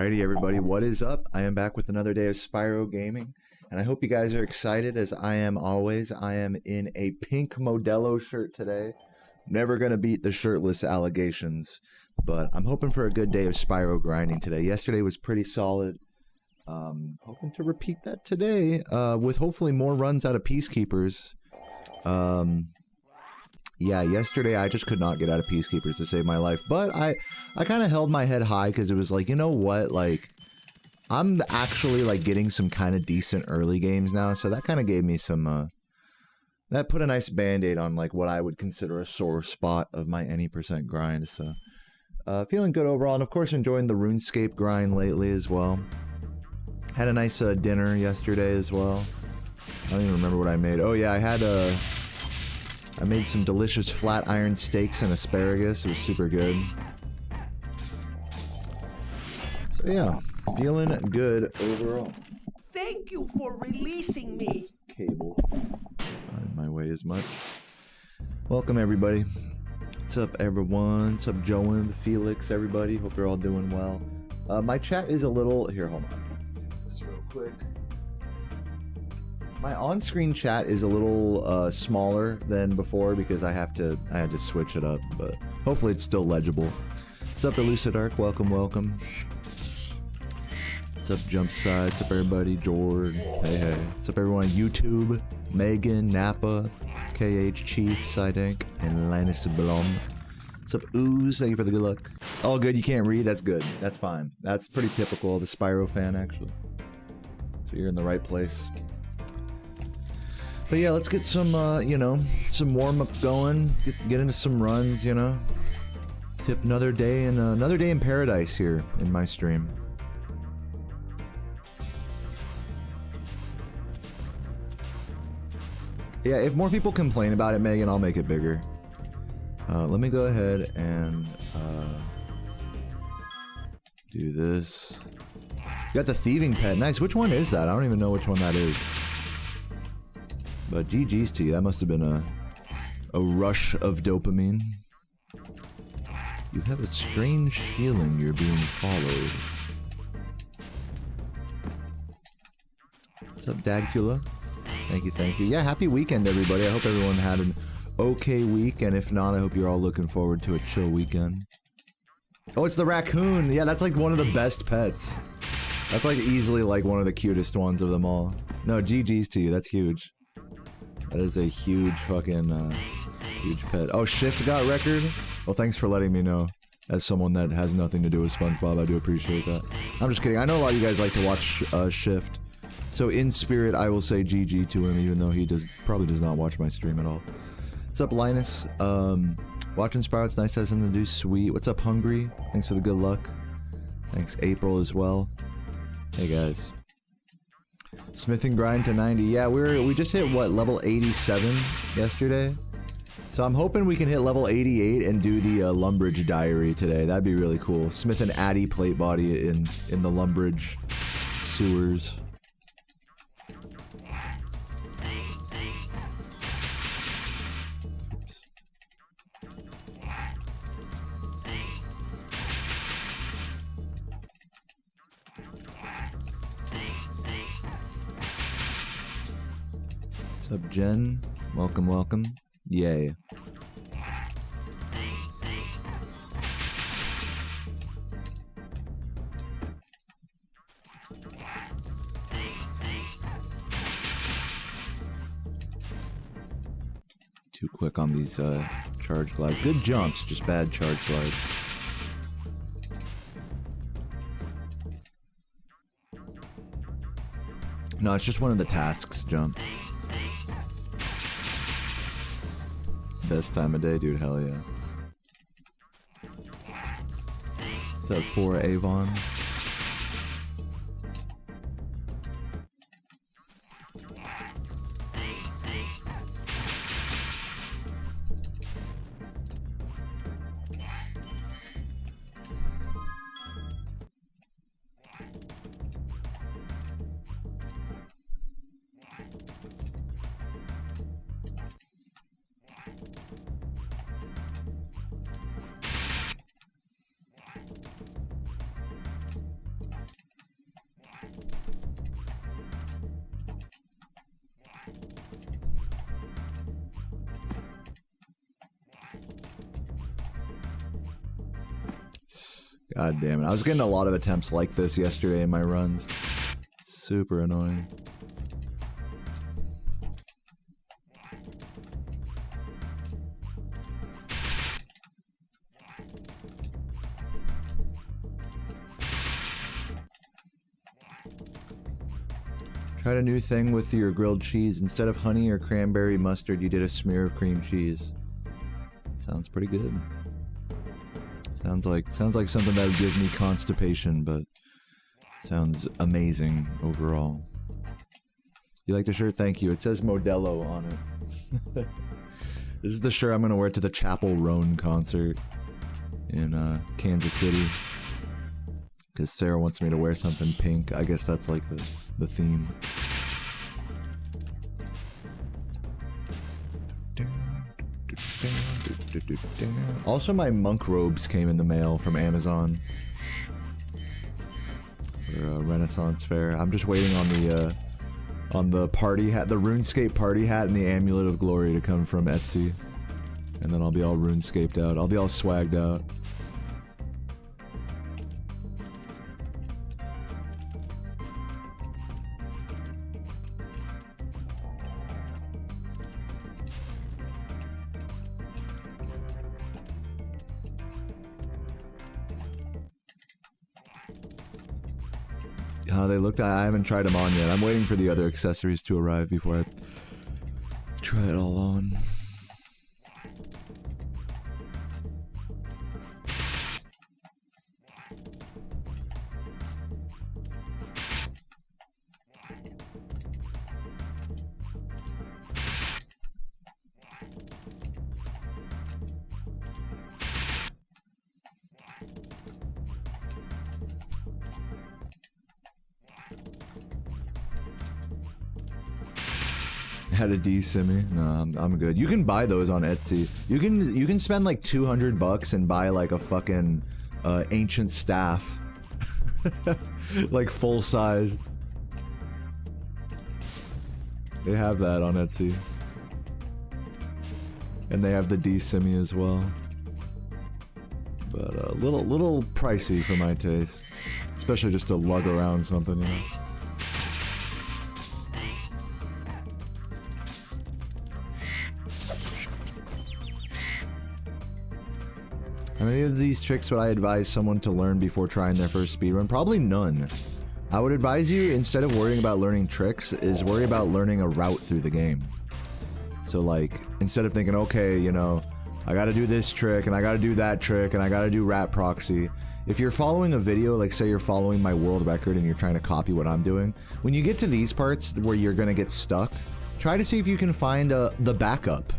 Alrighty everybody, what is up? I am back with another day of Spyro Gaming, and I hope you guys are excited as I am always. I am in a pink Modelo shirt today. Never gonna beat the shirtless allegations, but I'm hoping for a good day of Spyro grinding today. Yesterday was pretty solid. Hoping to repeat that today, with hopefully more runs out of Peacekeepers. Yeah, yesterday I just could not get out of Peacekeepers to save my life, but I kind of held my head high because it was like, you know what, like, I'm actually, like, getting some kind of decent early games now, so that kind of gave me some, that put a nice band-aid on, like, what I would consider a sore spot of my any % grind, so, feeling good overall, and of course enjoying the Runescape grind lately as well. Had a nice, dinner yesterday as well. I don't even remember what I made. Oh yeah, I made some delicious flat iron steaks and asparagus. It was super good. So yeah, feeling good overall. Thank you for releasing me. Cable. Not in my way as much. Welcome everybody. What's up everyone? What's up Joan, Felix, everybody? Hope you're all doing well. My chat is a little... Here, hold on. This real quick. My on-screen chat is a little smaller than before because I had to switch it up, but hopefully it's still legible. What's up, Elucidark? Welcome, welcome. What's up, Jumpside? What's up, everybody? Jord. Hey, hey. What's up, everyone on YouTube? Megan, Napa, KH, Chief, Sidank, and Linus Blom. What's up, Ooze? Thank you for the good luck. All good, you can't read? That's good. That's fine. That's pretty typical of a Spyro fan, actually. So you're in the right place. But yeah, let's get some, you know, some warm-up going, get into some runs, you know. Tip another day in paradise here in my stream. Yeah, if more people complain about it, Megan, I'll make it bigger. Let me go ahead and, do this. Got the thieving pet, nice. Which one is that? I don't even know which one that is. But GG's to you, that must have been a rush of dopamine. You have a strange feeling you're being followed. What's up, Dagcula? Thank you, thank you. Yeah, happy weekend, everybody. I hope everyone had an okay week, and if not, I hope you're all looking forward to a chill weekend. Oh, it's the raccoon! Yeah, that's like one of the best pets. That's like easily like one of the cutest ones of them all. No, GG's to you, that's huge. That is a huge fucking, huge pet. Oh, Shift got record? Well, thanks for letting me know. As someone that has nothing to do with SpongeBob, I do appreciate that. I'm just kidding. I know a lot of you guys like to watch, Shift. So in spirit, I will say GG to him, even though he probably does not watch my stream at all. What's up, Linus? Watching Spyro, it's nice to have something to do. Sweet. What's up, Hungry? Thanks for the good luck. Thanks, April, as well. Hey, guys. Smith and grind to 90. Yeah, we just hit what, level 87 yesterday. So I'm hoping we can hit level 88 and do the Lumbridge diary today. That'd be really cool. Smith and Addy plate body in the Lumbridge sewers. What's up, Jen? Welcome, welcome. Yay. Too quick on these charge glides. Good jumps, just bad charge glides. No, it's just one of the tasks jump. Best time of day, dude, hell yeah. What's up, 4 Avon? God damn it. I was getting a lot of attempts like this yesterday in my runs. Super annoying. Tried a new thing with your grilled cheese. Instead of honey or cranberry mustard, you did a smear of cream cheese. Sounds pretty good. Sounds like something that would give me constipation, but sounds amazing overall. You like the shirt? Thank you. It says Modelo on it. This is the shirt I'm gonna wear to the Chapel Roan concert in Kansas City. Because Sarah wants me to wear something pink. I guess that's like the theme. Also, my monk robes came in the mail from Amazon for a Renaissance fair. I'm just waiting on the party hat, the Runescape party hat, and the Amulet of Glory to come from Etsy, and then I'll be all Runescaped out. I'll be all swagged out. They looked. I haven't tried them on yet. I'm waiting for the other accessories to arrive before I try it all on. Had a D-Simi? No, I'm good. You can buy those on Etsy. You can spend like $200 and buy like a fucking ancient staff. Like full sized. They have that on Etsy. And they have the D-Simi as well. But a little pricey for my taste. Especially just to lug around something, you know. How many of these tricks would I advise someone to learn before trying their first speedrun? Probably none. I would advise you, instead of worrying about learning tricks, is worry about learning a route through the game. So like, instead of thinking, okay, you know, I gotta do this trick, and I gotta do that trick, and I gotta do rat proxy. If you're following a video, like say you're following my world record and you're trying to copy what I'm doing, when you get to these parts where you're gonna get stuck, try to see if you can find the backup.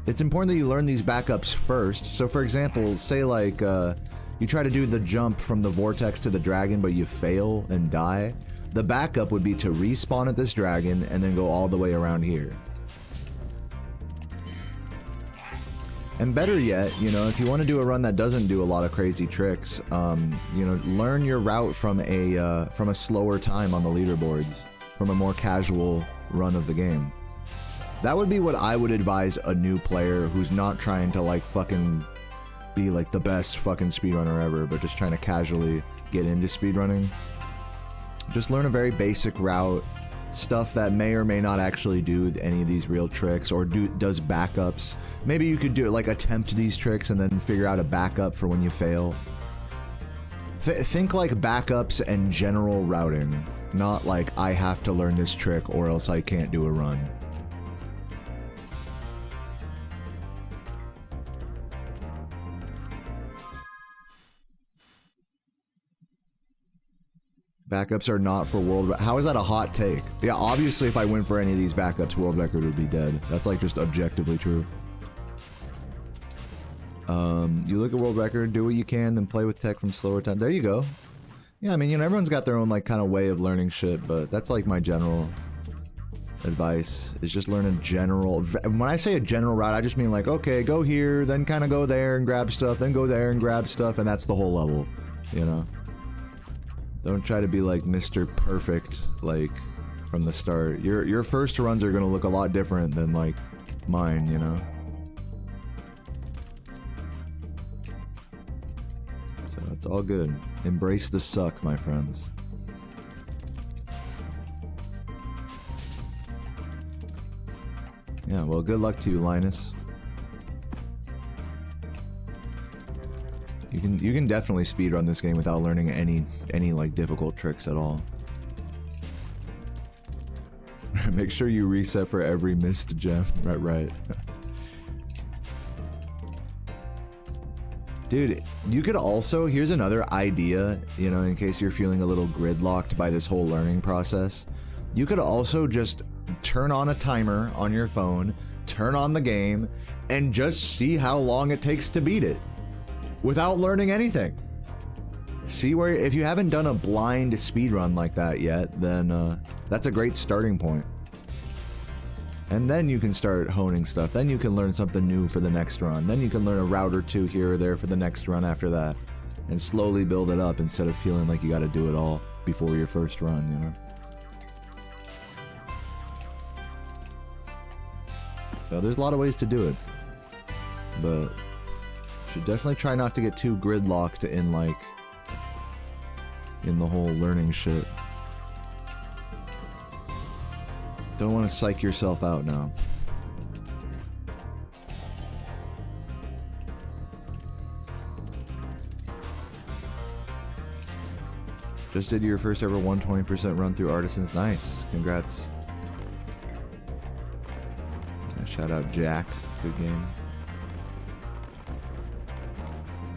It's important that you learn these backups first. So for example, say like, you try to do the jump from the vortex to the dragon, but you fail and die. The backup would be to respawn at this dragon and then go all the way around here. And better yet, you know, if you want to do a run that doesn't do a lot of crazy tricks, you know, learn your route from a slower time on the leaderboards, from a more casual run of the game. That would be what I would advise a new player who's not trying to like fucking be like the best fucking speedrunner ever, but just trying to casually get into speedrunning. Just learn a very basic route, stuff that may or may not actually do any of these real tricks, or does backups. Maybe you could do it like attempt these tricks and then figure out a backup for when you fail. Think like backups and general routing, not like I have to learn this trick or else I can't do a run. Backups are not for world record. How is that a hot take? Yeah, obviously if I went for any of these backups, world record would be dead. That's like just objectively true. You look at world record, do what you can, then play with tech from slower time. There you go. Yeah, I mean, you know, everyone's got their own like kind of way of learning shit, but that's like my general advice, is just learn a general. When I say a general route, I just mean like, okay, go here, then kind of go there and grab stuff, then go there and grab stuff, and that's the whole level, you know? Don't try to be like Mr. Perfect, like, from the start. Your first runs are gonna look a lot different than, like, mine, you know? So it's all good. Embrace the suck, my friends. Yeah, well, good luck to you, Linus. You can definitely speedrun this game without learning any like difficult tricks at all. Make sure you reset for every missed gem. Right. Dude, you could also, here's another idea, you know, in case you're feeling a little gridlocked by this whole learning process. You could also just turn on a timer on your phone, turn on the game, and just see how long it takes to beat it without learning anything. See where, if you haven't done a blind speedrun like that yet, then that's a great starting point. And then you can start honing stuff. Then you can learn something new for the next run. Then you can learn a route or two here or there for the next run after that. And slowly build it up instead of feeling like you gotta do it all before your first run, you know? So there's a lot of ways to do it. But you should definitely try not to get too gridlocked in like, in the whole learning shit. Don't want to psych yourself out now. Just did your first ever 120% run through Artisans. Nice. Congrats. Yeah, shout out Jack. Good game.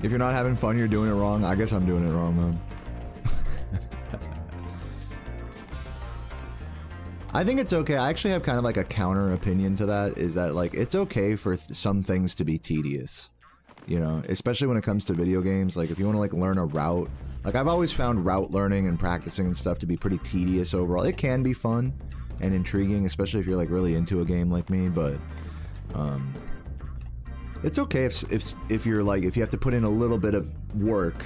If you're not having fun, you're doing it wrong. I guess I'm doing it wrong, man. I think it's okay. I actually have kind of like a counter opinion to that, is that like it's okay for some things to be tedious, you know, especially when it comes to video games. Like if you want to like learn a route, like I've always found route learning and practicing and stuff to be pretty tedious overall. It can be fun and intriguing, especially if you're like really into a game like me, but it's okay if you're like, if you have to put in a little bit of work,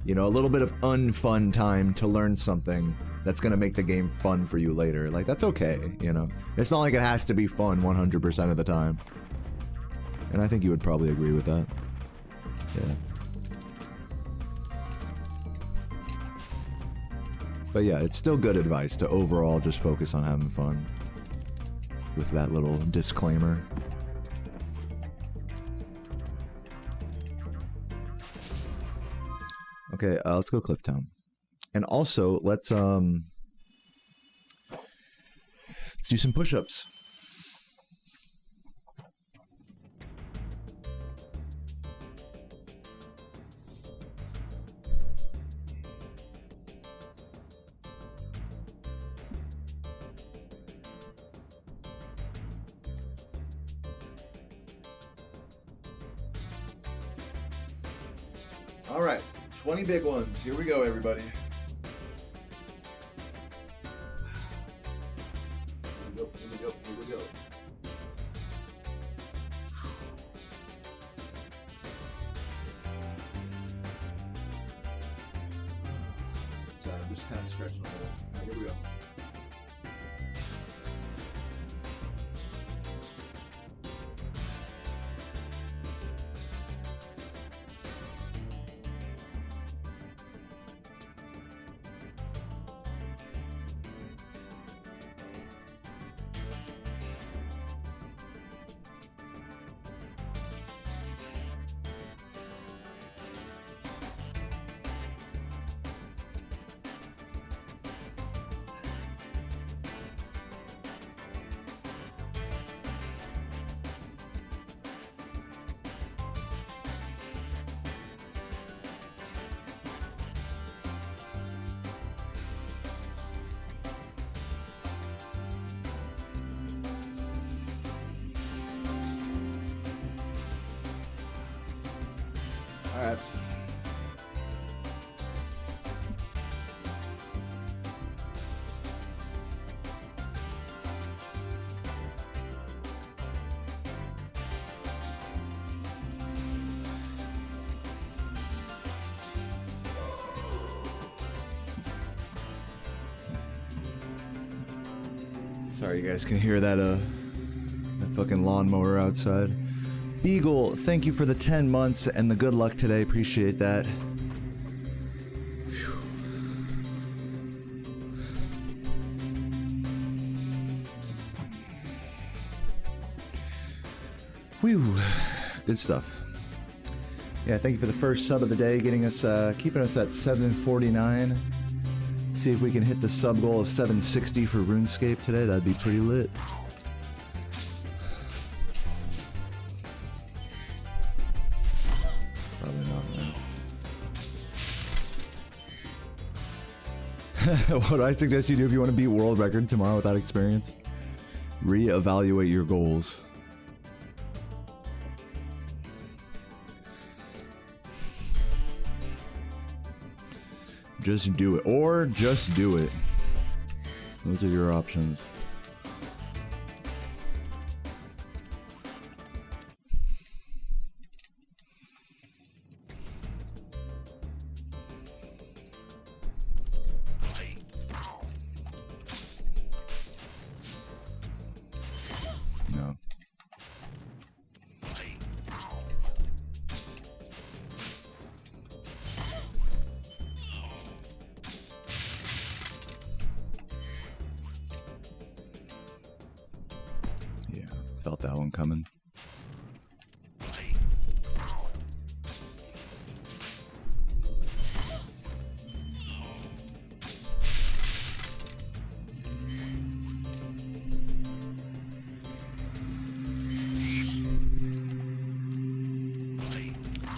you know, a little bit of unfun time to learn something that's gonna make the game fun for you later. Like, that's okay, you know? It's not like it has to be fun 100% of the time. And I think you would probably agree with that. Yeah. But yeah, it's still good advice to overall just focus on having fun. With that little disclaimer. Okay, let's go Clifftown. And also, let's do some push-ups. All right, 20 big ones. Here we go, everybody. Here we go. Sorry, I'm just kind of stretching a little. All right, here we go. All right. Sorry, you guys can hear that that fucking lawnmower outside. Beagle, thank you for the 10 months and the good luck today. Appreciate that. Whew. Good stuff. Yeah, thank you for the first sub of the day, getting us, keeping us at 749. See if we can hit the sub goal of 760 for RuneScape today. That'd be pretty lit. Probably not, man. What I suggest you do if you want to beat world record tomorrow without experience? Reevaluate your goals. Just do it. Or just do it. Those are your options. No. Yeah, felt that one coming.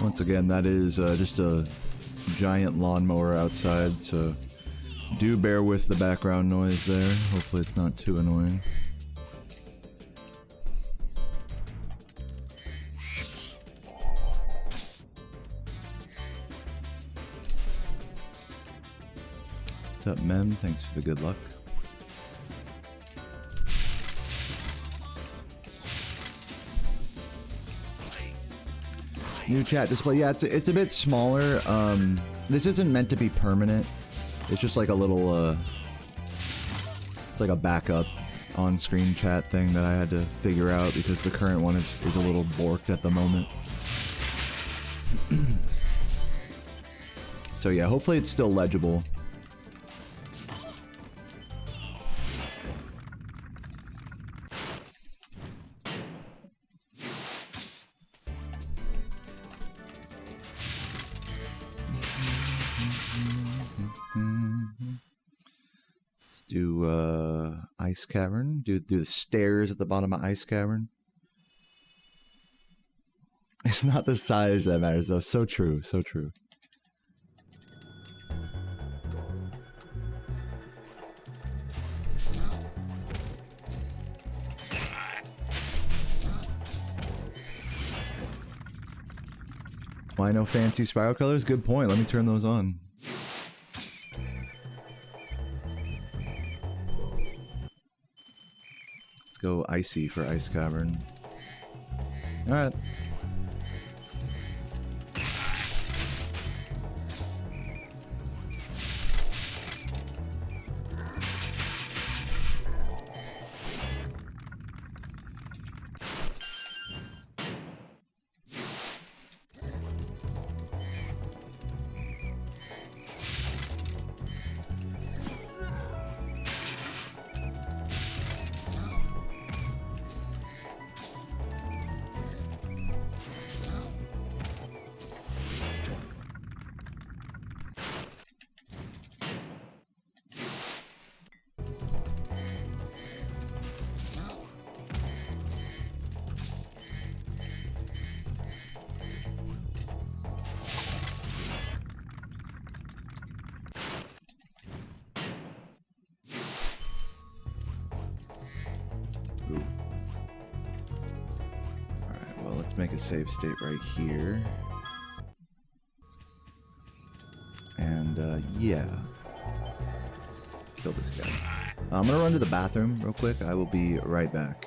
Once again, that is just a giant lawnmower outside, so do bear with the background noise there. Hopefully it's not too annoying. What's up, Mem? Thanks for the good luck. New chat display. Yeah, it's a bit smaller. This isn't meant to be permanent. It's just like a little, it's like a backup on-screen chat thing that I had to figure out because the current one is a little borked at the moment. So yeah, hopefully it's still legible. Do Ice Cavern. Do the stairs at the bottom of Ice Cavern. It's not the size that matters though. So true, so true. Why no fancy Spyro colors? Good point. Let me turn those on. Go icy for Ice Cavern. Alright. Make a save state right here. And, yeah. Kill this guy. I'm gonna run to the bathroom real quick. I will be right back.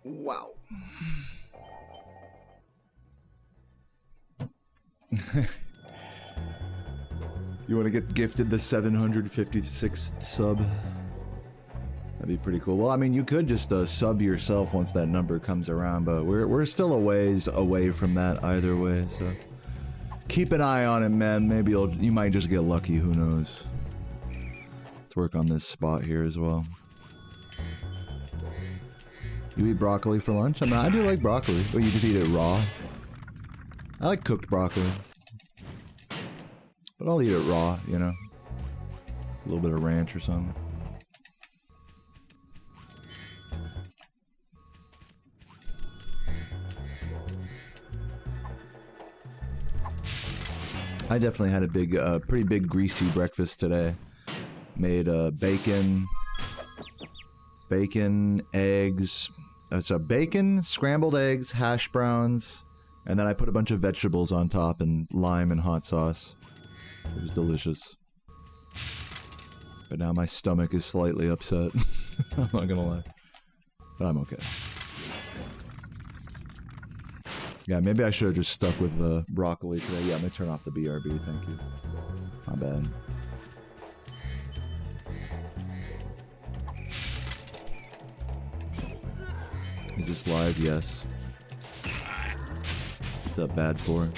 Wow. You want to get gifted the 756th sub? That'd be pretty cool. Well, I mean, you could just sub yourself once that number comes around, but we're still a ways away from that either way, so keep an eye on it, man. Maybe you might just get lucky, who knows. Let's work on this spot here as well. You eat broccoli for lunch? I mean, I do like broccoli. Or you just eat it raw? I like cooked broccoli. But I'll eat it raw, you know. A little bit of ranch or something. I definitely had a big, pretty big greasy breakfast today. Made bacon, eggs. So bacon, scrambled eggs, hash browns, and then I put a bunch of vegetables on top and lime and hot sauce. It was delicious. But now my stomach is slightly upset. I'm not gonna lie. But I'm okay. Yeah, maybe I should have just stuck with the broccoli today. Yeah, I'm gonna turn off the BRB, thank you. Not bad. Is this live? Yes. What's that bad for?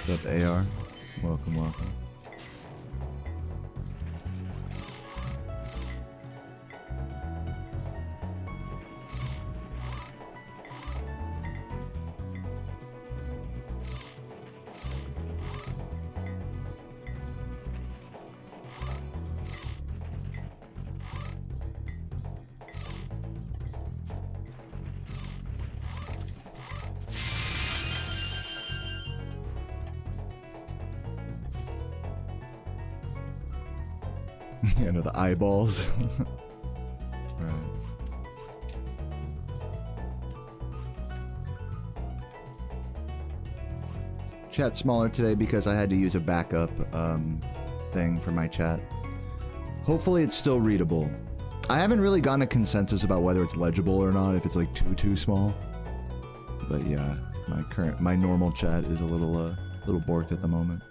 What's up, AR? Welcome, welcome. You know, the eyeballs. Right. Chat's smaller today because I had to use a backup thing for my chat. Hopefully it's still readable. I haven't really gotten a consensus about whether it's legible or not, if it's like too small. But yeah, my normal chat is a little borked at the moment.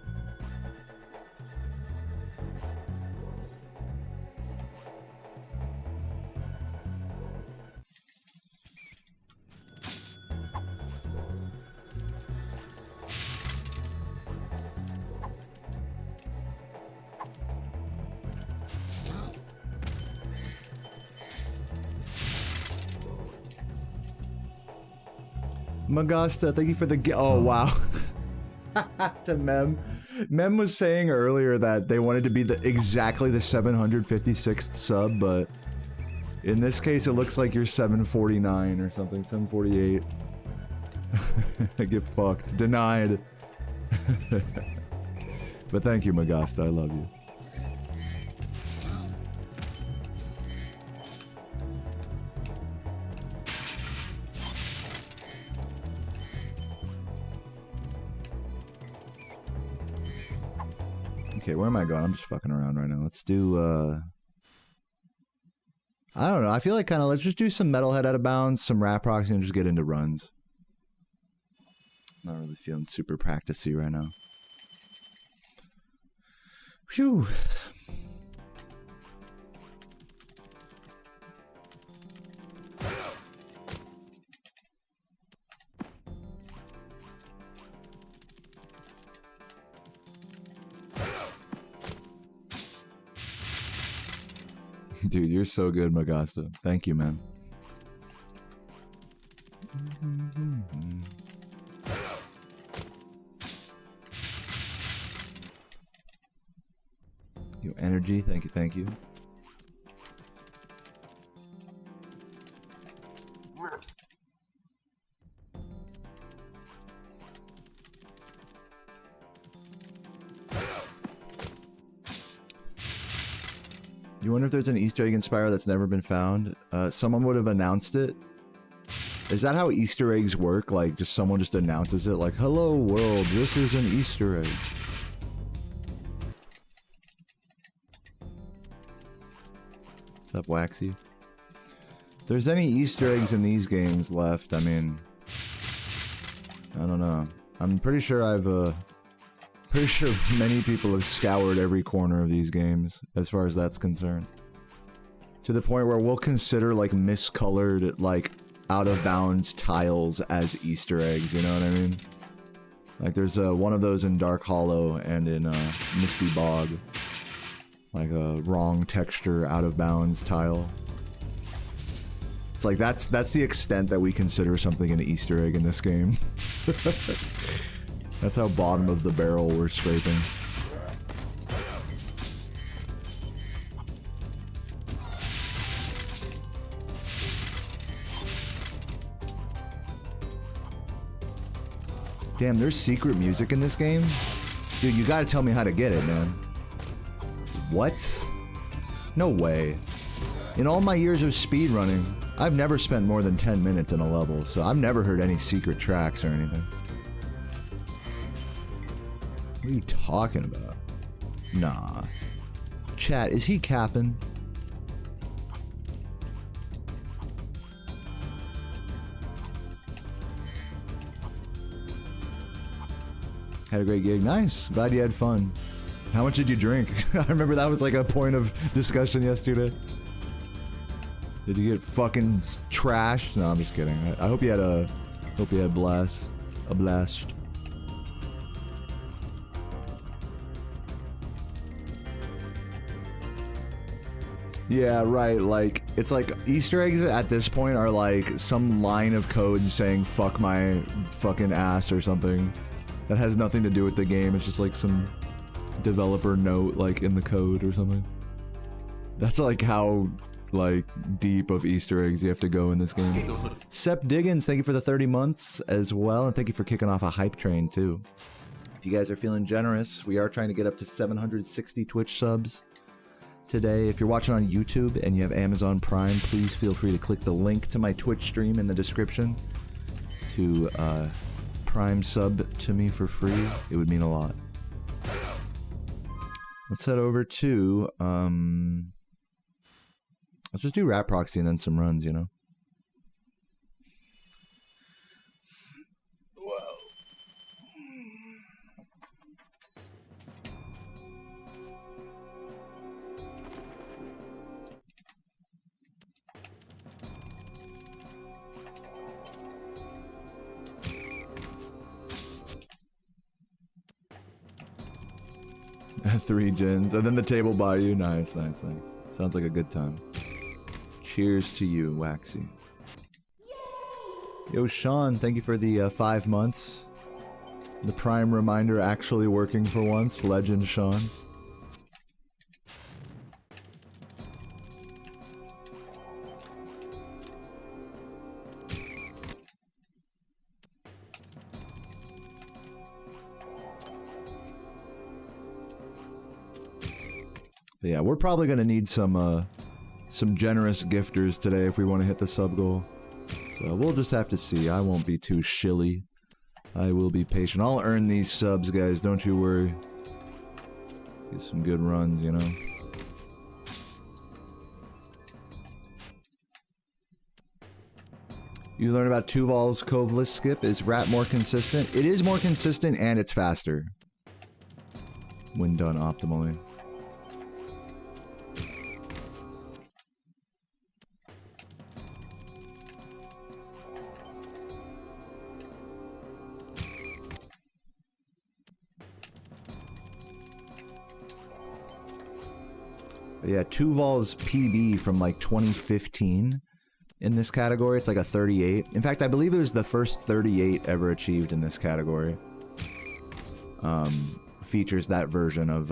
Magasta, thank you for the oh wow. To Mem. Mem was saying earlier that they wanted to be exactly the 756th sub, but in this case it looks like you're 749 or something, 748. Get fucked. Denied. But thank you, Magasta, I love you. Okay, where am I going? I'm just fucking around right now. Let's do, I don't know. I feel like let's just do some Metalhead out of bounds, some rap proxy, and just get into runs. Not really feeling super practicey right now. Phew. Dude, you're so good, Magasta. Thank you, man. Yo, energy, thank you, thank you. You wonder if there's an Easter egg in Spyro that's never been found? Someone would have announced it. Is that how Easter eggs work? Like, just someone just announces it, like, hello world, this is an Easter egg. What's up, Waxy? If there's any Easter eggs in these games left, I mean, I don't know. I'm pretty sure pretty sure many people have scoured every corner of these games, as far as that's concerned. To the point where we'll consider, like, miscolored, like, out-of-bounds tiles as Easter eggs, you know what I mean? Like, there's one of those in Dark Hollow and in Misty Bog. Like a wrong texture, out-of-bounds tile. It's like, that's the extent that we consider something an Easter egg in this game. That's how bottom of the barrel we're scraping. Damn, there's secret music in this game? Dude, you gotta tell me how to get it, man. What? No way. In all my years of speedrunning, I've never spent more than 10 minutes in a level, so I've never heard any secret tracks or anything. What are you talking about? Nah. Chat, is he capping? Had a great gig. Nice. Glad you had fun. How much did you drink? I remember that was like a point of discussion yesterday. Did you get fucking trashed? No, I'm just kidding. I hope you had a blast. A blast. Yeah, right, like, it's like Easter eggs at this point are like some line of code saying fuck my fucking ass or something that has nothing to do with the game. It's just like some developer note like in the code or something. That's like how like deep of Easter eggs you have to go in this game. Sep Diggins, thank you for the 30 months as well, and thank you for kicking off a hype train too. If you guys are feeling generous, we are trying to get up to 760 Twitch subs today. If you're watching on YouTube and you have Amazon Prime, please feel free to click the link to my Twitch stream in the description to Prime sub to me for free. It would mean a lot. Let's head over to let's just do Rat Proxy and then some runs, you know. 3 gens, and then the table by you. Nice, nice, nice. Sounds like a good time. Cheers to you, Waxy. Yo, Sean, thank you for the 5 months. The Prime reminder actually working for once. Legend, Sean. But yeah, we're probably gonna need some generous gifters today if we want to hit the sub goal. So we'll just have to see. I won't be too shilly. I will be patient. I'll earn these subs, guys. Don't you worry. Get some good runs, you know. You learn about Tuval's Coveless skip. Is Rat more consistent? It is more consistent and it's faster when done optimally. Yeah, Tuval's PB from like 2015 in this category. It's like a 38. In fact, I believe it was the first 38 ever achieved in this category. Features that version of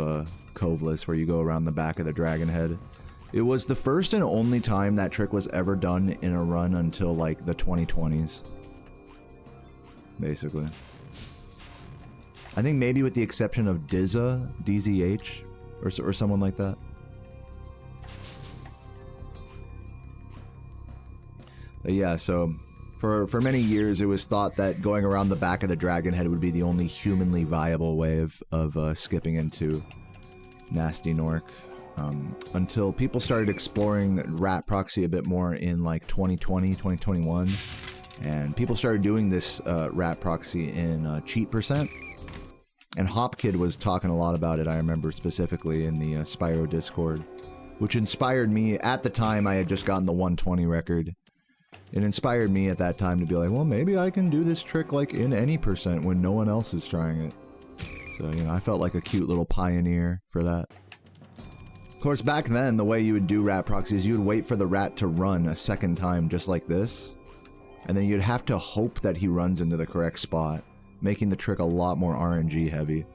Coveless where you go around the back of the dragon head. It was the first and only time that trick was ever done in a run until like the 2020s. Basically. I think maybe with the exception of DZH or someone like that. But yeah, so for many years it was thought that going around the back of the dragon head would be the only humanly viable way of skipping into Nasty Nork. Until people started exploring rat proxy a bit more in like 2020, 2021. And people started doing this rat proxy in cheat percent. And Hopkid was talking a lot about it, I remember specifically in the Spyro Discord. Which inspired me, at the time I had just gotten the 120 record. It inspired me at that time to be like, well, maybe I can do this trick like in any percent when no one else is trying it. So, you know, I felt like a cute little pioneer for that. Of course, back then, the way you would do rat proxies, you would wait for the rat to run a second time just like this. And then you'd have to hope that he runs into the correct spot, making the trick a lot more RNG heavy.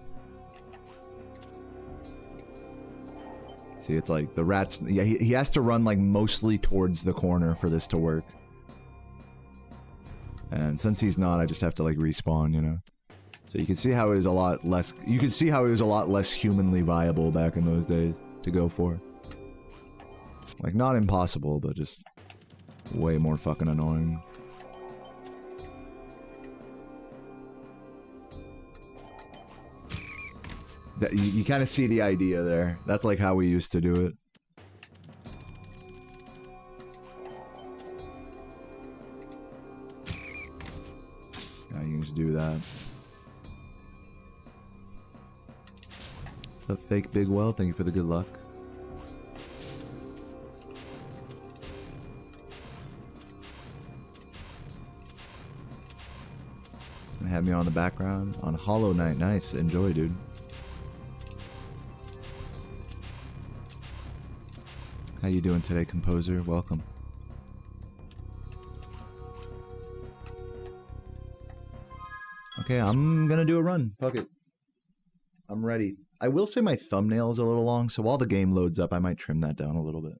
See, it's like the rat's... Yeah, he has to run like mostly towards the corner for this to work. And since he's not, I just have to like respawn, you know? So you can see how it was a lot less... You can see how it was a lot less humanly viable back in those days to go for. Like, not impossible, but just way more fucking annoying. That, you kind of see the idea there. That's like how we used to do it. Now you can just do that. What's up, Fake Big Well? Thank you for the good luck. Gonna have me on the background on Hollow Knight. Nice. Enjoy, dude. How you doing today, composer? Welcome. Okay, I'm gonna do a run. Fuck it. I'm ready. I will say my thumbnail is a little long, so while the game loads up, I might trim that down a little bit.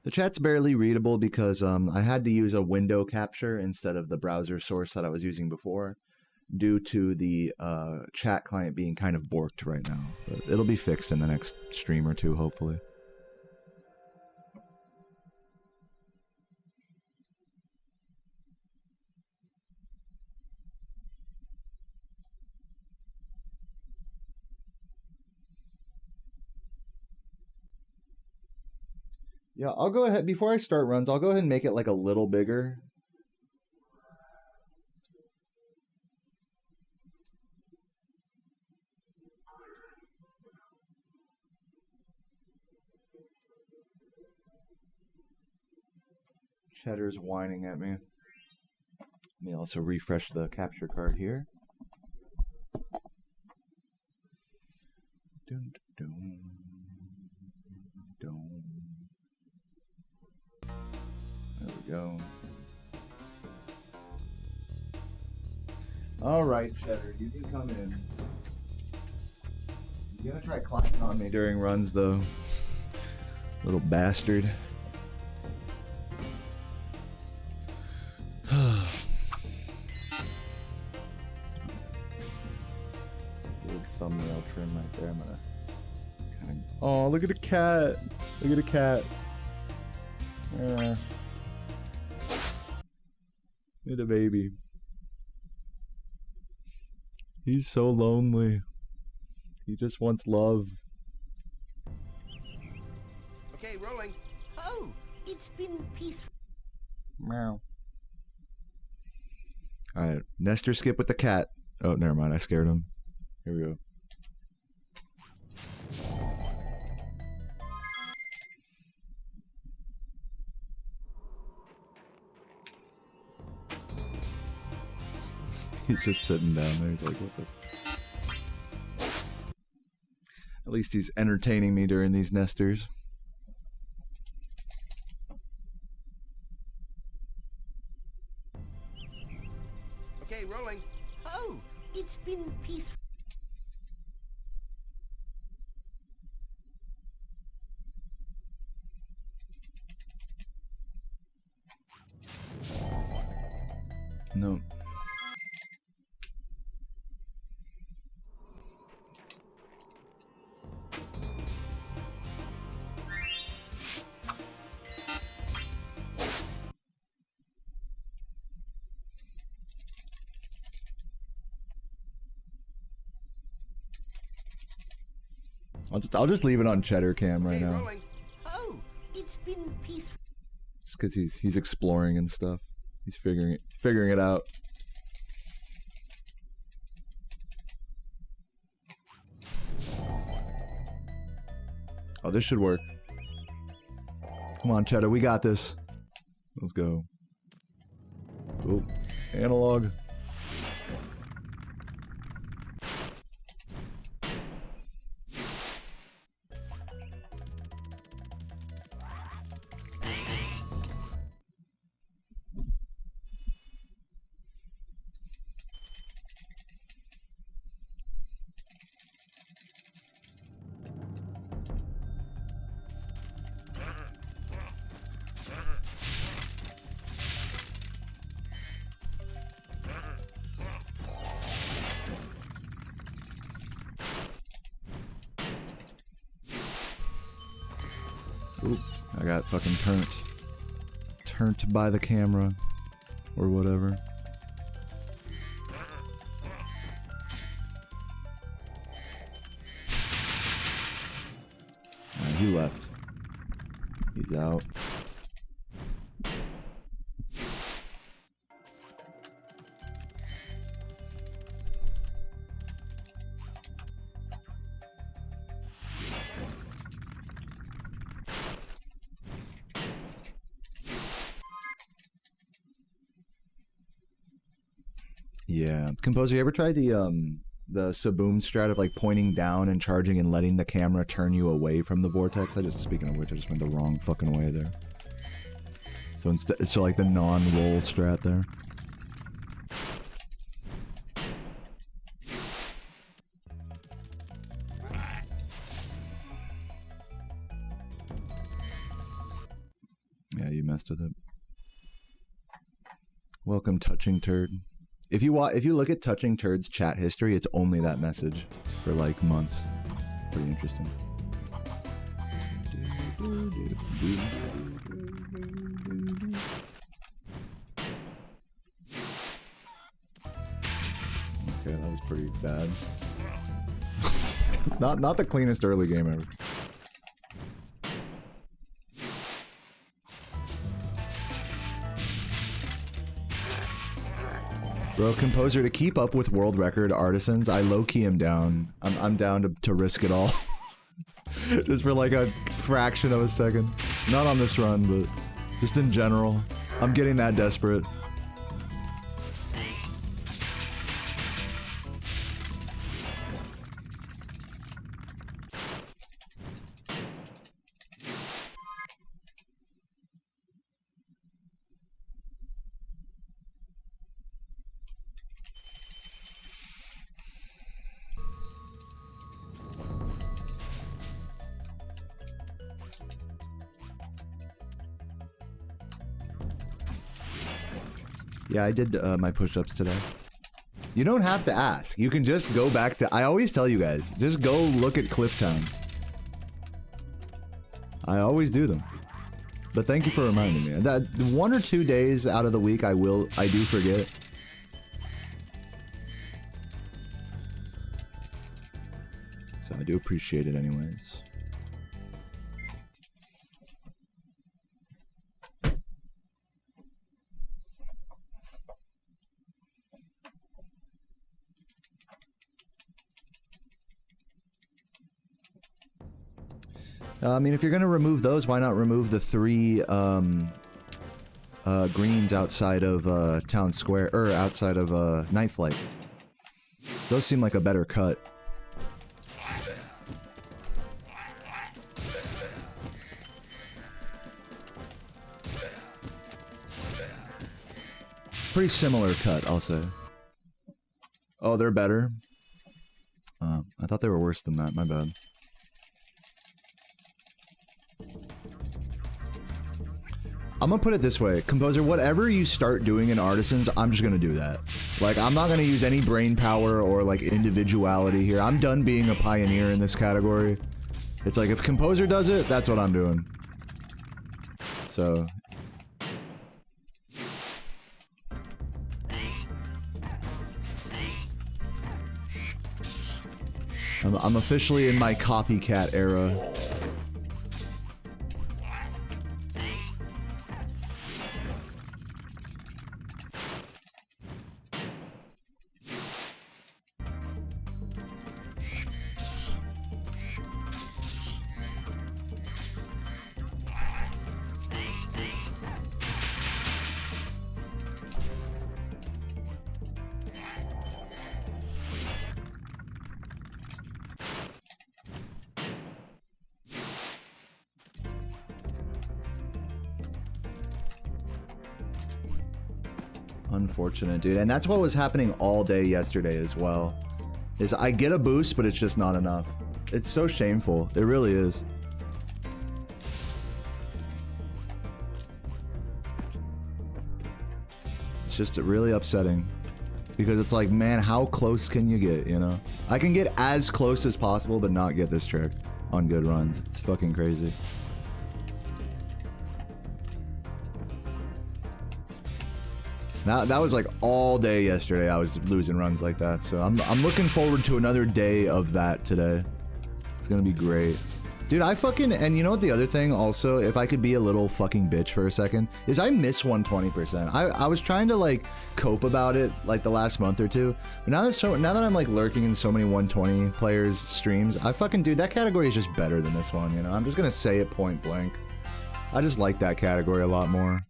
The chat's barely readable because I had to use a window capture instead of the browser source that I was using before due to the chat client being kind of borked right now. But it'll be fixed in the next stream or two, hopefully. Yeah, I'll go ahead, before I start runs, I'll go ahead and make it like a little bigger. Cheddar's whining at me. Let me also refresh the capture card here. Dun, dun, dun, dun. There we go. Alright, Cheddar, you can come in. You're gonna try climbing on me during runs, though. Little bastard. Big thumbnail trim right there. I'm gonna kind of... Oh, look at the cat! Look at the cat. Look at the baby. He's so lonely. He just wants love. Okay, rolling. Oh, it's been peaceful. Meow. Alright, Nestor skip with the cat. Oh, never mind, I scared him. Here we go. He's just sitting down there. He's like, what the... At least he's entertaining me during these nesters. Okay, rolling. Oh, it's been peaceful. No. I'll just leave it on cheddar cam right now. Rolling. Oh, it's been peaceful. Just because he's exploring and stuff. He's figuring it out. Oh, this should work. Come on, Cheddar, we got this. Let's go. Oh, analog. Oop, I got fucking turned by the camera or whatever. He left. He's out. Yeah. Composer, you ever tried the Saboom strat of like pointing down and charging and letting the camera turn you away from the vortex? Speaking of which, I just went the wrong fucking way there. So instead, it's like the non-roll strat there. Yeah, you messed with it. Welcome, Touching Turd. If you look at Touching Turd's chat history, it's only that message for like months. It's pretty interesting. Okay, that was pretty bad. not the cleanest early game ever. Bro, Composer, to keep up with world record artisans, I low-key am down. I'm down to risk it all. Just for like a fraction of a second. Not on this run, but just in general. I'm getting that desperate. Yeah, I did my push-ups today. You don't have to ask. You can just go back to... I always tell you guys, just go look at Clifftown. I always do them. But thank you for reminding me. That 1 or 2 days out of the week I do forget. So I do appreciate it anyways. I mean, if you're gonna remove those, why not remove the 3 greens outside of Town Square, or outside of Night Flight? Those seem like a better cut. Pretty similar cut, I'll say. Oh, they're better? I thought they were worse than that. My bad. I'm gonna put it this way. Composer, whatever you start doing in Artisans, I'm just gonna do that. Like, I'm not gonna use any brain power or, like, individuality here. I'm done being a pioneer in this category. It's like, if Composer does it, that's what I'm doing. So... I'm officially in my copycat era. Unfortunate, dude. And that's what was happening all day yesterday as well. Is I get a boost, but it's just not enough. It's so shameful. It really is. It's just really upsetting. Because it's like, man, how close can you get, you know? I can get as close as possible, but not get this trick on good runs. It's fucking crazy. That was like all day yesterday. I was losing runs like that, so I'm looking forward to another day of that today. It's gonna be great. Dude, I fucking, and you know what the other thing also, if I could be a little fucking bitch for a second, is I miss 120%. I was trying to like cope about it like the last month or two, but now that I'm like lurking in so many 120 players streams, I fucking, dude, that category is just better than this one, you know? I'm just gonna say it point blank. I just like that category a lot more.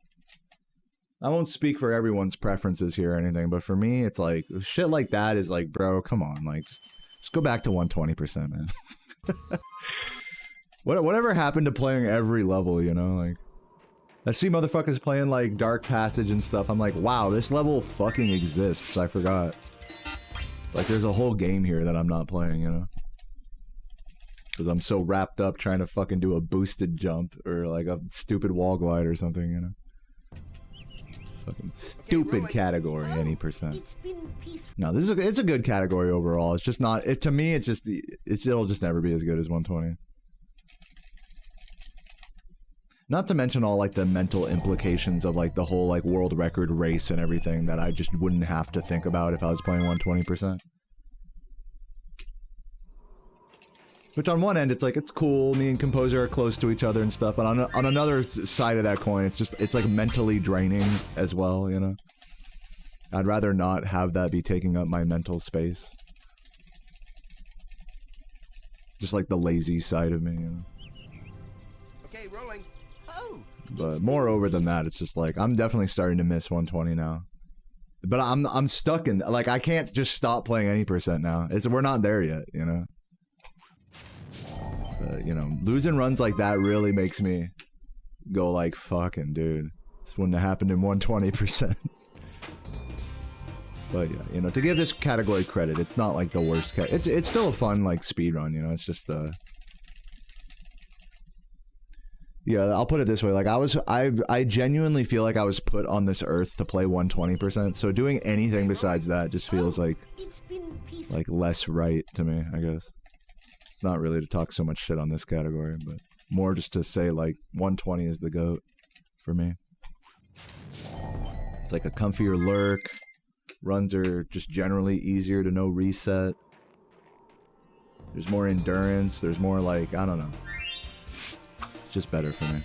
I won't speak for everyone's preferences here or anything, but for me, it's like, shit like that is like, bro, come on, like, just go back to 120%, man. Whatever happened to playing every level, you know, like, I see motherfuckers playing, like, Dark Passage and stuff, I'm like, wow, this level fucking exists, I forgot. It's like, there's a whole game here that I'm not playing, you know? Because I'm so wrapped up trying to fucking do a boosted jump, or, like, a stupid wall glide or something, you know? Fucking stupid category, any percent. No, it's a good category overall. It's just not, to me, it'll just never be as good as 120. Not to mention all like the mental implications of like the whole like world record race and everything that I just wouldn't have to think about if I was playing 120%. Which on one end, it's like, it's cool, me and Composer are close to each other and stuff, but on another side of that coin, it's like mentally draining as well, you know? I'd rather not have that be taking up my mental space. Just like the lazy side of me, you know? Okay, rolling. Oh! But moreover than that, it's just like, I'm definitely starting to miss 120 now. But I'm stuck in, like, I can't just stop playing any percent now. We're not there yet, you know? You know, losing runs like that really makes me go like, fucking dude, this wouldn't have happened in 120%. But yeah, you know, to give this category credit, it's not like the worst it's still a fun like speedrun, you know, it's just yeah, I'll put it this way, like I genuinely feel like I was put on this earth to play 120%, so doing anything besides that just feels like less right to me, I guess. Not really to talk so much shit on this category, but more just to say like 120 is the GOAT for me. It's like a comfier lurk. Runs are just generally easier to no reset. There's more endurance. There's more like, I don't know. It's just better for me.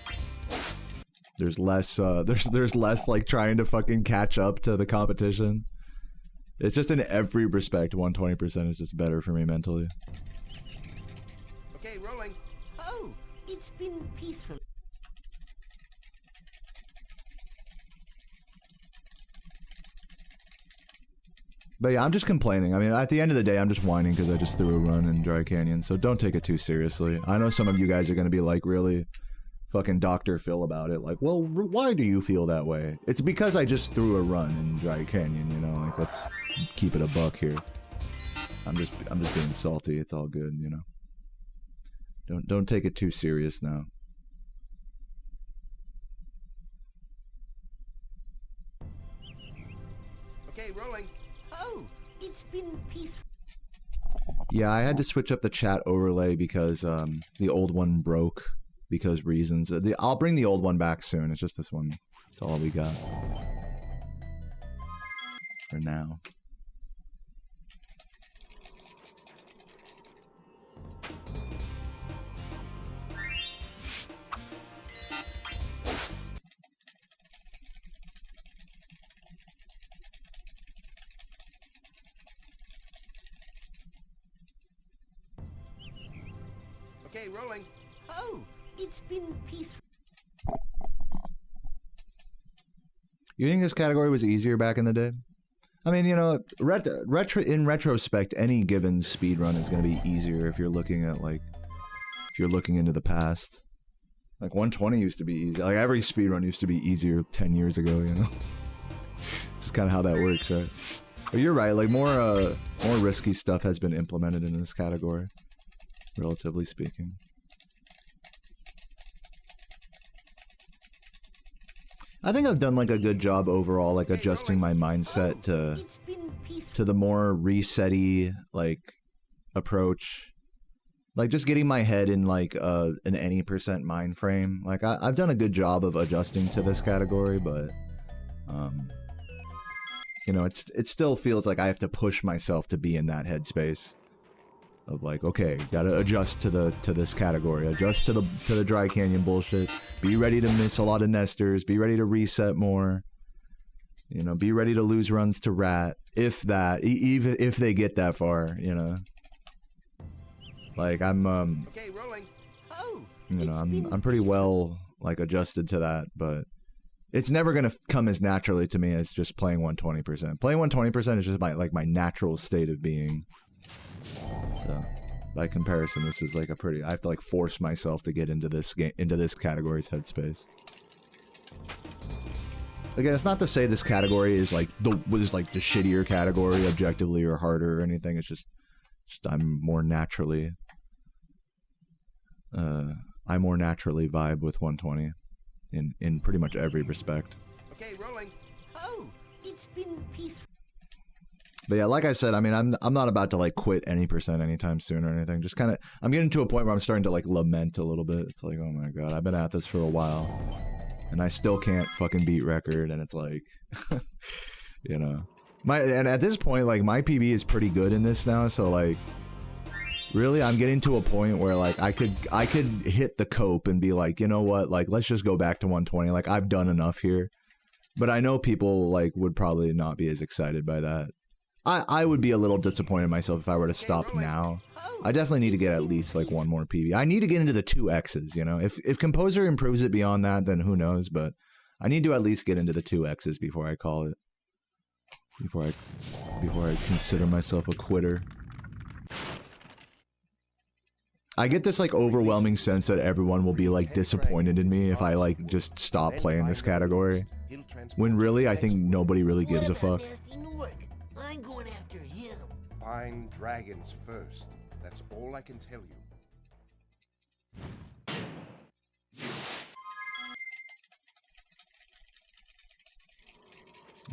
There's less there's less like trying to fucking catch up to the competition. It's just in every respect 120% is just better for me mentally. Okay, rolling. Oh, it's been peaceful. But yeah, I'm just complaining. I mean, at the end of the day, I'm just whining because I just threw a run in Dry Canyon, so don't take it too seriously. I know some of you guys are going to be like really fucking Dr. Phil about it. Like, well, why do you feel that way? It's because I just threw a run in Dry Canyon, you know? Like, let's keep it a buck here. I'm just being salty. It's all good, you know? Don't take it too serious now. Okay, rolling. Oh, it's been peaceful. Yeah, I had to switch up the chat overlay because the old one broke because reasons. I'll bring the old one back soon. It's just this one. That's all we got for now. Okay, rolling. Oh, it's been peaceful. You think this category was easier back in the day? I mean, you know, in retrospect, any given speedrun is going to be easier if you're looking at, like, if you're looking into the past. Like, 120 used to be easy. Like, every speedrun used to be easier 10 years ago, you know? This is kind of how that works, right? But you're right, like, more risky stuff has been implemented in this category, relatively speaking. I think I've done like a good job overall, like adjusting my mindset to the more reset-y like approach, like just getting my head in like an any % mind frame. Like I've done a good job of adjusting to this category, but you know, it still feels like I have to push myself to be in that headspace of like, okay, gotta adjust to this category, adjust to the Dry Canyon bullshit, be ready to miss a lot of nesters, be ready to reset more, you know, be ready to lose runs to rat, if that, even if they get that far, you know. Like I'm okay, rolling. Oh, you know, I'm pretty well like adjusted to that, but it's never gonna come as naturally to me as just playing 120%. Playing 120% is just my natural state of being. So, by comparison, this is like I have to like force myself to get into this category's headspace. Again, it's not to say this category is like the shittier category objectively or harder or anything. It's just I'm more naturally vibe with 120 in pretty much every respect. Okay, rolling. Oh, it's been peaceful. But yeah, like I said, I mean, I'm not about to like quit any % anytime soon or anything. Just kind of, I'm getting to a point where I'm starting to like lament a little bit. It's like, oh my god, I've been at this for a while, and I still can't fucking beat record. And it's like, you know, and at this point, like my PB is pretty good in this now. So like, really, I'm getting to a point where like I could hit the cope and be like, you know what, like let's just go back to 120. Like I've done enough here. But I know people like would probably not be as excited by that. I would be a little disappointed in myself if I were to stop now. I definitely need to get at least like one more PB. I need to get into the 2Xs, you know. If Composer improves it beyond that, then who knows, but I need to at least get into the 2Xs before I call it. Before I consider myself a quitter. I get this like overwhelming sense that everyone will be like disappointed in me if I like just stop playing this category. When really I think nobody really gives a fuck. I'm going after him. Find dragons first. That's all I can tell you.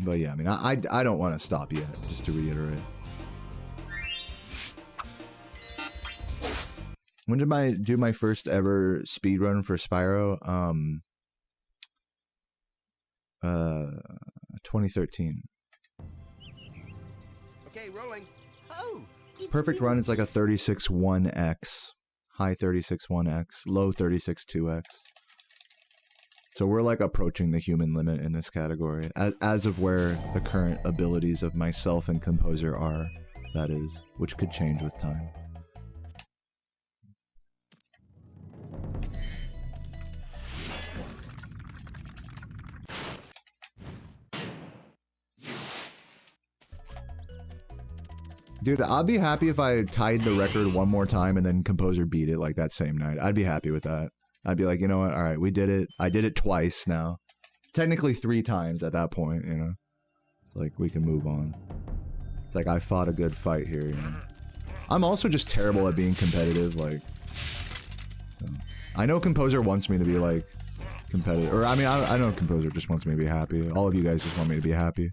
But yeah, I mean, I don't want to stop yet, just to reiterate. When did I do my first ever speedrun for Spyro? 2013. Okay, rolling. Oh, Perfect run is like a 36.1x, high 36.1x, low 36.2x. So we're like approaching the human limit in this category, as of where the current abilities of myself and Composer are, that is, which could change with time. Dude, I'd be happy if I tied the record one more time and then Composer beat it like that same night. I'd be happy with that. I'd be like, you know what? All right, we did it. I did it twice now. Technically 3 times at that point, you know? It's like, we can move on. It's like, I fought a good fight here, you know? I'm also just terrible at being competitive, like... So. I know Composer wants me to be, like, competitive. Or, I mean, I know Composer just wants me to be happy. All of you guys just want me to be happy.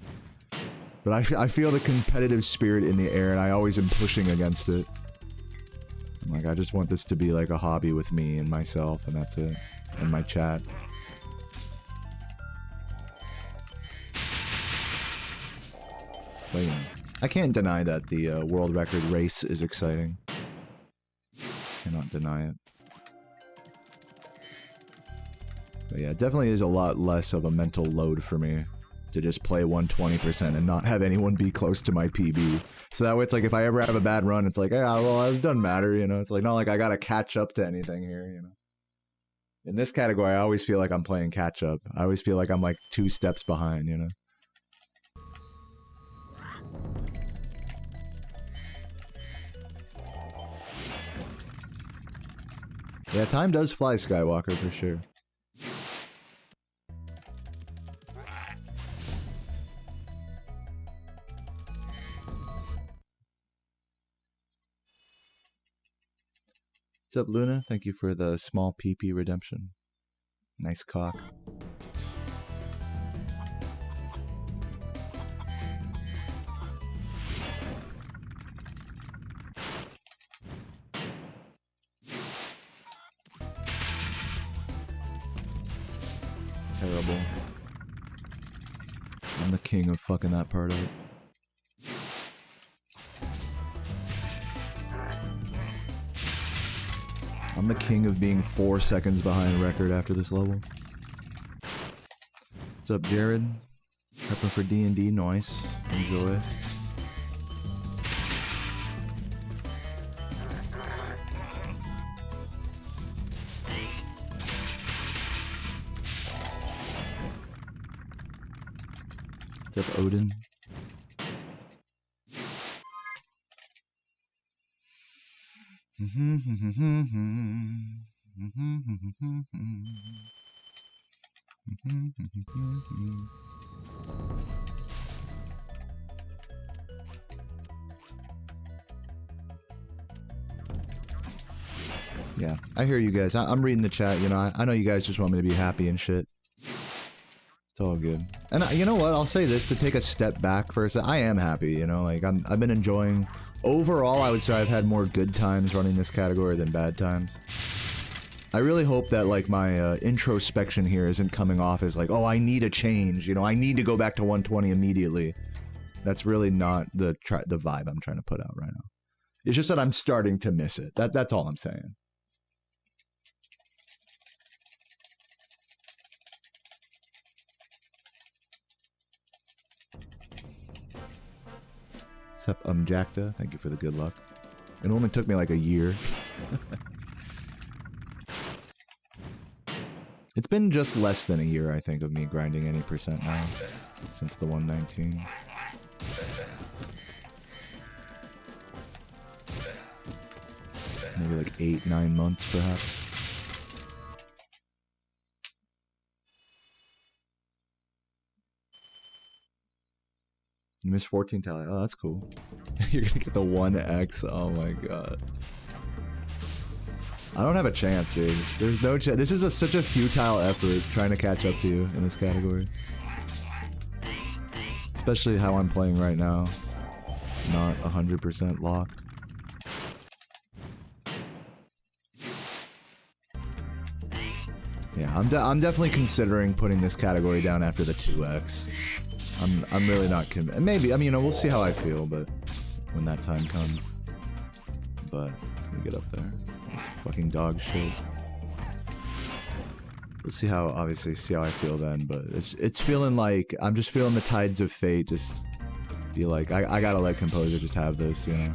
But I feel the competitive spirit in the air, and I always am pushing against it. I'm like, I just want this to be, like, a hobby with me and myself, and that's it. And my chat. But, yeah. I can't deny that the world record race is exciting. Cannot deny it. But yeah, it definitely is a lot less of a mental load for me to just play 120% and not have anyone be close to my PB. So that way it's like if I ever have a bad run, it's like, yeah, well, it doesn't matter, you know? It's like, not like I gotta catch up to anything here, you know? In this category, I always feel like I'm playing catch up. I always feel like I'm like 2 steps behind, you know? Yeah, time does fly, Skywalker, for sure. What's up, Luna? Thank you for the small PP redemption. Nice cock. Terrible. I'm the king of fucking that part up. I'm the king of being 4 seconds behind record after this level. What's up, Jared? Prepping for D&D, nice. Enjoy. What's up, Odin? Yeah, I hear you guys. I'm reading the chat, you know, I know you guys just want me to be happy and shit. It's all good. And you know what, I'll say this to take a step back for a second. I am happy, you know, like I've been enjoying. Overall, I would say I've had more good times running this category than bad times. I really hope that, like, my introspection here isn't coming off as like, oh, I need a change, you know, I need to go back to 120 immediately. That's really not the vibe I'm trying to put out right now. It's just that I'm starting to miss it. That's all I'm saying. What's up, Jacta? Thank you for the good luck. It only took me like a year. It's been just less than a year, I think, of me grinding any percent now. Since the 119. Maybe like 8-9 months, perhaps. You missed 14 tally. Oh, that's cool. You're gonna get the 1x. Oh my god. I don't have a chance, dude. There's no chance. This is such a futile effort trying to catch up to you in this category. Especially how I'm playing right now. Not 100% locked. Yeah, I'm definitely considering putting this category down after the 2x. I'm really not convinced. Maybe, I mean, you know, we'll see how I feel, but when that time comes. But let me get up there. This fucking dog shit. We'll see how, obviously, see how I feel then, but it's feeling like, I'm just feeling the tides of fate just be like, I gotta let Composer just have this, you know?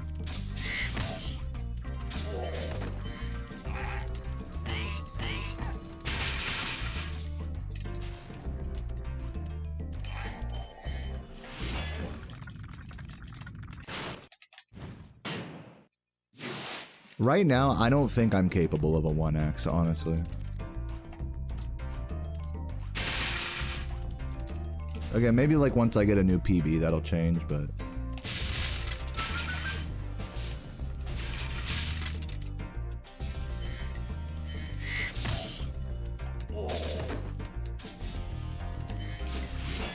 Right now, I don't think I'm capable of a 1x, honestly. Okay, maybe like once I get a new PB that'll change, but...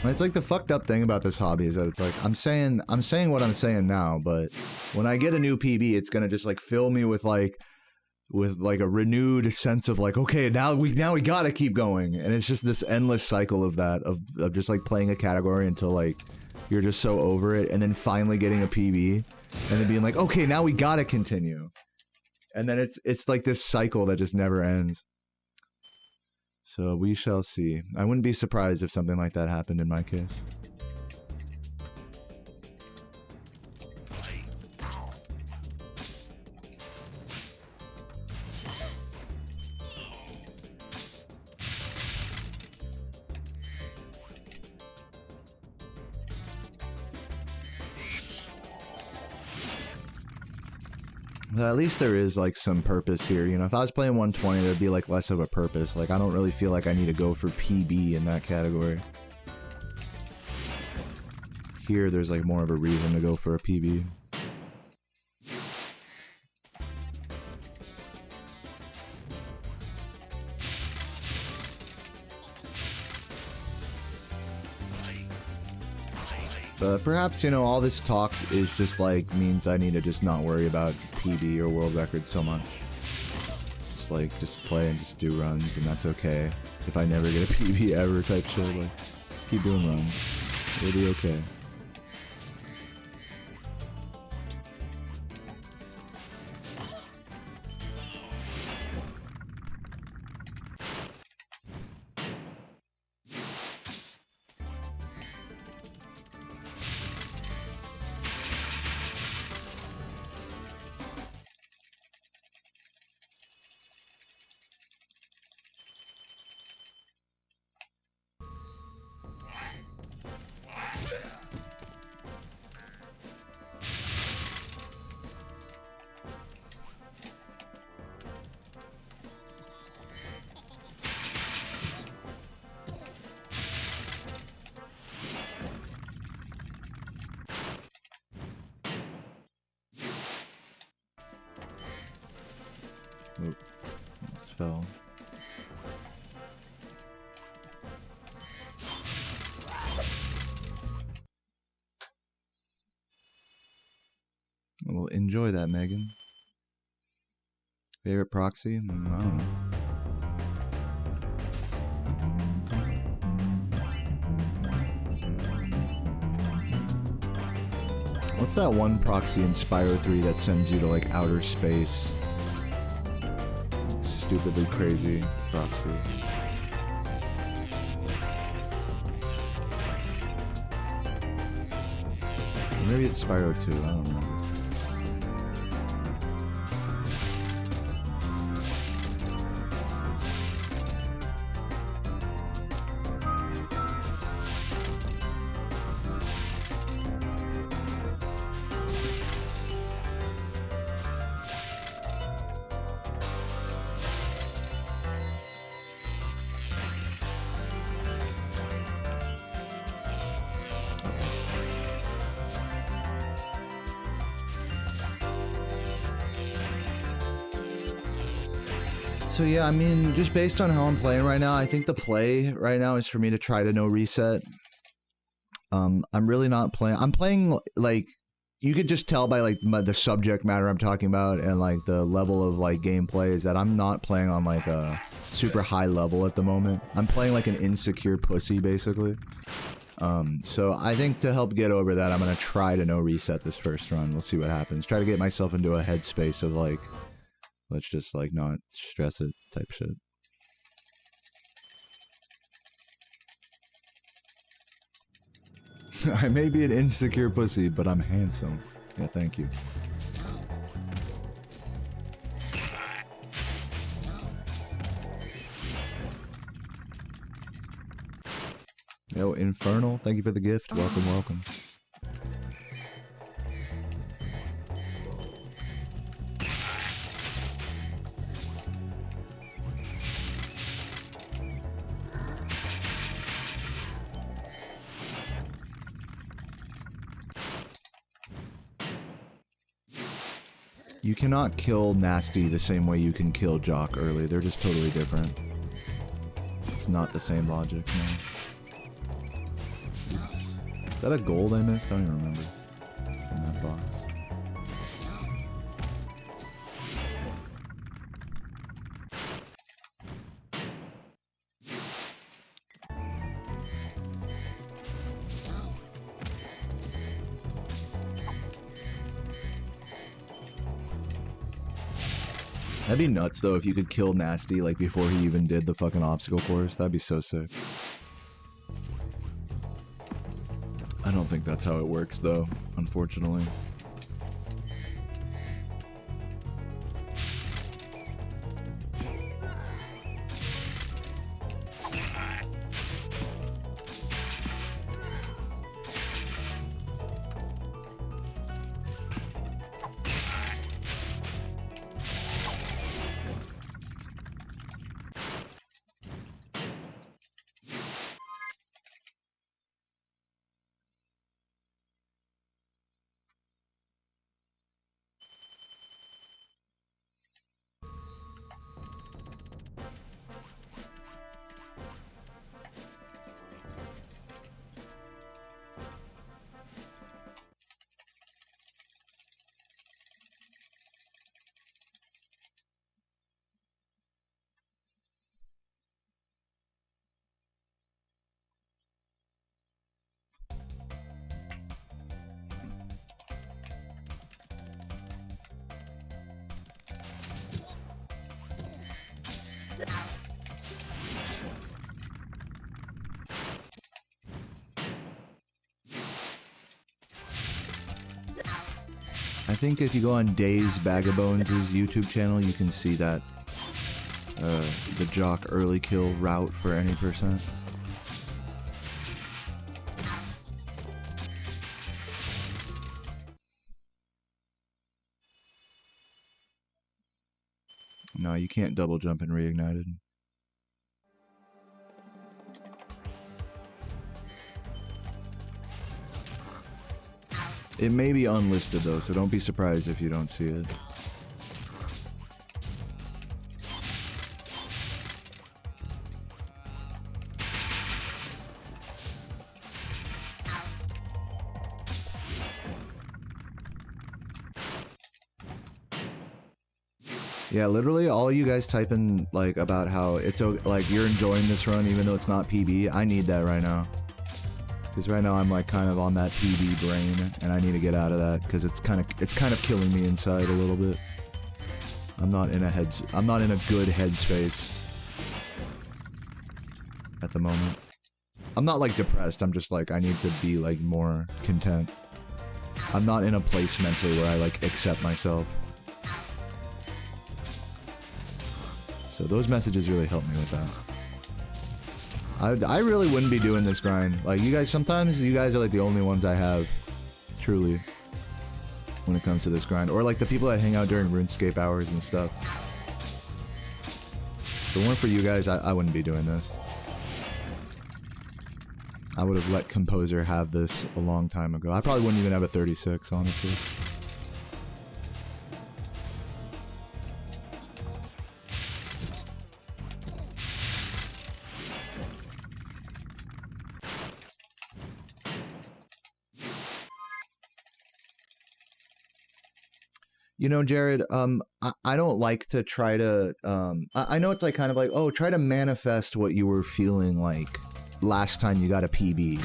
It's like the fucked up thing about this hobby is that it's like I'm saying what I'm saying now, but when I get a new PB, it's gonna just like fill me with like a renewed sense of like, okay, now we gotta keep going, and it's just this endless cycle of that of just like playing a category until like you're just so over it, and then finally getting a PB, and then being like, okay, now we gotta continue, and then it's like this cycle that just never ends. So we shall see. I wouldn't be surprised if something like that happened in my case. But at least there is like some purpose here, you know. If I was playing 120, there'd be like less of a purpose. Like I don't really feel like I need to go for PB in that category. Here, there's like more of a reason to go for a PB. But perhaps, you know, all this talk is just like means I need to just not worry about PB or world records so much. Just play and just do runs, and that's okay. If I never get a PB ever type shit, like, just keep doing runs. It'll be okay. Oop, almost fell. Well, enjoy that, Megan. Favorite proxy? I don't know. What's that one proxy in Spyro 3 that sends you to like outer space? Stupidly crazy proxy. Maybe it's Spyro 2, I don't know. So yeah, I mean, just based on how I'm playing right now, I think the play right now is for me to try to no reset. I'm really not playing. I'm playing like, you could just tell by like the subject matter I'm talking about and like the level of like gameplay is that I'm not playing on like a super high level at the moment. I'm playing like an insecure pussy basically. So I think to help get over that, I'm gonna try to no reset this first run. We'll see what happens. Try to get myself into a headspace of like, let's just like not stress it type shit. I may be an insecure pussy, but I'm handsome. Yeah, thank you. Yo, Infernal, thank you for the gift. Welcome, welcome. You cannot kill Nasty the same way you can kill Jock early. They're just totally different. It's not the same logic, no. Is that a gold I missed? I don't even remember. It's in that box. That'd be nuts though if you could kill Nasty like before he even did the fucking obstacle course. That'd be so sick. I don't think that's how it works though, unfortunately. I think if you go on Days Bagabones' YouTube channel, you can see that the Jock early kill route for any percent. No, you can't double jump in Reignited. It may be unlisted though, so don't be surprised if you don't see it. Yeah, literally all you guys type in like about how it's like you're enjoying this run even though it's not PB. I need that right now. Because right now I'm like kind of on that PB brain, and I need to get out of that because it's kind of killing me inside a little bit. I'm not in a good headspace at the moment. I'm not like depressed. I'm just like I need to be like more content. I'm not in a place mentally where I like accept myself. So those messages really help me with that. I really wouldn't be doing this grind. Like, you guys, sometimes you guys are like the only ones I have, truly, when it comes to this grind. Or like the people that hang out during RuneScape hours and stuff. If it weren't for you guys, I wouldn't be doing this. I would have let Composer have this a long time ago. I probably wouldn't even have a 36, honestly. You know, Jared, I don't like to try to, I know it's like kind of like, oh, try to manifest what you were feeling like last time you got a PB.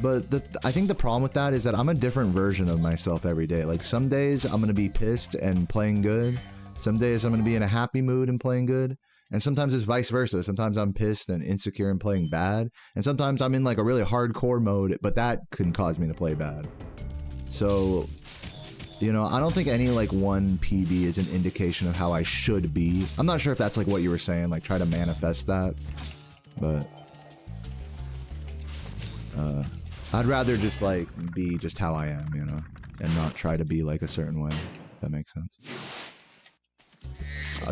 But I think the problem with that is that I'm a different version of myself every day. Like some days I'm going to be pissed and playing good. Some days I'm going to be in a happy mood and playing good. And sometimes it's vice versa. Sometimes I'm pissed and insecure and playing bad. And sometimes I'm in like a really hardcore mode, but that can cause me to play bad. So, you know, I don't think any like one PB is an indication of how I should be. I'm not sure if that's like what you were saying, like try to manifest that. But I'd rather just like be just how I am, you know, and not try to be like a certain way, if that makes sense.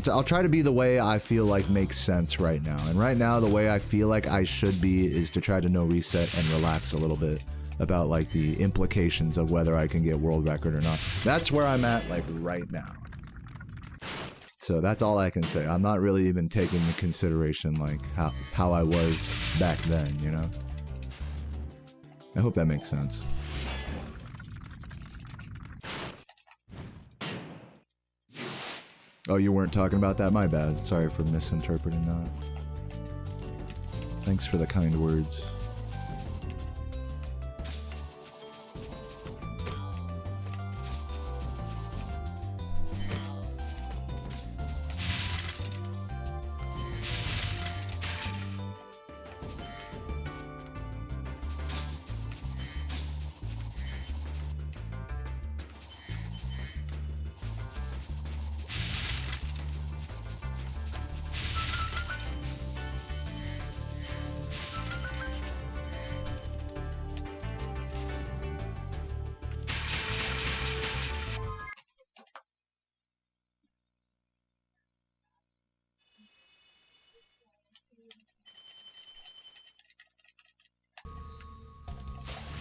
I'll try to be the way I feel like makes sense right now. And right now, the way I feel like I should be is to try to no reset and relax a little bit about like the implications of whether I can get world record or not. That's where I'm at like right now. So that's all I can say. I'm not really even taking into consideration like how I was back then, you know? I hope that makes sense. Oh, you weren't talking about that? My bad. Sorry for misinterpreting that. Thanks for the kind words.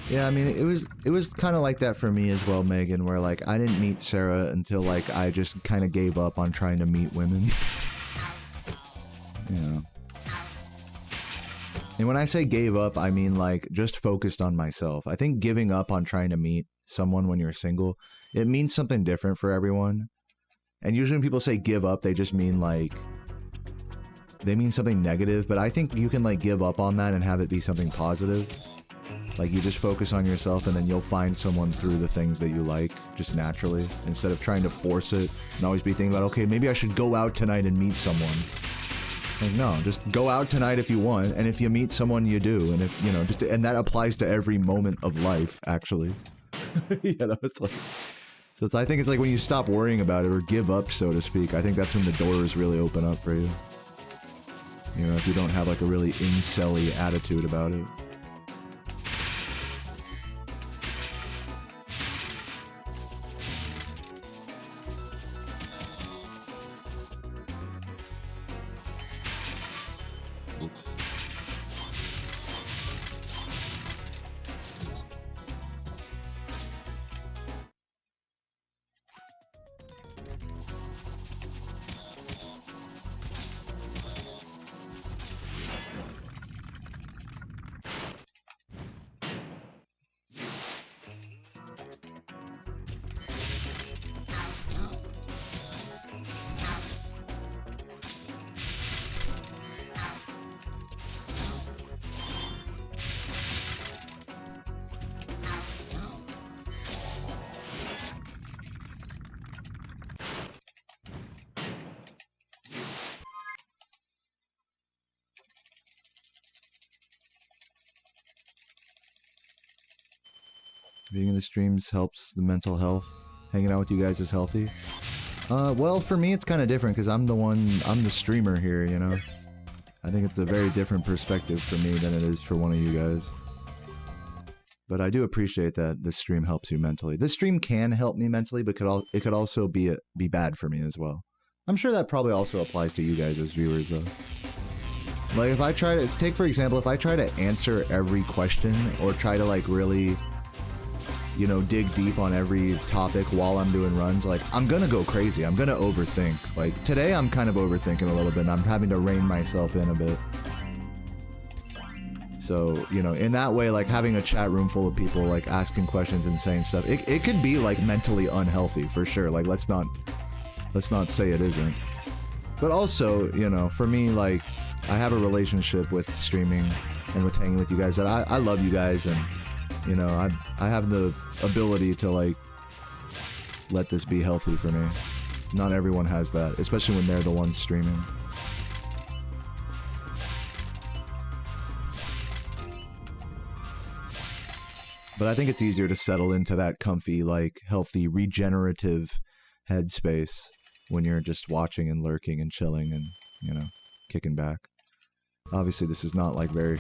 Yeah, I mean, it was kind of like that for me as well, Megan, where like I didn't meet Sarah until like I just kind of gave up on trying to meet women. You know. And when I say gave up, I mean like just focused on myself. I think giving up on trying to meet someone when you're single, it means something different for everyone. And usually when people say give up, they just mean like they mean something negative, but I think you can like give up on that and have it be something positive. Like, you just focus on yourself and then you'll find someone through the things that you like, just naturally, instead of trying to force it and always be thinking about, okay, maybe I should go out tonight and meet someone. Like, no, just go out tonight if you want, and if you meet someone, you do, and if, you know, just, and that applies to every moment of life, actually. You know, it's like, so it's, I think it's like when you stop worrying about it, or give up, so to speak, I think that's when the doors really open up for you. You know, if you don't have like a really incel-y attitude about it. Being in the streams helps the mental health. Hanging out with you guys is healthy. Well, for me, it's kind of different because I'm the streamer here, you know? I think it's a very different perspective for me than it is for one of you guys. But I do appreciate that this stream helps you mentally. This stream can help me mentally, but it could also be bad for me as well. I'm sure that probably also applies to you guys as viewers, though. Like, if I try to, take for example, if I try to answer every question, or try to, like, really, you know, dig deep on every topic while I'm doing runs, like, I'm gonna go crazy. I'm gonna overthink. Like, today I'm kind of overthinking a little bit, and I'm having to rein myself in a bit. So, you know, in that way, like, having a chat room full of people, like, asking questions and saying stuff, it could be, like, mentally unhealthy, for sure. Like, let's not say it isn't. But also, you know, for me, like, I have a relationship with streaming and with hanging with you guys that I love you guys, and, you know, I have the ability to, like, let this be healthy for me. Not everyone has that, especially when they're the ones streaming. But I think it's easier to settle into that comfy, like, healthy, regenerative headspace when you're just watching and lurking and chilling and, you know, kicking back. Obviously, this is not like very,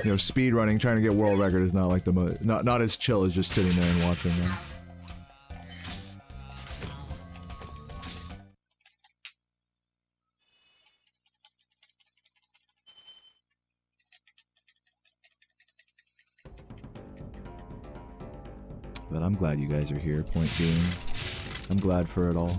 you know, speedrunning, trying to get world record is not like the not as chill as just sitting there and watching that. But I'm glad you guys are here, point being. I'm glad for it all.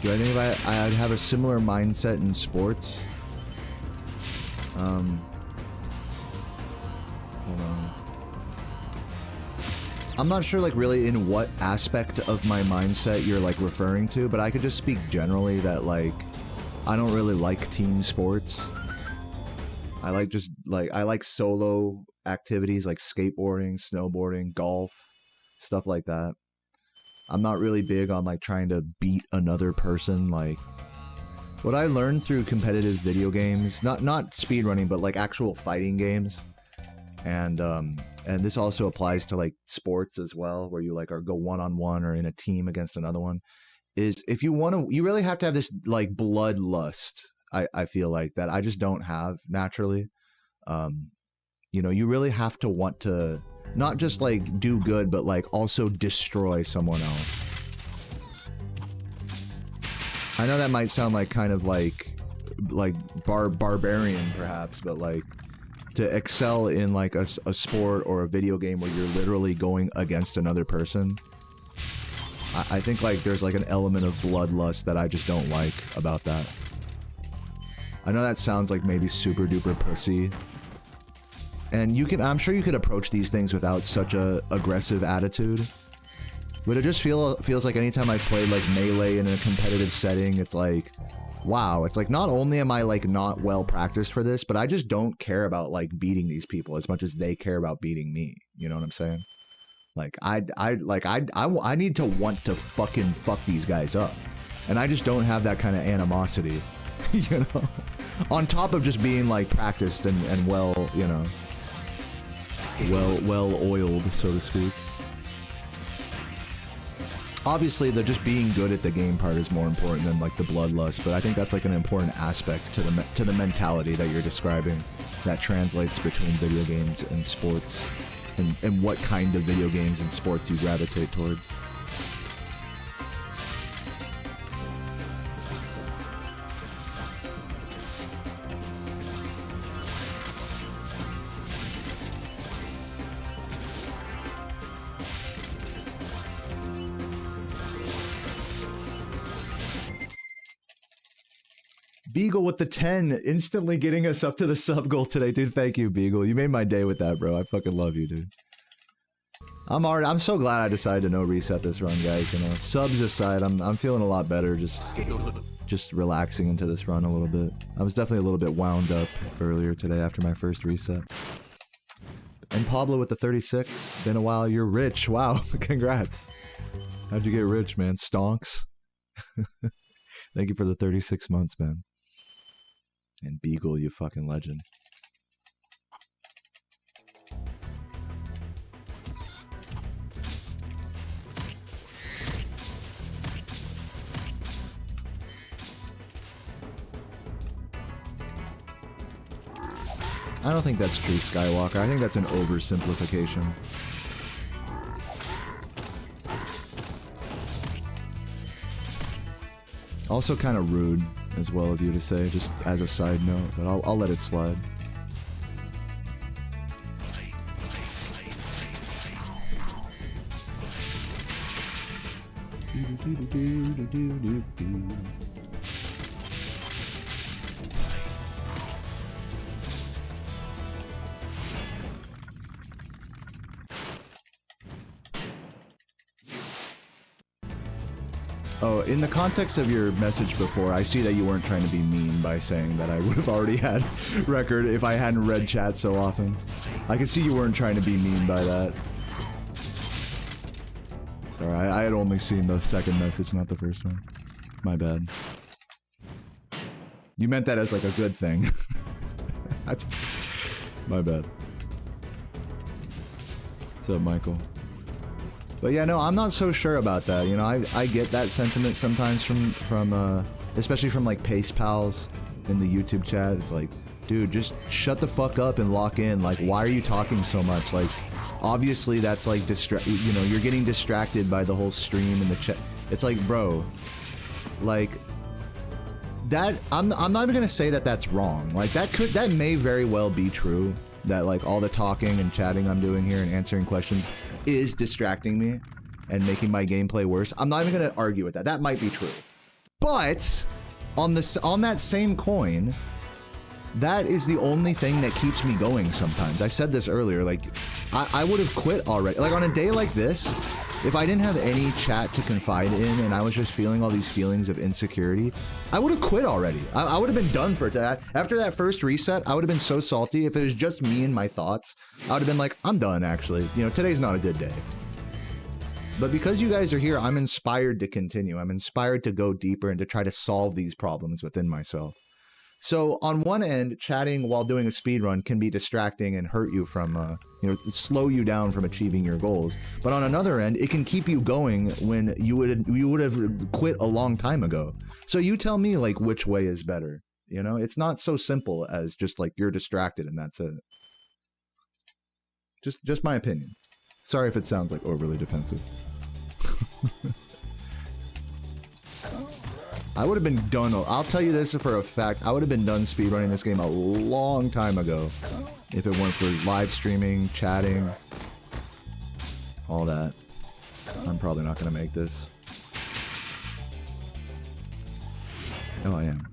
Do I think if I'd have a similar mindset in sports? Hold on. I'm not sure, like, really in what aspect of my mindset you're, like, referring to, but I could just speak generally that, like, I don't really like team sports. I like just, like, I like solo activities like skateboarding, snowboarding, golf, stuff like that. I'm not really big on, like, trying to beat another person. Like, what I learned through competitive video games, not speedrunning, but, like, actual fighting games, and this also applies to, like, sports as well, where you, like, go one-on-one or in a team against another one, is if you want to, you really have to have this, like, bloodlust, I feel like, that I just don't have naturally. You know, you really have to want to not just, like, do good, but, like, also destroy someone else. I know that might sound like kind of like barbarian perhaps, but, like, to excel in, like, a sport or a video game where you're literally going against another person, I think, like, there's, like, an element of bloodlust that I just don't like about that. I know that sounds like maybe super duper pussy, and you can, I'm sure you could approach these things without such a aggressive attitude, but it just feels like anytime I've played, like, Melee in a competitive setting, it's like, wow, it's like, not only am I, like, not well practiced for this, but I just don't care about, like, beating these people as much as they care about beating me. You know what I'm saying? Like, I need to want to fucking fuck these guys up, and I just don't have that kind of animosity, you know? On top of just being, like, practiced and well, you know, well oiled, so to speak. Obviously, the just being good at the game part is more important than, like, the bloodlust, but I think that's, like, an important aspect to the mentality that you're describing that translates between video games and sports, and what kind of video games and sports you gravitate towards. Beagle with the 10, instantly getting us up to the sub goal today. Dude, thank you, Beagle. You made my day with that, bro. I fucking love you, dude. I'm so glad I decided to no reset this run, guys. You know, subs aside, I'm feeling a lot better just relaxing into this run a little bit. I was definitely a little bit wound up earlier today after my first reset. And Pablo with the 36. Been a while. You're rich. Wow. Congrats. How'd you get rich, man? Stonks. Thank you for the 36 months, man. And Beagle, you fucking legend. I don't think that's true, Skywalker. I think that's an oversimplification. Also kind of rude as well of you to say, just as a side note, but I'll let it slide. Oh, in the context of your message before, I see that you weren't trying to be mean by saying that I would have already had record if I hadn't read chat so often. I can see you weren't trying to be mean by that. Sorry, I had only seen the second message, not the first one. My bad. You meant that as, like, a good thing. My bad. What's up, Michael? But yeah, no, I'm not so sure about that. You know, I get that sentiment sometimes from especially from like Pace Pals in the YouTube chat. It's like, dude, just shut the fuck up and lock in. Like, why are you talking so much? Like, obviously that's like you know, you're getting distracted by the whole stream and the chat. It's like, bro, like that. I'm not even gonna say that that's wrong. Like that may very well be true. That like all the talking and chatting I'm doing here and answering questions is distracting me and making my gameplay worse. I'm not even gonna argue with that. That might be true. But on that same coin, that is the only thing that keeps me going sometimes. I said this earlier, like I would have quit already. Like on a day like this, if I didn't have any chat to confide in and I was just feeling all these feelings of insecurity, I would have quit already. I would have been done for that. After that first reset, I would have been so salty. If it was just me and my thoughts, I would have been like, I'm done actually. You know, today's not a good day. But because you guys are here, I'm inspired to continue. I'm inspired to go deeper and to try to solve these problems within myself. So on one end, chatting while doing a speedrun can be distracting and hurt you from, you know, slow you down from achieving your goals. But on another end, it can keep you going when you would have quit a long time ago. So you tell me, like, which way is better. You know, it's not so simple as just like you're distracted and that's it. Just my opinion. Sorry if it sounds like overly defensive. I would have been done. I'll tell you this for a fact. I would have been done speedrunning this game a long time ago if it weren't for live streaming, chatting, all that. I'm probably not going to make this. Oh, I am.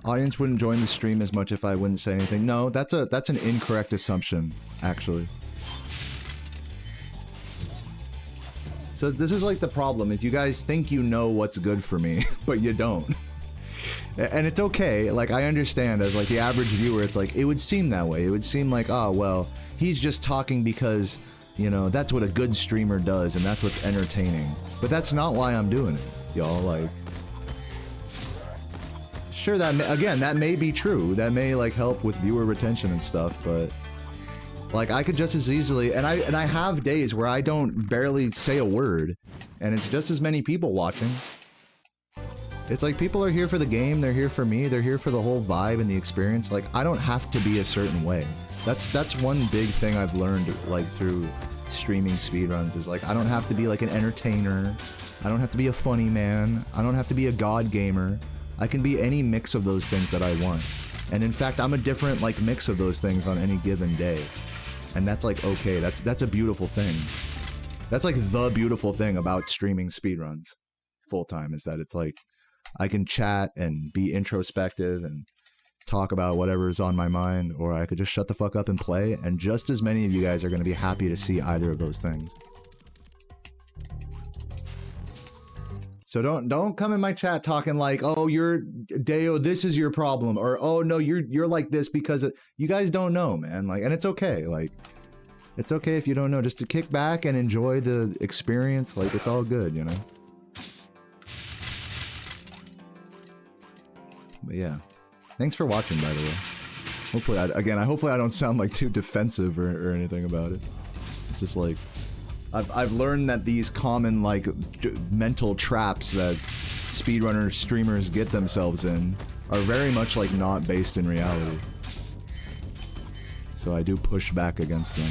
Audience wouldn't join the stream as much if I wouldn't say anything. No, that's an incorrect assumption, actually. So this is like the problem, is you guys think you know what's good for me, but you don't. And it's okay, like I understand as like the average viewer, it's like, it would seem that way. It would seem like, oh, well, he's just talking because, you know, that's what a good streamer does and that's what's entertaining. But that's not why I'm doing it, y'all, like. Sure, that again, that may be true. That may like help with viewer retention and stuff, but like I could just as easily, and I have days where I don't barely say a word, and it's just as many people watching. It's like people are here for the game, they're here for me, they're here for the whole vibe and the experience. Like I don't have to be a certain way. That's one big thing I've learned like through streaming speedruns is like I don't have to be like an entertainer. I don't have to be a funny man. I don't have to be a god gamer. I can be any mix of those things that I want. And in fact, I'm a different like mix of those things on any given day. And that's like okay, that's a beautiful thing. That's like the beautiful thing about streaming speedruns full time is that it's like I can chat and be introspective and talk about whatever is on my mind, or I could just shut the fuck up and play, and just as many of you guys are going to be happy to see either of those things. So don't come in my chat talking like, oh, you're Deo, this is your problem, or oh no, you're like this because you guys don't know, man. Like, and it's okay. Like, it's okay if you don't know. Just to kick back and enjoy the experience. Like, it's all good, you know. But yeah, thanks for watching, by the way. Hopefully, hopefully I don't sound like too defensive or anything about it. It's just like. I've learned that these common, like, mental traps that speedrunner streamers get themselves in are very much, like, not based in reality. So I do push back against them.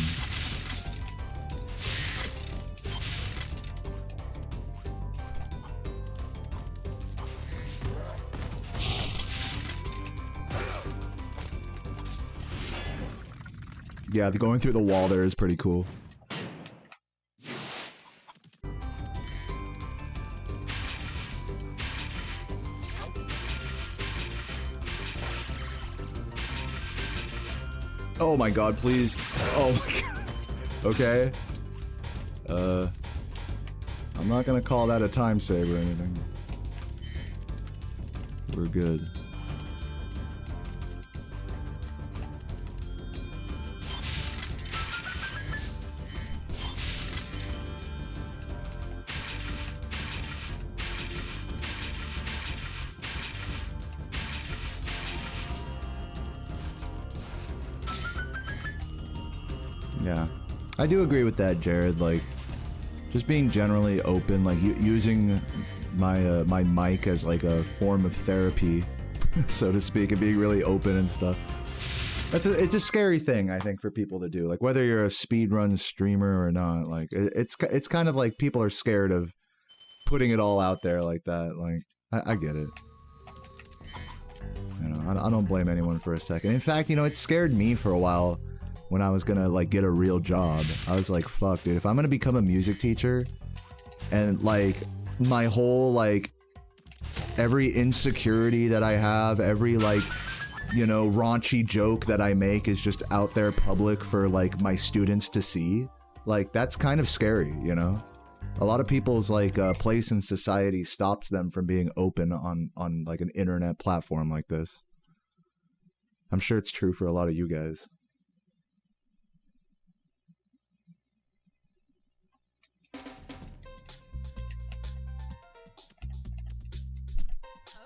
Yeah, going through the wall there is pretty cool. Oh my god, please. Oh my god. Okay. I'm not gonna call that a time save or anything. We're good. Yeah. I do agree with that, Jared. Like, just being generally open, like using my my mic as like a form of therapy, so to speak, and being really open and stuff. It's a scary thing, I think, for people to do. Like, whether you're a speedrun streamer or not, like it's kind of like people are scared of putting it all out there like that. Like, I get it. You know, I don't blame anyone for a second. In fact, you know, it scared me for a while when I was gonna like get a real job. I was like, fuck, dude, if I'm gonna become a music teacher and like my whole like every insecurity that I have, every like, you know, raunchy joke that I make is just out there public for like my students to see, like that's kind of scary, you know? A lot of people's like place in society stops them from being open on like an internet platform like this. I'm sure it's true for a lot of you guys.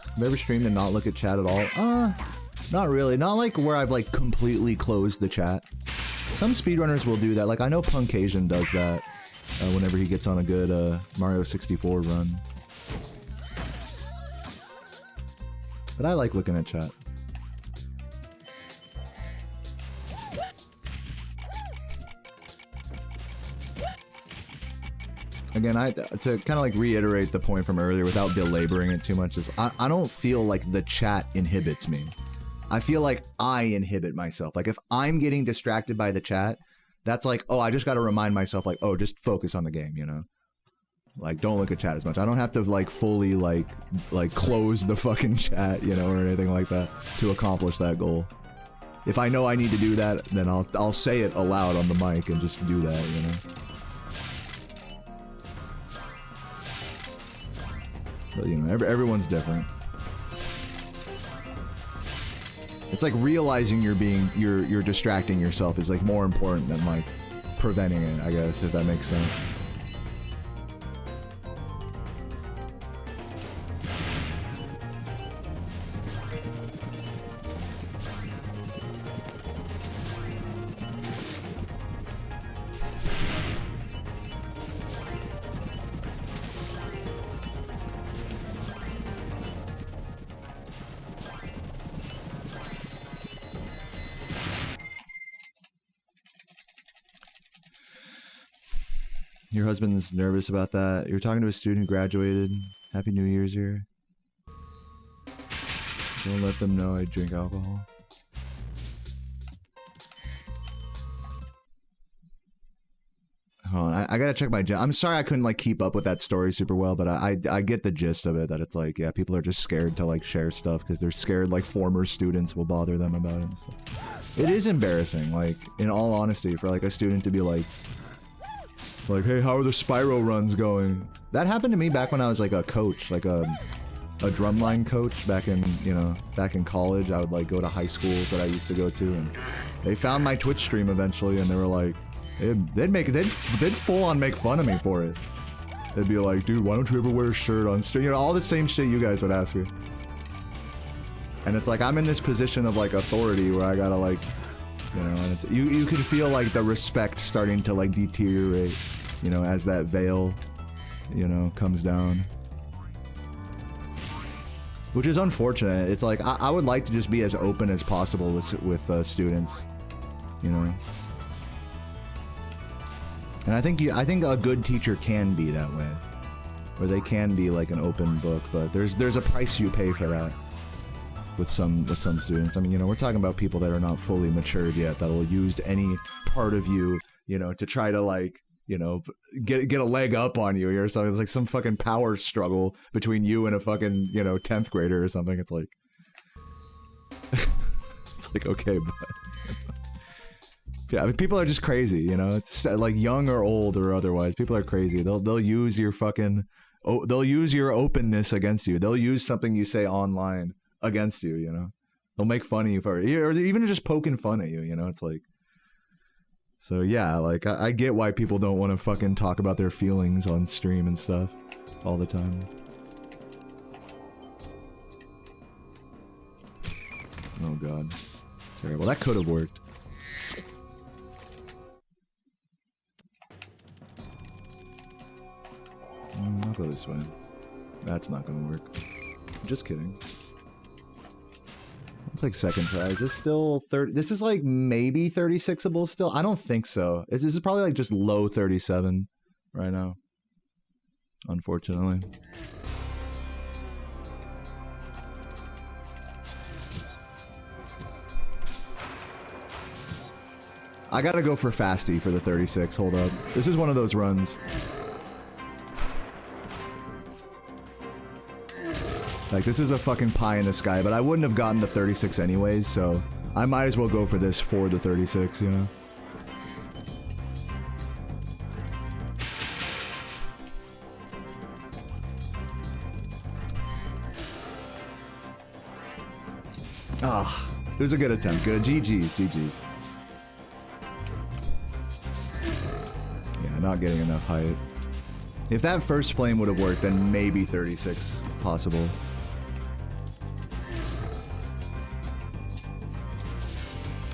Have you ever streamed and not look at chat at all? Not really. Not like where I've like completely closed the chat. Some speedrunners will do that. Like I know Punkasian does that whenever he gets on a good Mario 64 run. But I like looking at chat. Again, to kind of like reiterate the point from earlier without belaboring it too much, is I don't feel like the chat inhibits me. I feel like I inhibit myself. Like if I'm getting distracted by the chat, that's like, oh, I just got to remind myself like, oh, just focus on the game, you know? Like, don't look at chat as much. I don't have to like fully like close the fucking chat, you know, or anything like that to accomplish that goal. If I know I need to do that, then I'll say it aloud on the mic and just do that, you know? But, you know, everyone's different. It's like realizing you're distracting yourself is like more important than like preventing it, I guess, if that makes sense. Your husband's nervous about that. You're talking to a student who graduated. Happy New Year's here. Don't let them know I drink alcohol. Hold on, I gotta check my I'm sorry I couldn't like keep up with that story super well, but I get the gist of it, that it's like, yeah, people are just scared to like share stuff because they're scared like former students will bother them about it and stuff. It is embarrassing, like, in all honesty, for like a student to be like, hey, how are the Spyro runs going? That happened to me back when I was like a coach, like a drumline coach back in, you know, back in college. I would like go to high schools that I used to go to, and they found my Twitch stream eventually, and they were like, they'd full on make fun of me for it. They'd be like, dude, why don't you ever wear a shirt on stream? You know, all the same shit you guys would ask me. And it's like, I'm in this position of like authority where I gotta like, you know, and it's, you could feel like the respect starting to like deteriorate, you know, as that veil, you know, comes down. Which is unfortunate. It's like, I would like to just be as open as possible with students, you know. And I think a good teacher can be that way, where they can be like an open book, but there's a price you pay for that with some students. I mean, you know, we're talking about people that are not fully matured yet, that will use any part of you, you know, to try to like, you know, get a leg up on you or something. It's like some fucking power struggle between you and a fucking, you know, 10th grader or something. It's like, it's like, okay, but yeah, I mean, people are just crazy, you know. It's like young or old or otherwise. People are crazy. They'll use your fucking, they'll use your openness against you. They'll use something you say online against you, you know. They'll make fun of you for it, or even just poking fun at you, you know. It's like, so yeah, like I get why people don't want to fucking talk about their feelings on stream and stuff all the time. Oh god, terrible. That could have worked. go this way. That's not gonna work. Just kidding. I'll take second try. Is this still 30? This is like maybe 36able still? I don't think so. This is probably like just low 37 right now. Unfortunately. I gotta go for Fasty for the 36. Hold up. This is one of those runs. Like, this is a fucking pie in the sky, but I wouldn't have gotten the 36 anyways, so I might as well go for this for the 36, you know? Ah, it was a good attempt. Good. GG's, GG's. Yeah, not getting enough height. If that first flame would have worked, then maybe 36 possible.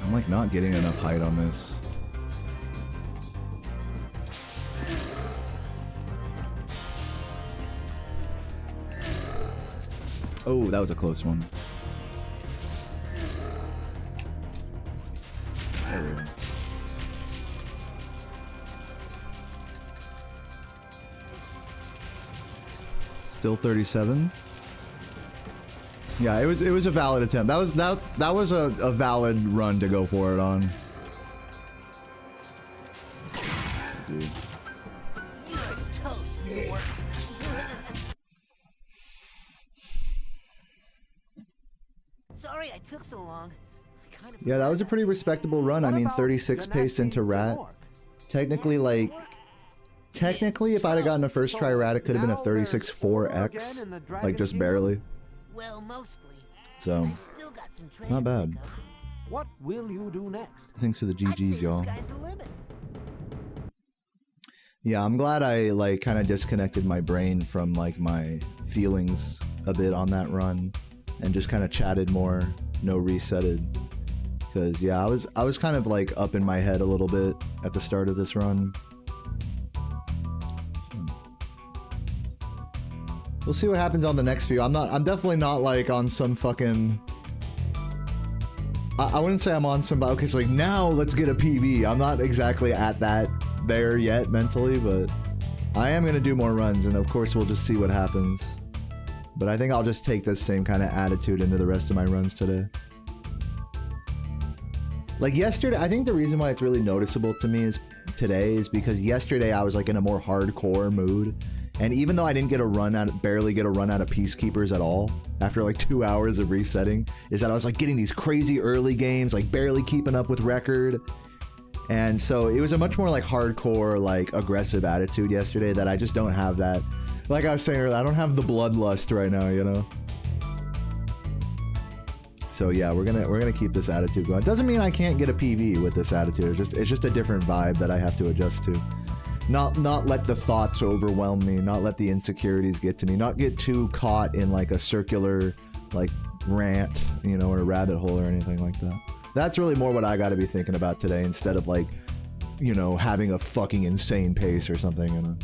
I'm like not getting enough height on this. Oh, that was a close one. There we go. Still 37. Yeah, it was a valid attempt. That was a valid run to go for it on. Dude. Sorry I took so long. Yeah, that was a pretty respectable run. I mean, 36 pace into Rat. Technically, like... Technically, if I'd have gotten a first try Rat, it could have been a 36-4X. Like, just barely. Well, mostly. So, not bad. What will you do next? Thanks to the GGs, y'all. Yeah, I'm glad I, like, kind of disconnected my brain from, like, my feelings a bit on that run. And just kind of chatted more, no resetted. Because, yeah, I was kind of, like, up in my head a little bit at the start of this run. We'll see what happens on the next few. I'm definitely not like on some fucking... I wouldn't say I'm on some... Okay, so like now let's get a PB. I'm not exactly at that there yet mentally, but I am going to do more runs and of course we'll just see what happens. But I think I'll just take this same kind of attitude into the rest of my runs today. Like yesterday, I think the reason why it's really noticeable to me is today is because yesterday I was like in a more hardcore mood. And even though I didn't get a run out, barely get a run out of Peacekeepers at all, after like 2 hours of resetting, is that I was like getting these crazy early games, like barely keeping up with record. And so it was a much more like hardcore, like aggressive attitude yesterday that I just don't have that. Like I was saying earlier, I don't have the bloodlust right now, you know? So yeah, we're gonna keep this attitude going. It doesn't mean I can't get a PB with this attitude. It's just a different vibe that I have to adjust to. Not let the thoughts overwhelm me, not let the insecurities get to me, not get too caught in like a circular like rant, you know, or a rabbit hole or anything like that. That's really more what I gotta be thinking about today instead of like, you know, having a fucking insane pace or something, you know.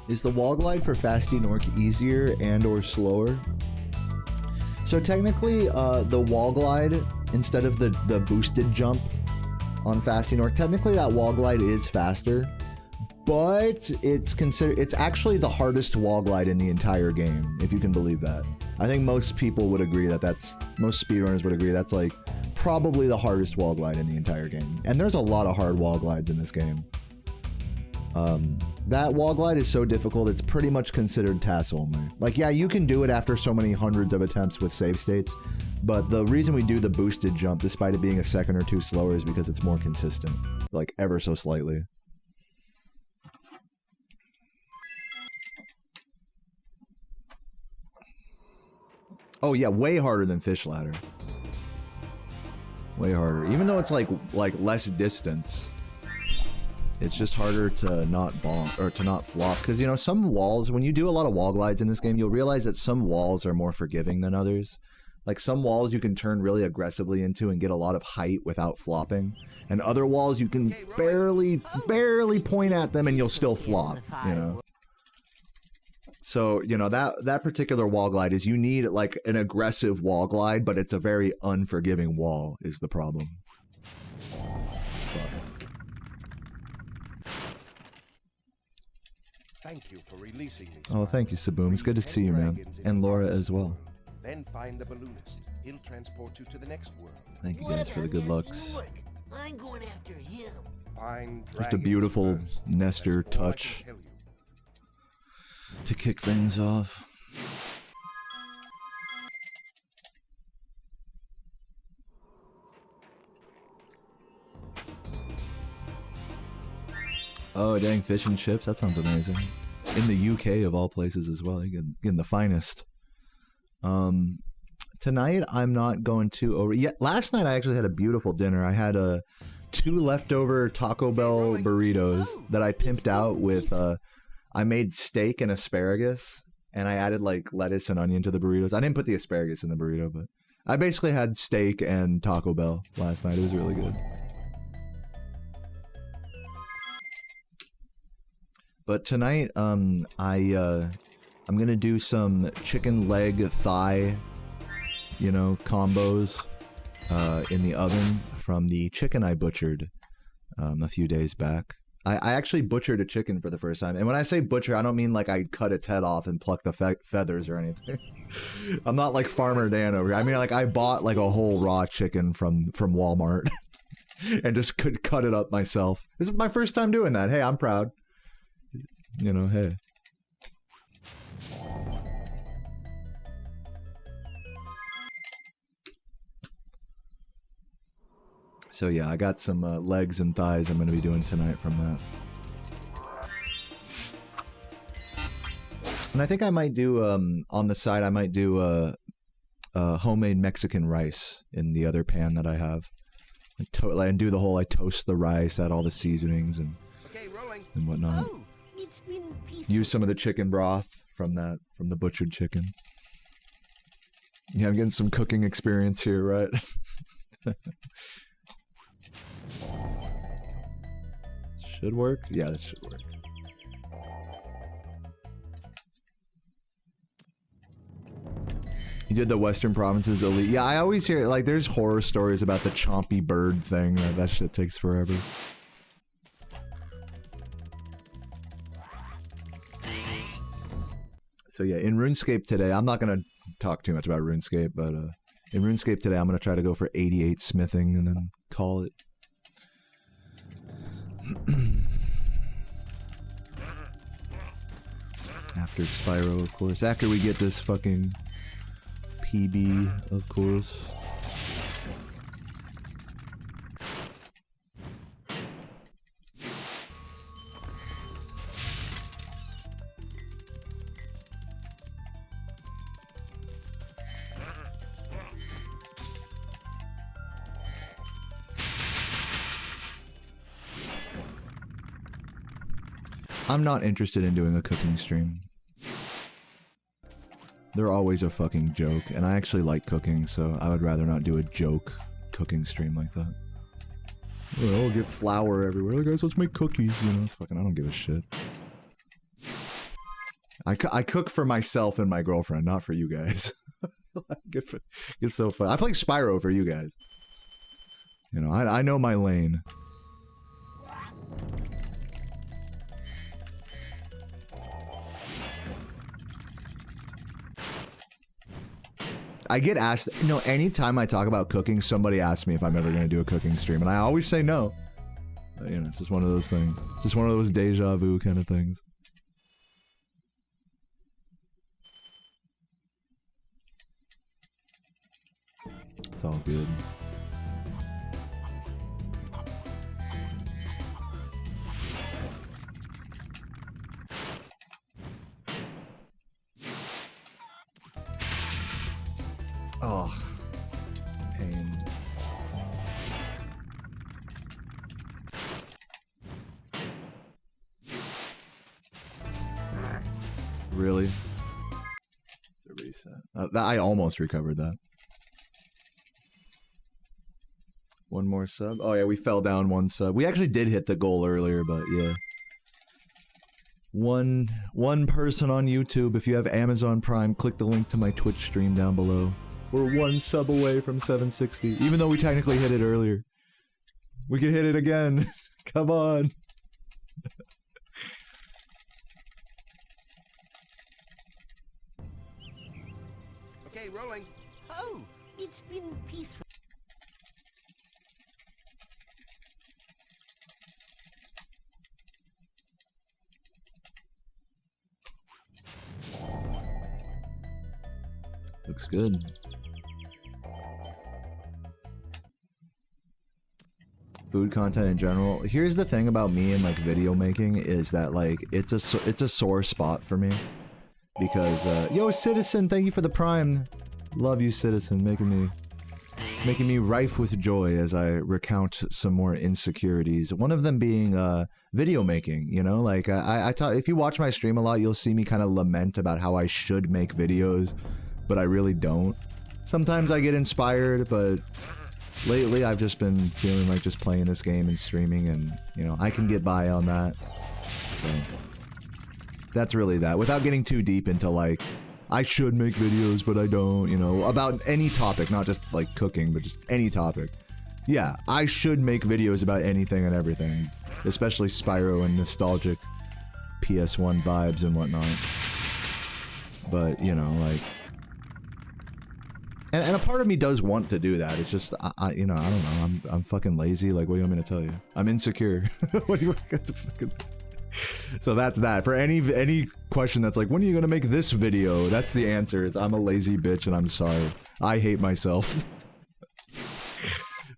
Is the wall glide for Fasty Nork easier and or slower? So technically, the wall glide, instead of the boosted jump on Fasty Nork, technically that wall glide is faster, but it's actually the hardest wall glide in the entire game, if you can believe that. I think most people would agree that most speedrunners would agree that's like probably the hardest wall glide in the entire game. And there's a lot of hard wall glides in this game. That wall glide is so difficult, it's pretty much considered TAS only. Like, yeah, you can do it after so many hundreds of attempts with save states, but the reason we do the boosted jump, despite it being a second or two slower, is because it's more consistent. Like, ever so slightly. Oh yeah, way harder than Fish Ladder. Way harder. Even though it's like less distance. it's just harder to not bomb or to not flop, because you know some walls, when you do a lot of wall glides in this game, you'll realize that some walls are more forgiving than others. Like some walls you can turn really aggressively into and get a lot of height without flopping, and other walls you can barely point at them and you'll still flop, you know. So, you know, that particular wall glide is, you need like an aggressive wall glide, but it's a very unforgiving wall is the problem. Thank you for releasing me. Oh, thank you, Saboom. It's good to see you, man. And Laura as well. Then find the balloonist. He'll transport you to the next world. Thank you guys for the good looks. I'm going after him. Find Just a dragons beautiful first. Nestor That's all I can touch tell you. to kick things off. Oh, dang, fish and chips? That sounds amazing. In the UK, of all places, as well. You're getting the finest. Tonight, I'm not going to over... Yeah, last night, I actually had a beautiful dinner. I had 2 leftover Taco Bell burritos that I pimped out with... I made steak and asparagus, and I added, like, lettuce and onion to the burritos. I didn't put the asparagus in the burrito, but... I basically had steak and Taco Bell last night. It was really good. But tonight, I'm gonna do some chicken leg thigh, you know, combos in the oven from the chicken I butchered a few days back. I actually butchered a chicken for the first time, and when I say butcher, I don't mean like I cut its head off and pluck the feathers or anything. I'm not like Farmer Dan over here. I mean, like I bought like a whole raw chicken from Walmart and just could cut it up myself. This is my first time doing that. Hey, I'm proud. You know, hey. So yeah, I got some legs and thighs I'm going to be doing tonight from that. And I think I might do, on the side, I might do homemade Mexican rice in the other pan that I have. And do the whole, I toast the rice, add all the seasonings and whatnot. Oh, it's been peaceful. Use some of the chicken broth from the butchered chicken. Yeah, I'm getting some cooking experience here, right? Should work? Yeah, this should work. You did the Western Provinces Elite. Yeah, I always hear, like, there's horror stories about the chompy bird thing. That shit takes forever. So yeah, in RuneScape today, I'm not going to talk too much about RuneScape, but in RuneScape today, I'm going to try to go for 88 smithing and then call it. After Spyro, of course. After we get this fucking PB, of course. I'm not interested in doing a cooking stream. They're always a fucking joke, and I actually like cooking, so I would rather not do a joke cooking stream like that. We'll get flour everywhere. Hey guys, let's make cookies, you know? Fucking, I don't give a shit. I cook for myself and my girlfriend, not for you guys. It's so fun. I play Spyro for you guys. You know, I know my lane. I get asked, you know, anytime I talk about cooking, somebody asks me if I'm ever going to do a cooking stream, and I always say no. But, you know, it's just one of those things. Just one of those deja vu kind of things. It's all good. Oh, pain. Really? The reset. I almost recovered that. One more sub. Oh yeah, we fell down one sub. We actually did hit the goal earlier, but yeah. One person on YouTube. If you have Amazon Prime, click the link to my Twitch stream down below. We're one sub away from 760, even though we technically hit it earlier. We can hit it again. Come on. Okay, rolling. Oh, it's been peaceful. Looks good. Food content in general. Here's the thing about me and like video making is that like it's a sore spot for me because yo Citizen, thank you for the Prime. Love you, Citizen, making me rife with joy as I recount some more insecurities. One of them being video making, you know? Like I talk, if you watch my stream a lot, you'll see me kind of lament about how I should make videos, but I really don't. Sometimes I get inspired, but lately I've just been feeling like just playing this game and streaming, and you know, I can get by on that. So that's really that. Without getting too deep into like, I should make videos, but I don't, you know, about any topic, not just like cooking, but just any topic. Yeah, I should make videos about anything and everything, especially Spyro and nostalgic PS1 vibes and whatnot. But, you know, like... And a part of me does want to do that. It's just, you know, I don't know. I'm fucking lazy. Like, what do you want me to tell you? I'm insecure. What do you want to fucking... So that's that. For any question that's like, when are you gonna make this video? That's the answer. Is I'm a lazy bitch and I'm sorry. I hate myself.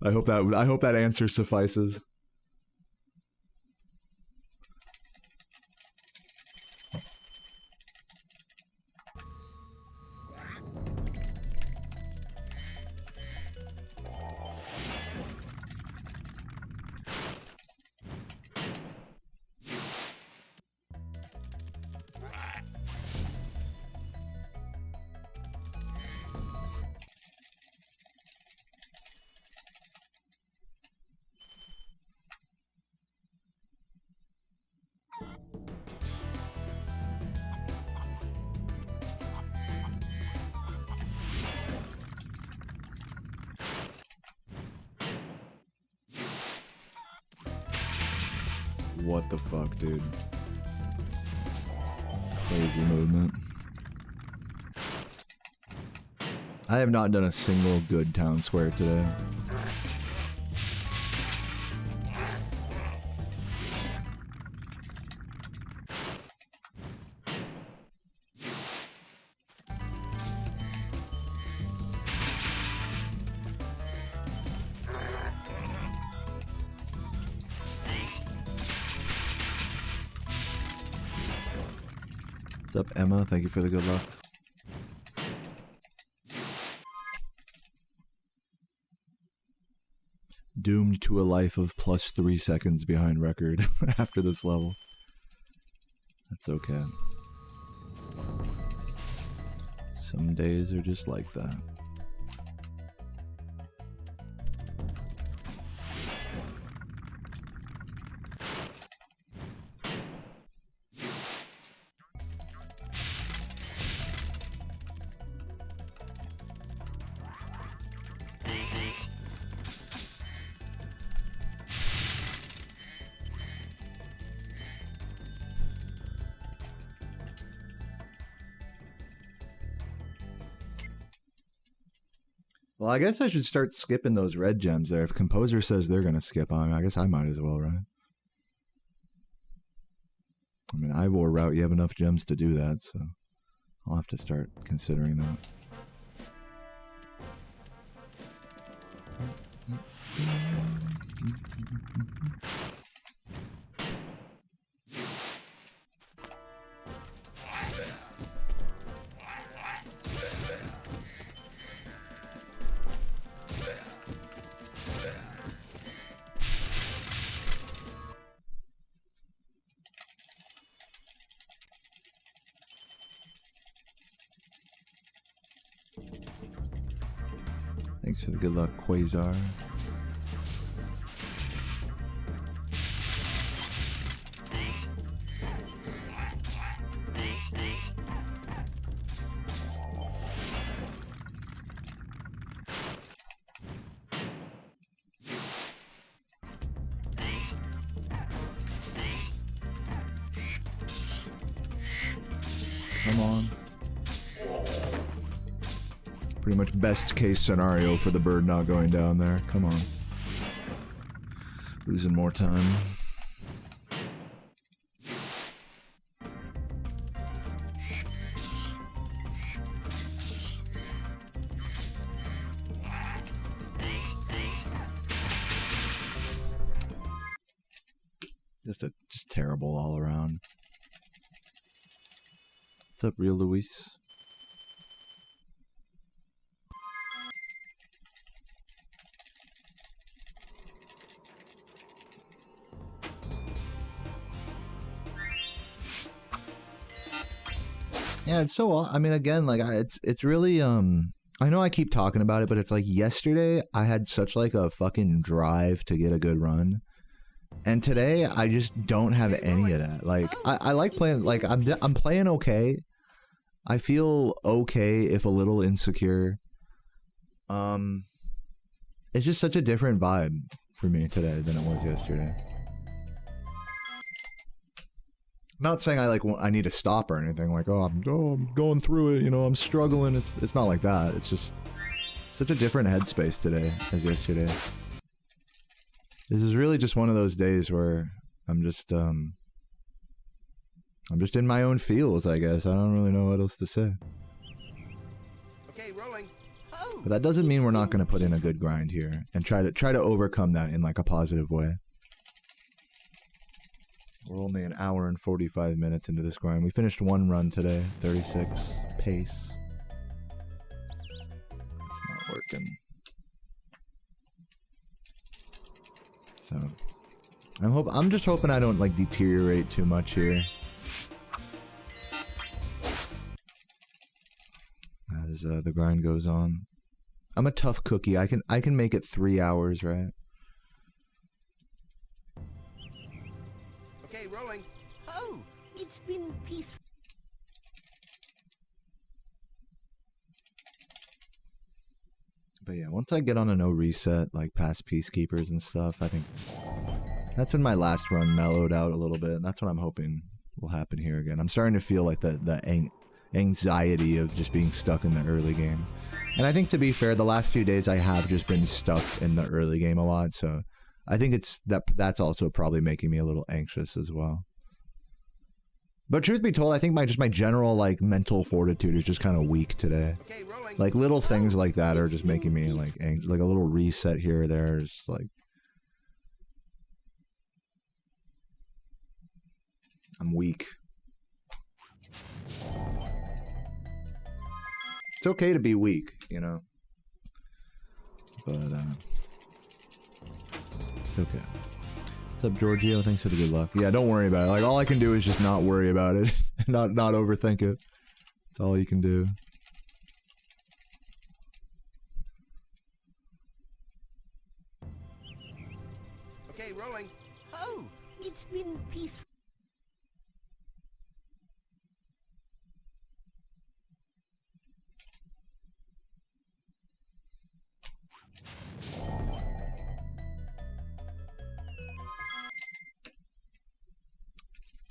I hope that answer suffices. What the fuck, dude? Crazy movement. I have not done a single good town square today. What's up, Emma? Thank you for the good luck. Doomed to a life of plus 3 seconds behind record after this level. That's okay. Some days are just like that. Well, I guess I should start skipping those red gems there. If Composer says they're gonna skip on, I guess I might as well, right? I mean, Ivor route, you have enough gems to do that, so I'll have to start considering that. Thanks for the good luck, Quasar. Come on. Pretty much best case scenario for the bird not going down there. Come on. Losing more time. Just terrible all around. What's up, Real Luis? Yeah, it's so. I mean, again, like it's really. I know I keep talking about it, but it's like yesterday I had such like a fucking drive to get a good run, and today I just don't have any of that. Like I like playing. Like I'm playing okay. I feel okay if a little insecure. It's just such a different vibe for me today than it was yesterday. Not saying I need to stop or anything. Like, I'm going through it. You know, I'm struggling. It's not like that. It's just such a different headspace today as yesterday. This is really just one of those days where I'm just in my own feels, I guess. I don't really know what else to say. Okay, rolling. But that doesn't mean we're not going to put in a good grind here and try to overcome that in like a positive way. We're only an hour and 45 minutes into this grind. We finished one run today, 36 pace. It's not working. So I'm just hoping I don't like deteriorate too much here. As the grind goes on. I'm a tough cookie. I can make it 3 hours, right? Okay, rolling. Oh, it's been peaceful. But yeah, once I get on a no reset, like past Peacekeepers and stuff, I think that's when my last run mellowed out a little bit. And that's what I'm hoping will happen here again. I'm starting to feel like the anxiety of just being stuck in the early game. And I think, to be fair, the last few days I have just been stuck in the early game a lot, so I think that's also probably making me a little anxious as well. But truth be told, I think my general like mental fortitude is just kind of weak today. Okay, rolling. Like little things like that are just making me like like a little reset here or there is like I'm weak. It's okay to be weak, you know. But it's okay. What's up, Giorgio? Thanks for the good luck. Yeah, don't worry about it. Like all I can do is just not worry about it, not overthink it. That's all you can do. Okay, rolling. Oh, it's been peaceful.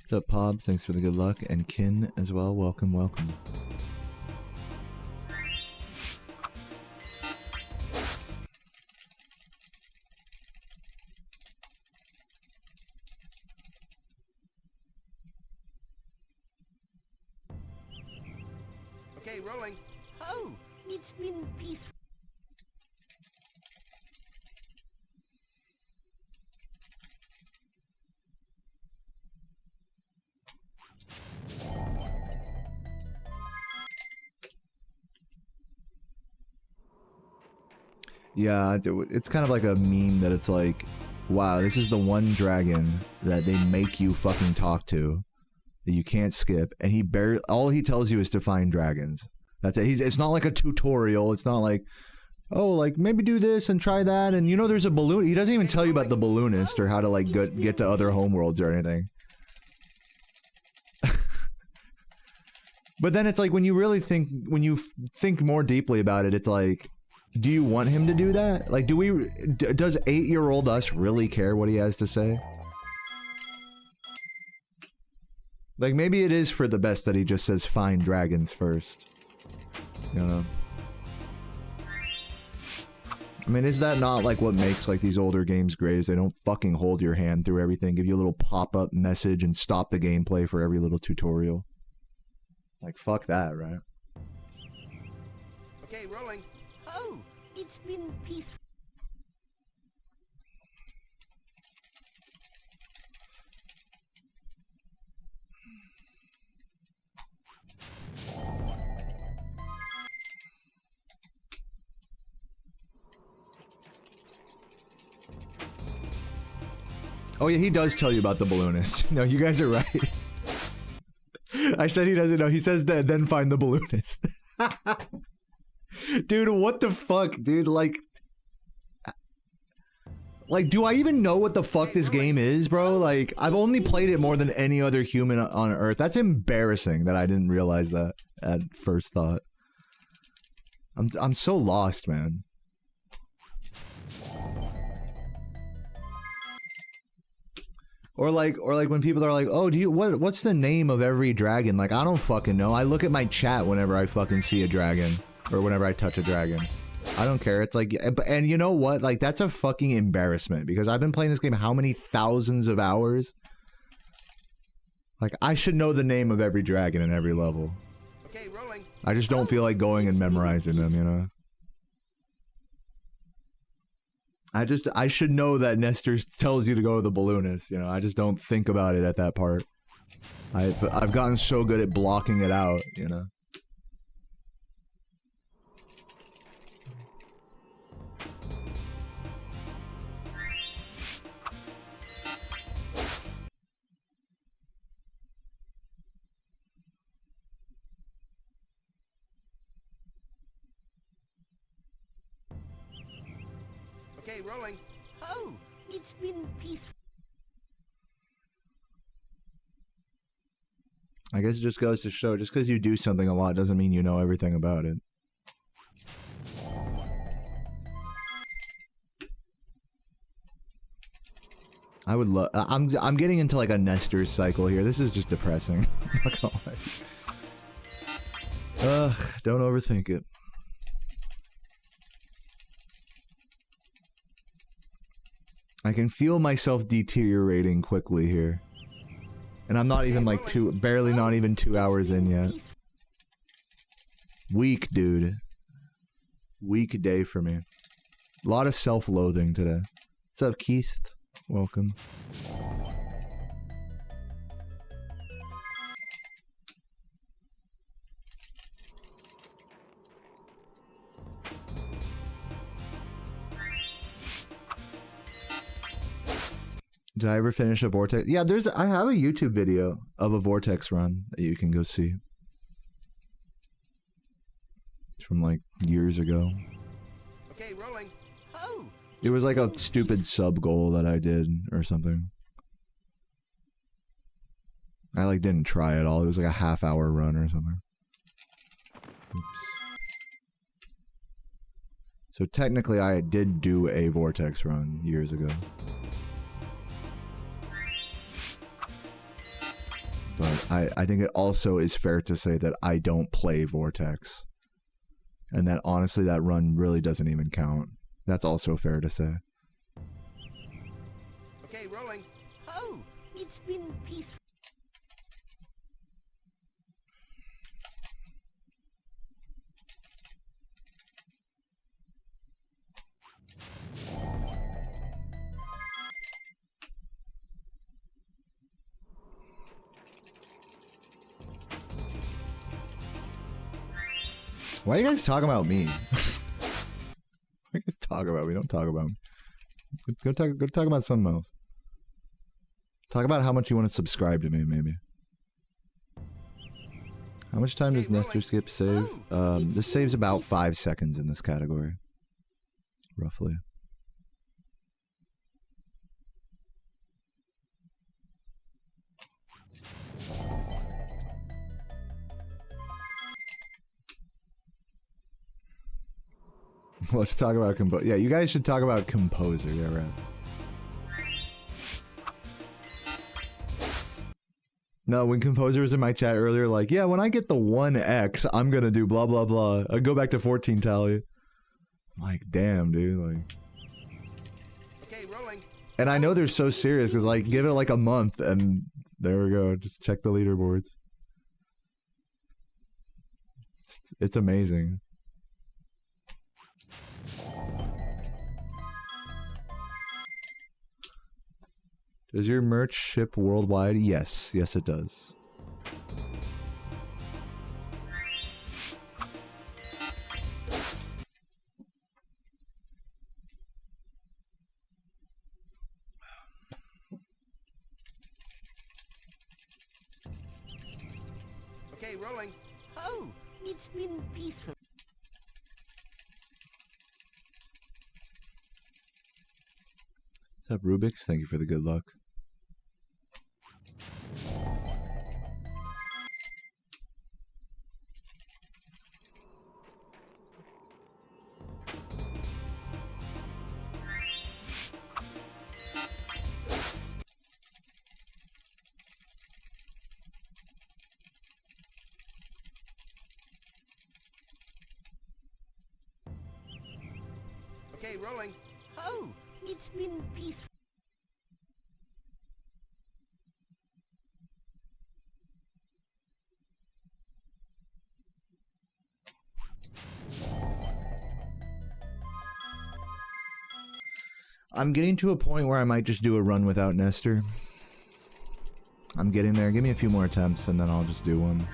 What's up, Pob? Thanks for the good luck. And Kin as well. Welcome, welcome. Okay, rolling. Oh, it's been peaceful. Yeah, it's kind of like a meme that it's like, wow, this is the one dragon that they make you fucking talk to, that you can't skip, and all he tells you is to find dragons. That's it. It's not like a tutorial. It's not like, oh, like, maybe do this and try that, and you know there's a balloon. He doesn't even tell you about the balloonist or how to, like, get to other homeworlds or anything. But then it's like, when you really think, when you think more deeply about it, it's like, do you want him to do that? Like, does 8-year-old us really care what he has to say? Like, maybe it is for the best that he just says, find dragons first. You know? I mean, is that not, like, what makes, like, these older games great? Is they don't fucking hold your hand through everything, give you a little pop-up message, and stop the gameplay for every little tutorial. Like, fuck that, right? Okay, rolling. Oh, it's been peaceful. Oh yeah, he does tell you about the balloonist. No, you guys are right. I said he doesn't know. He says that, then find the balloonist. Dude, what the fuck, dude? Like, do I even know what the fuck this game is, bro? Like, I've only played it more than any other human on Earth. That's embarrassing that I didn't realize that at first thought. I'm so lost, man. Or like when people are like, oh, what's the name of every dragon? Like, I don't fucking know. I look at my chat whenever I fucking see a dragon. Or whenever I touch a dragon. I don't care. It's like, and you know what? Like, that's a fucking embarrassment. Because I've been playing this game how many thousands of hours? Like, I should know the name of every dragon in every level. Okay, rolling. I just don't feel like going and memorizing them, you know? I should know that Nestor tells you to go to the balloonist, you know? I just don't think about it at that part. I've gotten so good at blocking it out, you know? Okay, rolling. Oh, it's been peaceful. I guess it just goes to show, just because you do something a lot doesn't mean you know everything about it. I would love. I'm getting into like a Nestor's cycle here. This is just depressing. I'm not gonna lie. Ugh, don't overthink it. I can feel myself deteriorating quickly here. And I'm not even like barely not even 2 hours in yet. Weak, dude. Weak day for me. A lot of self-loathing today. What's up, Keith? Welcome. Did I ever finish a Vortex? Yeah, I have a YouTube video of a Vortex run that you can go see. It's from like years ago. Okay, rolling. Oh. It was like a stupid sub goal that I did or something. I like didn't try at all. It was like a half-hour run or something. Oops. So technically I did do a Vortex run years ago. But I think it also is fair to say that I don't play Vortex. And that honestly that run really doesn't even count. That's also fair to say. Okay, rolling. Oh, it's been peaceful. Why are you guys talking about me? Why are you guys talking about me? Don't talk about me. Go talk about something else. Talk about how much you want to subscribe to me, maybe. How much time does Nestor Skip save? This saves about 5 seconds in this category. roughly. Let's talk about composer. Yeah, you guys should talk about composer. Yeah, right. No, when composer was in my chat earlier, like, yeah, when I get the 1x, I'm gonna do blah blah blah. I go back to 14 tally. I'm like, damn, dude, like. Okay, rolling. And I know they're so serious because, like, give it like a month, and there we go. Just check the leaderboards. It's amazing. Does your merch ship worldwide? Yes. Yes, it does. Okay, rolling. Oh, it's been peaceful. What's up, Rubik's? Thank you for the good luck. Okay, rolling. Oh, it's been peaceful. I'm getting to a point where I might just do a run without Nestor. I'm getting there. Give me a few more attempts and then I'll just do one.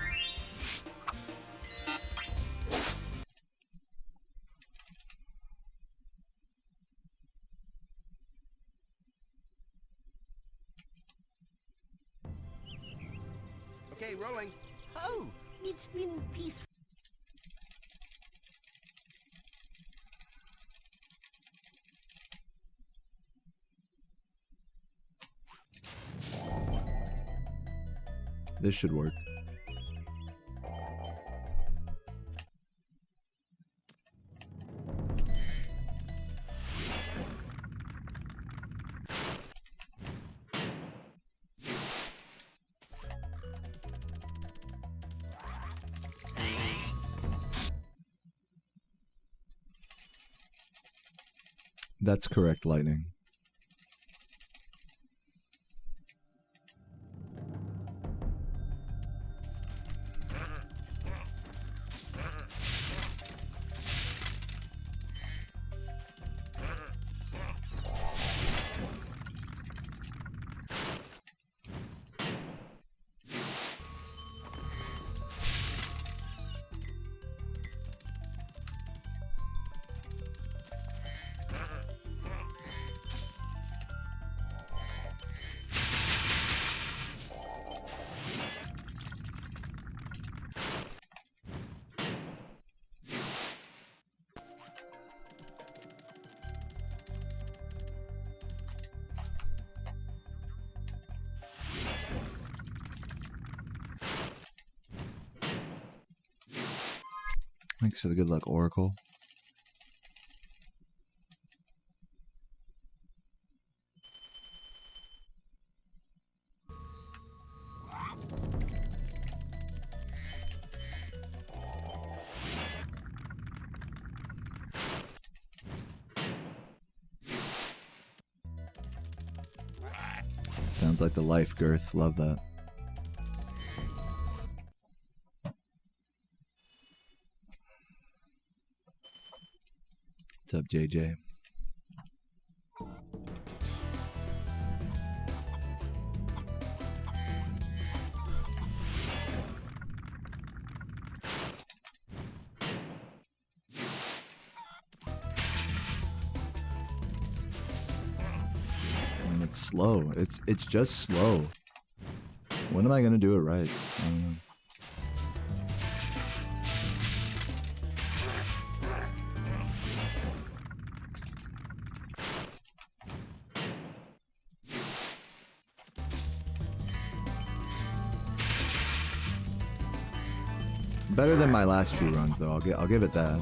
Okay, rolling. Oh, it's been peaceful. This should work. That's correct, Lightning. Thanks for the good luck, Oracle. Sounds like the life, Girth. Love that. What's up, JJ? I mean, it's slow. It's just slow. When am I gonna do it right? I don't know. Better than my last few runs, though. I'll give it that.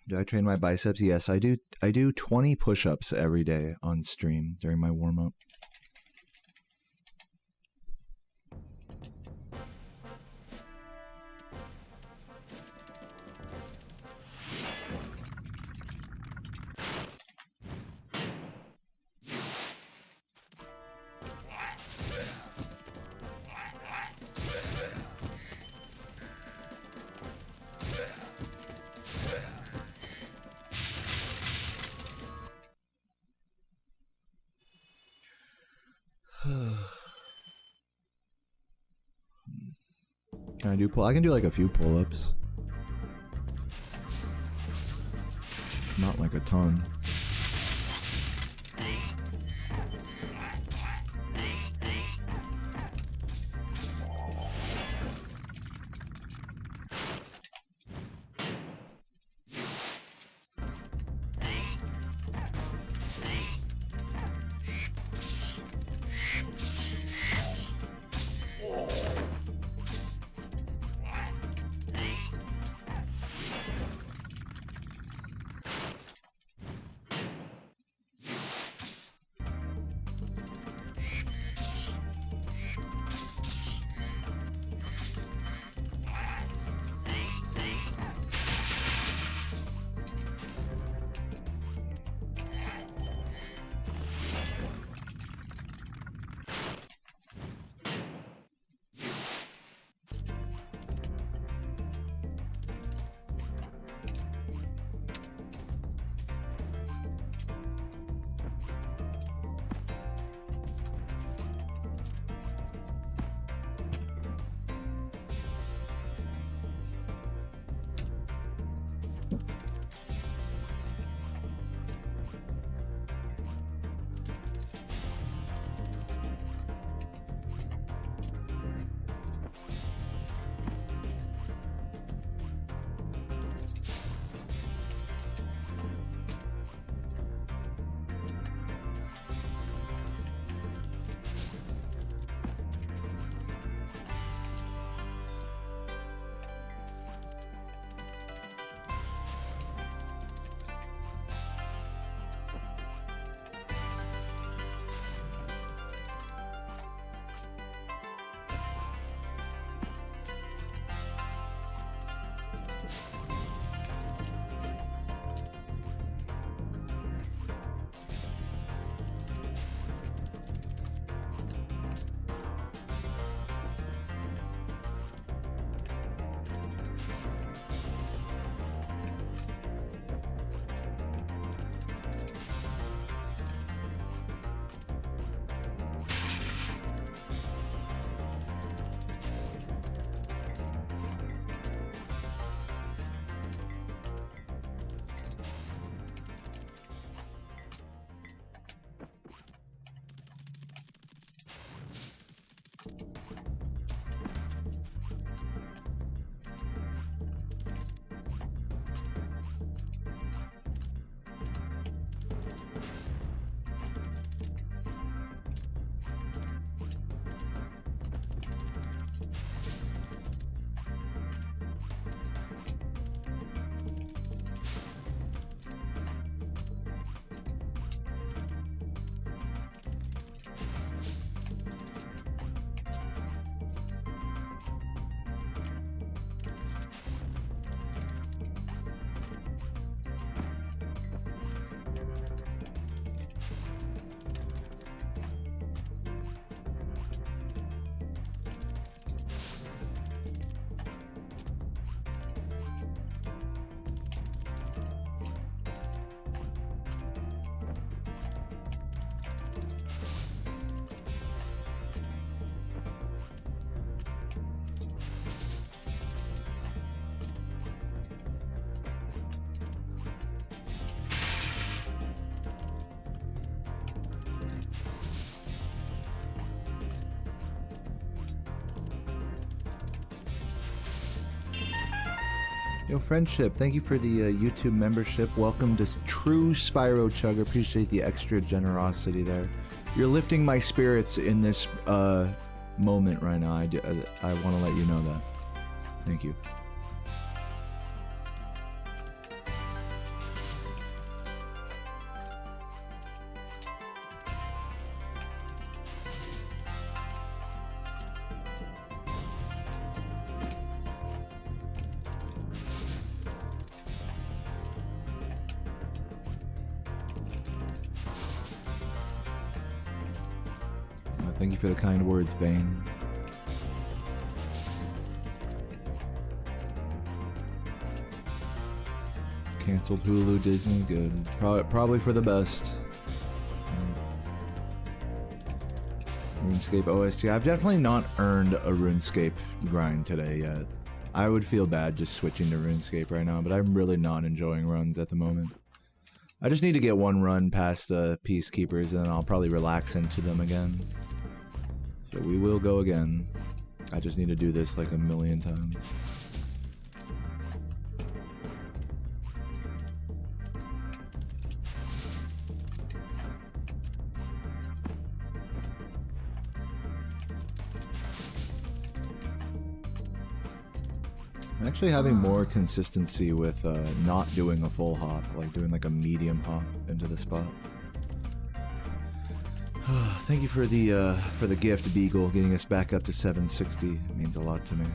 Do I train my biceps? Yes, I do. I do 20 push-ups every day on stream during my warm-up. Can I do pull? I can do like a few pull-ups. Not like a ton. Yo, Friendship, thank you for the YouTube membership. Welcome to True Spyro Chugger. Appreciate the extra generosity there. You're lifting my spirits in this moment right now. I want to let you know that. Thank you. Thank you for the kind words, Vane. Cancelled Hulu, Disney, good. Probably for the best. RuneScape OST. I've definitely not earned a RuneScape grind today yet. I would feel bad just switching to RuneScape right now, but I'm really not enjoying runs at the moment. I just need to get one run past Peacekeepers, and then I'll probably relax into them again. So we will go again. I just need to do this like a million times. I'm actually having more consistency with not doing a full hop, like doing like a medium hop into the spot. Thank you for the gift, Beagle, getting us back up to 760. It means a lot to me.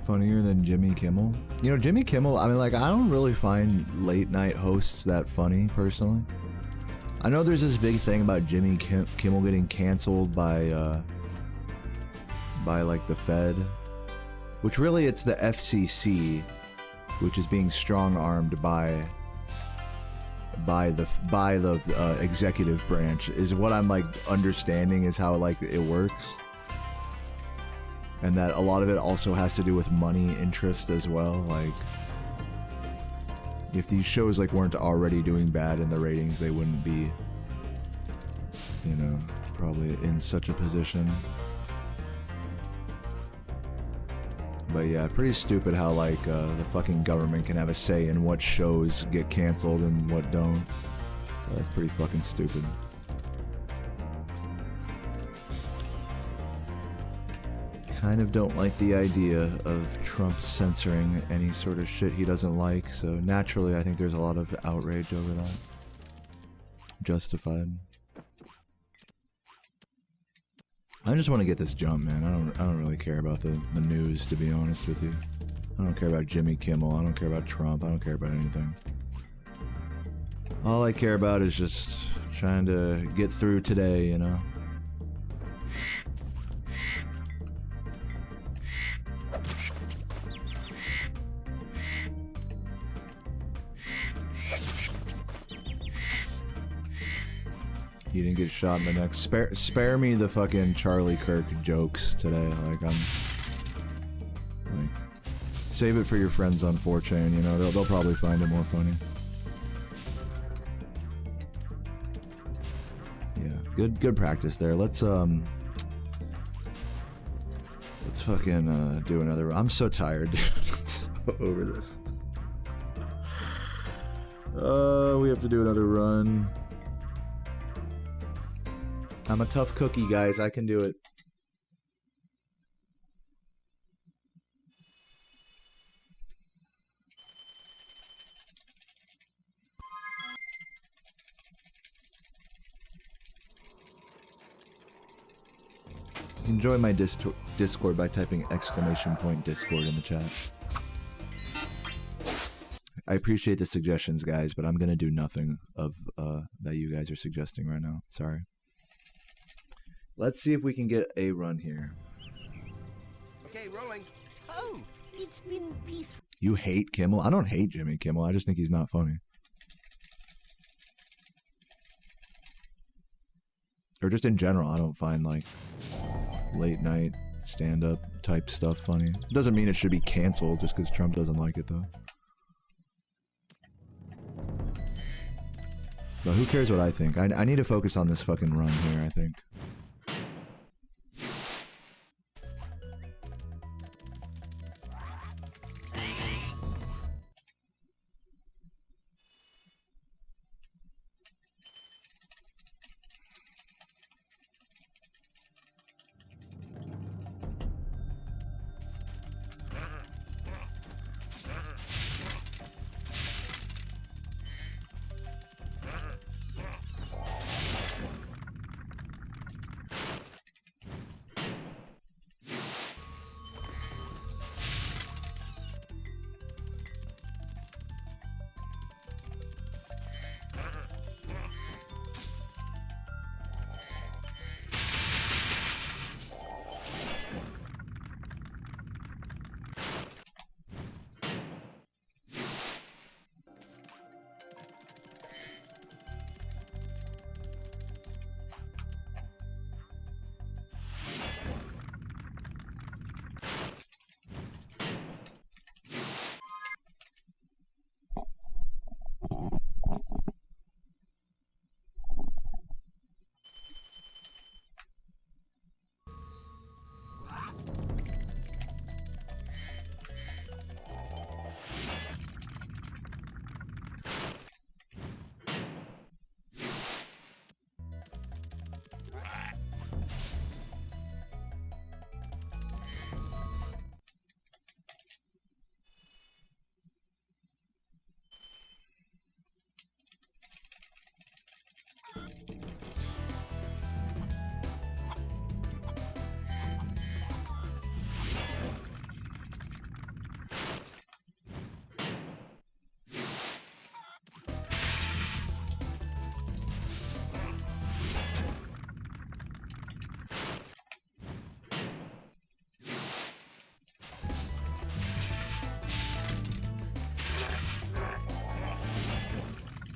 Funnier than Jimmy Kimmel? You know, Jimmy Kimmel, I mean, like, I don't really find late night hosts that funny, personally. I know there's this big thing about Jimmy Kimmel getting canceled by like, the Fed. Which really, it's the FCC, which is being strong-armed by the executive branch, is what I'm, like, understanding is how, like, it works. And that a lot of it also has to do with money interest as well. Like, if these shows like weren't already doing bad in the ratings, they wouldn't be, you know, probably in such a position. But yeah, pretty stupid how like the fucking government can have a say in what shows get canceled and what don't. So that's pretty fucking stupid. Kind of don't like the idea of Trump censoring any sort of shit he doesn't like, so naturally I think there's a lot of outrage over that. Justified. I just want to get this jump, man. I don't really care about the news, to be honest with you. I don't care about Jimmy Kimmel, I don't care about Trump, I don't care about anything. All I care about is just trying to get through today, you know? He didn't get shot in the neck. Spare me the fucking Charlie Kirk jokes today. Like, save it for your friends on 4chan, you know? They'll probably find it more funny. Yeah, good practice there. Let's fucking do another. I'm so tired, dude. I'm so over this. We have to do another run. I'm a tough cookie, guys. I can do it. Enjoy my Discord by typing !Discord in the chat. I appreciate the suggestions, guys, but I'm gonna do nothing of that you guys are suggesting right now. Sorry. Let's see if we can get a run here. Okay, rolling. Oh, it's been peaceful. You hate Kimmel? I don't hate Jimmy Kimmel. I just think he's not funny. Or just in general, I don't find like late night stand-up type stuff funny. Doesn't mean it should be canceled just because Trump doesn't like it though. But who cares what I think? I need to focus on this fucking run here, I think.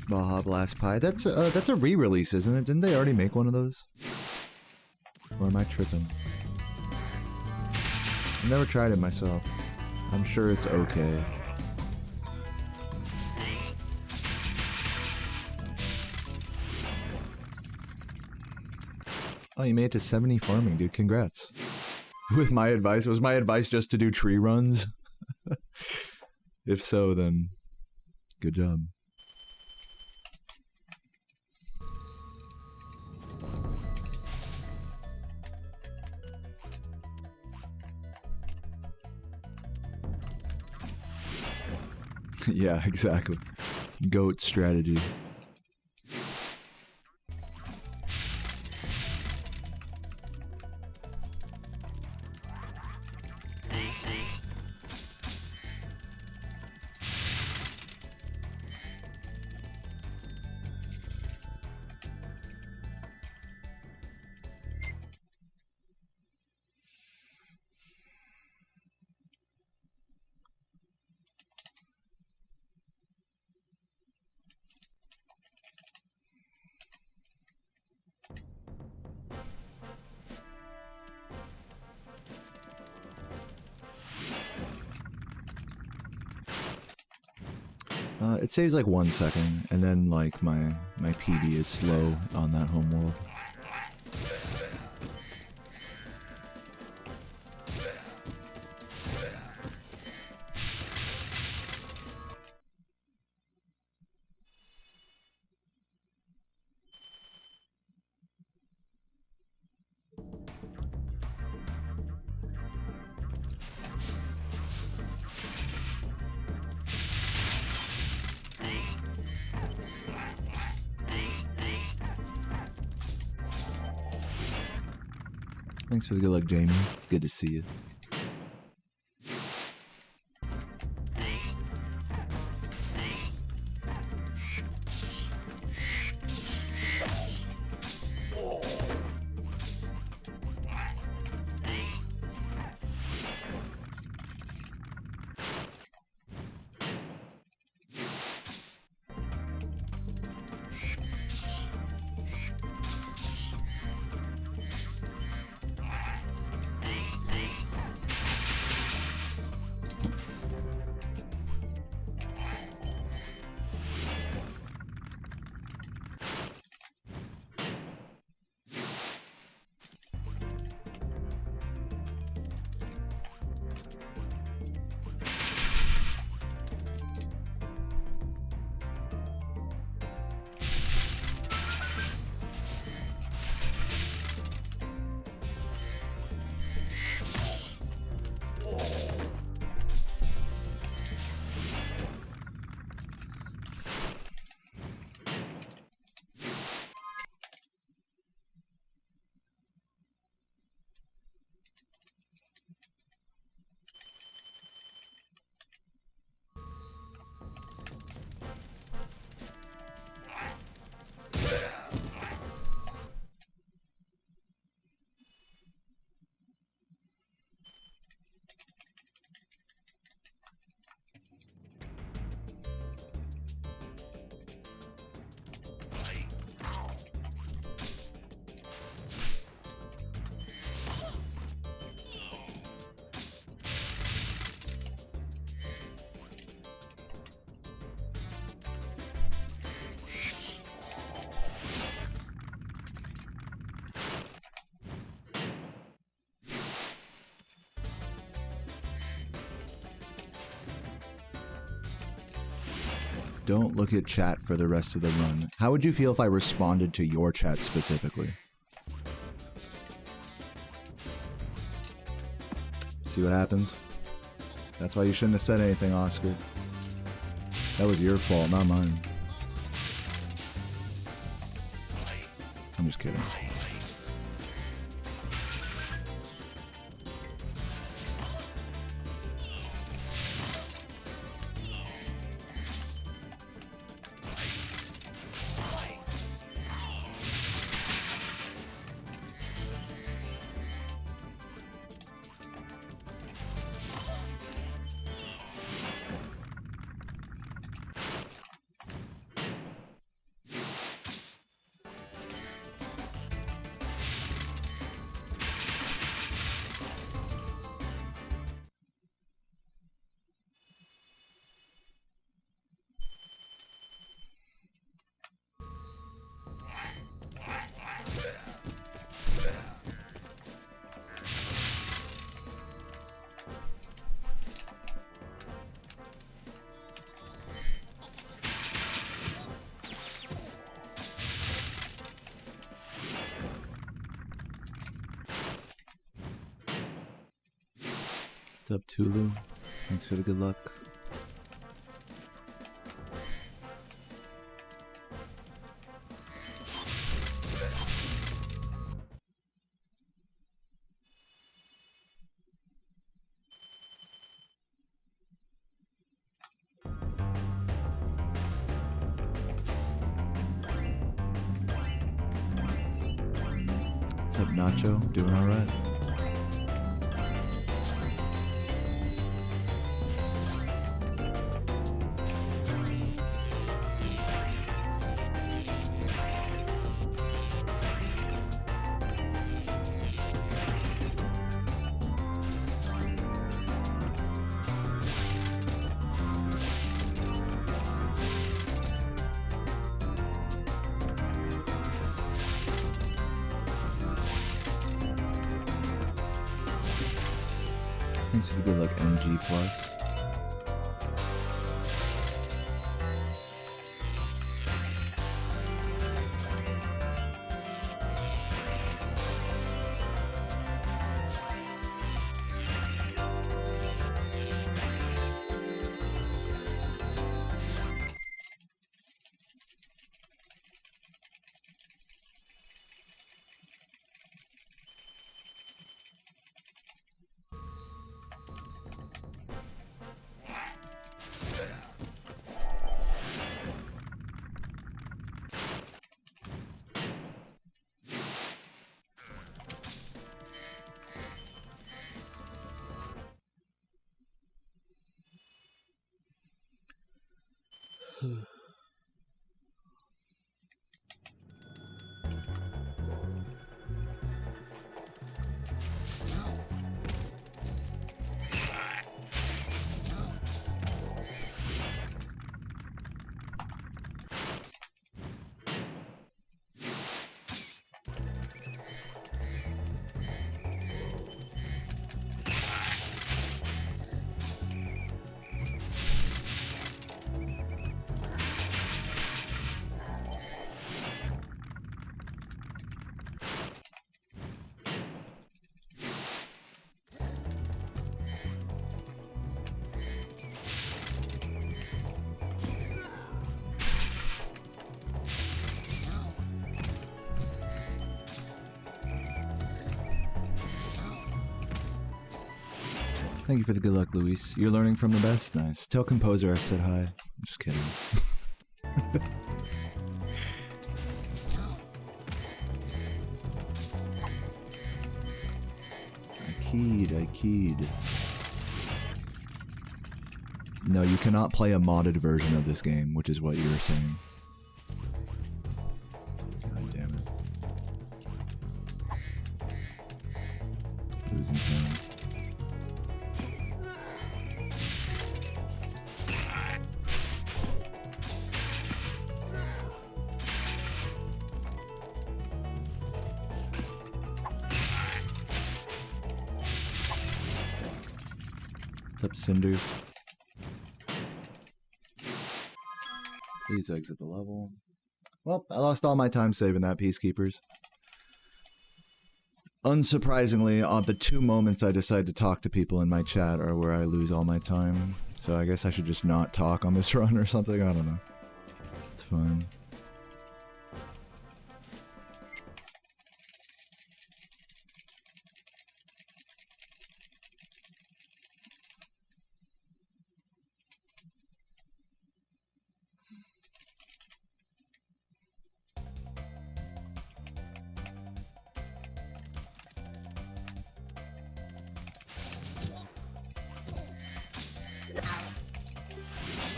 Baja Blast Pie. That's a re-release, isn't it? Didn't they already make one of those? Or am I tripping? I've never tried it myself. I'm sure it's okay. Oh, you made it to 70 farming, dude. Congrats. With my advice, was my advice just to do tree runs? If so, then good job. Yeah, exactly. Goat strategy. It saves like 1 second, and then like my PB is slow on that homeworld. Thanks for the good luck, Jamie. Good to see you. Don't look at chat for the rest of the run. How would you feel if I responded to your chat specifically? See what happens? That's why you shouldn't have said anything, Oscar. That was your fault, not mine. I'm just kidding. What's up, Tulu? Thanks for the good luck. What's up, Nacho? Doing all right. Thanks for the good luck, MG Plus. Thank you for the good luck, Luis. You're learning from the best? Nice. Tell Composer I said hi. I'm just kidding. I keyed. No, you cannot play a modded version of this game, which is what you were saying. God damn it. Losing time. What's up, Cinders? Please exit the level. Well, I lost all my time saving that, Peacekeepers. Unsurprisingly, the 2 moments I decide to talk to people in my chat are where I lose all my time. So I guess I should just not talk on this run or something, I don't know. It's fine.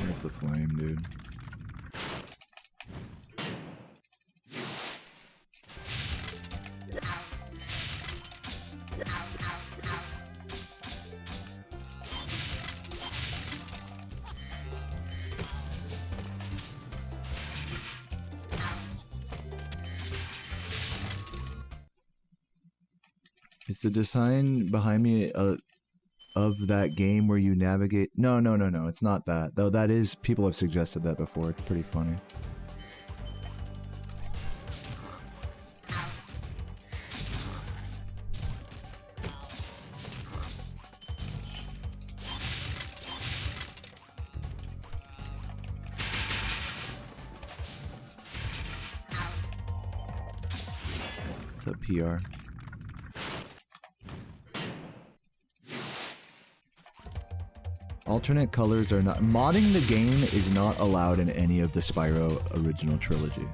Where's the flame, dude? Is the design behind me of that game where you navigate? No, it's not that. Though that is, people have suggested that before. It's pretty funny. What's up, PR? Alternate colors are not... Modding the game is not allowed in any of the Spyro original trilogy.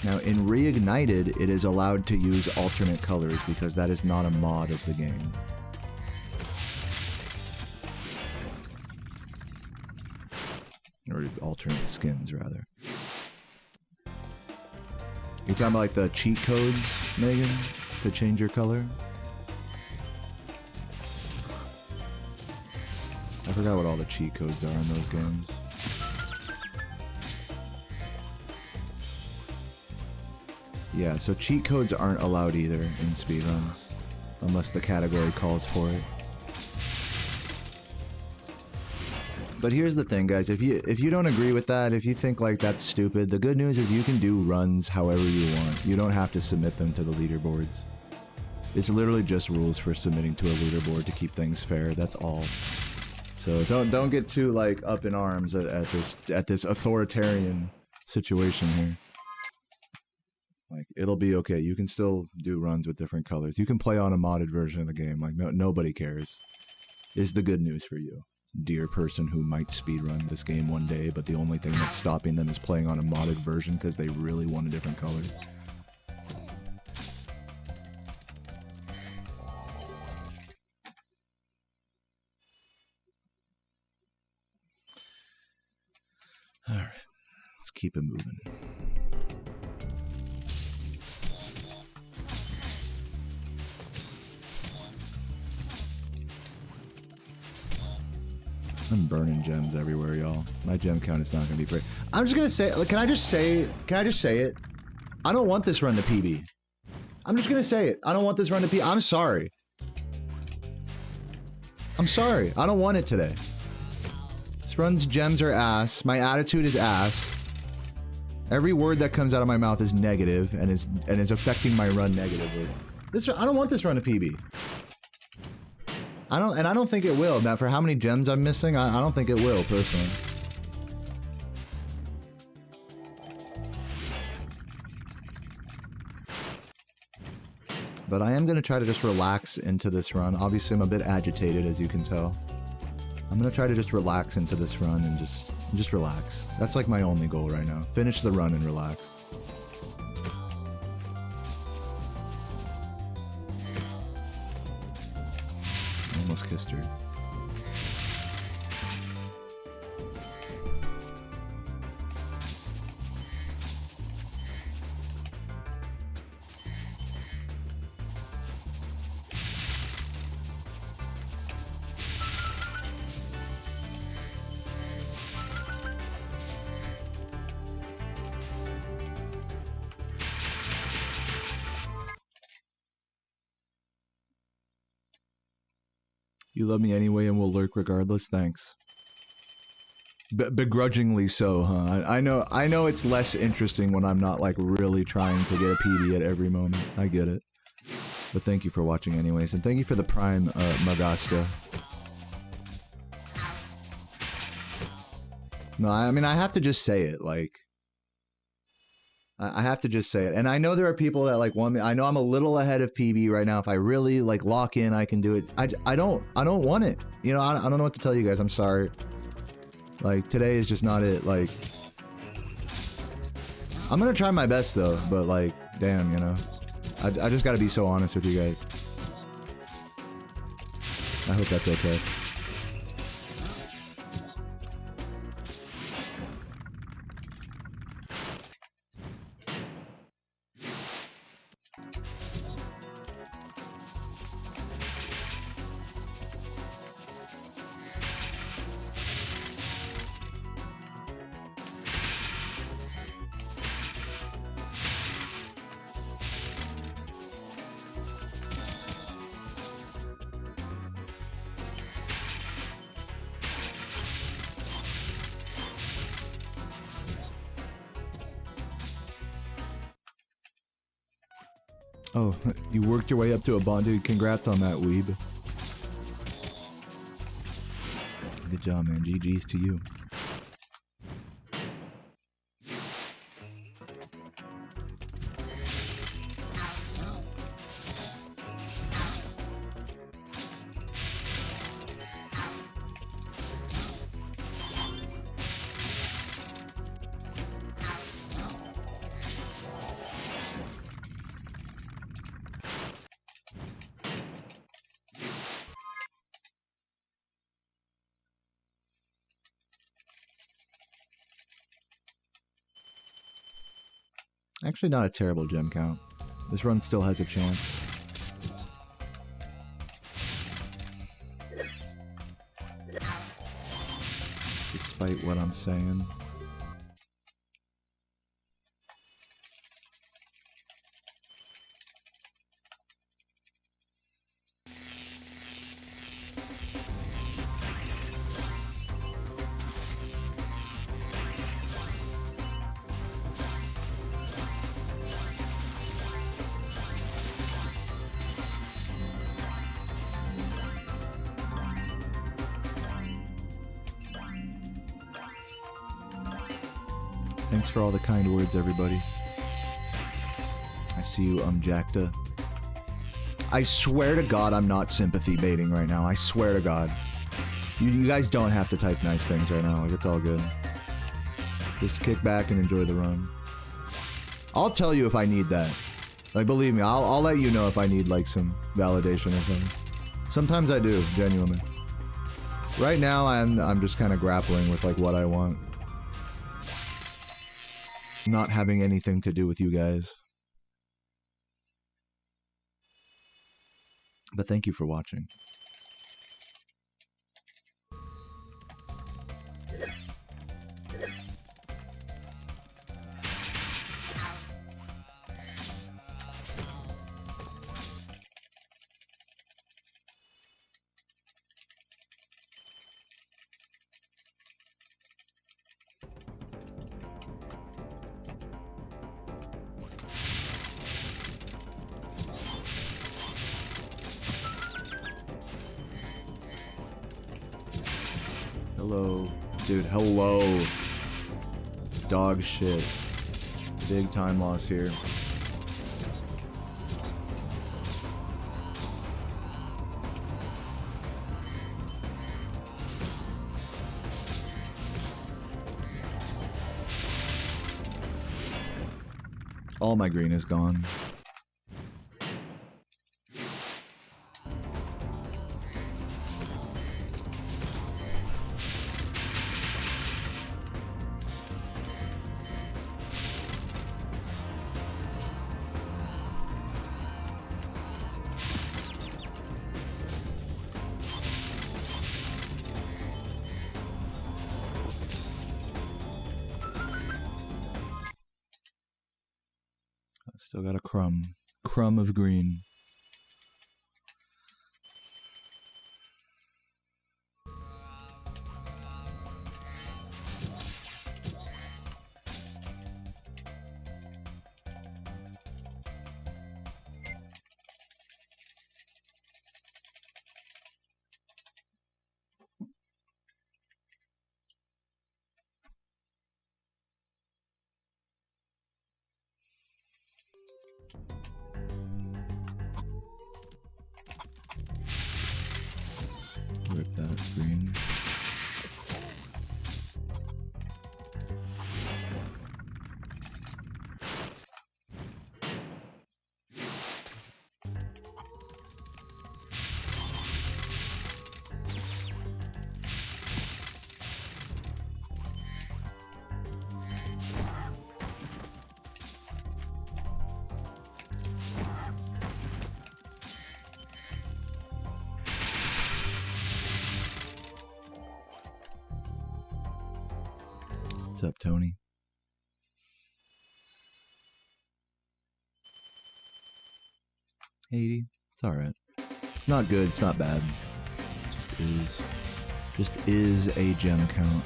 Now, in Reignited, it is allowed to use alternate colors because that is not a mod of the game. Or alternate skins, rather. You're talking about like the cheat codes, Megan, to change your color? I forgot what all the cheat codes are in those games. Yeah, so cheat codes aren't allowed either in speedruns, unless the category calls for it. But here's the thing, guys, if you don't agree with that, if you think like that's stupid, the good news is you can do runs however you want. You don't have to submit them to the leaderboards. It's literally just rules for submitting to a leaderboard to keep things fair, that's all. So don't get too like up in arms at this authoritarian situation here. Like, it'll be okay. You can still do runs with different colors. You can play on a modded version of the game. Like nobody cares. Is the good news for you, dear person who might speedrun this game one day, but the only thing that's stopping them is playing on a modded version because they really want a different color. Alright, let's keep it moving. I'm burning gems everywhere, y'all. My gem count is not gonna be great. I'm just gonna say, can I just say it? I don't want this run to PB. I'm just gonna say it. I don't want this run to PB. I'm sorry. I'm sorry. I don't want it today. This run's gems are ass. My attitude is ass. Every word that comes out of my mouth is negative and is affecting my run negatively. I don't want this run to PB. I don't think it will. Now, for how many gems I'm missing, I don't think it will, personally. But I am going to try to just relax into this run. Obviously, I'm a bit agitated, as you can tell. I'm going to try to just relax into this run and just relax. That's like my only goal right now. Finish the run and relax. Almost kissed her. You love me anyway and will lurk regardless, thanks. Begrudgingly so, huh? I know it's less interesting when I'm not like really trying to get a PB at every moment. I get it. But thank you for watching anyways, and thank you for the Prime, Magasta. No, I mean, I have to just say it, like... I have to just say it. And I know there are people that like want me. I know I'm a little ahead of PB right now. If I really like lock in, I can do it. I don't want it. You know, I don't know what to tell you guys. I'm sorry. Like, today is just not it. Like, I'm gonna try my best though, but like, damn, you know. I just gotta be so honest with you guys. I hope that's okay. Oh, you worked your way up to a bond, dude. Congrats on that, weeb. Good job, man. GG's to you. Actually, not a terrible gem count. This run still has a chance. Despite what I'm saying. Thanks for all the kind words, everybody. I see you, Jackta. I swear to God I'm not sympathy baiting right now. I swear to God. You guys don't have to type nice things right now. Like, it's all good. Just kick back and enjoy the run. I'll tell you if I need that. Like, believe me, I'll let you know if I need, like, some validation or something. Sometimes I do, genuinely. Right now, I'm just kind of grappling with, like, what I want. Not having anything to do with you guys. But thank you for watching. Hello. Dude, hello. Dog shit. Big time loss here. All my green is gone. Still got a crumb of green. What's up, Tony? $80. It's alright. It's not good, it's not bad. It just is. Just is a gem count.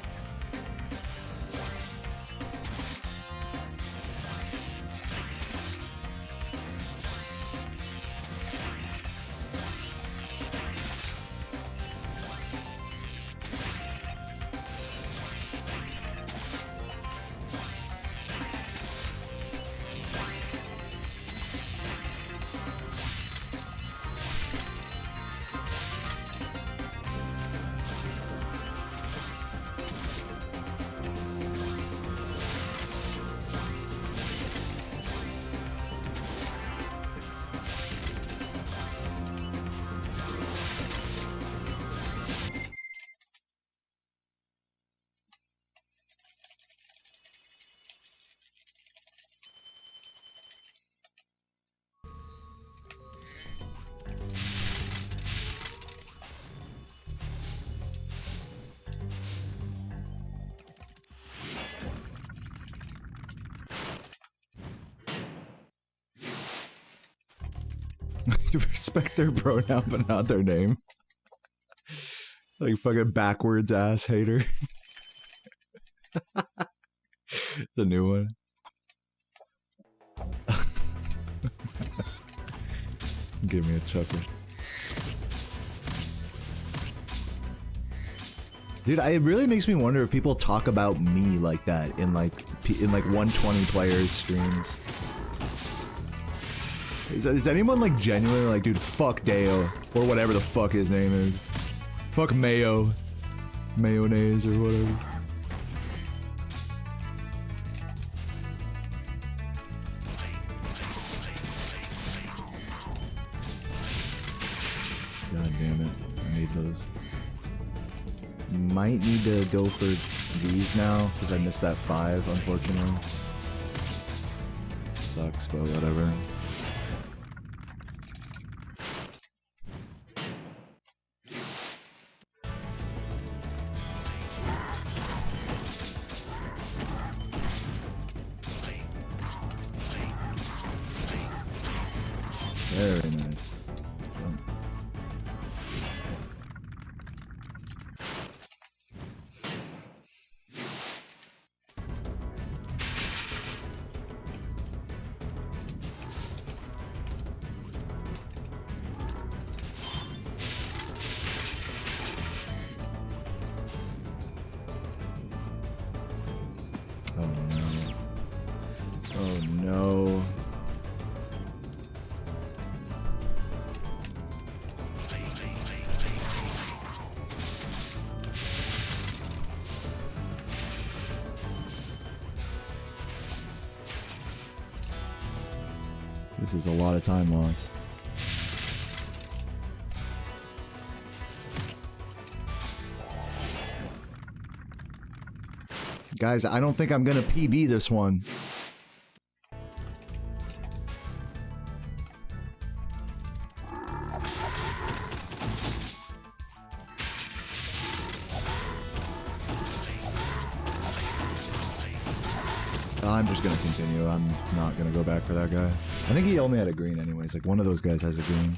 Respect their pronoun, but not their name. Like fucking backwards ass hater. It's a new one. Give me a chuckle. Dude, it really makes me wonder if people talk about me like that in like 120 players streams. Is anyone like genuinely like, dude, fuck Deo, or whatever the fuck his name is. Fuck Mayo. Mayonnaise or whatever. God damn it, I need those. Might need to go for these now, because I missed that 5, unfortunately. Sucks, but whatever. Very nice. Oh no. Oh no. This is a lot of time loss. Guys, I don't think I'm gonna PB this one. I'm just gonna continue. I'm not gonna go back for that guy. I think he only had a green anyways. Like, one of those guys has a green.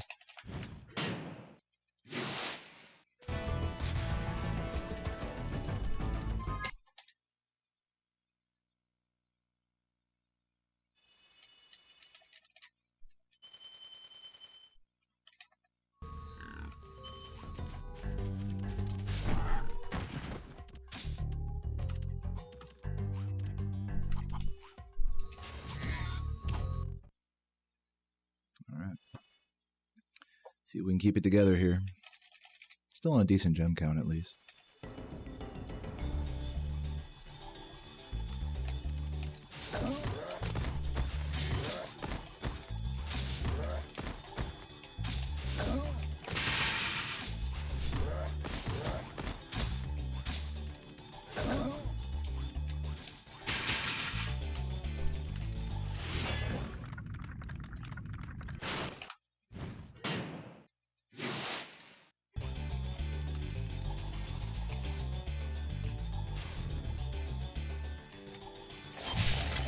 See if we can keep it together here. Still on a decent gem count, at least.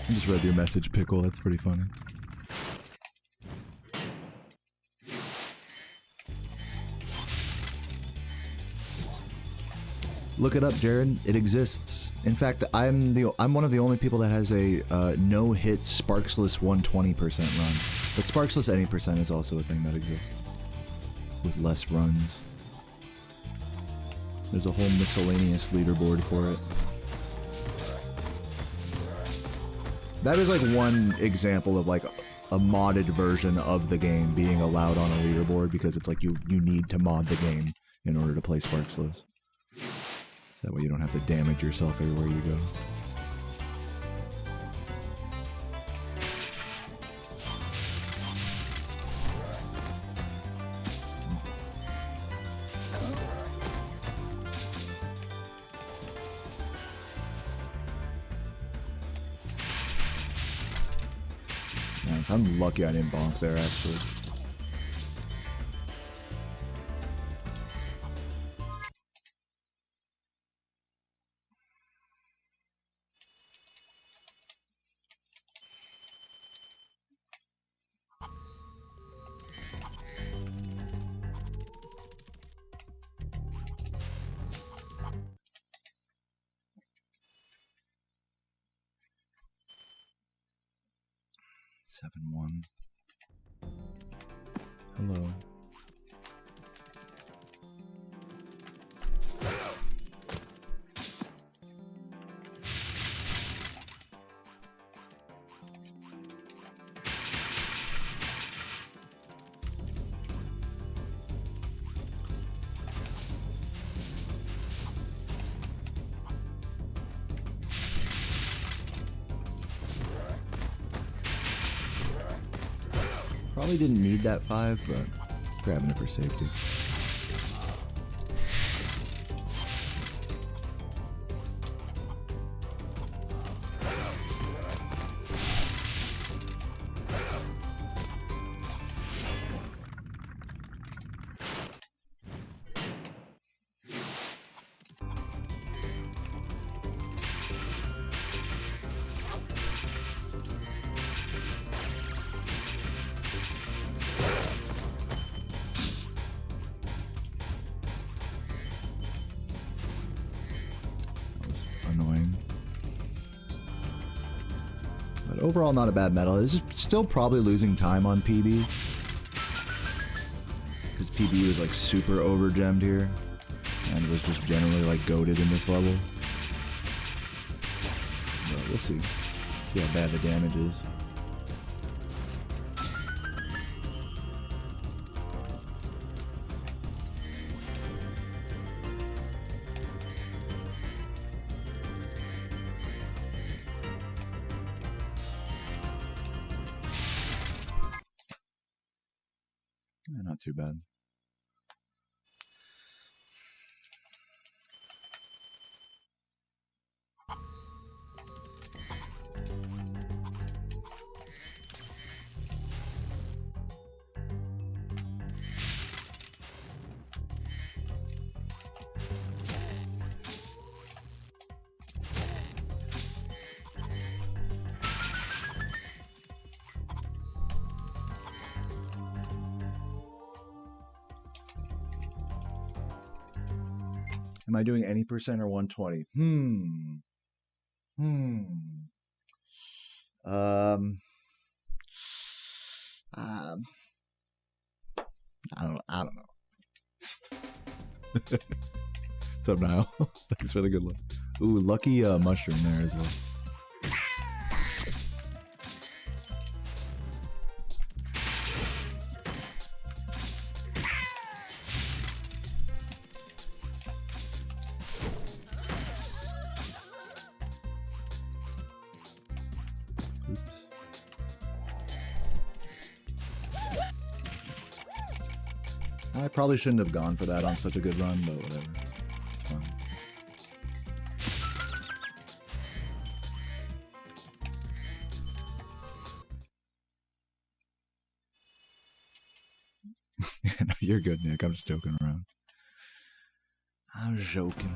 I just read your message, Pickle. That's pretty funny. Look it up, Jared. It exists. In fact, I'm one of the only people that has a no-hit Sparksless 120% run. But Sparksless any percent is also a thing that exists with less runs. There's a whole miscellaneous leaderboard for it. That is like one example of like a modded version of the game being allowed on a leaderboard, because it's like you need to mod the game in order to play Sparksless. So that way you don't have to damage yourself everywhere you go. Nice. I'm lucky I didn't bonk there, actually. Hello. Probably didn't need that 5, but grabbing it for safety. Overall, not a bad medal. It's still probably losing time on PB, because PB was like super over-gemmed here, and was just generally like goated in this level. But we'll see. See how bad the damage is. Not too bad. Am I doing any percent or 120? I don't know. What's up, Niall? Thanks for the good look. Ooh, lucky mushroom there as well. I probably shouldn't have gone for that on such a good run, but whatever. It's fine. No, you're good, Nick. I'm just joking around. I'm joking.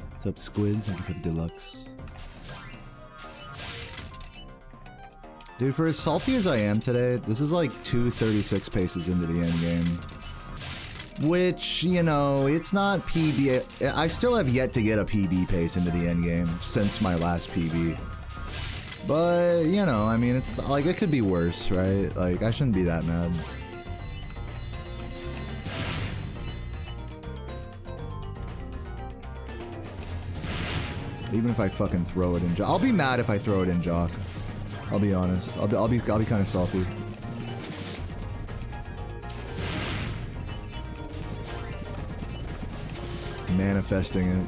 What's up, Squid? Thank you for the deluxe. Dude, for as salty as I am today, this is like 2:36 paces into the end game. Which, you know, it's not PB. I still have yet to get a PB pace into the end game since my last PB. But, you know, I mean, it's like, it could be worse, right? Like, I shouldn't be that mad. Even if I fucking throw it in Jock. I'll be mad if I throw it in Jock. I'll be honest. I'll be kind of salty. Manifesting it.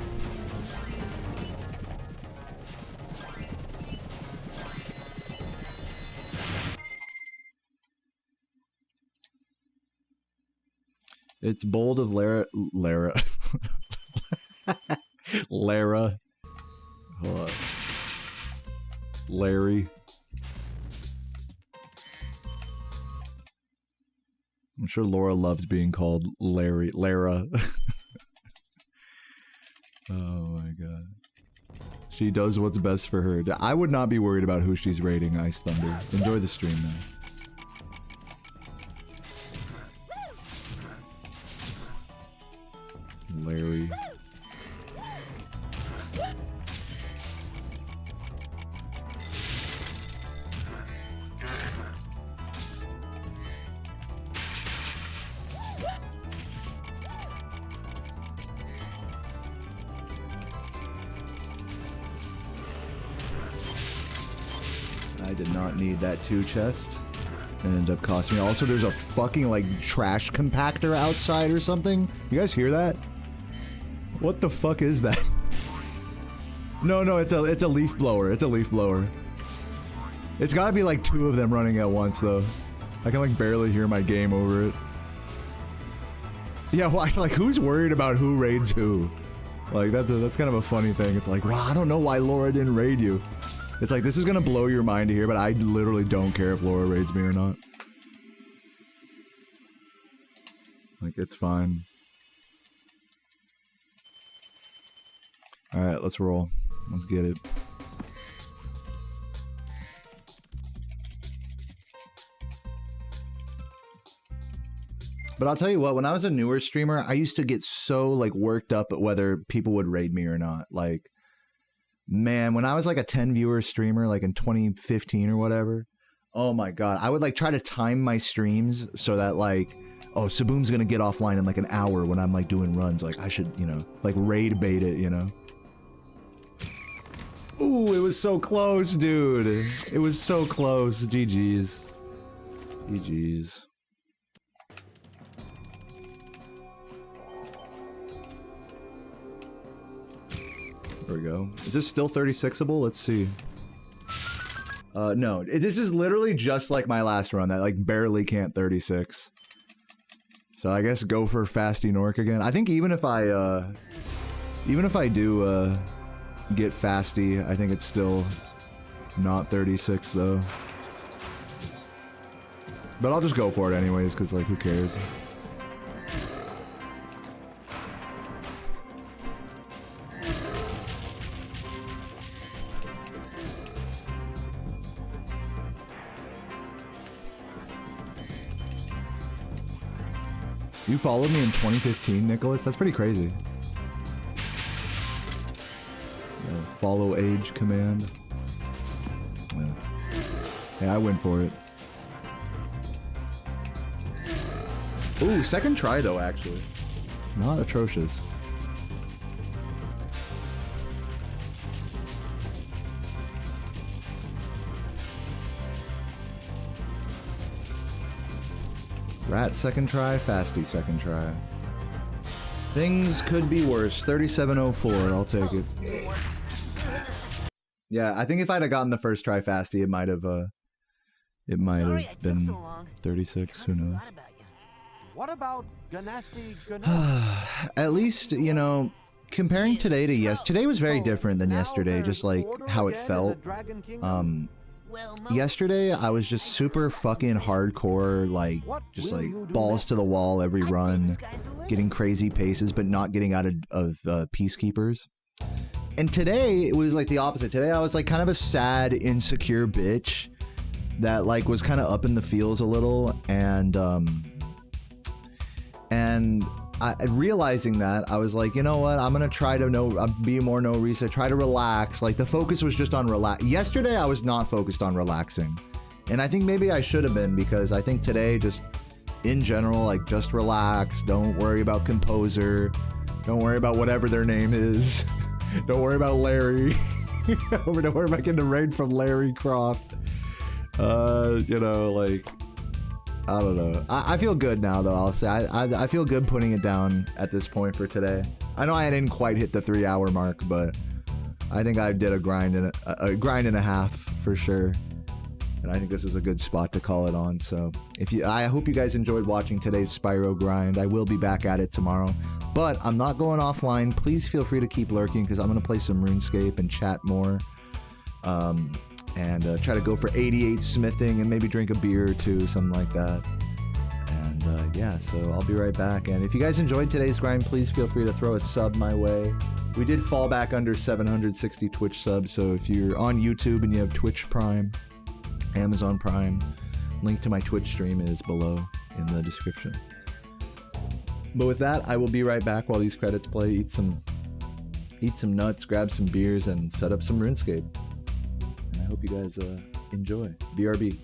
It's bold of Lara. Lara. Hold on. Larry. I'm sure Laura loves being called Larry. Lara. Oh my god. She does what's best for her. I would not be worried about who she's raiding, Ice Thunder. Enjoy the stream, man. Larry. I did not need that 2 chest. It ended up costing me. Also, there's a fucking, like, trash compactor outside or something. You guys hear that? What the fuck is that? No, it's a leaf blower. It's a leaf blower. It's gotta be, like, 2 of them running at once, though. I can, like, barely hear my game over it. Yeah, well, like, who's worried about who raids who? Like, that's kind of a funny thing. It's like, well, I don't know why Laura didn't raid you. It's like, this is gonna blow your mind to hear, but I literally don't care if Laura raids me or not. Like, it's fine. Alright, let's roll. Let's get it. But I'll tell you what, when I was a newer streamer, I used to get so, like, worked up at whether people would raid me or not. Like, man, when I was like a 10 viewer streamer, like in 2015 or whatever, oh my god, I would like try to time my streams so that like, oh, Saboom's gonna get offline in like an hour when I'm like doing runs, like I should, you know, like raid bait it, you know? Ooh, it was so close, dude. It was so close. GG's. GG's. There we go. Is this still 36able? Let's see. No. This is literally just like my last run that like barely can't 36. So I guess go for Fasty Nork again. I think even if I do get Fasty, I think it's still not 36 though. But I'll just go for it anyways, because like who cares? You followed me in 2015, Nicholas? That's pretty crazy. Yeah, follow age command. Yeah. Hey, I went for it. Ooh, second try though, actually. Not atrocious. Rat second try, Fasty second try. Things could be worse. 3704, I'll take it. Yeah, I think if I'd have gotten the first try Fasty, it might have been 36, who knows. What about Ganasty? At least, you know, comparing today to today was very different than yesterday, just like how it felt. Yesterday, I was just super fucking hardcore, like, just like balls to the wall every run, getting crazy paces, but not getting out of peacekeepers. And today, it was like the opposite. Today, I was like kind of a sad, insecure bitch. that like was kind of up in the feels a little, and realizing that, I was like, you know what, I'm gonna try to be more no reset, try to relax. Like the focus was just on relax. Yesterday I was not focused on relaxing, and I think maybe I should have been, because I think today, just in general, like just relax, don't worry about composer, don't worry about whatever their name is, don't worry about Larry. Don't worry about getting a raid from Larry Croft. You know, like, I don't know. I feel good now, though. I'll say I feel good putting it down at this point for today. I know I didn't quite hit the 3-hour mark, but I think I did a grind and a half for sure. And I think this is a good spot to call it on. So I hope you guys enjoyed watching today's Spyro grind. I will be back at it tomorrow, but I'm not going offline. Please feel free to keep lurking, because I'm gonna play some RuneScape and chat more. And try to go for 88 smithing and maybe drink a beer or two, something like that. And yeah, so I'll be right back. And if you guys enjoyed today's grind, please feel free to throw a sub my way. We did fall back under 760 Twitch subs, so if you're on YouTube and you have Twitch Prime, Amazon Prime, link to my Twitch stream is below in the description. But with that, I will be right back while these credits play, eat some nuts, grab some beers, and set up some RuneScape. And I hope you guys enjoy. BRB.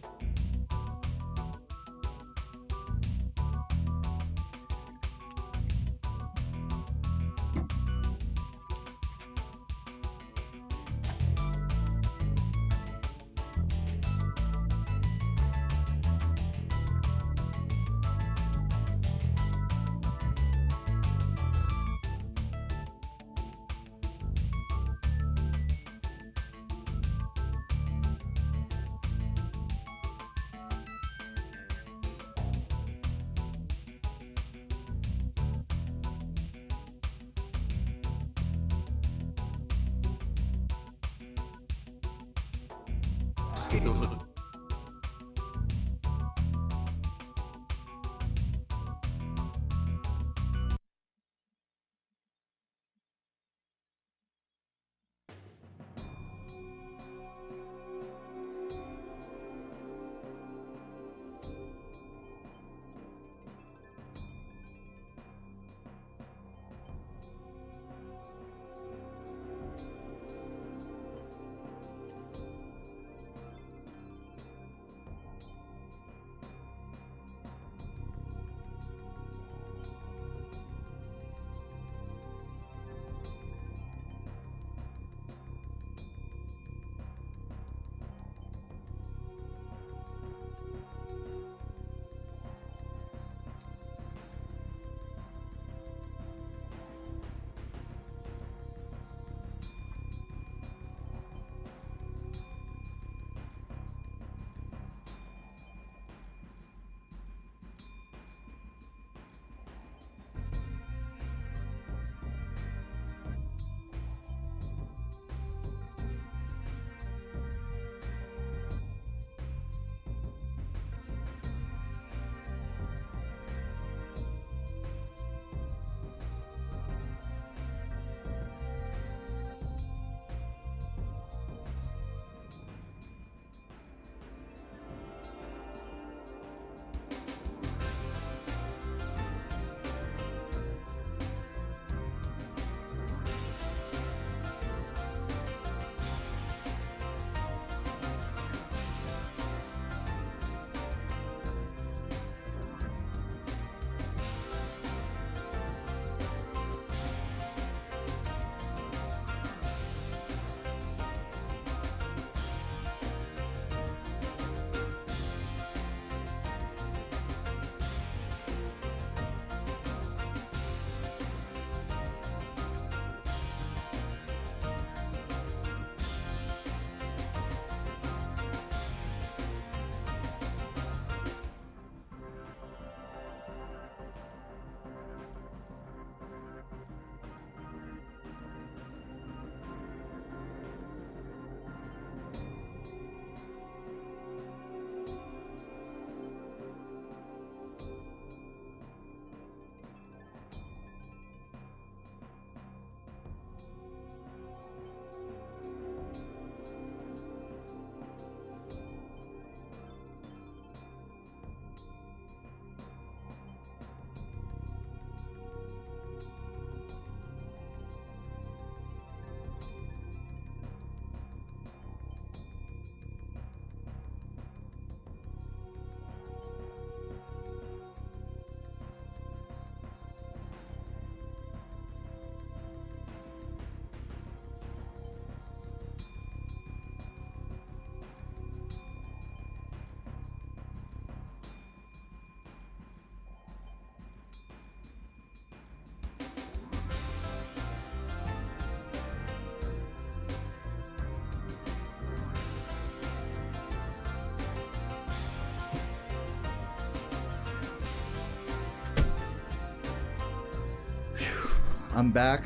I'm back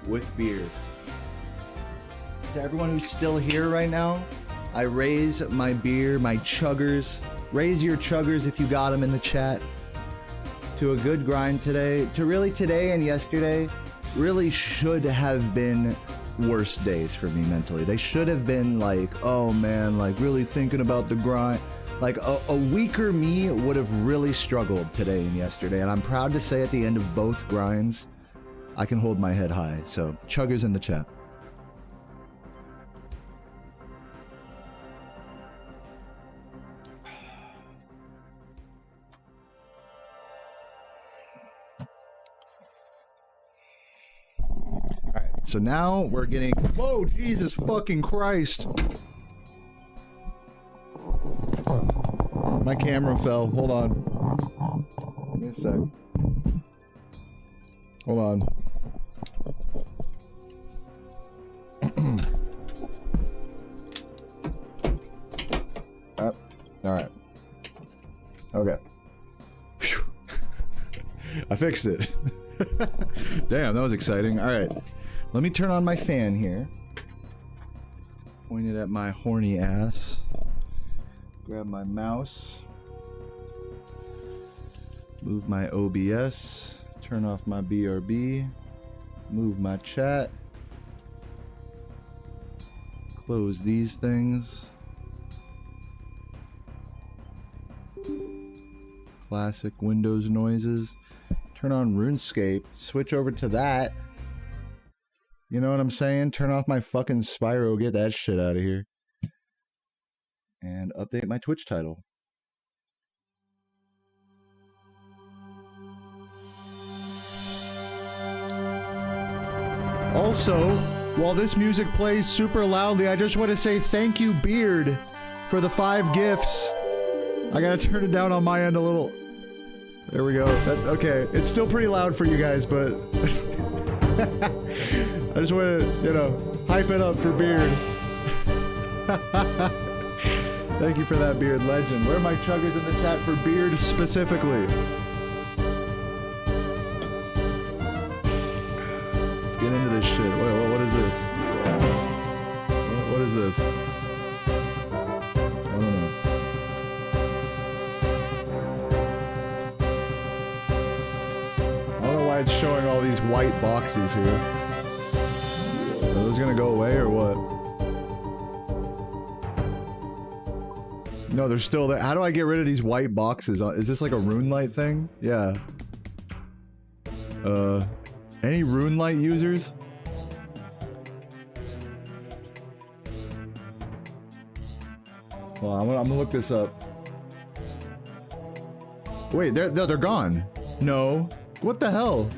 with beer. To everyone who's still here right now, I raise my beer, my chuggers. Raise your chuggers if you got them in the chat. To a good grind today. To really today and yesterday really should have been worse days for me mentally. They should have been like, oh man, like really thinking about the grind. Like a weaker me would have really struggled today and yesterday. And I'm proud to say at the end of both grinds, I can hold my head high. So chuggers in the chat. Alright, so now we're getting... Whoa, Jesus fucking Christ! My camera fell. Hold on. Give me a sec. Hold on. Alright. Okay. Phew. I fixed it. Damn, that was exciting. Alright. Let me turn on my fan here. Point it at my horny ass. Grab my mouse. Move my OBS. Turn off my BRB. Move my chat. Close these things. Classic Windows noises. Turn on Runescape. Switch over to that. You know what I'm saying? Turn off my fucking Spyro. Get that shit out of here. And update my Twitch title. Also, while this music plays super loudly, I just want to say thank you, Beard, for the 5 gifts. I gotta turn it down on my end a little. There we go. Okay, it's still pretty loud for you guys, but I just want to, you know, hype it up for Beard. Thank you for that, Beard legend. Where are my chuggers in the chat for Beard specifically? Let's get into this shit. What is this? What is this? I don't know. I don't know why it's showing all these white boxes here. Are those gonna go away or what? No, they're still there. How do I get rid of these white boxes? Is this like a rune light thing? Yeah. Any rune light users? Well, I'm gonna look this up. Wait, they're gone. No. What the hell?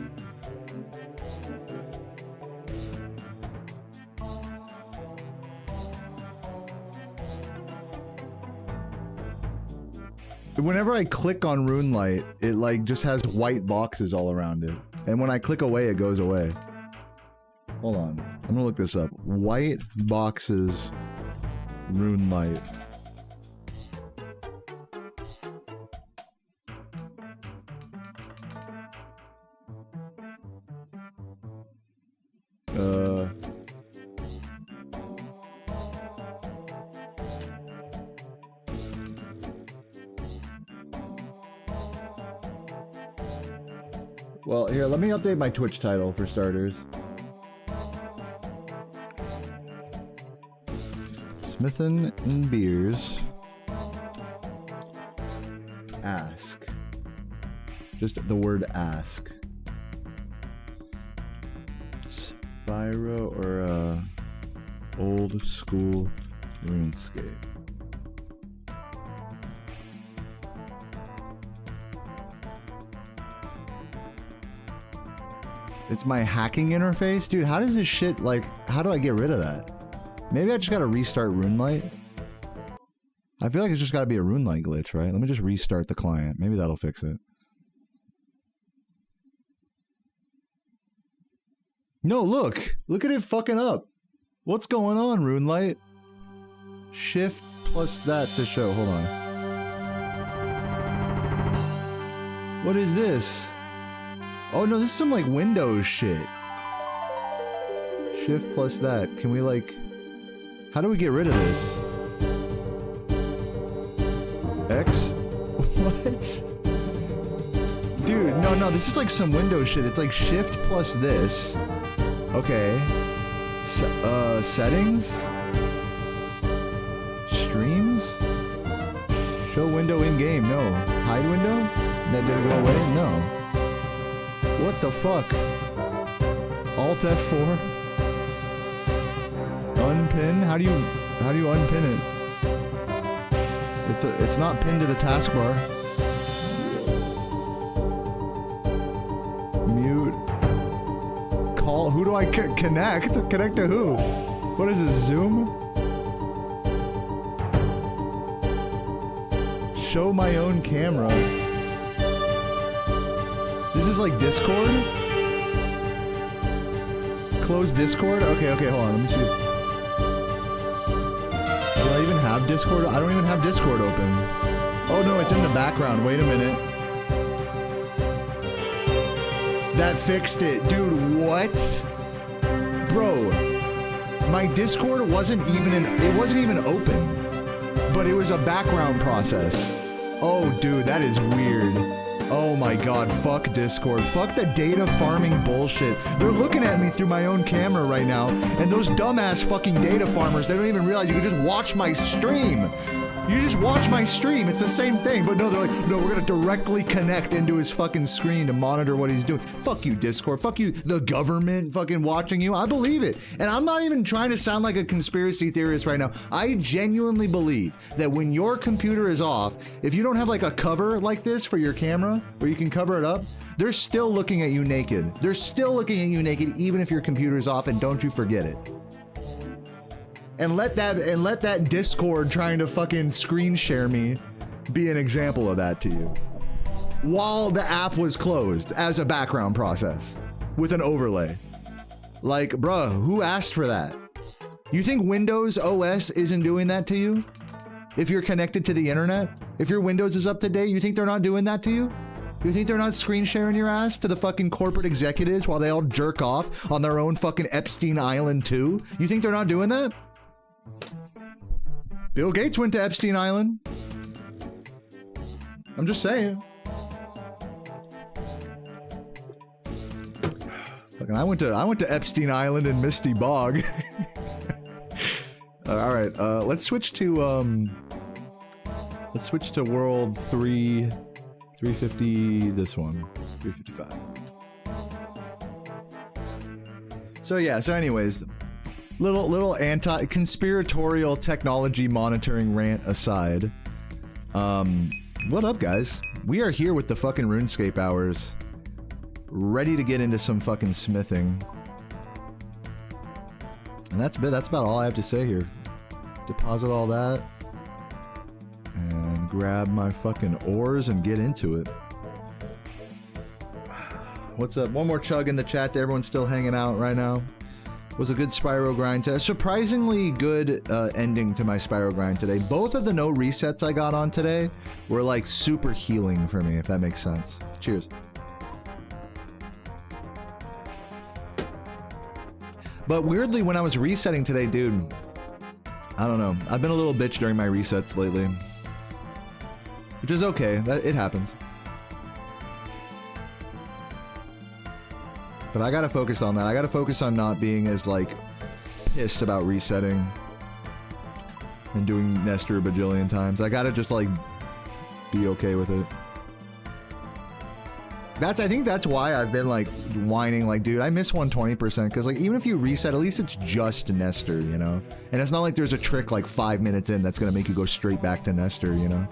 Whenever I click on Runelight, it like just has white boxes all around it. And when I click away, it goes away. Hold on. I'm gonna look this up. White boxes, Runelight. Well, here, let me update my Twitch title for starters. Smithin' and Beers. Ask. Just the word ask. Spyro or old school RuneScape. It's my hacking interface? Dude, how does this shit, like, how do I get rid of that? Maybe I just gotta restart Runelight? I feel like it's just gotta be a Runelight glitch, right? Let me just restart the client. Maybe that'll fix it. No, look! Look at it fucking up! What's going on, Runelight? Shift plus that to show. Hold on. What is this? Oh no, this is some like Windows shit. Shift plus that. Can we like... How do we get rid of this? X? What? Dude, no, this is like some Windows shit. It's like Shift plus this. Okay. Settings? Streams? Show window in-game, no. Hide window? That didn't go away? No. What the fuck? Alt F4? Unpin? How do you unpin it? It's not pinned to the taskbar. Mute. Call. Who do I connect? Connect to who? What is this, Zoom? Show my own camera. This is like Discord? Close Discord? Okay, hold on, let me see. Do I even have Discord? I don't even have Discord open. Oh no, it's in the background. Wait a minute. That fixed it. Dude, what? Bro, my Discord wasn't even open. But it was a background process. Oh, dude, that is weird. Oh my god, fuck Discord. Fuck the data farming bullshit. They're looking at me through my own camera right now, and those dumbass fucking data farmers, they don't even realize you can just watch my stream. You just watch my stream, it's the same thing. But no, they're like, no, we're gonna directly connect into his fucking screen to monitor what he's doing. Fuck you, Discord. Fuck you, the government fucking watching you. I believe it. And I'm not even trying to sound like a conspiracy theorist right now. I genuinely believe that when your computer is off, if you don't have like a cover like this for your camera, where you can cover it up, they're still looking at you naked. They're still looking at you naked even if your computer is off, and don't you forget it. And let that Discord trying to fucking screen share me be an example of that to you. While the app was closed as a background process with an overlay. Like, bruh, who asked for that? You think Windows OS isn't doing that to you? If you're connected to the internet? If your Windows is up to date, you think they're not doing that to you? You think they're not screen sharing your ass to the fucking corporate executives while they all jerk off on their own fucking Epstein Island too? You think they're not doing that? Bill Gates went to Epstein Island. I'm just saying. Fucking, I went to Epstein Island and Misty Bog. All right, let's switch to world 350. This one, 355. So yeah. So anyways. Little anti-conspiratorial technology monitoring rant aside. What up, guys? We are here with the fucking Runescape hours. Ready to get into some fucking smithing. And that's about all I have to say here. Deposit all that. And grab my fucking ores and get into it. What's up? One more chug in the chat to everyone still hanging out right now. Was a good Spyro grind today. Surprisingly good ending to my Spyro grind today. Both of the no resets I got on today were like super healing for me, if that makes sense. Cheers. But weirdly, when I was resetting today, dude, I don't know. I've been a little bitch during my resets lately. Which is okay. It happens. But I gotta focus on that. I gotta focus on not being as, like, pissed about resetting and doing Nestor a bajillion times. I gotta just, like, be okay with it. I think that's why I've been, like, whining, like, dude, I miss 120%, because, like, even if you reset, at least it's just Nestor, you know? And it's not like there's a trick, like, 5 minutes in that's gonna make you go straight back to Nestor, you know?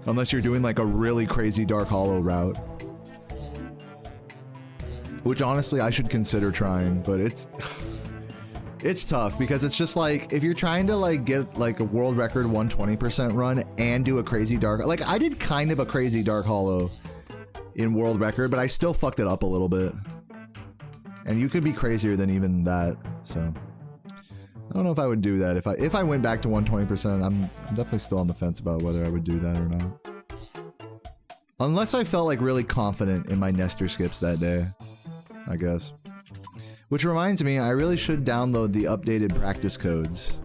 Unless you're doing, like, a really crazy Dark Hollow route. Which honestly I should consider trying, but it's tough because it's just like if you're trying to like get like a world record 120% run and do a crazy dark, like I did kind of a crazy Dark Hollow in world record, but I still fucked it up a little bit. And you could be crazier than even that, so I don't know if I would do that. If I went back to 120%, I'm definitely still on the fence about whether I would do that or not. Unless I felt like really confident in my Nestor skips that day, I guess. Which reminds me, I really should download the updated practice codes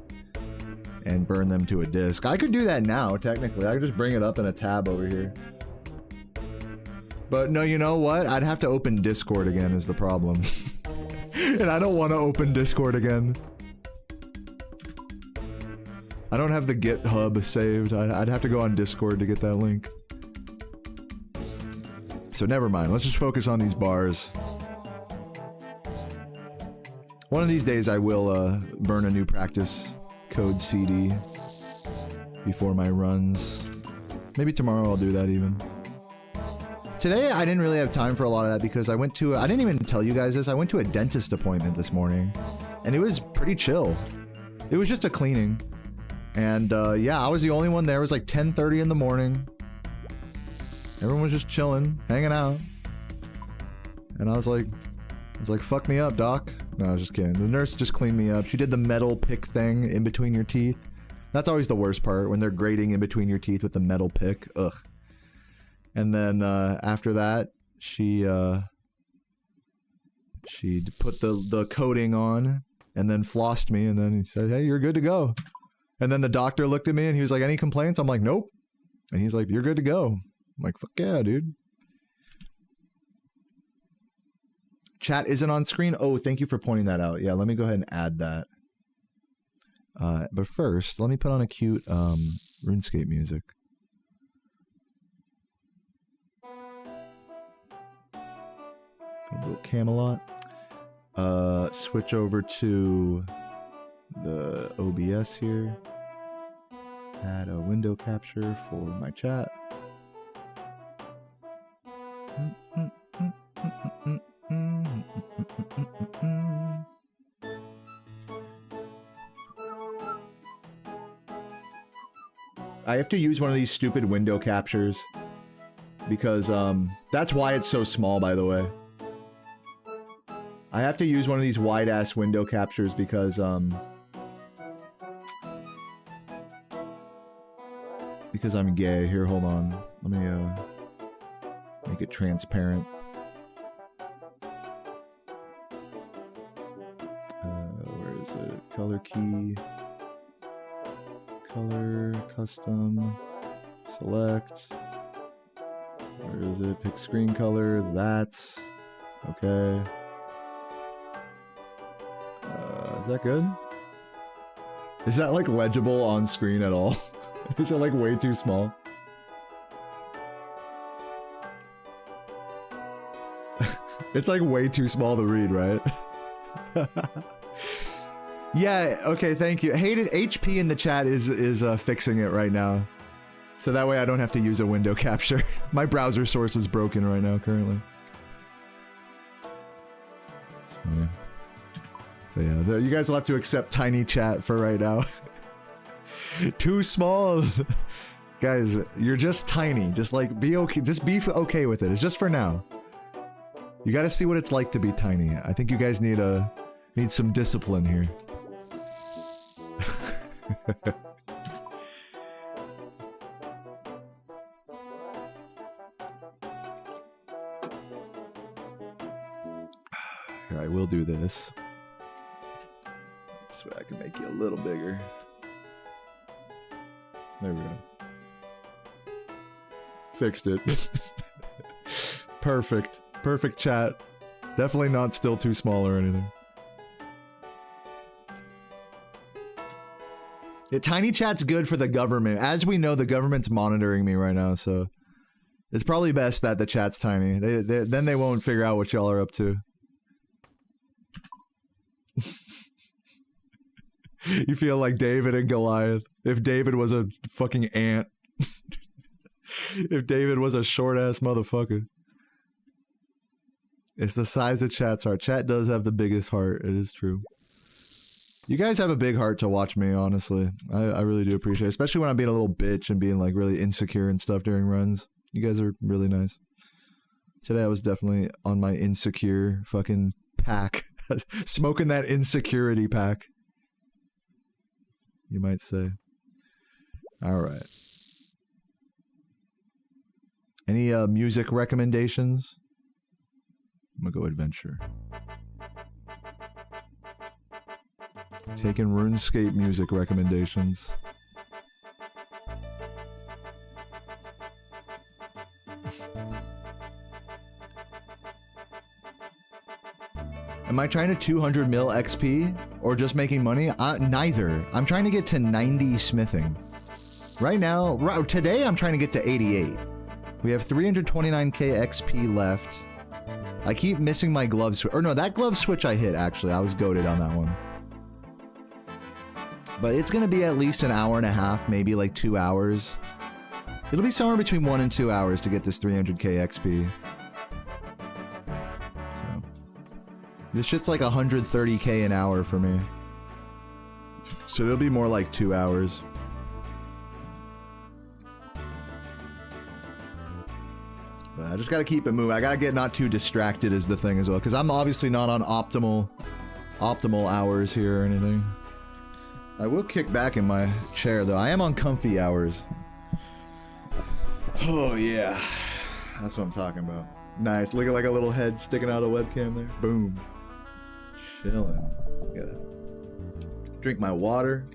and burn them to a disk. I could do that now, technically. I could just bring it up in a tab over here. But no, you know what? I'd have to open Discord again is the problem. And I don't want to open Discord again. I don't have the GitHub saved. I'd have to go on Discord to get that link. So never mind. Let's just focus on these bars. One of these days I will burn a new practice code CD before my runs. Maybe tomorrow I'll do that even. Today I didn't really have time for a lot of that because I went to I didn't even tell you guys this. I went to a dentist appointment this morning and it was pretty chill. It was just a cleaning. And yeah, I was the only one there. It was like 10:30 in the morning. Everyone was just chilling, hanging out. And I was like, fuck me up, doc. No, I was just kidding. The nurse just cleaned me up. She did the metal pick thing in between your teeth. That's always the worst part, when they're grating in between your teeth with the metal pick. Ugh. And then after that, she put the coating on and then flossed me and then he said, hey, you're good to go. And then the doctor looked at me and he was like, any complaints? I'm like, nope. And he's like, you're good to go. I'm like, fuck yeah, dude. Chat isn't on screen. Oh, thank you for pointing that out. Yeah, let me go ahead and add that. But first, let me put on a cute RuneScape music. A little Camelot. Switch over to the OBS here. Add a window capture for my chat. I have to use one of these stupid window captures because that's why it's so small, by the way. I have to use one of these wide-ass window captures because I'm gay. Here, hold on. Let me make it transparent. Where is it? Color key. Color, custom, select. Where is it? Pick screen color. That's okay. Is that good? Is that like legible on screen at all? Is it like way too small? It's like way too small to read, right? Yeah, okay, thank you. Hated HP in the chat is fixing it right now. So that way I don't have to use a window capture. My browser source is broken right now currently. So yeah, you guys will have to accept tiny chat for right now. Too small. Guys, you're just tiny. Just like be okay, just be okay with it. It's just for now. You gotta see what it's like to be tiny. I think you guys need some discipline here. Here, I will do this. So I can make you a little bigger. There we go. Fixed it. Perfect. Perfect chat. Definitely not still too small or anything. Yeah, tiny chat's good for the government. As we know, the government's monitoring me right now, so it's probably best that the chat's tiny. Then they won't figure out what y'all are up to. You feel like David and Goliath. If David was a fucking ant. If David was a short-ass motherfucker. It's the size of chat's heart. Chat does have the biggest heart. It is true. You guys have a big heart to watch me, honestly. I really do appreciate it. Especially when I'm being a little bitch and being like really insecure and stuff during runs. You guys are really nice. Today I was definitely on my insecure fucking pack. Smoking that insecurity pack. You might say. Alright. Any music recommendations? I'm gonna go adventure. Taking RuneScape music recommendations. Am I trying to 200 mil XP or just making money? Neither. I'm trying to get to 90 smithing. Right now, today I'm trying to get to 88. We have 329k XP left. I keep missing my glove switch. Or no, that glove switch I hit actually. I was goated on that one. But it's gonna be at least an hour and a half, maybe like 2 hours. It'll be somewhere between 1 and 2 hours to get this 300k XP. So this shit's like 130k an hour for me. So it'll be more like 2 hours. But I just gotta keep it moving. I gotta get not too distracted is the thing as well, because I'm obviously not on optimal hours here or anything. I will kick back in my chair though. I am on comfy hours. Oh yeah, that's what I'm talking about. Nice, looking like a little head sticking out of the webcam there. Boom. Chilling. Gotta drink my water.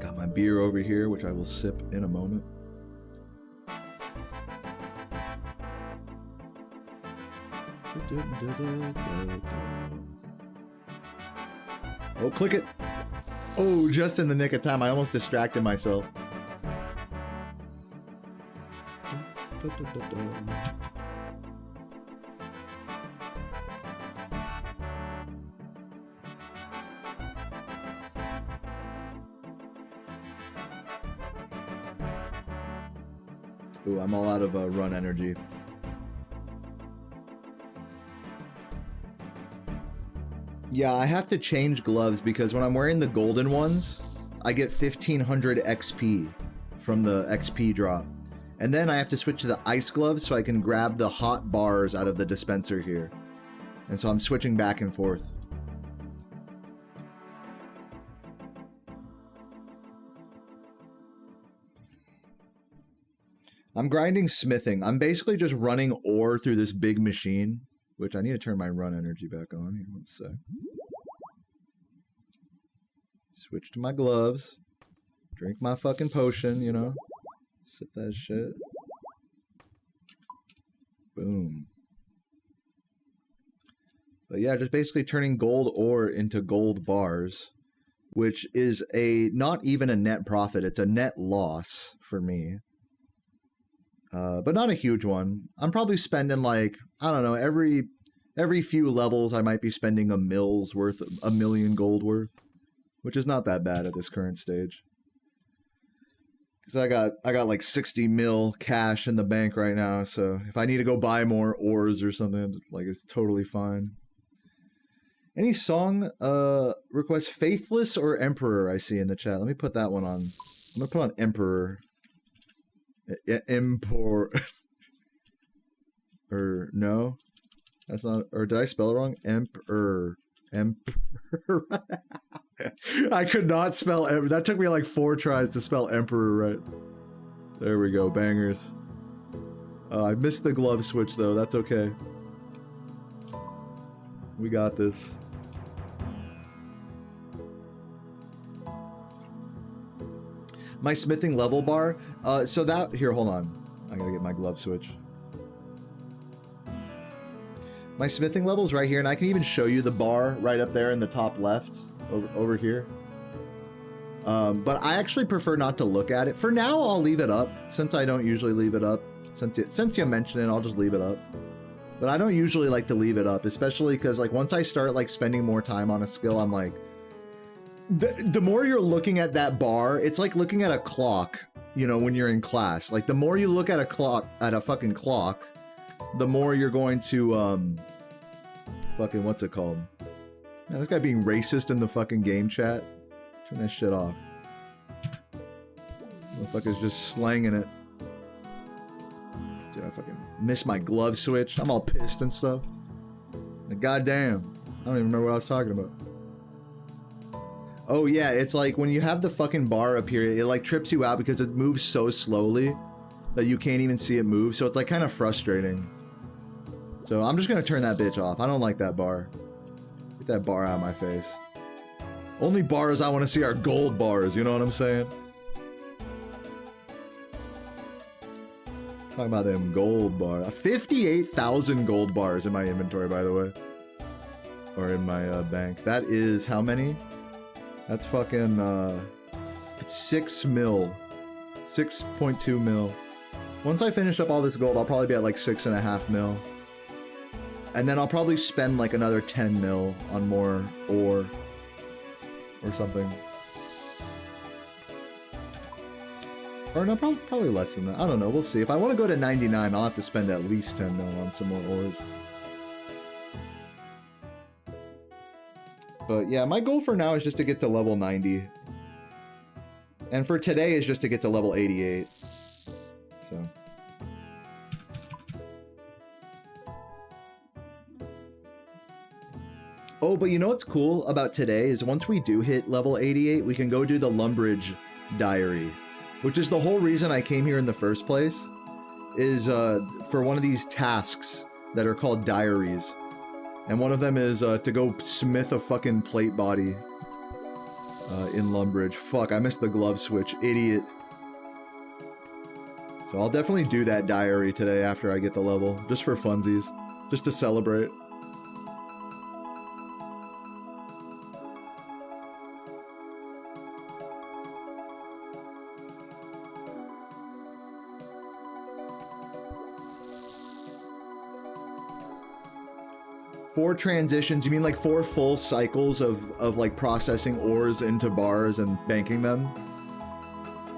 Got my beer over here, which I will sip in a moment. Oh, click it. Oh, just in the nick of time. I almost distracted myself. Ooh, I'm all out of run energy. Yeah, I have to change gloves because when I'm wearing the golden ones, I get 1500 XP from the XP drop. And then I have to switch to the ice gloves so I can grab the hot bars out of the dispenser here. And so I'm switching back and forth. I'm grinding smithing. I'm basically just running ore through this big machine, which I need to turn my run energy back on. Here, one sec. Switch to my gloves. Drink my fucking potion, you know. Sip that shit. Boom. But yeah, just basically turning gold ore into gold bars, which is not even a net profit. It's a net loss for me. But not a huge one. I'm probably spending like, I don't know, every few levels I might be spending a million gold worth, which is not that bad at this current stage. Because I got like 60 mil cash in the bank right now, so if I need to go buy more ores or something, like it's totally fine. Any song request? Faithless or Emperor I see in the chat. Let me put that one on. I'm gonna put on Emperor. Or no, that's not. Or did I spell it wrong? Emperor. I could not spell. That took me like 4 tries to spell Emperor right. There we go, bangers. I missed the glove switch though. That's okay. We got this. My smithing level bar. So that here, hold on. I gotta get my glove switch. My smithing level's right here, and I can even show you the bar right up there in the top left, over here. But I actually prefer not to look at it. For now, I'll leave it up, since I don't usually leave it up. Since you mentioned it, I'll just leave it up. But I don't usually like to leave it up, especially because like once I start like spending more time on a skill, I'm like, the more you're looking at that bar, it's like looking at a clock, you know, when you're in class. Like the more you look at a clock, at a fucking clock, the more you're going to, fucking, what's it called? Man, this guy being racist in the fucking game chat. Turn that shit off. Motherfucker's just slanging it. Dude, I fucking missed my glove switch. I'm all pissed and stuff. Like, goddamn. I don't even remember what I was talking about. Oh yeah, it's like when you have the fucking bar up here, it like trips you out because it moves so slowly. that you can't even see it move, so it's like kind of frustrating. So I'm just gonna turn that bitch off. I don't like that bar. Get that bar out of my face. Only bars I want to see are gold bars, you know what I'm saying? Talking about them gold bars. 58,000 gold bars in my inventory, by the way. Or in my bank. That is how many? That's fucking 6 mil. 6.2 mil. Once I finish up all this gold, I'll probably be at like 6.5 mil. And then I'll probably spend like another 10 mil on more ore. Or something. Or no, probably less than that. I don't know, we'll see. If I want to go to 99, I'll have to spend at least 10 mil on some more ores. But yeah, my goal for now is just to get to level 90. And for today is just to get to level 88. So. Oh, but you know what's cool about today is once we do hit level 88, we can go do the Lumbridge diary. Which is the whole reason I came here in the first place. Is for one of these tasks that are called diaries. And one of them is to go smith a fucking plate body in Lumbridge. Fuck, I missed the glove switch. Idiot. So I'll definitely do that diary today after I get the level. Just for funsies. Just to celebrate. Four transitions, you mean like 4 full cycles of like processing ores into bars and banking them?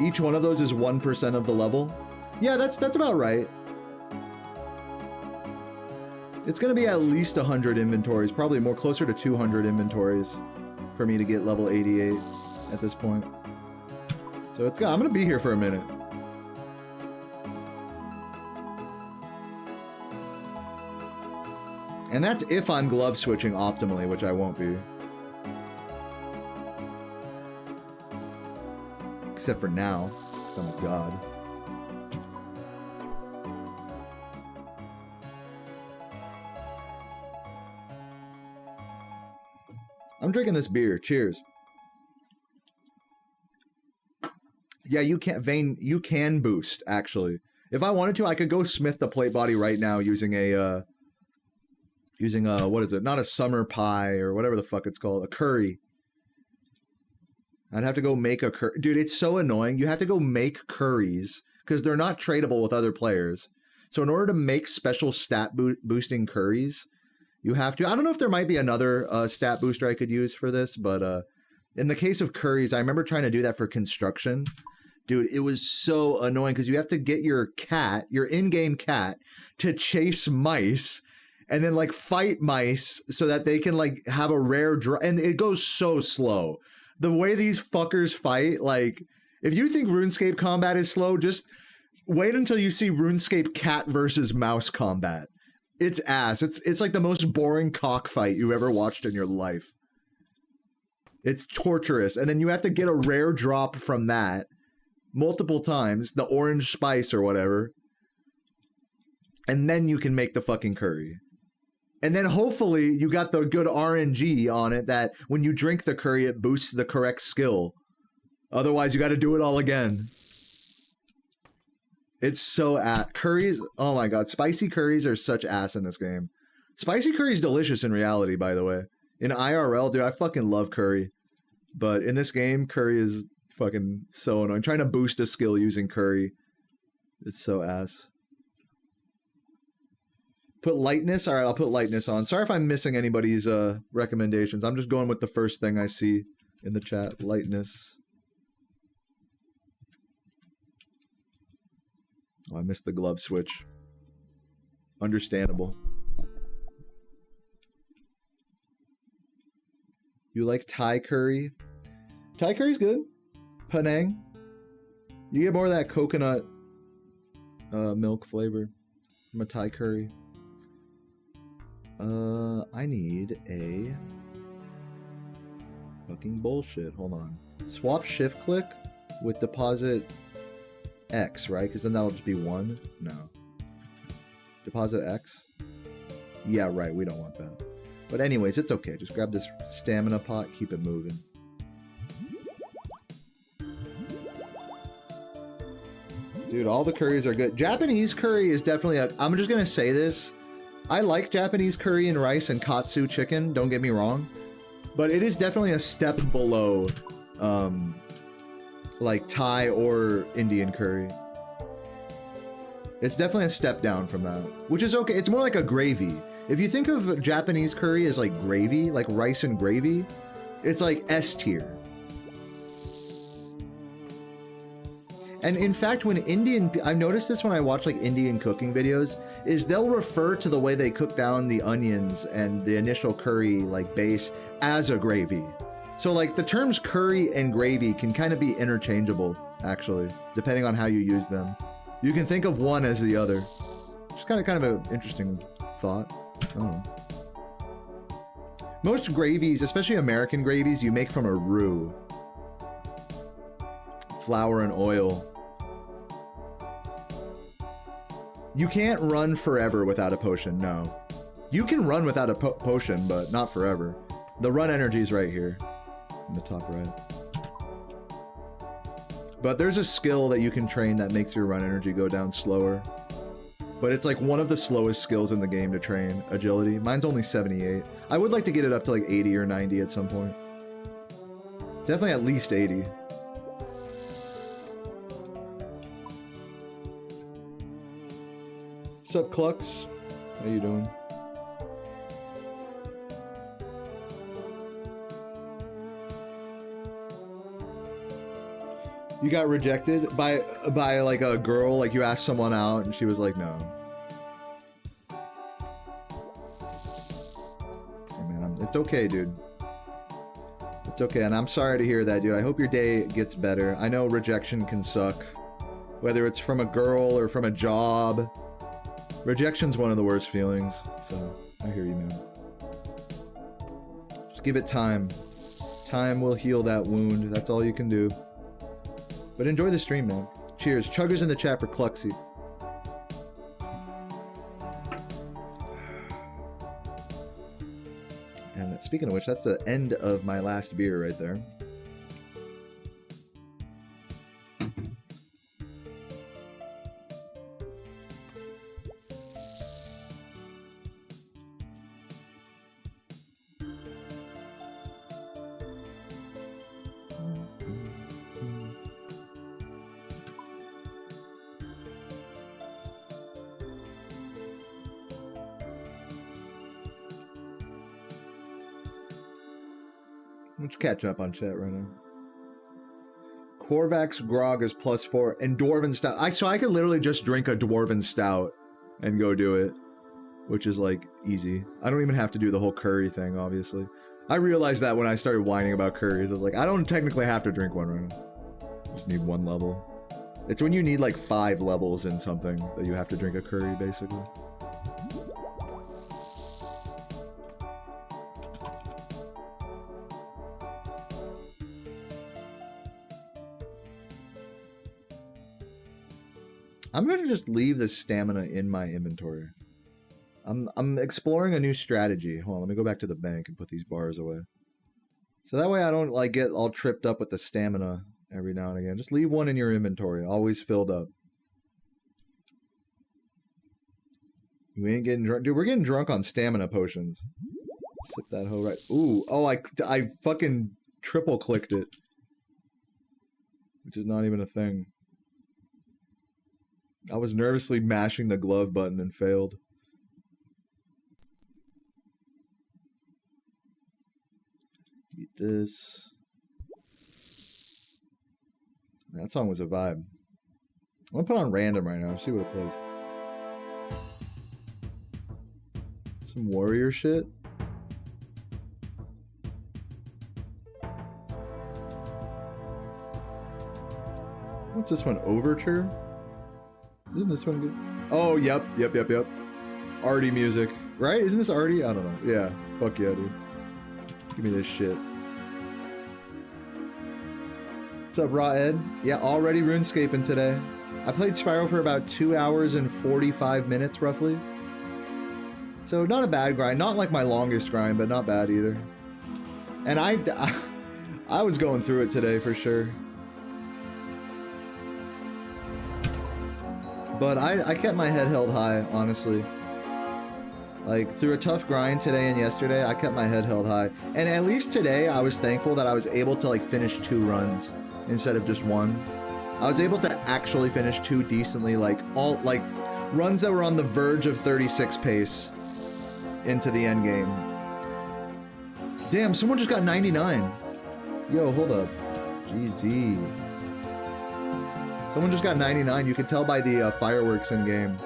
Each one of those is 1% of the level? Yeah, that's about right. It's gonna be at least 100 inventories, probably more closer to 200 inventories for me to get level 88 at this point. So I'm gonna be here for a minute. And that's if I'm glove switching optimally, which I won't be. Except for now, because I'm a god. I'm drinking this beer. Cheers. Yeah, you can't, Vane, you can boost, actually. If I wanted to, I could go smith the plate body right now using a, what is it? Not a summer pie or whatever the fuck it's called. A curry. I'd have to go make a curry. Dude, it's so annoying. You have to go make curries because they're not tradable with other players. So in order to make special stat boosting curries, you have to... I don't know if there might be another stat booster I could use for this, but in the case of curries, I remember trying to do that for construction. Dude, it was so annoying because you have to get your cat, your in-game cat, to chase mice and then like fight mice so that they can like have a rare draw. And it goes so slow. The way these fuckers fight, like, if you think RuneScape combat is slow, just wait until you see RuneScape cat versus mouse combat. It's ass. It's like the most boring cockfight you ever watched in your life. It's torturous. And then you have to get a rare drop from that multiple times, the orange spice or whatever. And then you can make the fucking curry. And then hopefully you got the good RNG on it that when you drink the curry, it boosts the correct skill. Otherwise, you got to do it all again. It's so ass. Curries, oh my god, spicy curries are such ass in this game. Spicy curry is delicious in reality, by the way. In IRL, dude, I fucking love curry. But in this game, curry is fucking so annoying. Trying to boost a skill using curry, it's so ass. Put lightness? Alright, I'll put lightness on. Sorry if I'm missing anybody's recommendations. I'm just going with the first thing I see in the chat. Lightness. Oh, I missed the glove switch. Understandable. You like Thai curry? Thai curry's good. Penang. You get more of that coconut milk flavor from a Thai curry. I need a fucking bullshit. Hold on. Swap shift click with deposit X, right? Because then that'll just be 1. No. Deposit X? Yeah, right. We don't want that. But anyways, it's okay. Just grab this stamina pot, keep it moving. Dude, all the curries are good. Japanese curry is definitely a... I'm just going to say this. I like Japanese curry and rice and katsu chicken, don't get me wrong. But it is definitely a step below, like Thai or Indian curry. It's definitely a step down from that, which is okay. It's more like a gravy. If you think of Japanese curry as like gravy, like rice and gravy, it's like S tier. And in fact, when I've noticed this when I watch like Indian cooking videos, is they'll refer to the way they cook down the onions and the initial curry like base as a gravy. So like the terms curry and gravy can kind of be interchangeable, actually, depending on how you use them. You can think of one as the other. Just kind of an interesting thought. I don't know. Most gravies, especially American gravies, you make from a roux. Flour and oil. You can't run forever without a potion, no. You can run without a potion, but not forever. The run energy is right here, in the top right. But there's a skill that you can train that makes your run energy go down slower. But it's like one of the slowest skills in the game to train, agility. Mine's only 78. I would like to get it up to like 80 or 90 at some point. Definitely at least 80. What's up, Clux? How you doing? You got rejected by like a girl, like you asked someone out and she was like, no. Hey man, it's okay, dude. It's okay, and I'm sorry to hear that, dude. I hope your day gets better. I know rejection can suck, whether it's from a girl or from a job. Rejection's one of the worst feelings, so I hear you, man. Just give it time. Time will heal that wound. That's all you can do. But enjoy the stream, man. Cheers. Chuggers in the chat for Cluxy. And speaking of which, that's the end of my last beer right there. Let's catch up on chat right now. Korvax Grog is +4 and Dwarven Stout. So I could literally just drink a Dwarven Stout and go do it, which is like easy. I don't even have to do the whole curry thing, obviously. I realized that when I started whining about curries. I was like, I don't technically have to drink one right now. I just need 1 level. It's when you need like 5 levels in something that you have to drink a curry, basically. I'm going to just leave this stamina in my inventory. I'm exploring a new strategy. Hold on, let me go back to the bank and put these bars away. So that way I don't like get all tripped up with the stamina every now and again. Just leave one in your inventory, always filled up. We ain't getting drunk. Dude, we're getting drunk on stamina potions. Sip that hoe right. Ooh, oh, I fucking triple clicked it. Which is not even a thing. I was nervously mashing the glove button and failed. Eat this. That song was a vibe. I'm gonna put on random right now, see what it plays. Some warrior shit. What's this one? Overture? Isn't this one good? Oh, yep. Arty music. Right? Isn't this Arty? I don't know. Yeah. Fuck yeah, dude. Give me this shit. What's up, Raw Ed? Yeah, already runescaping today. I played Spyro for about 2 hours and 45 minutes, roughly. So not a bad grind. Not like my longest grind, but not bad either. And I was going through it today for sure. But I kept my head held high, honestly. Like, through a tough grind today and yesterday, I kept my head held high. And at least today, I was thankful that I was able to, like, finish 2 runs instead of just 1. I was able to actually finish 2 decently, like, runs that were on the verge of 36 pace into the end game. Damn, someone just got 99. Yo, hold up. GZ. Someone just got 99. You can tell by the fireworks in game.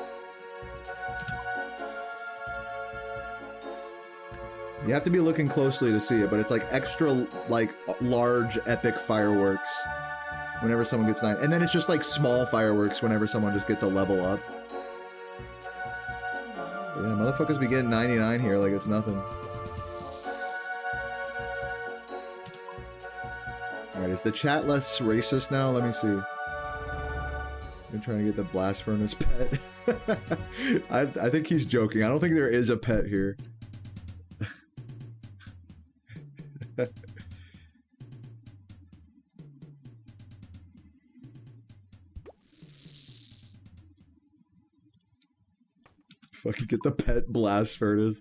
You have to be looking closely to see it, but it's like extra, like, large, epic fireworks whenever someone gets 9. And then it's just like small fireworks whenever someone just gets a level up. Yeah, motherfuckers be getting 99 here like it's nothing. Alright, is the chat less racist now? Let me see. I'm trying to get the blast furnace pet. I think he's joking. I don't think there is a pet here. Fucking get the pet blast furnace.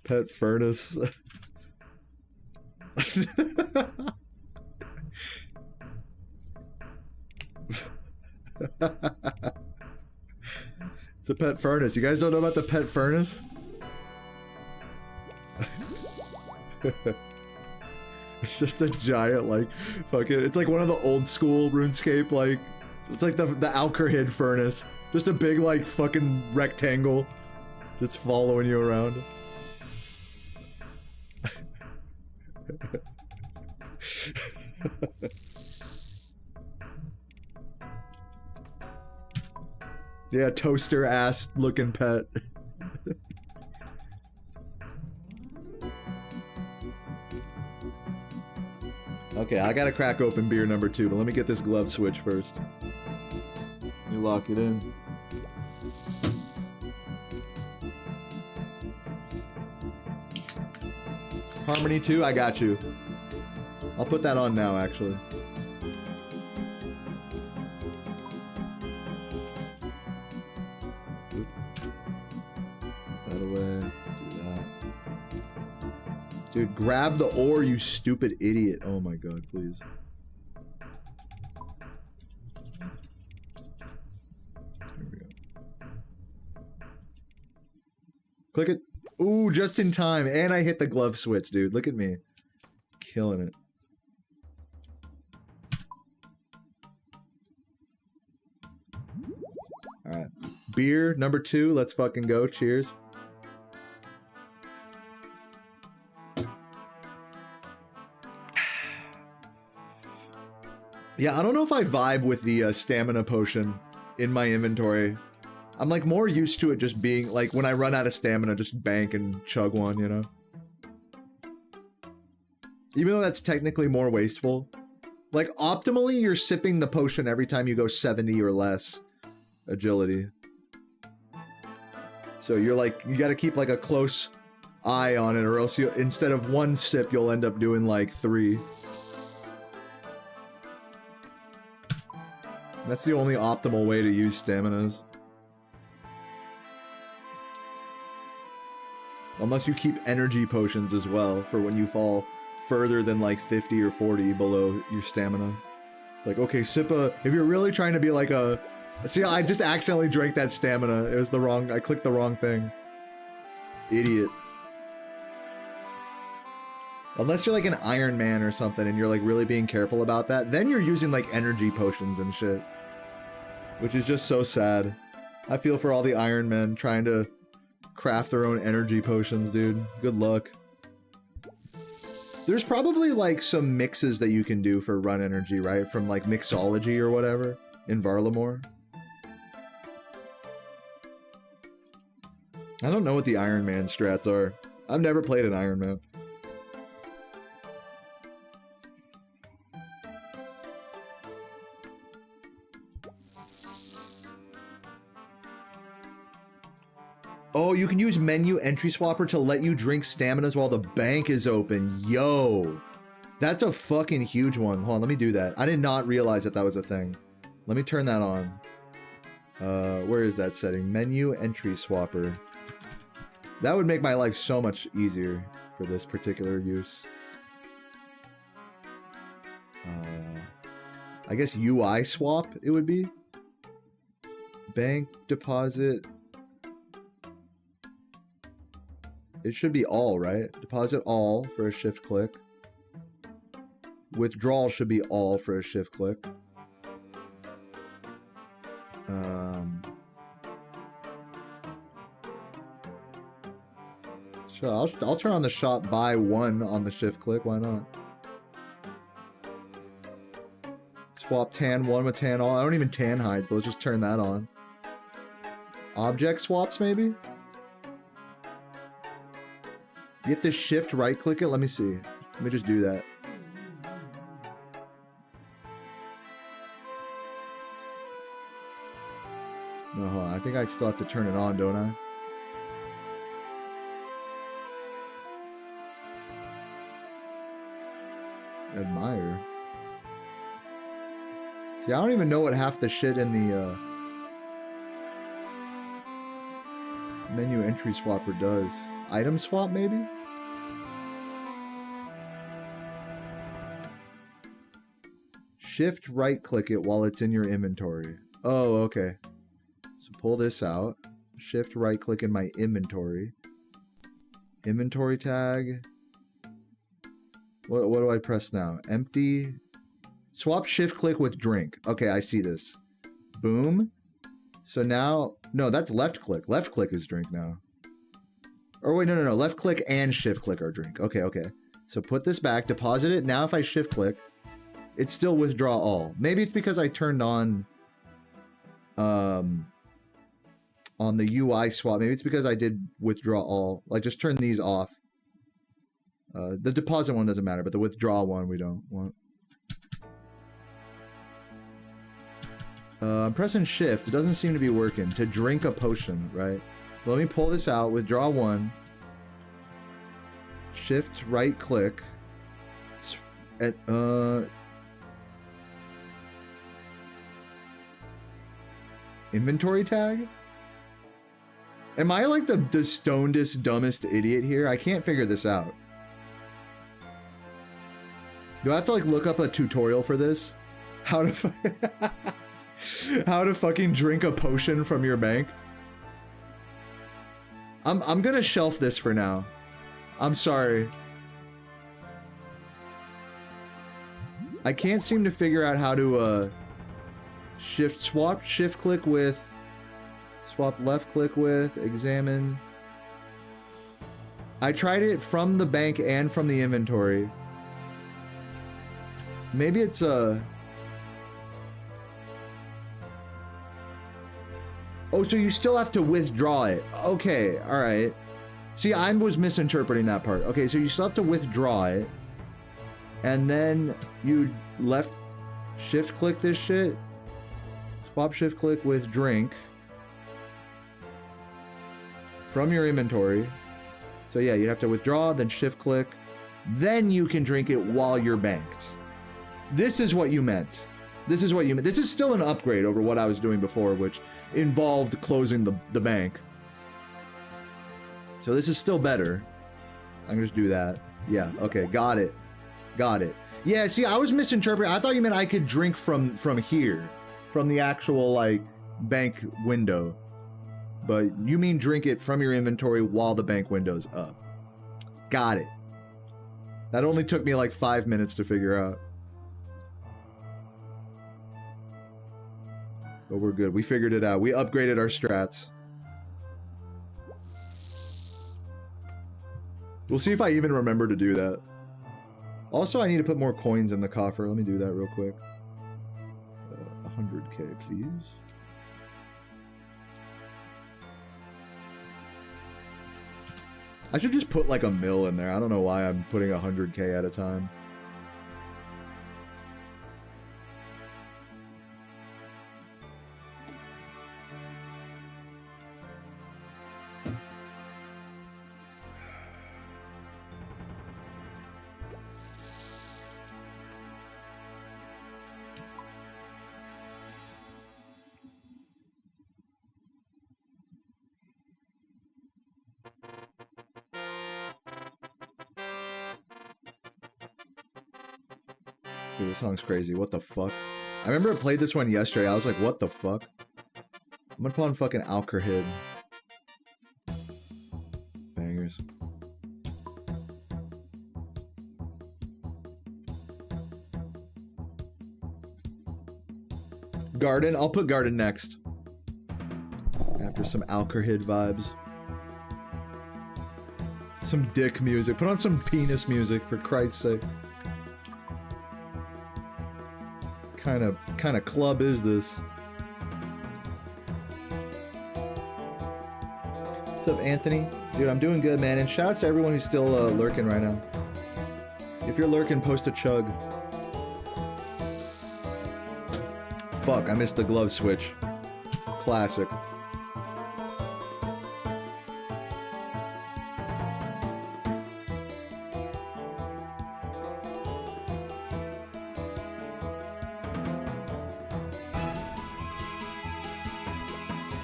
Pet furnace. It's a pet furnace. You guys don't know about the pet furnace? It's just a giant, like, fucking... It's like one of the old school RuneScape, like... It's like the Alkerhid furnace. Just a big, like, fucking rectangle. Just following you around. Yeah, toaster ass looking pet. Okay, I gotta crack open beer number 2, but let me get this glove switch first. Let me lock it in. Harmony 2, I got you. I'll put that on now, actually. Put that away. Do that. Dude, grab the ore, you stupid idiot. Oh my god, please. There we go. Click it. Ooh, just in time. And I hit the glove switch, dude. Look at me. Killing it. Alright. Beer, number 2. Let's fucking go. Cheers. Yeah, I don't know if I vibe with the stamina potion in my inventory. I'm like more used to it just being like when I run out of stamina, just bank and chug one, you know? Even though that's technically more wasteful. Like optimally, you're sipping the potion every time you go 70 or less agility. So you're like, you gotta keep like a close eye on it or else you, instead of 1 sip, you'll end up doing like 3. That's the only optimal way to use staminas. Unless you keep energy potions as well for when you fall further than like 50 or 40 below your stamina. It's like, okay, sip a... If you're really trying to be like a... See, I just accidentally drank that stamina. It was the wrong... I clicked the wrong thing. Idiot. Unless you're like an Iron Man or something and you're like really being careful about that, then you're using like energy potions and shit. Which is just so sad. I feel for all the Iron Men trying to craft their own energy potions, dude. Good luck. There's probably like some mixes that you can do for run energy, right? From like mixology or whatever in Varlamore. I don't know what the Iron Man strats are. I've never played an Iron Man. Oh, you can use menu entry swapper to let you drink staminas while the bank is open. Yo, that's a fucking huge one. Hold on, let me do that. I did not realize that that was a thing. Let me turn that on. Where is that setting? Menu entry swapper. That would make my life so much easier for this particular use. I guess UI swap it would be. Bank deposit. It should be all, right? Deposit all for a shift click. Withdrawal should be all for a shift click. Sure, I'll turn on the shop buy one on the shift click. Why not? Swap tan one with tan all. I don't even tan hides, but let's just turn that on. Object swaps, maybe? You have to shift right click it. Let me see. Let me just do that. No, hold on. I think I still have to turn it on, don't I? Admire. See, I don't even know what half the shit in the menu entry swapper does. Item swap, maybe? Shift right click it while it's in your inventory. Oh, okay. So pull this out. Shift right click in my inventory. Inventory tag. What do I press now? Empty. Swap shift click with drink. Okay, I see this. Boom. So now, no, that's left click. Left click is drink now. Or wait, no. Left click and shift click are drink. Okay, okay. So put this back, deposit it. Now if I shift click, it's still withdraw all. Maybe it's because I turned on the UI swap. Maybe it's because I did withdraw all. Like just turn these off. The deposit one doesn't matter, but the withdraw one we don't want. I'm pressing shift. It doesn't seem to be working. To drink a potion, right? Let me pull this out. Withdraw one. Shift right click. Inventory tag? Am I like the stonedest, dumbest idiot here? I can't figure this out. Do I have to like look up a tutorial for this? How to how to fucking drink a potion from your bank? I'm gonna shelf this for now. I'm sorry. I can't seem to figure out how to swap shift click with, swap left click with, examine. I tried it from the bank and from the inventory. Maybe it's a... Oh, so you still have to withdraw it. Okay, alright. See, I was misinterpreting that part. Okay, so you still have to withdraw it. And then you left shift click this shit. Swap shift click with drink. From your inventory. So yeah, you'd have to withdraw, then shift click. Then you can drink it while you're banked. This is what you meant. This is what you meant. This is still an upgrade over what I was doing before, which involved closing the bank. So this is still better. I'm gonna just do that. Yeah, okay, got it. Got it. Yeah, see, I was misinterpreting. I thought you meant I could drink from here. From the actual, like, bank window. But you mean drink it from your inventory while the bank window's up. Got it. That only took me like 5 minutes to figure out. But we're good. We figured it out. We upgraded our strats. We'll see if I even remember to do that. Also, I need to put more coins in the coffer. Let me do that real quick. 100k, please. I should just put like a mil in there. I don't know why I'm putting 100k at a time. Dude, this song's crazy. What the fuck? I remember I played this one yesterday. I was like, what the fuck? I'm gonna put on fucking Alkerhid. Bangers. Garden. I'll put Garden next. After some Alkerhid vibes. Some dick music. Put on some penis music, for Christ's sake. Kind of club is this? What's up, Anthony? Dude, I'm doing good, man. And shout out to everyone who's still lurking right now. If you're lurking, post a chug. Fuck, I missed the glove switch. Classic.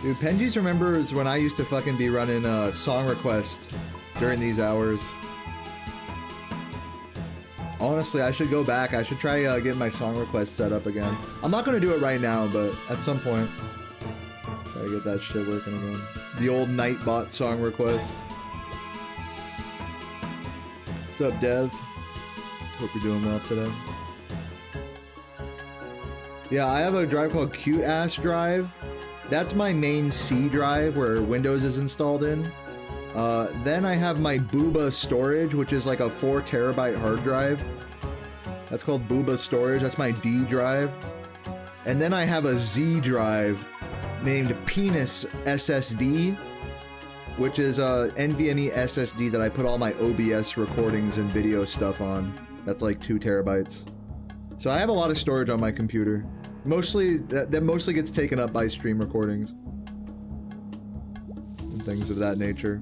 Dude, Penji's remembers when I used to fucking be running a song request during these hours. Honestly, I should go back. I should try getting my song request set up again. I'm not gonna do it right now, but at some point, try to get that shit working again. The old Nightbot song request. What's up, Dev? Hope you're doing well today. Yeah, I have a drive called Cute Ass Drive. That's my main C drive where Windows is installed in. Then I have my Booba storage, which is like a 4 terabyte hard drive. That's called Booba storage. That's my D drive. And then I have a Z drive named Penis SSD, which is a NVMe SSD that I put all my OBS recordings and video stuff on. That's like 2 terabytes. So I have a lot of storage on my computer. Mostly, that mostly gets taken up by stream recordings. And things of that nature.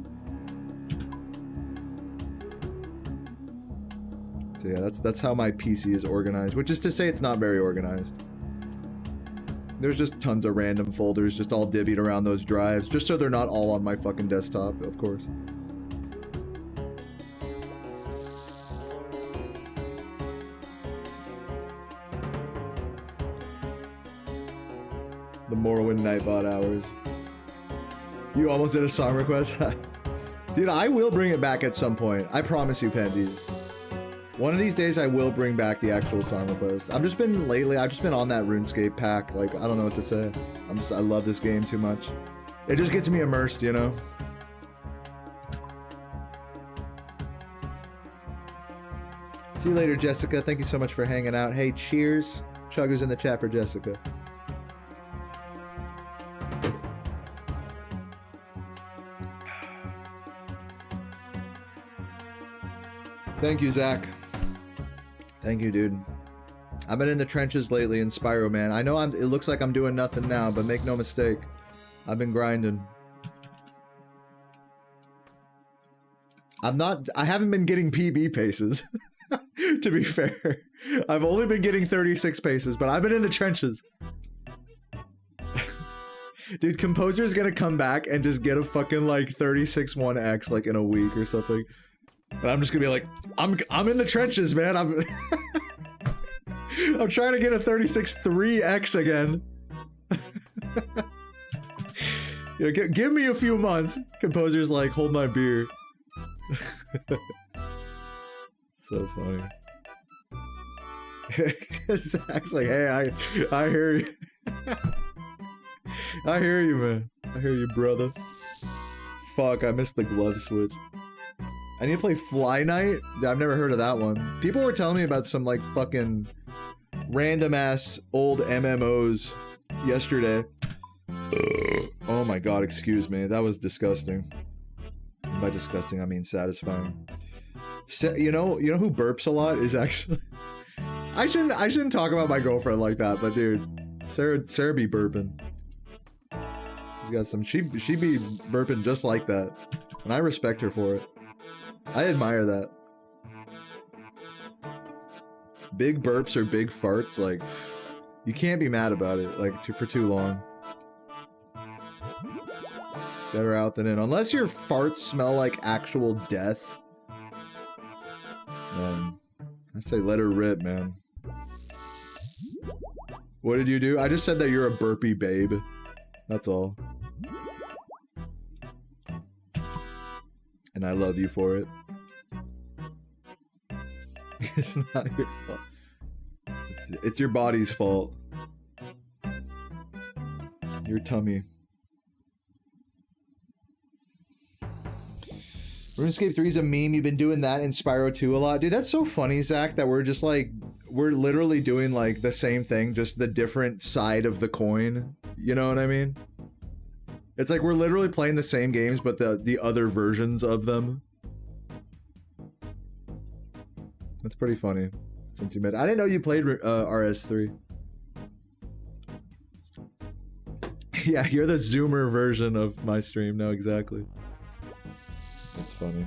So yeah, that's how my PC is organized, which is to say it's not very organized. There's just tons of random folders just all divvied around those drives, just so they're not all on my fucking desktop, of course. The Morrowind Nightbot hours. You almost did a song request? Dude, I will bring it back at some point. I promise you, Pandy. One of these days I will bring back the actual song request. I've just been on that RuneScape pack. Like, I don't know what to say. I love this game too much. It just gets me immersed, you know? See you later, Jessica. Thank you so much for hanging out. Hey, cheers. Chuggers in the chat for Jessica. Thank you, Zach. Thank you, dude. I've been in the trenches lately in Spyro, man. I know it looks like I'm doing nothing now, but make no mistake. I've been grinding. I haven't been getting PB paces, to be fair. I've only been getting 36 paces, but I've been in the trenches. Dude, Composer's gonna come back and just get a fucking, like, 36 1X, like, in a week or something. And I'm just gonna be like, I'm in the trenches, man. I'm trying to get a 36 3X again. Yeah, give me a few months. Composer's like, hold my beer. So funny. Zach's like, hey, I hear you. I hear you, man. I hear you, brother. Fuck, I missed the glove switch. I need to play Fly Night? I've never heard of that one. People were telling me about some, like, fucking random-ass old MMOs yesterday. Oh my god, excuse me. That was disgusting. And by disgusting, I mean satisfying. You know who burps a lot is actually... I shouldn't talk about my girlfriend like that, but dude, Sarah be burping. She's got some... She be burping just like that. And I respect her for it. I admire that. Big burps or big farts, like, you can't be mad about it, like, for too long. Better out than in. Unless your farts smell like actual death. I say let her rip, man. What did you do? I just said that you're a burpy babe. That's all. And I love you for it. It's not your fault. It's your body's fault. Your tummy. RuneScape 3 is a meme. You've been doing that in Spyro 2 a lot. Dude, that's so funny, Zach, that we're just like, we're literally doing like the same thing, just the different side of the coin. You know what I mean? It's like we're literally playing the same games, but the other versions of them. That's pretty funny. Since you met, I didn't know you played RS3. Yeah, you're the Zoomer version of my stream. No, exactly. That's funny.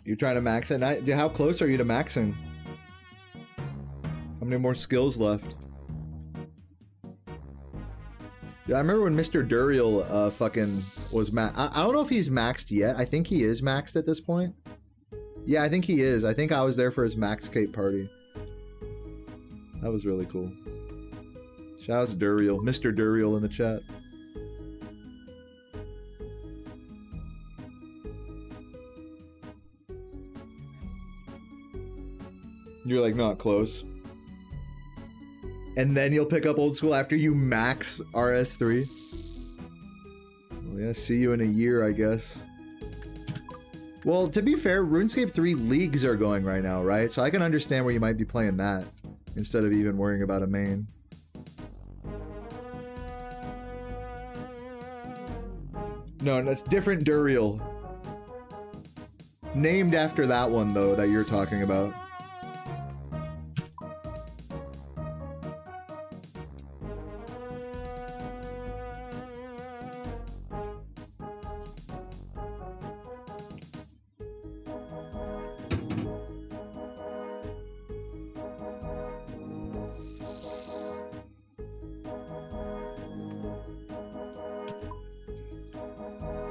You trying to max it? How close are you to maxing? How many more skills left? Yeah, I remember when Mr. Duriel fucking was I don't know if he's maxed yet. I think he is maxed at this point. Yeah, I think he is. I think I was there for his Max Cape party. That was really cool. Shout out to Duriel. Mr. Duriel in the chat. You're like not close. And then you'll pick up old school after you max RS3. Well, yeah, see you in a year, I guess. Well, to be fair, RuneScape 3 leagues are going right now, right? So I can understand where you might be playing that instead of even worrying about a main. No, that's different Duriel. Named after that one, though, that you're talking about.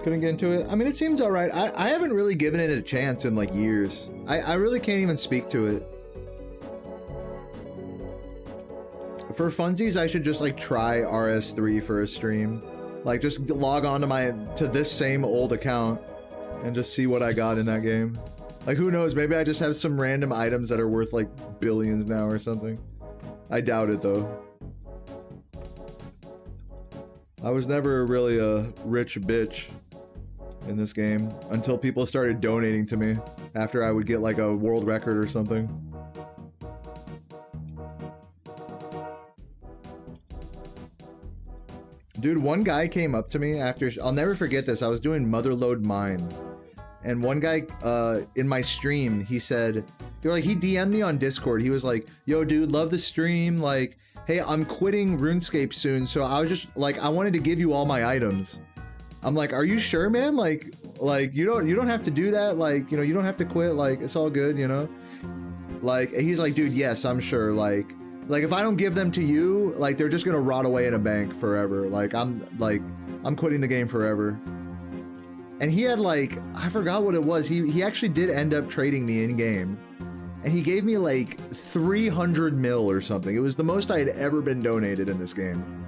Couldn't get into it. I mean, it seems all right. I haven't really given it a chance in like years. I really can't even speak to it. For funsies, I should just like try RS3 for a stream. Like just log on to this same old account and just see what I got in that game. Like who knows, maybe I just have some random items that are worth like billions now or something. I doubt it though. I was never really a rich bitch in this game until people started donating to me after I would get like a world record or something. Dude, one guy came up to me after, I'll never forget this, I was doing Motherload Mine, and one guy in my stream, he said, he DM'd me on Discord, he was like, yo dude, love the stream, like, hey, I'm quitting RuneScape soon, so I was just like, I wanted to give you all my items. I'm like, are you sure, man? Like you don't have to do that. Like, you know, you don't have to quit. Like, it's all good, you know? Like, he's like, dude, yes, I'm sure. Like if I don't give them to you, like, they're just gonna rot away in a bank forever. Like, I'm quitting the game forever. And he had like, I forgot what it was. He actually did end up trading me in game. And he gave me like 300 mil or something. It was the most I had ever been donated in this game.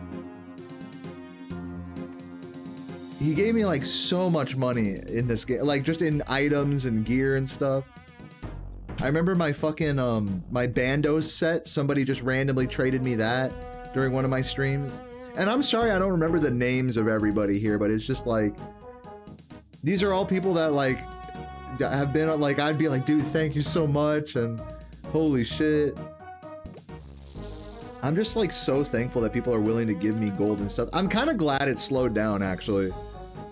He gave me like so much money in this game, like just in items and gear and stuff. I remember my fucking, my Bandos set, somebody just randomly traded me that during one of my streams. And I'm sorry I don't remember the names of everybody here, but it's just like, these are all people that like, have been like, I'd be like, dude, thank you so much, and holy shit. I'm just like so thankful that people are willing to give me gold and stuff. I'm kind of glad it slowed down actually,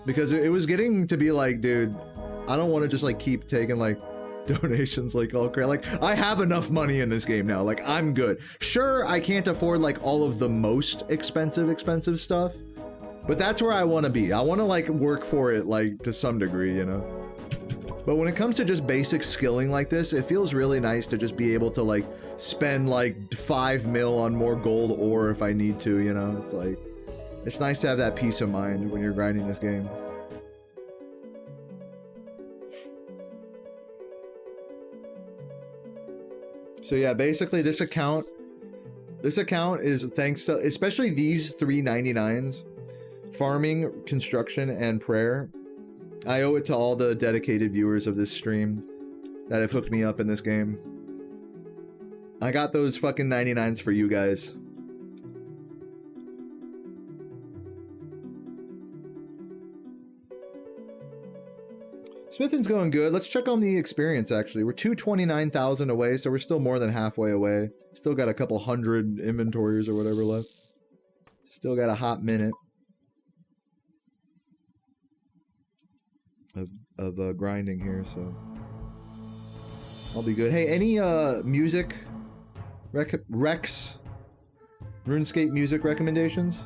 because it was getting to be like, dude, I don't want to just like keep taking like donations like all crazy. Like, I have enough money in this game now, like I'm good. Sure, I can't afford like all of the most expensive stuff, but that's where I want to be. I want to like work for it like to some degree, you know? But when it comes to just basic skilling like this, it feels really nice to just be able to like spend like 5 mil on more gold ore if I need to, you know? It's like, It's nice to have that peace of mind when you're grinding this game. So yeah, basically this account is thanks to, especially these 399s, farming, construction, and prayer. I owe it to all the dedicated viewers of this stream that have hooked me up in this game. I got those fucking 99s for you guys. Smithing's going good. Let's check on the experience, actually. We're 229,000 away, so we're still more than halfway away. Still got a couple hundred inventories or whatever left. Still got a hot minute of grinding here, so I'll be good. Hey, any music Rex RuneScape music recommendations?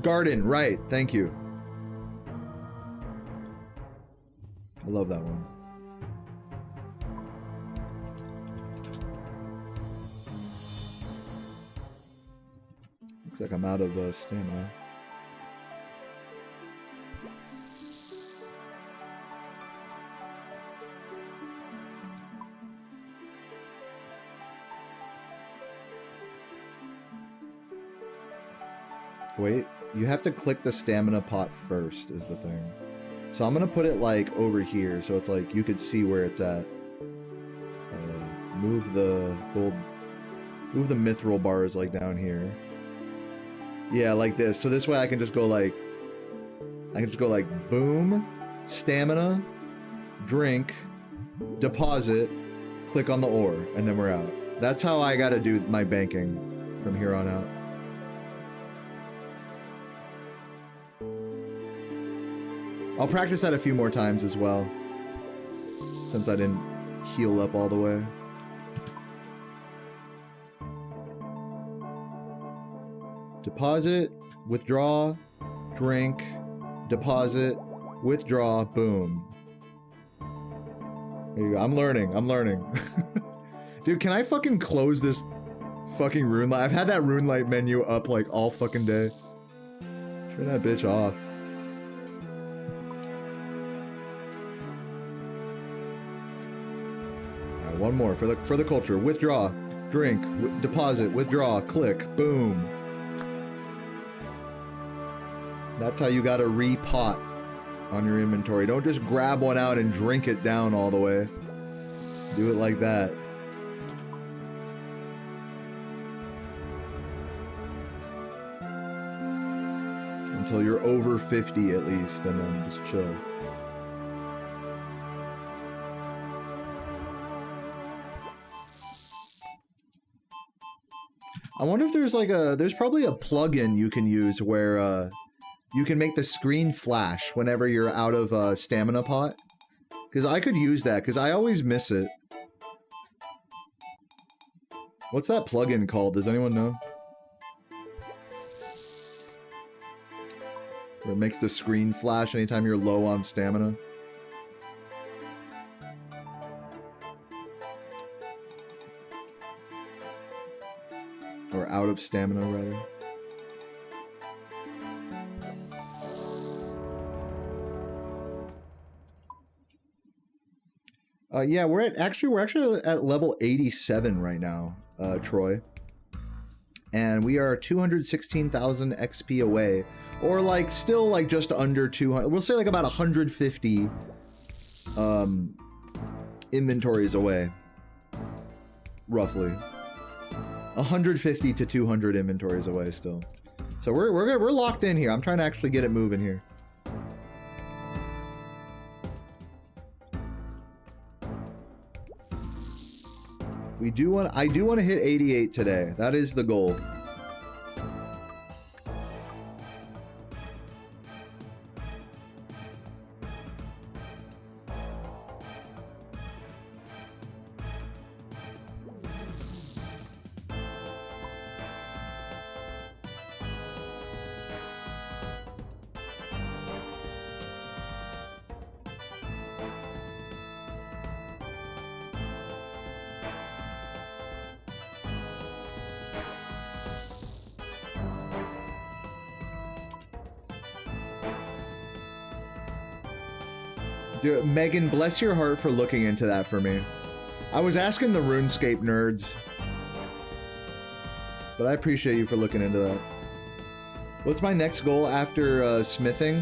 Garden, right, thank you. I love that one. Looks like I'm out of stamina. Wait, you have to click the stamina pot first is the thing. So I'm gonna put it like over here so it's like you could see where it's at. Move the mithril bars like down here. Yeah, like this. So this way I can just go like boom, stamina, drink, deposit, click on the ore, and then we're out. That's how I gotta do my banking from here on out. I'll practice that a few more times as well, since I didn't heal up all the way. Deposit, withdraw, drink, deposit, withdraw, boom. There you go. I'm learning. Dude, can I fucking close this fucking rune light? I've had that rune light menu up like all fucking day. Turn that bitch off. One more for the culture. Withdraw, drink, deposit, withdraw, click, boom. That's how you gotta repot on your inventory. Don't just grab one out and drink it down all the way. Do it like that. Until you're over 50 at least, and then just chill. I wonder if there's like there's probably a plugin you can use where you can make the screen flash whenever you're out of stamina pot. Because I could use that, because I always miss it. What's that plugin called? Does anyone know? Where it makes the screen flash anytime you're low on stamina. Or out of stamina, rather. Yeah, we're actually at level 87 right now, Troy. And we are 216,000 XP away. Or like, still like just under 200, we'll say like about 150 inventories away. Roughly. 150 to 200 inventories away still. So we're locked in here. I'm trying to actually get it moving here. I do want to hit 88 today. That is the goal. Dude, Megan, bless your heart for looking into that for me. I was asking the RuneScape nerds. But I appreciate you for looking into that. What's my next goal after smithing?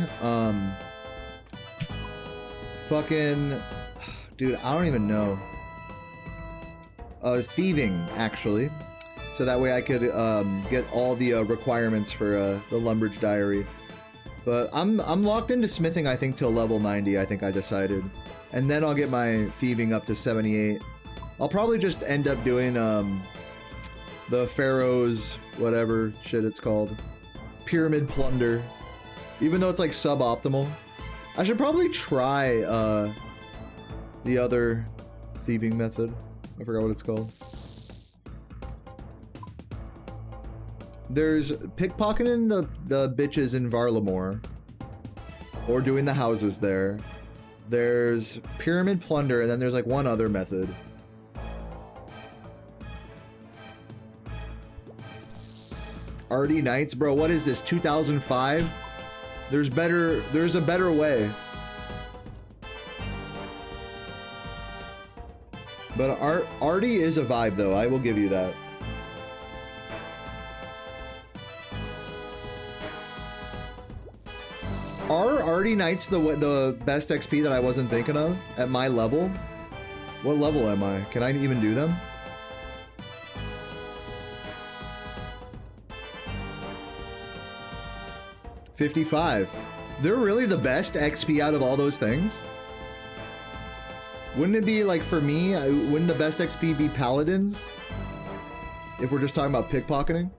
Fucking... Dude, I don't even know. Thieving, actually. So that way I could get all the requirements for the Lumbridge Diary. But I'm locked into smithing, I think, till level 90, I think I decided. And then I'll get my thieving up to 78. I'll probably just end up doing the Pharaoh's, whatever shit it's called. Pyramid Plunder. Even though it's like suboptimal. I should probably try the other thieving method. I forgot what it's called. There's pickpocketing the bitches in Varlamore. Or doing the houses there. There's Pyramid Plunder, and then there's like one other method. RD Knights, bro, what is this, 2005? There's a better way. But RD is a vibe though, I will give you that. Are RD Knights the best XP that I wasn't thinking of at my level? What level am I? Can I even do them? $55. They're really the best XP out of all those things? Wouldn't it be like, for me, wouldn't the best XP be Paladins? If we're just talking about pickpocketing?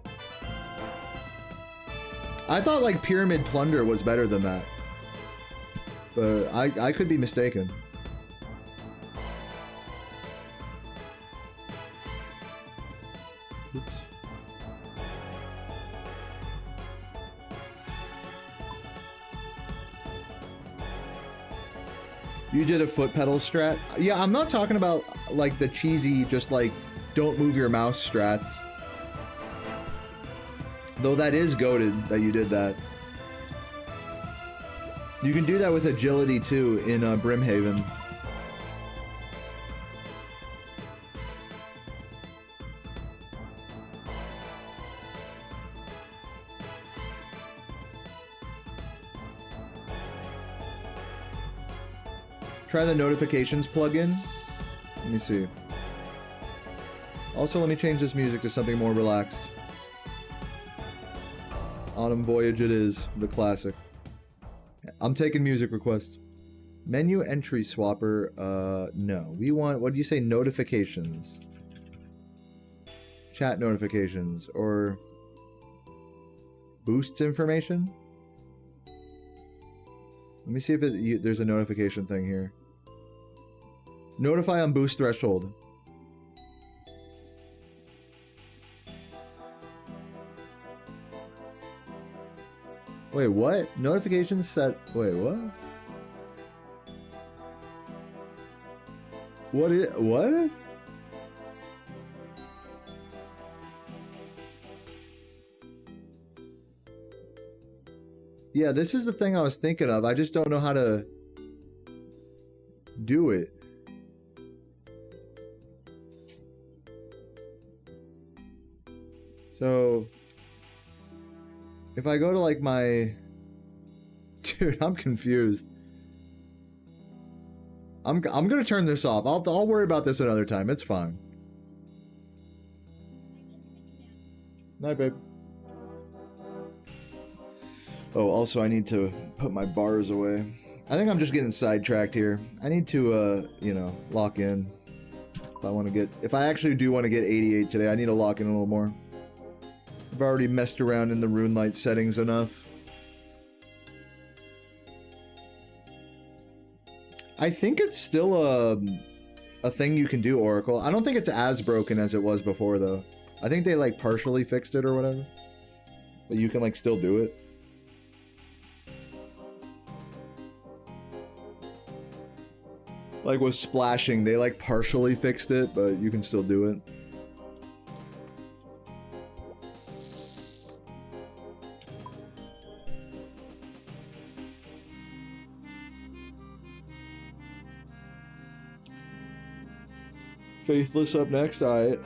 I thought like Pyramid Plunder was better than that. But I could be mistaken. Oops. You did a foot pedal strat? Yeah, I'm not talking about like the cheesy, just like don't move your mouse strats. Though that is goated that you did that. You can do that with agility too in Brimhaven. Try the notifications plugin. Let me see. Also, let me change this music to something more relaxed. Autumn Voyage it is, the classic. I'm taking music requests. Menu entry swapper, no. We want, what do you say, notifications? Chat notifications, or boosts information? Let me see if there's a notification thing here. Notify on boost threshold. Wait, what? Notifications set... Wait, what? What? Yeah, this is the thing I was thinking of. I just don't know how to do it. So... if I go to like my... Dude, I'm confused. I'm gonna turn this off. I'll worry about this another time. It's fine. Night, babe. Oh, also I need to put my bars away. I think I'm just getting sidetracked here. I need to, you know, lock in. If I actually do want to get 88 today, I need to lock in a little more. I've already messed around in the RuneLite settings enough. I think it's still a thing you can do, Oracle. I don't think it's as broken as it was before, though. I think they, like, partially fixed it or whatever. But you can, like, still do it. Like, with splashing, they, like, partially fixed it, but you can still do it. Faithless up next, alright.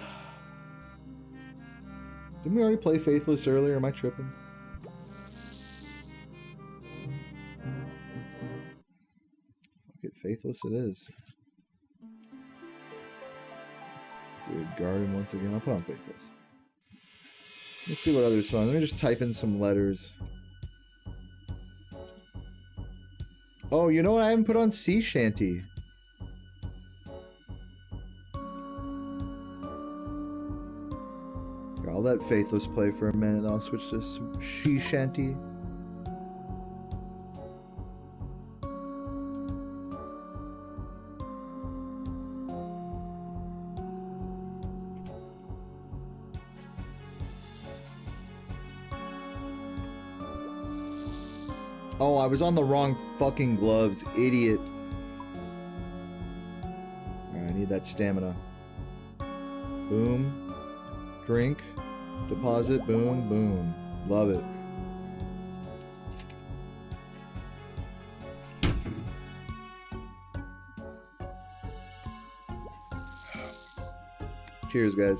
Didn't we already play Faithless earlier? Am I tripping? Fuck it, Faithless it is. Dude, Garden once again. I'll put on Faithless. Let's see what other songs. Let me just type in some letters. Oh, you know what? I haven't put on Sea Shanty. I'll let Faithless play for a minute, then I'll switch to Sea Shanty. Oh, I was on the wrong fucking gloves, idiot. Alright, I need that stamina. Boom. Drink. Deposit. Boom. Boom. Love it. Cheers, guys.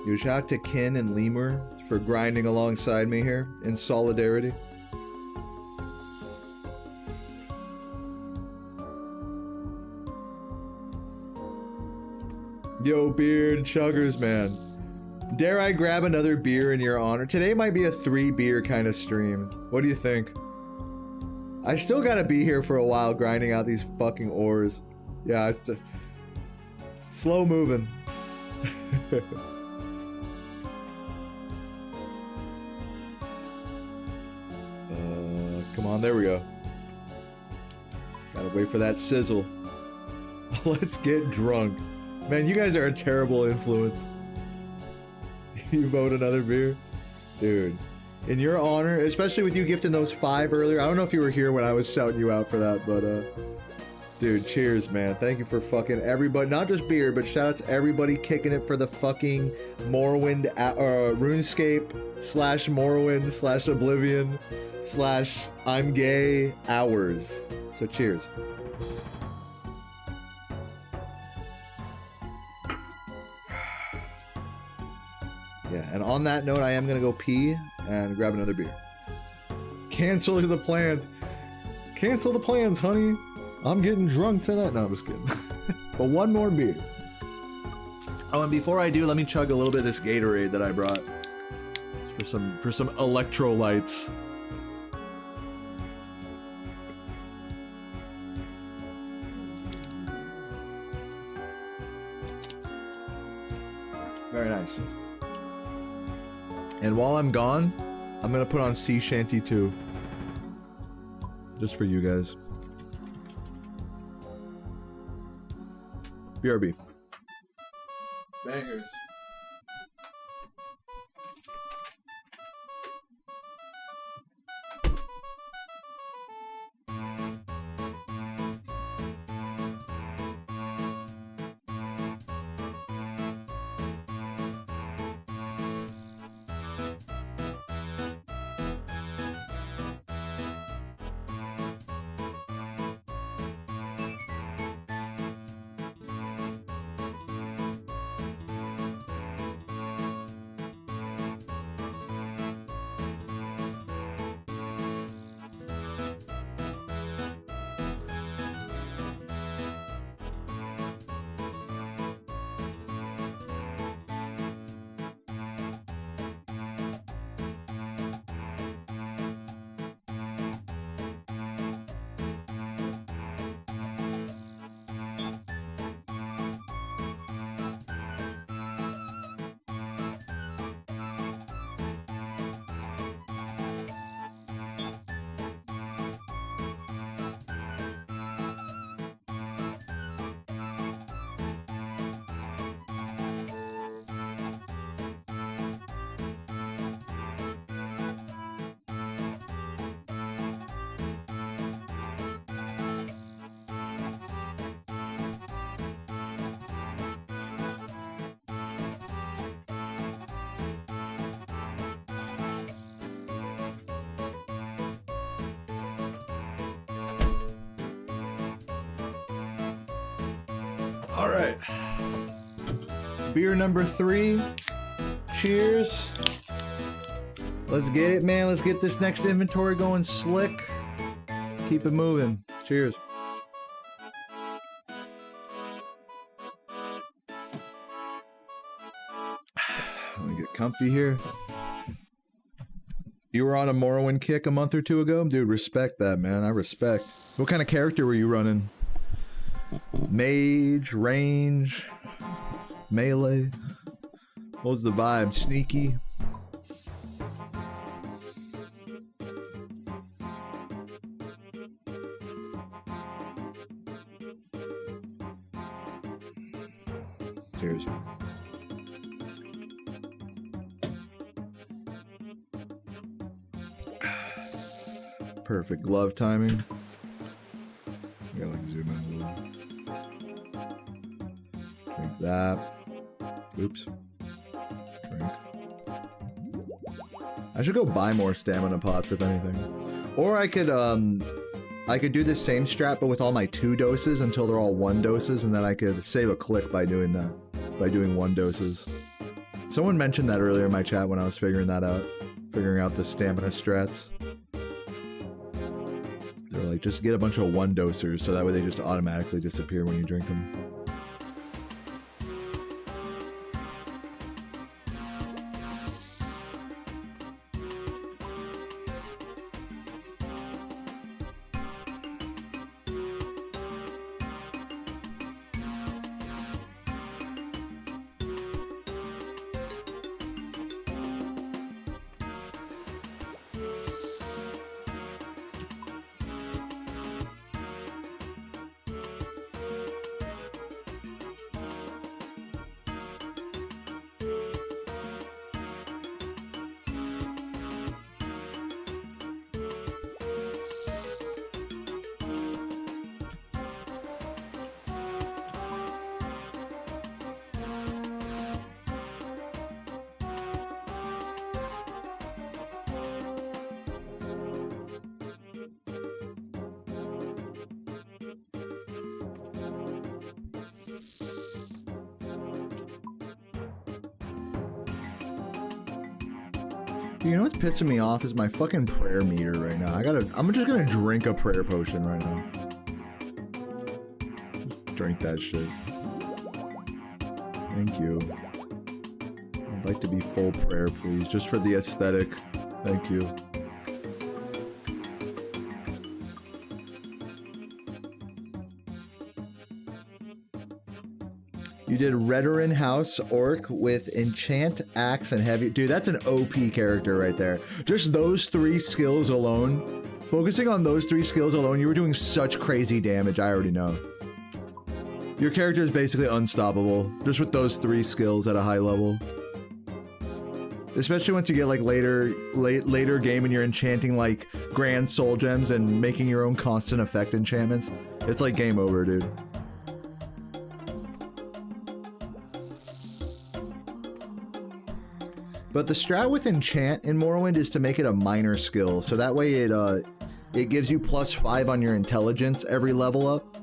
Yo, shout out to Ken and Lemur for grinding alongside me here in solidarity. Yo, Beard Chuggers, man. Dare I grab another beer in your honor? Today might be a 3-beer kind of stream. What do you think? I still gotta be here for a while grinding out these fucking ores. Yeah, it's slow moving. Come on, there we go. Gotta wait for that sizzle. Let's get drunk. Man, you guys are a terrible influence. You vote another beer? Dude. In your honor, especially with you gifting those 5 earlier. I don't know if you were here when I was shouting you out for that, but dude, cheers, man. Thank you for fucking everybody. Not just beer, but shout out to everybody kicking it for the fucking Morrowind, RuneScape / Morrowind / Oblivion / I'm gay hours. So cheers. Yeah, and on that note, I am gonna go pee and grab another beer. Cancel the plans. Cancel the plans, honey. I'm getting drunk tonight. No, I'm just kidding. But one more beer. Oh, and before I do, let me chug a little bit of this Gatorade that I brought. For some electrolytes. Very nice. And while I'm gone, I'm gonna put on Sea Shanty 2. Just for you guys. BRB. Bangers. right. Beer number 3. Cheers. Let's get it, man. Let's get this next inventory going slick. Let's keep it moving. Cheers. Let me get comfy here. You were on a Morrowind kick a month or 2 ago? Dude, respect that, man. I respect. What kind of character were you running? Mage, range, melee? What was the vibe? Sneaky? Cheers. Perfect glove timing. I gotta like zoom in a little. Drink that. Oops. Drink. I should go buy more stamina pots if anything. Or I could do the same strat but with all my 2 doses until they're all 1 doses, and then I could save a click by doing that. By doing 1 doses. Someone mentioned that earlier in my chat when I was figuring that out. Figuring out the stamina strats. They're like, just get a bunch of 1 dosers so that way they just automatically disappear when you drink them. You know what's pissing me off is my fucking prayer meter right now. I'm just gonna drink a prayer potion right now. Just drink that shit. Thank you. I'd like to be full prayer, please, just for the aesthetic. Thank you. You did Redoran House Orc with Enchant, Axe, and Heavy. Dude, that's an OP character right there. Just those 3 skills alone. Focusing on those 3 skills alone, you were doing such crazy damage, I already know. Your character is basically unstoppable, just with those 3 skills at a high level. Especially once you get like later game and you're enchanting like grand soul gems and making your own constant effect enchantments. It's like game over, dude. But the strat with enchant in Morrowind is to make it a minor skill, so that way it gives you +5 on your intelligence every level up,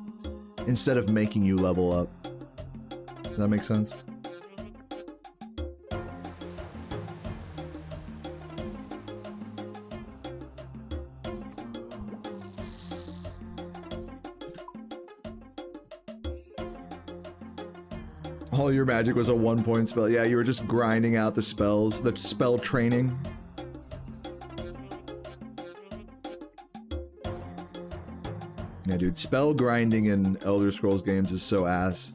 instead of making you level up. Does that make sense? All your magic was a 1-point spell. Yeah, you were just grinding out the spells, the spell training. Yeah, dude, spell grinding in Elder Scrolls games is so ass.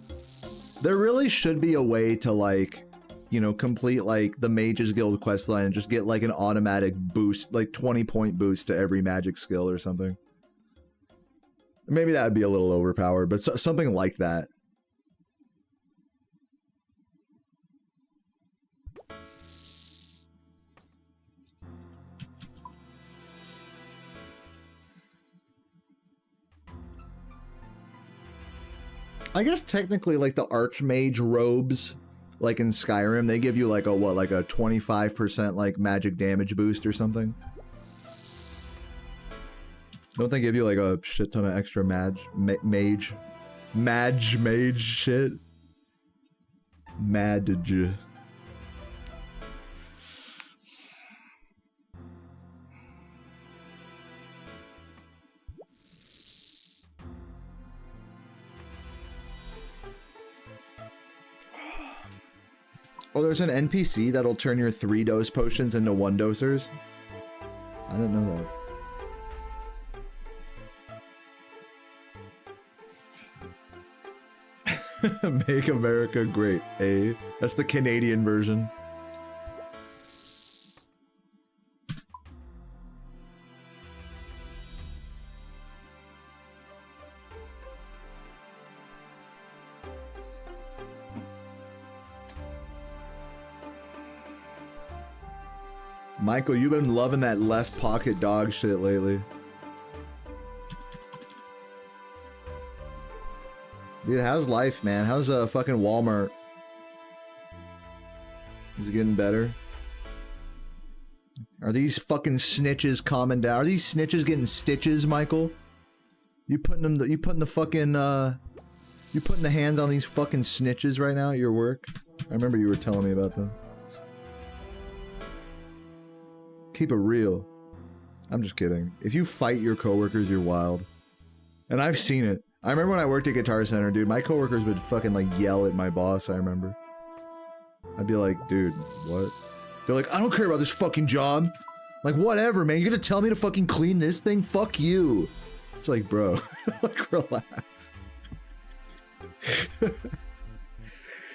There really should be a way to, like, you know, complete, like, the Mages Guild questline and just get, like, an automatic boost, like, 20-point boost to every magic skill or something. Maybe that would be a little overpowered, but something like that. I guess technically, like, the Archmage robes, like in Skyrim, they give you like a, what, like a 25% like magic damage boost or something? Don't they give you like a shit ton of extra mage shit? Madge. Oh, there's an NPC that'll turn your 3-dose potions into 1-dosers. I didn't know that. Make America great, eh? That's the Canadian version. Michael, you've been loving that left pocket dog shit lately. Dude, how's life, man? How's fucking Walmart? Is it getting better? Are these fucking snitches calming down? Are these snitches getting stitches, Michael? You putting them? You putting the fucking? You putting the hands on these fucking snitches right now at your work? I remember you were telling me about them. Keep it real. I'm just kidding. If you fight your coworkers, you're wild. And I've seen it. I remember when I worked at Guitar Center, dude, my coworkers would fucking like yell at my boss, I remember. I'd be like, dude, what? They're like, I don't care about this fucking job. Like, whatever, man. You're gonna tell me to fucking clean this thing? Fuck you. It's like, bro, like, relax.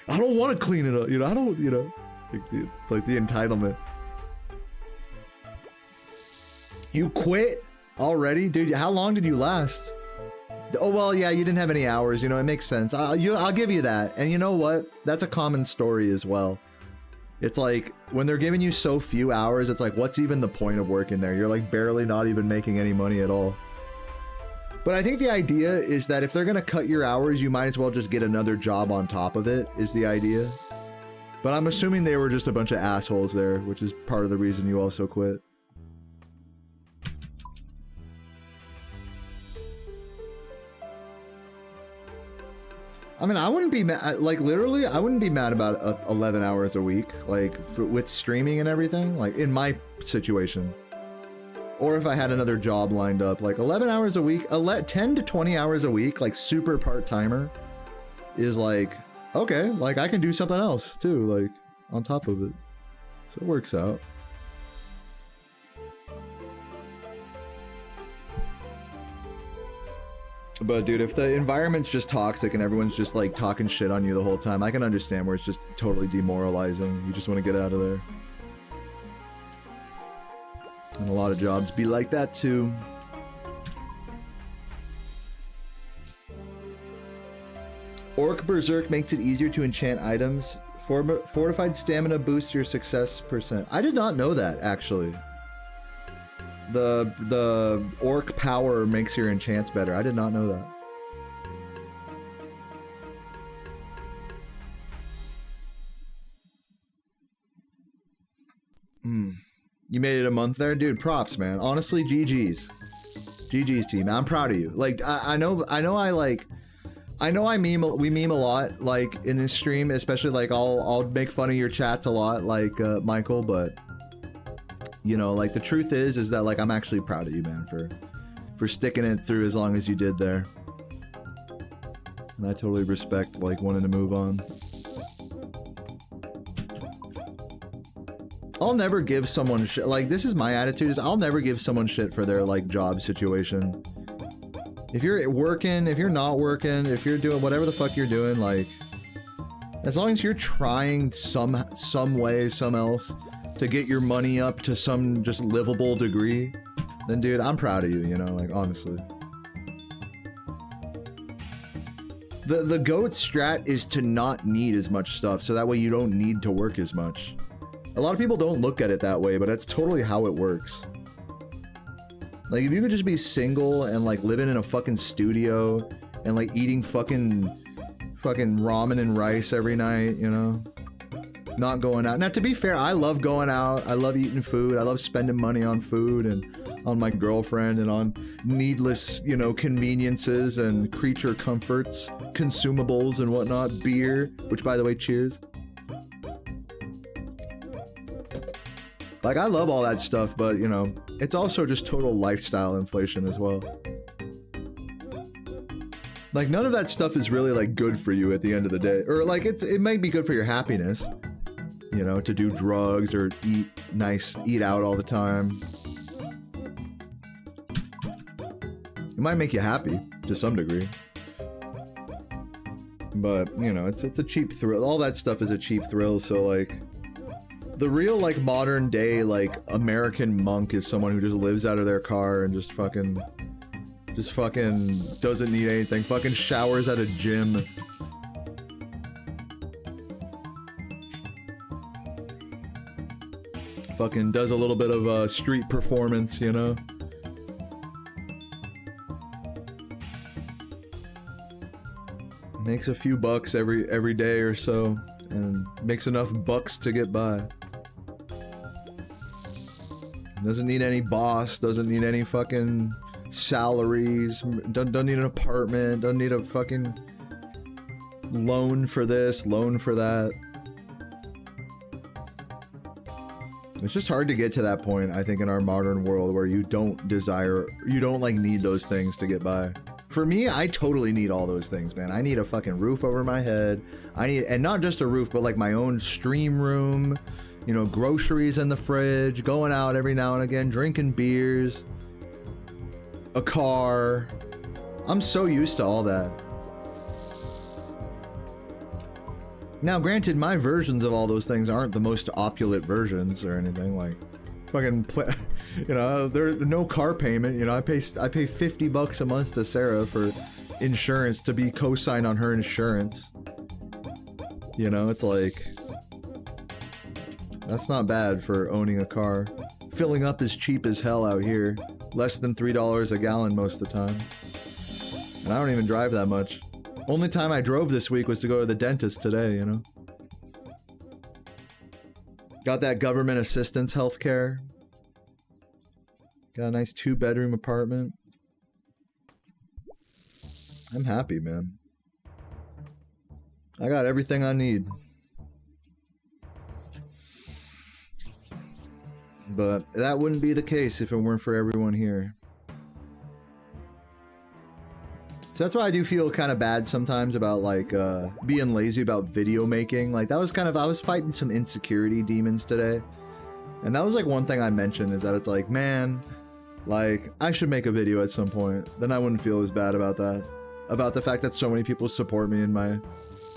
I don't want to clean it up, you know, I don't, you know. It's like the entitlement. You quit already? Dude, how long did you last? Oh, well, yeah, you didn't have any hours, you know, it makes sense. I'll give you that. And you know what? That's a common story as well. It's like, when they're giving you so few hours, it's like, what's even the point of working there? You're like barely not even making any money at all. But I think the idea is that if they're gonna cut your hours, you might as well just get another job on top of it, is the idea. But I'm assuming they were just a bunch of assholes there, which is part of the reason you also quit. I mean, I wouldn't be mad, like, literally, I wouldn't be mad about 11 hours a week, like, with streaming and everything, like, in my situation. Or if I had another job lined up, like, 11 hours a week, 10 to 20 hours a week, like, super part-timer, is like, okay, like, I can do something else, too, like, on top of it. So it works out. But dude, if the environment's just toxic and everyone's just like talking shit on you the whole time, I can understand where it's just totally demoralizing. You just want to get out of there. And a lot of jobs be like that too. Orc Berserk makes it easier to enchant items. Fortified stamina boosts your success %. I did not know that, actually. The orc power makes your enchants better. I did not know that. You made it a month there? Dude, props, man. Honestly, GG's. GG's team. I'm proud of you. Like, I know we meme a lot, like, in this stream, especially, like, I'll make fun of your chats a lot, like, Michael, but you know, like, the truth is that, like, I'm actually proud of you, man, for sticking it through as long as you did there. And I totally respect, like, wanting to move on. I'll never give someone shit. Like, this is my attitude, is I'll never give someone shit for their, like, job situation. If you're working, if you're not working, if you're doing whatever the fuck you're doing, like, as long as you're trying some way, some else, to get your money up to some just livable degree, then dude, I'm proud of you, you know, like, honestly. The GOAT strat is to not need as much stuff, so that way you don't need to work as much. A lot of people don't look at it that way, but that's totally how it works. Like, if you could just be single and, like, living in a fucking studio and, like, eating fucking ramen and rice every night, you know? Not going out. Now, to be fair, I love going out. I love eating food. I love spending money on food, and on my girlfriend and on needless, you know, conveniences and creature comforts, consumables and whatnot, beer, which by the way, cheers. Like, I love all that stuff, but, you know, it's also just total lifestyle inflation as well. Like, none of that stuff is really, like, good for you at the end of the day. Or, like, it might be good for your happiness, you know, to do drugs or eat out all the time. It might make you happy, to some degree. But, you know, it's a cheap thrill. All that stuff is a cheap thrill, so, like... The real, like, modern day, like, American monk is someone who just lives out of their car and just fucking doesn't need anything. Fucking showers at a gym. Fucking does a little bit of street performance, you know? Makes a few bucks every day or so, and makes enough bucks to get by. Doesn't need any boss, doesn't need any fucking salaries, doesn't need an apartment, doesn't need a fucking loan for this, loan for that. It's just hard to get to that point, I think, in our modern world where you don't like need those things to get by. For me, I totally need all those things, man. I need a fucking roof over my head. And not just a roof, but like my own stream room, you know, groceries in the fridge, going out every now and again, drinking beers, a car. I'm so used to all that. Now, granted, my versions of all those things aren't the most opulent versions or anything. Like, fucking, you know, there's no car payment. You know, I pay $50 a month to Sarah for insurance to be co-signed on her insurance. You know, it's like, that's not bad for owning a car. Filling up is cheap as hell out here. Less than $3 a gallon most of the time. And I don't even drive that much. Only time I drove this week was to go to the dentist today, you know? Got that government assistance healthcare. Got a nice 2-bedroom apartment. I'm happy, man. I got everything I need. But that wouldn't be the case if it weren't for everyone here. So that's why I do feel kind of bad sometimes about, like, being lazy about video making. Like, that was kind of, I was fighting some insecurity demons today. And that was, like, one thing I mentioned, is that it's like, man, like, I should make a video at some point. Then I wouldn't feel as bad about that. About the fact that so many people support me in my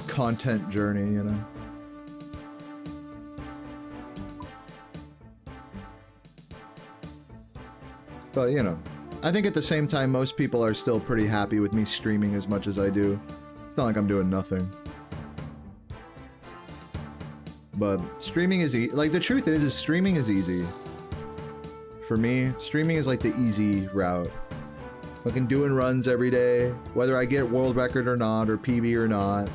content journey, you know? But, you know, I think at the same time, most people are still pretty happy with me streaming as much as I do. It's not like I'm doing nothing. But streaming is easy. Like, the truth is streaming is easy. For me, streaming is like the easy route. Fucking doing runs every day, whether I get world record or not, or PB or not.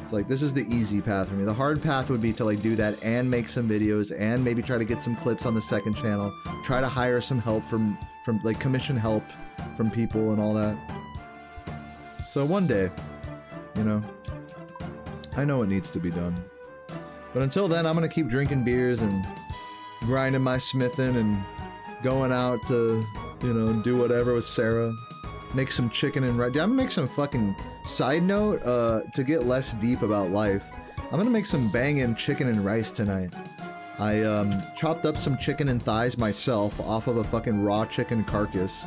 It's like, this is the easy path for me. The hard path would be to, like, do that and make some videos and maybe try to get some clips on the second channel. Try to hire some help from like, commission help from people and all that. So one day, you know, I know what needs to be done. But until then, I'm gonna keep drinking beers and grinding my smithing and going out to, you know, do whatever with Sarah. Make some chicken and rice. I'm gonna make some fucking side note, to get less deep about life. I'm gonna make some banging chicken and rice tonight. I chopped up some chicken and thighs myself off of a fucking raw chicken carcass.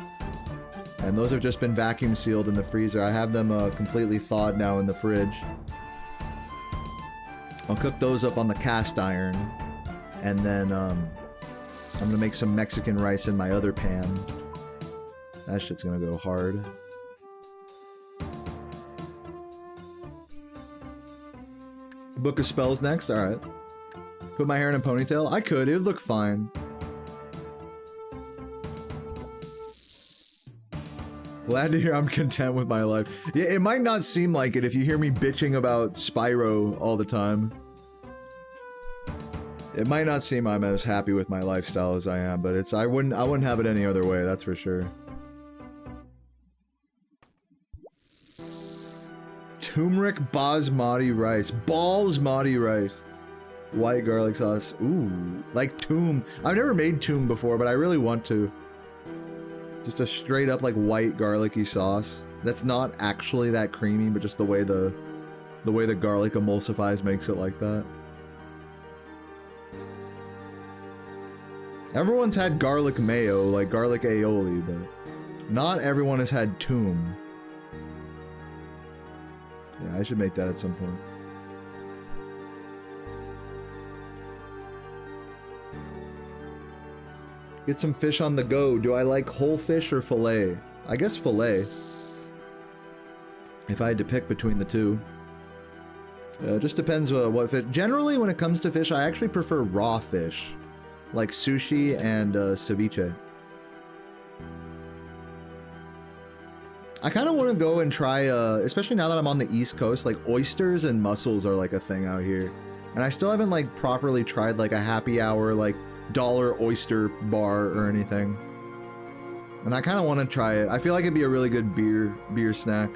And those have just been vacuum sealed in the freezer. I have them completely thawed now in the fridge. I'll cook those up on the cast iron. And then I'm gonna make some Mexican rice in my other pan. That shit's gonna go hard. Book of Spells next? Alright. Put my hair in a ponytail? I could, it would look fine. Glad to hear I'm content with my life. Yeah, it might not seem like it if you hear me bitching about Spyro all the time. It might not seem I'm as happy with my lifestyle as I am, but it's I wouldn't have it any other way, that's for sure. Turmeric basmati rice. Balsmati rice. White garlic sauce. Ooh, like toom. I've never made toom before, but I really want to. Just a straight up like white garlicky sauce. That's not actually that creamy, but just the way the garlic emulsifies makes it like that. Everyone's had garlic mayo, like garlic aioli, but not everyone has had toom. Yeah, I should make that at some point. Get some fish on the go. Do I like whole fish or fillet? I guess fillet. If I had to pick between the two. Just depends what fish. Generally, when it comes to fish, I actually prefer raw fish. Like sushi and ceviche. I kind of want to go and try, especially now that I'm on the East Coast, like oysters and mussels are like a thing out here. And I still haven't like properly tried like a happy hour, like dollar oyster bar or anything. And I kind of want to try it. I feel like it'd be a really good beer snack.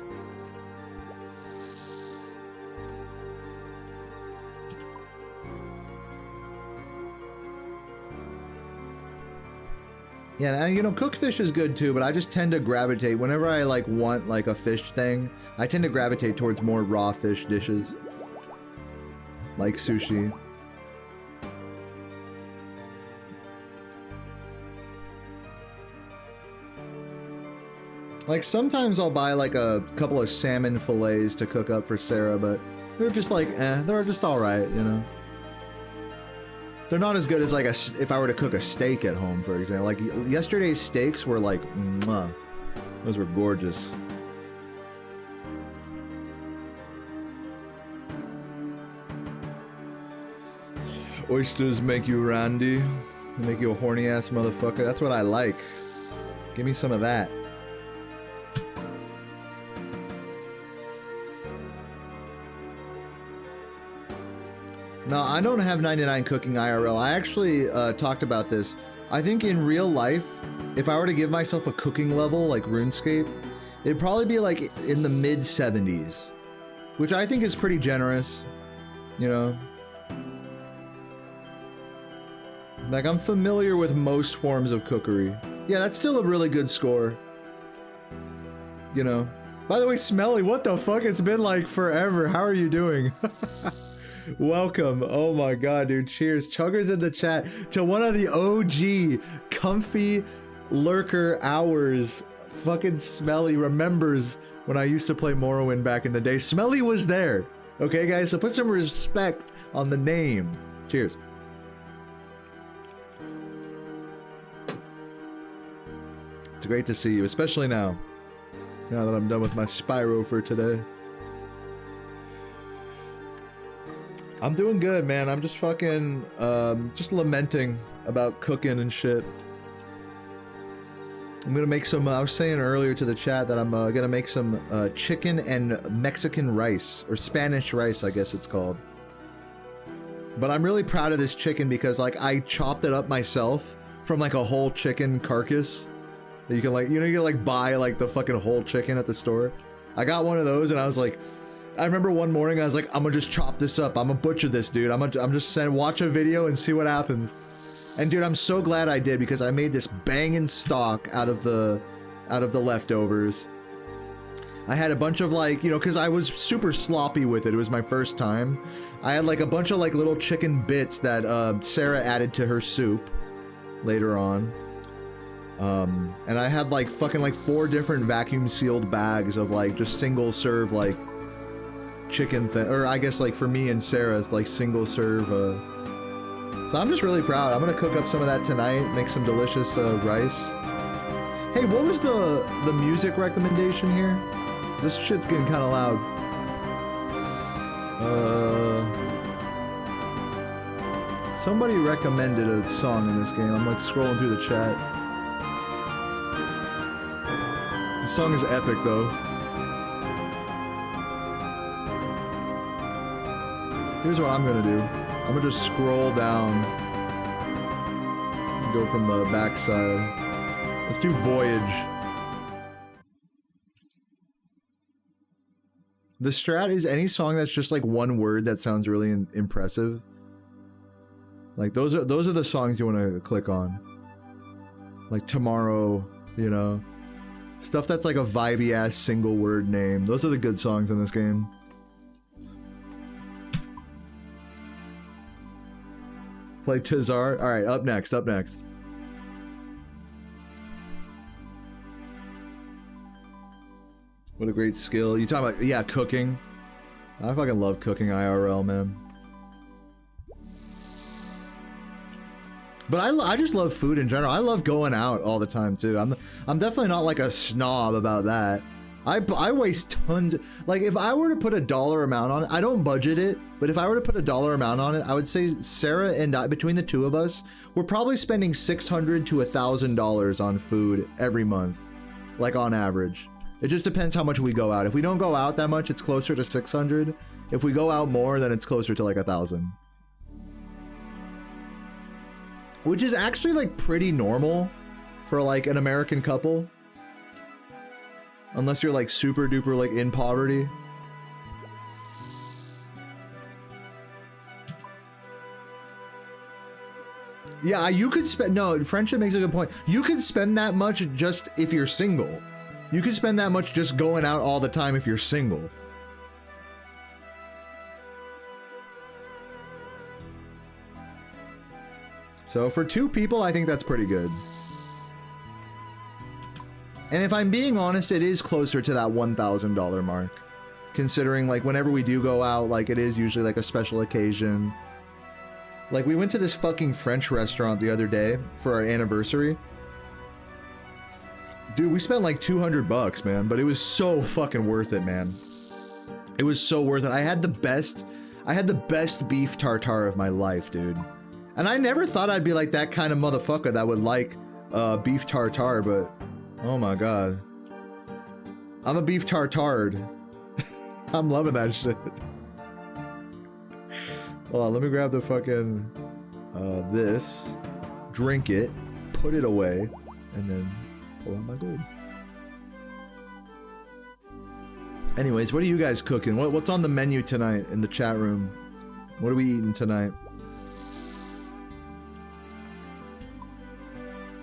Yeah, and you know, cooked fish is good too, but I just tend to gravitate, whenever I like want like a fish thing, I tend to gravitate towards more raw fish dishes. Like sushi. Like sometimes I'll buy like a couple of salmon fillets to cook up for Sarah, but they're just like, they're just alright, you know? They're not as good as like if I were to cook a steak at home, for example. Like yesterday's steaks were like, mwah. Those were gorgeous. Oysters make you randy. They make you a horny ass motherfucker. That's what I like. Give me some of that. No, I don't have 99 cooking IRL. I actually talked about this. I think in real life, if I were to give myself a cooking level like RuneScape, it'd probably be like in the mid 70s, which I think is pretty generous, you know? Like I'm familiar with most forms of cookery. Yeah, that's still a really good score. You know? By the way, Smelly, what the fuck? It's been like forever. How are you doing? Welcome. Oh my god, dude. Cheers. Chuggers in the chat to one of the OG comfy lurker hours. Fucking Smelly remembers when I used to play Morrowind back in the day. Smelly was there. Okay, guys? So put some respect on the name. Cheers. It's great to see you, especially now. Now that I'm done with my Spyro for today. I'm doing good, man. I'm just fucking, just lamenting about cooking and shit. I'm gonna make some, I was saying earlier to the chat that I'm gonna make some chicken and Mexican rice, or Spanish rice, I guess it's called. But I'm really proud of this chicken because, like, I chopped it up myself from, like, a whole chicken carcass. You can, like, you know, you can, like, buy, like, the fucking whole chicken at the store. I got one of those and I was like, I remember one morning I was like, I'm gonna just chop this up. I'm gonna butcher this, dude. I'm just saying, watch a video and see what happens. And dude, I'm so glad I did because I made this banging stock out of the leftovers. I had a bunch of, like, you know, because I was super sloppy with it. It was my first time. I had like a bunch of like little chicken bits that Sarah added to her soup later on. And I had like fucking like 4 different vacuum sealed bags of like just single serve like chicken thing, or I guess like for me and Sarah, it's like single serve. So I'm just really proud. I'm gonna cook up some of that tonight, make some delicious rice. Hey, what was the music recommendation here? This shit's getting kind of loud. Somebody recommended a song in this game. I'm like scrolling through the chat. The song is epic though. Here's what I'm gonna do. I'm gonna just scroll down. Go from the backside. Let's do Voyage. The strat is any song that's just like one word that sounds really impressive. Like those are the songs you want to click on. Like Tomorrow, you know. Stuff that's like a vibey ass single word name. Those are the good songs in this game. Play Tizar. Alright, up next, up next. What a great skill. You talking about, yeah, cooking. I fucking love cooking IRL, man. But I just love food in general. I love going out all the time too. I'm definitely not like a snob about that. I waste tons. Like if I were to put a dollar amount on it, I don't budget it, but if I were to put a dollar amount on it, I would say Sarah and I, between the two of us, we're probably spending $600 to $1,000 on food every month, like on average. It just depends how much we go out. If we don't go out that much, it's closer to 600. If we go out more, then it's closer to like 1,000. Which is actually like pretty normal for like an American couple. Unless you're like super duper like in poverty. Yeah, you could spend, no, friendship makes a good point. You could spend that much just if you're single. You could spend that much just going out all the time if you're single. So for two people, I think that's pretty good. And if I'm being honest, it is closer to that $1,000 mark. Considering like whenever we do go out, like it is usually like a special occasion. Like we went to this fucking French restaurant the other day for our anniversary. Dude, we spent like $200, man, but it was so fucking worth it, man. It was so worth it. I had the best beef tartare of my life, dude. And I never thought I'd be like that kind of motherfucker that would like beef tartare, but oh my god. I'm a beef tartared. I'm loving that shit. Hold on, let me grab the fucking this, drink it, put it away, and then pull out my gold. Anyways, what are you guys cooking? What's on the menu tonight in the chat room? What are we eating tonight?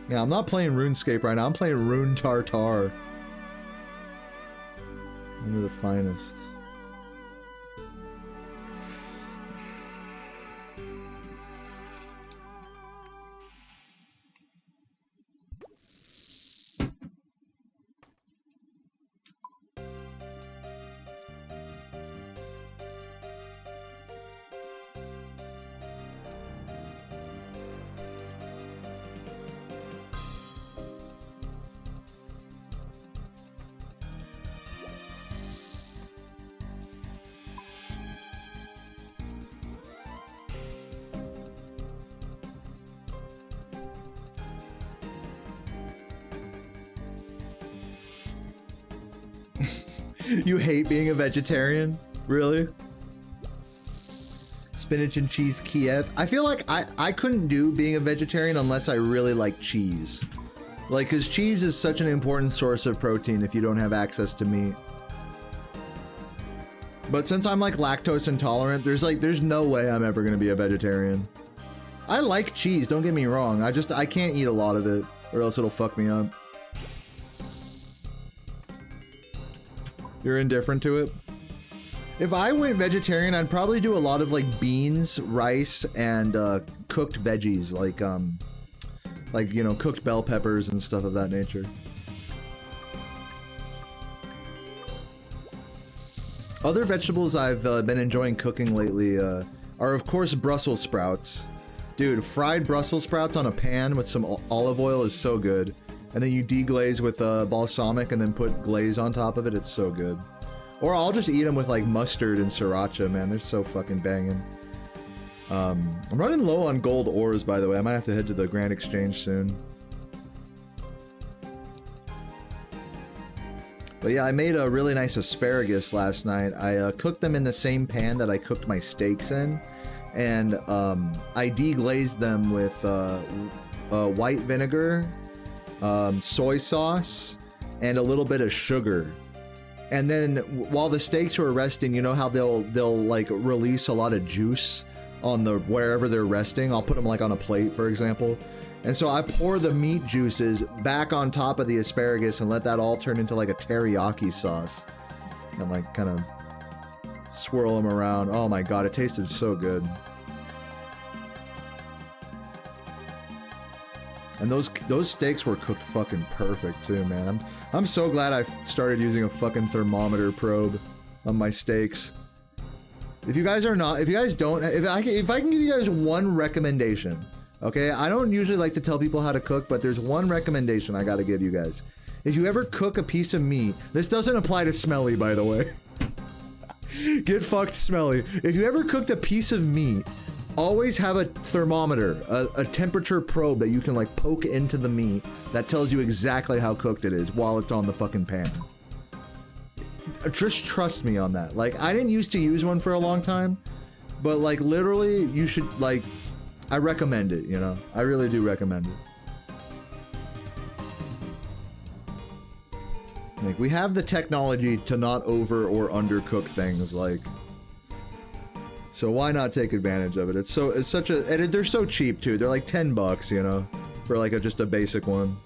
Yeah, I'm not playing RuneScape right now. I'm playing Rune Tartar. One of the finest. You hate being a vegetarian? Really? Spinach and cheese Kiev. I feel like I couldn't do being a vegetarian unless I really like cheese. Like, cause cheese is such an important source of protein if you don't have access to meat. But since I'm like lactose intolerant, there's no way I'm ever gonna be a vegetarian. I like cheese, don't get me wrong. I can't eat a lot of it or else it'll fuck me up. You're indifferent to it? If I went vegetarian, I'd probably do a lot of like beans, rice, and cooked veggies, like you know, cooked bell peppers and stuff of that nature. Other vegetables I've been enjoying cooking lately are of course Brussels sprouts. Dude, fried Brussels sprouts on a pan with some olive oil is so good. And then you deglaze with balsamic and then put glaze on top of it. It's so good. Or I'll just eat them with like mustard and sriracha, man. They're so fucking banging. I'm running low on gold ores, by the way. I might have to head to the Grand Exchange soon. But yeah, I made a really nice asparagus last night. I cooked them in the same pan that I cooked my steaks in. and I deglazed them with white vinegar, soy sauce, and a little bit of sugar. And then while the steaks were resting, you know how they'll like release a lot of juice on the wherever they're resting. I'll put them like on a plate, for example. And so I pour the meat juices back on top of the asparagus and let that all turn into like a teriyaki sauce. And like kind of swirl them around. Oh my god, it tasted so good. And those steaks were cooked fucking perfect too, man. I'm so glad I started using a fucking thermometer probe on my steaks. If you guys don't, if I can give you guys one recommendation, okay? I don't usually like to tell people how to cook, but there's one recommendation I gotta give you guys. If you ever cook a piece of meat, this doesn't apply to Smelly, by the way. Get fucked, Smelly. If you ever cooked a piece of meat, always have a thermometer, a temperature probe that you can like poke into the meat that tells you exactly how cooked it is while it's on the fucking pan. Just trust me on that. Like, I didn't used to use one for a long time, but like literally you should, like, I recommend it, you know? I really do recommend it. Like, we have the technology to not over or undercook things, like, so why not take advantage of it? It's such a, and they're so cheap too. They're like 10 bucks, you know, for like just a basic one.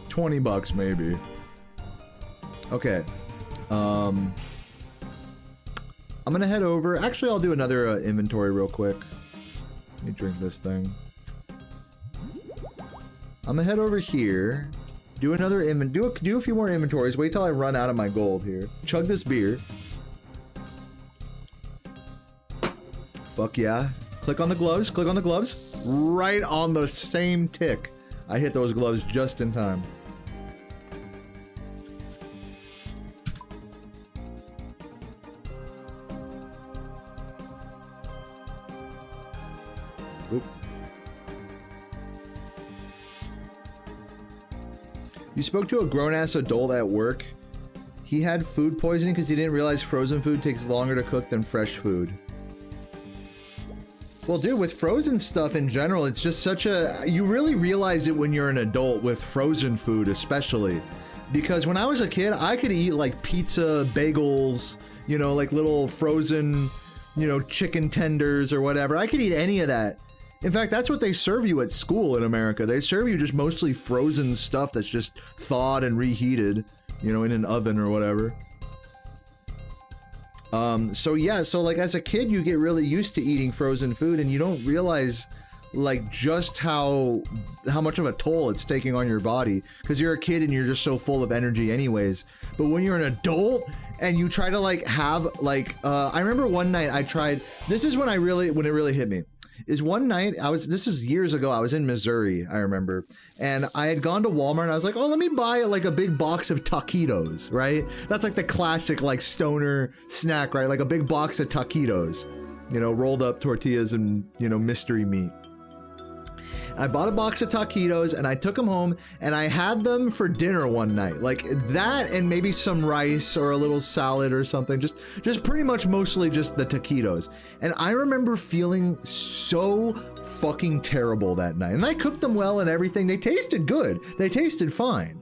20 bucks maybe. Okay. I'm gonna head over. Actually, I'll do another inventory real quick. Let me drink this thing. I'm gonna head over here. Do another do a few more inventories. Wait till I run out of my gold here. Chug this beer. Fuck yeah. Click on the gloves, click on the gloves. Right on the same tick. I hit those gloves just in time. Oop. You spoke to a grown-ass adult at work. He had food poisoning because he didn't realize frozen food takes longer to cook than fresh food. Well, dude, with frozen stuff in general, it's just such a... You really realize it when you're an adult with frozen food, especially. Because when I was a kid, I could eat, like, pizza, bagels, you know, like little frozen, you know, chicken tenders or whatever. I could eat any of that. In fact, that's what they serve you at school in America. They serve you just mostly frozen stuff that's just thawed and reheated, you know, in an oven or whatever. So yeah, so like as a kid you get really used to eating frozen food and you don't realize like just how much of a toll it's taking on your body because you're a kid and you're just so full of energy anyways. But when you're an adult and you try to like have like I remember one night I tried, this is when it really hit me. Is one night this is years ago, I was in Missouri, I remember, and I had gone to Walmart and I was like, oh, let me buy like a big box of taquitos, right? That's like the classic like stoner snack, right? Like a big box of taquitos, you know, rolled up tortillas and, you know, mystery meat. I bought a box of taquitos and I took them home and I had them for dinner one night. Like that and maybe some rice or a little salad or something. Just pretty much mostly just the taquitos. And I remember feeling so fucking terrible that night. And I cooked them well and everything. They tasted good. They tasted fine.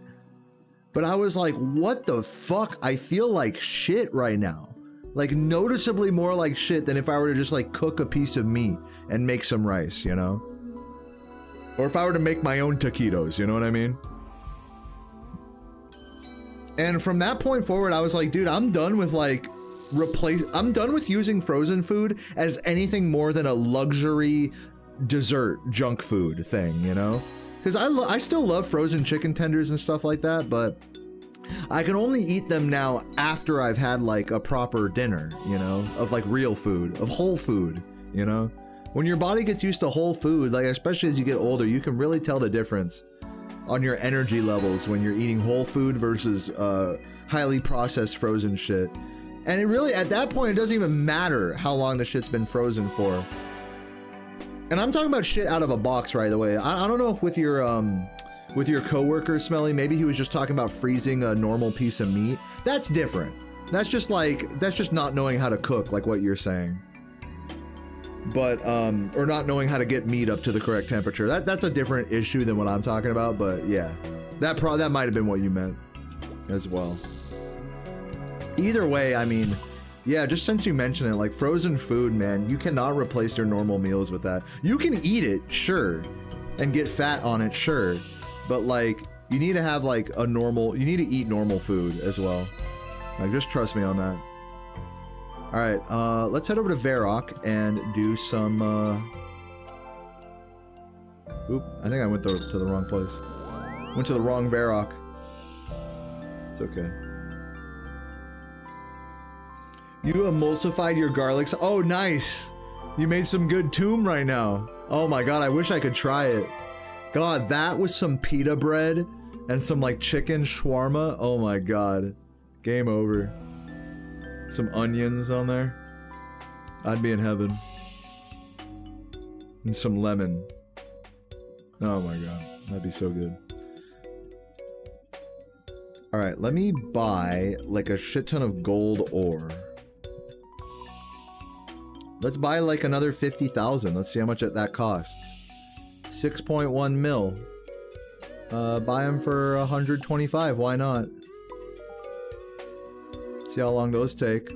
But I was like, what the fuck? I feel like shit right now. Like noticeably more like shit than if I were to just like cook a piece of meat and make some rice, you know? Or if I were to make my own taquitos, you know what I mean? And from that point forward, I was like, dude, I'm done with like I'm done with using frozen food as anything more than a luxury dessert junk food thing, you know? Because I still love frozen chicken tenders and stuff like that, but I can only eat them now after I've had like a proper dinner, you know, of like real food, of whole food, you know? When your body gets used to whole food, like especially as you get older, you can really tell the difference on your energy levels when you're eating whole food versus highly processed frozen shit. And it really, at that point, it doesn't even matter how long the shit's been frozen for. And I'm talking about shit out of a box, right away. I don't know if with your coworker, Smelly, maybe he was just talking about freezing a normal piece of meat. That's different. That's just not knowing how to cook, like what you're saying. but or not knowing how to get meat up to the correct temperature. That's a different issue than what I'm talking about, but yeah. That might have been what you meant as well. Either way, I mean, yeah, just since you mentioned it, like frozen food, man, you cannot replace your normal meals with that. You can eat it, sure, and get fat on it, sure, but like, you need to have like you need to eat normal food as well. Like, just trust me on that. Alright, let's head over to Varrock and do some, Oop, I think I went to the wrong place. Went to the wrong Varrock. It's okay. You emulsified your garlics. Oh, nice! You made some good tomb right now. Oh my god, I wish I could try it. God, that was some pita bread and some like chicken shawarma. Oh my god. Game over. Some onions on there. I'd be in heaven. And some lemon. Oh my god. That'd be so good. Alright, let me buy like a shit ton of gold ore. Let's buy like another 50,000. Let's see how much that costs. 6.1 mil. Buy them for 125. Why not? See how long those take.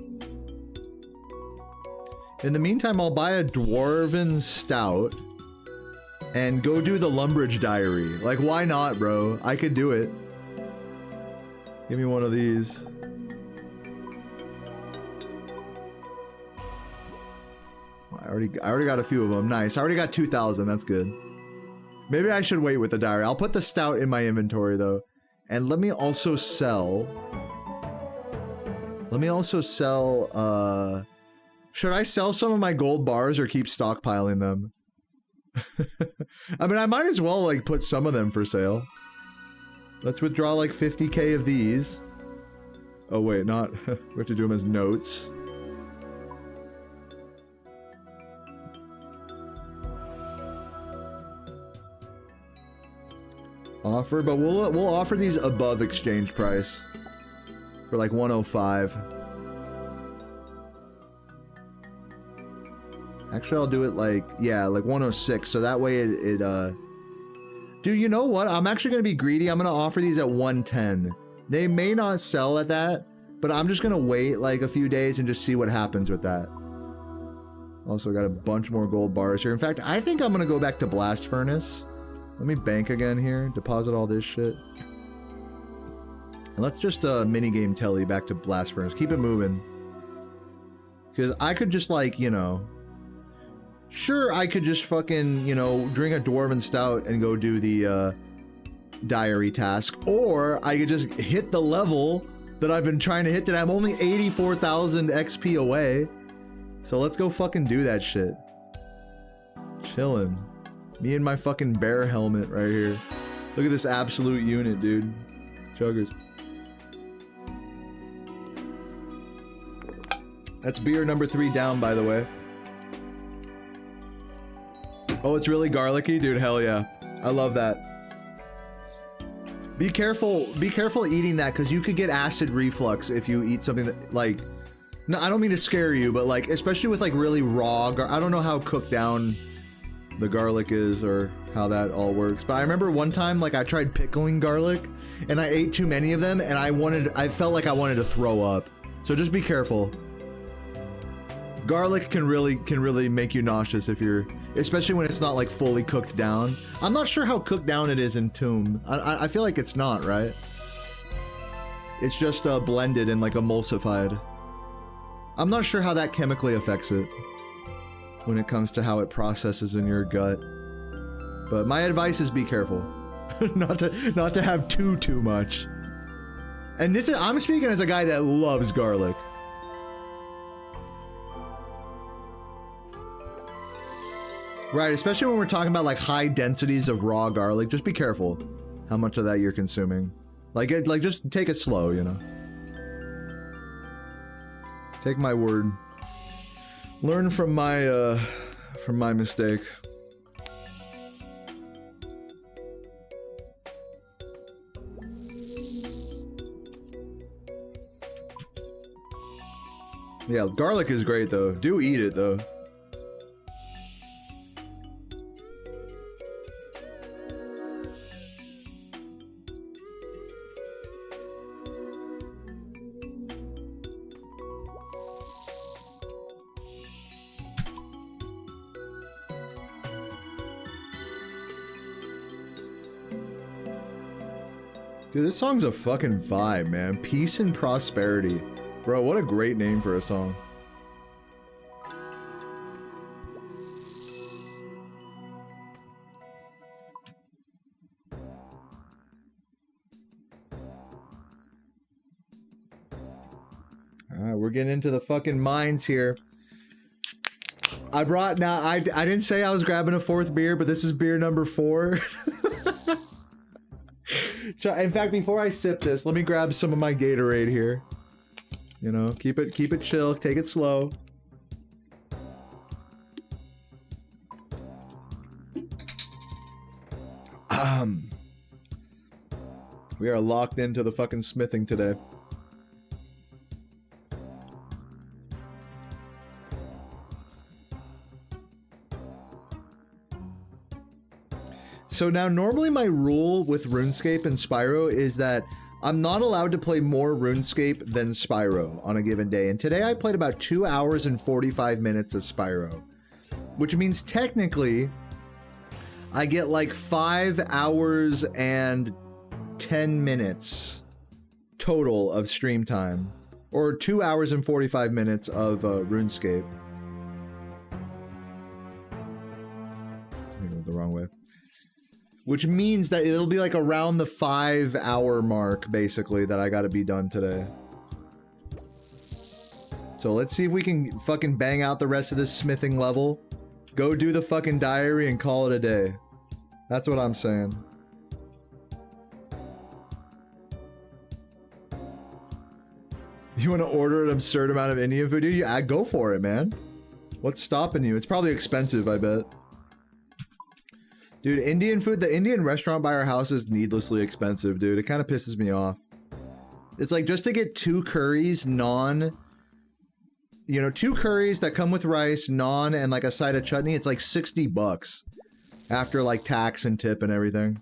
In the meantime, I'll buy a dwarven stout and go do the Lumbridge diary. Like, why not, bro? I could do it. Give me one of these. I already got a few of them. Nice. I already got 2,000. That's good. Maybe I should wait with the diary. I'll put the stout in my inventory though. And let me also sell. Should I sell some of my gold bars or keep stockpiling them? I mean, I might as well like put some of them for sale. Let's withdraw like 50k of these. Oh wait, not, we have to do them as notes. Offer, but we'll offer these above exchange price for like 105. Actually, I'll do it like, yeah, like 106, so that way Dude, you know what? I'm actually gonna be greedy. I'm gonna offer these at 110. They may not sell at that, but I'm just gonna wait like a few days and just see what happens with that. Also got a bunch more gold bars here. In fact, I think I'm gonna go back to Blast Furnace. Let me bank again here, deposit all this shit. And let's just minigame Telly back to Blast Furnace. Keep it moving. Because I could just like, you know... Sure, I could just fucking, you know, drink a Dwarven Stout and go do the diary task. Or I could just hit the level that I've been trying to hit today. I'm only 84,000 XP away. So let's go fucking do that shit. Chillin'. Me and my fucking bear helmet right here. Look at this absolute unit, dude. Chuggers. That's beer number 3 down, by the way. Oh, it's really garlicky? Dude, hell yeah. I love that. Be careful eating that, because you could get acid reflux if you eat something that, like... No, I don't mean to scare you, but like, especially with like really raw I don't know how cooked down the garlic is or how that all works, but I remember one time like I tried pickling garlic and I ate too many of them and I felt like I wanted to throw up. So just be careful. Garlic can really make you nauseous if you're, especially when it's not like fully cooked down. I'm not sure how cooked down it is in Tomb. I feel like it's not, right? It's just blended and like emulsified. I'm not sure how that chemically affects it when it comes to how it processes in your gut. But my advice is be careful. not to have too much. And this is, I'm speaking as a guy that loves garlic. Right, especially when we're talking about like high densities of raw garlic, just be careful how much of that you're consuming. Like just take it slow, you know. Take my word. Learn from my mistake. Yeah, garlic is great though. Do eat it though. Dude, this song's a fucking vibe, man. Peace and prosperity. Bro, what a great name for a song. Alright, we're getting into the fucking mines here. I didn't say I was grabbing a 4th beer, but this is beer number 4. In fact, before I sip this, let me grab some of my Gatorade here. You know, keep it chill, take it slow. We are locked into the fucking smithing today. So now, normally my rule with Runescape and Spyro is that I'm not allowed to play more Runescape than Spyro on a given day. And today I played about 2 hours and 45 minutes of Spyro, which means technically I get like 5 hours and 10 minutes total of stream time, or 2 hours and 45 minutes of RuneScape. I went the wrong way. Which means that it'll be like around the 5 hour mark, basically, that I gotta be done today. So let's see if we can fucking bang out the rest of this smithing level. Go do the fucking diary and call it a day. That's what I'm saying. You want to order an absurd amount of Indian food? Dude, yeah, go for it, man. What's stopping you? It's probably expensive, I bet. Dude, Indian food, the Indian restaurant by our house is needlessly expensive, dude. It kind of pisses me off. It's like just to get 2 curries, naan, you know, 2 curries that come with rice, naan, and like a side of chutney. It's like $60 after like tax and tip and everything.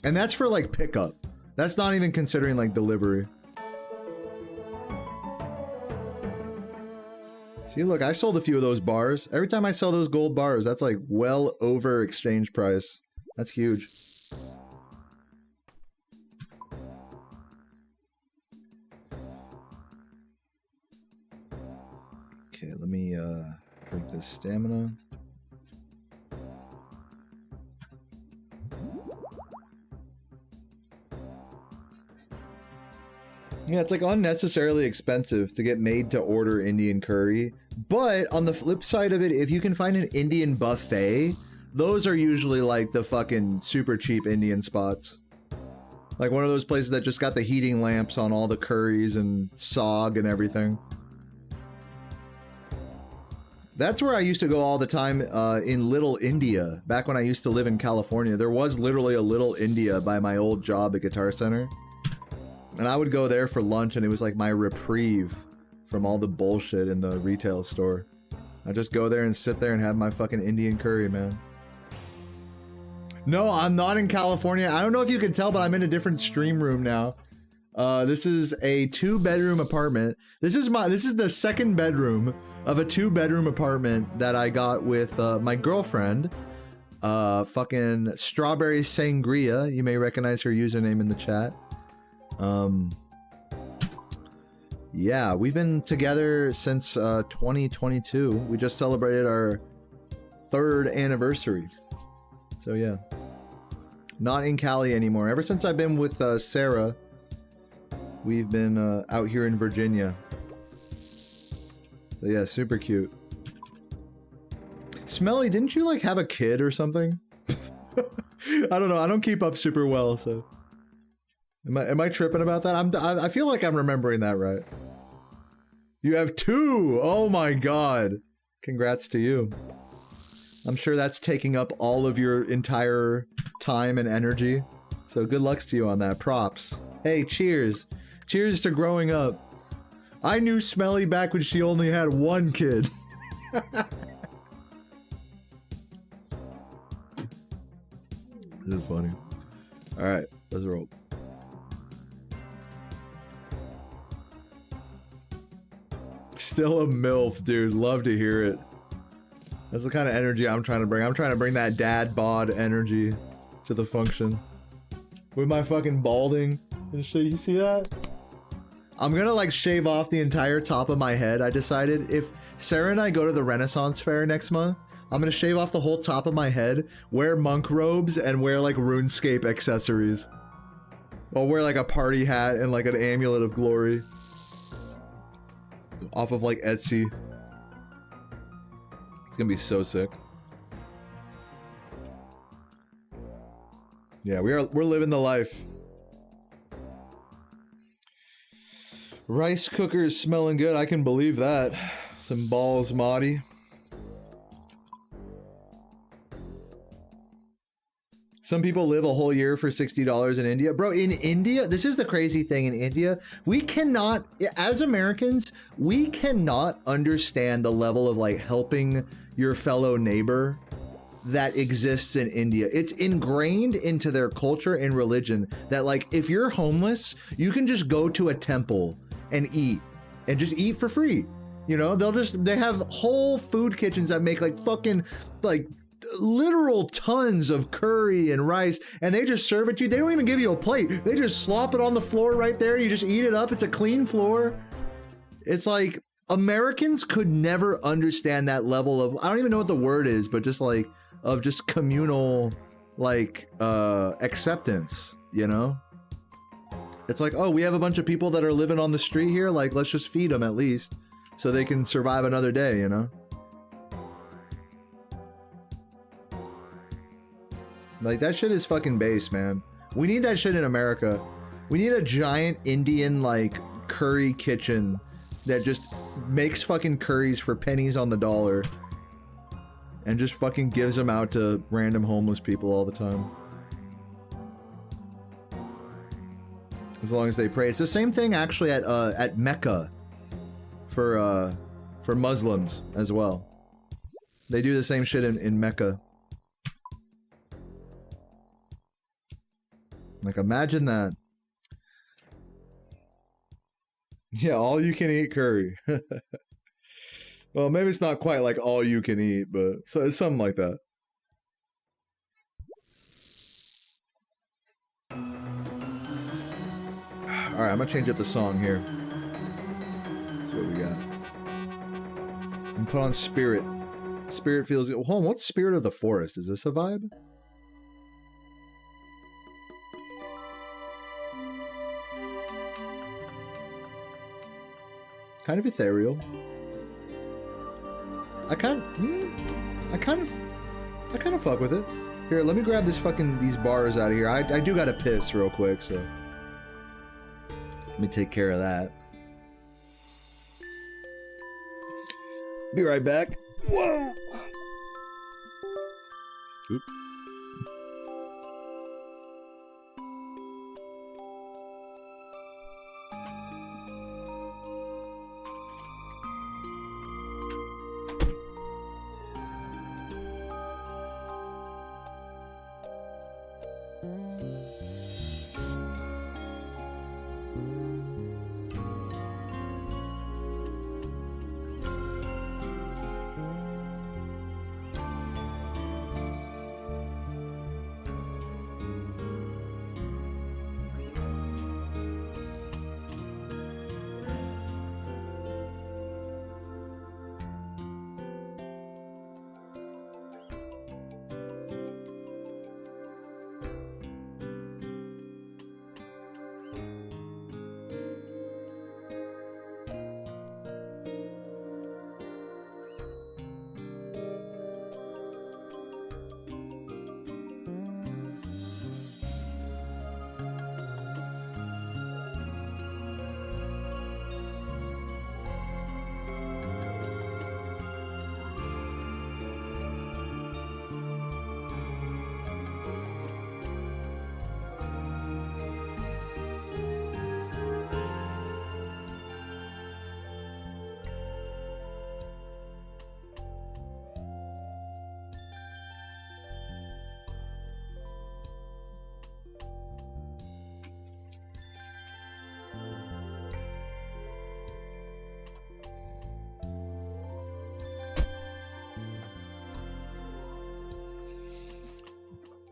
And that's for like pickup. That's not even considering like delivery. See, look, I sold a few of those bars. Every time I sell those gold bars, that's like well over exchange price. That's huge. Okay, let me drink this stamina. Yeah, it's like unnecessarily expensive to get made to order Indian curry. But on the flip side of it, if you can find an Indian buffet, those are usually like the fucking super cheap Indian spots. Like one of those places that just got the heating lamps on all the curries and sog and everything. That's where I used to go all the time in Little India. Back when I used to live in California, there was literally a Little India by my old job at Guitar Center. And I would go there for lunch and it was like my reprieve from all the bullshit in the retail store. I'd just go there and sit there and have my fucking Indian curry, man. No, I'm not in California. I don't know if you can tell, but I'm in a different stream room now. This is a 2-bedroom apartment. This is the 2nd bedroom of a 2-bedroom apartment that I got with my girlfriend. Fucking Strawberry Sangria. You may recognize her username in the chat. Yeah, we've been together since 2022. We just celebrated our 3rd anniversary. So yeah, not in Cali anymore. Ever since I've been with Sarah, we've been out here in Virginia. So yeah, super cute. Smelly, didn't you like have a kid or something? I don't know. I don't keep up super well, so. Am I tripping about that? I feel like I'm remembering that right. You have 2! Oh my god. Congrats to you. I'm sure that's taking up all of your entire time and energy. So good lucks to you on that. Props. Hey, cheers. Cheers to growing up. I knew Smelly back when she only had 1 kid. This is funny. Alright, let's roll. Still a MILF, dude. Love to hear it. That's the kind of energy I'm trying to bring. I'm trying to bring that dad bod energy to the function. With my fucking balding. You see that? I'm gonna like shave off the entire top of my head. I decided if Sarah and I go to the Renaissance Fair next month, I'm gonna shave off the whole top of my head, wear monk robes, and wear like RuneScape accessories. I'll wear like a party hat and like an amulet of glory. Off of like Etsy. It's gonna be so sick. Yeah, we're living the life. Rice cooker is smelling good, I can believe that. Some balls, Marty. Some people live a whole year for $60 in India. Bro, in India, this is the crazy thing in India. We cannot, as Americans, we cannot understand the level of like helping your fellow neighbor that exists in India. It's ingrained into their culture and religion that like, if you're homeless, you can just go to a temple and just eat for free. You know, they have whole food kitchens that make like fucking like literal tons of curry and rice, and they just serve it to you. They don't even give you a plate. They just slop it on the floor right there. You just eat it up. It's a clean floor. It's like Americans could never understand that level of, I don't even know what the word is, but just like of just communal like acceptance, you know? It's like, oh, we have a bunch of people that are living on the street here, like let's just feed them at least so they can survive another day, you know? Like, that shit is fucking base, man. We need that shit in America. We need a giant Indian, like, curry kitchen that just makes fucking curries for pennies on the dollar and just fucking gives them out to random homeless people all the time. As long as they pray. It's the same thing, actually, at Mecca for Muslims as well. They do the same shit in Mecca. Like, imagine that. Yeah, all you can eat curry. Well, maybe it's not quite like all you can eat, but so it's something like that. Alright, I'm gonna change up the song here. That's what we got. And put on Spirit. Spirit feels good. Hold on, what's Spirit of the Forest? Is this a vibe? Kind of ethereal. I kind of fuck with it. Here, let me grab these bars out of here. I do gotta piss real quick, so let me take care of that. Be right back. Whoa. Oop.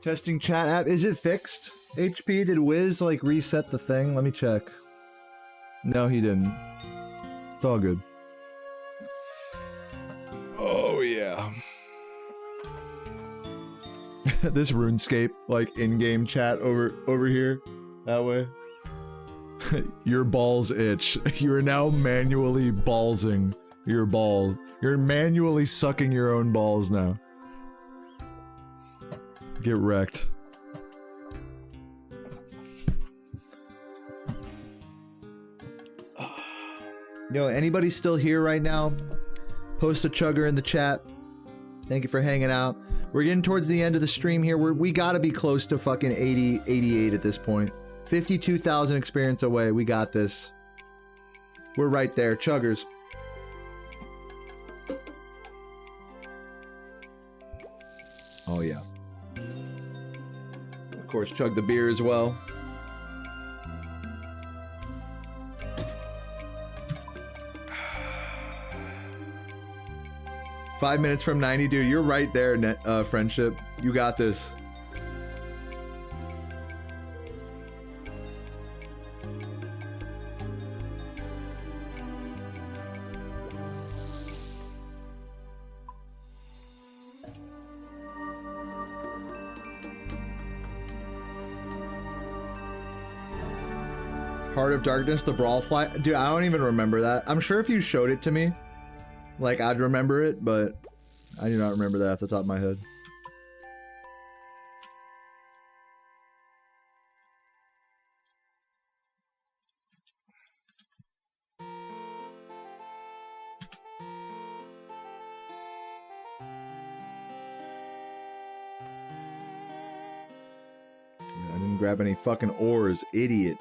Testing chat app. Is it fixed? HP, did Wiz like reset the thing? Let me check. No, he didn't. It's all good. Oh yeah. This RuneScape like in-game chat over here. That way. Your balls itch. You are now manually ballsing your ball. You're manually sucking your own balls now. Get wrecked. Yo, anybody still here right now? Post a chugger in the chat. Thank you for hanging out. We're getting towards the end of the stream here. We gotta be close to fucking 80, 88 at this point. 52,000 experience away. We got this. We're right there. Chuggers. Oh, yeah. Of course, chug the beer as well. Five minutes from 90, dude. You're right there, friendship. You got this. Heart of Darkness, the Brawl Fly. Dude, I don't even remember that. I'm sure if you showed it to me, like, I'd remember it, but I do not remember that off the top of my head. I didn't grab any fucking ores, idiot.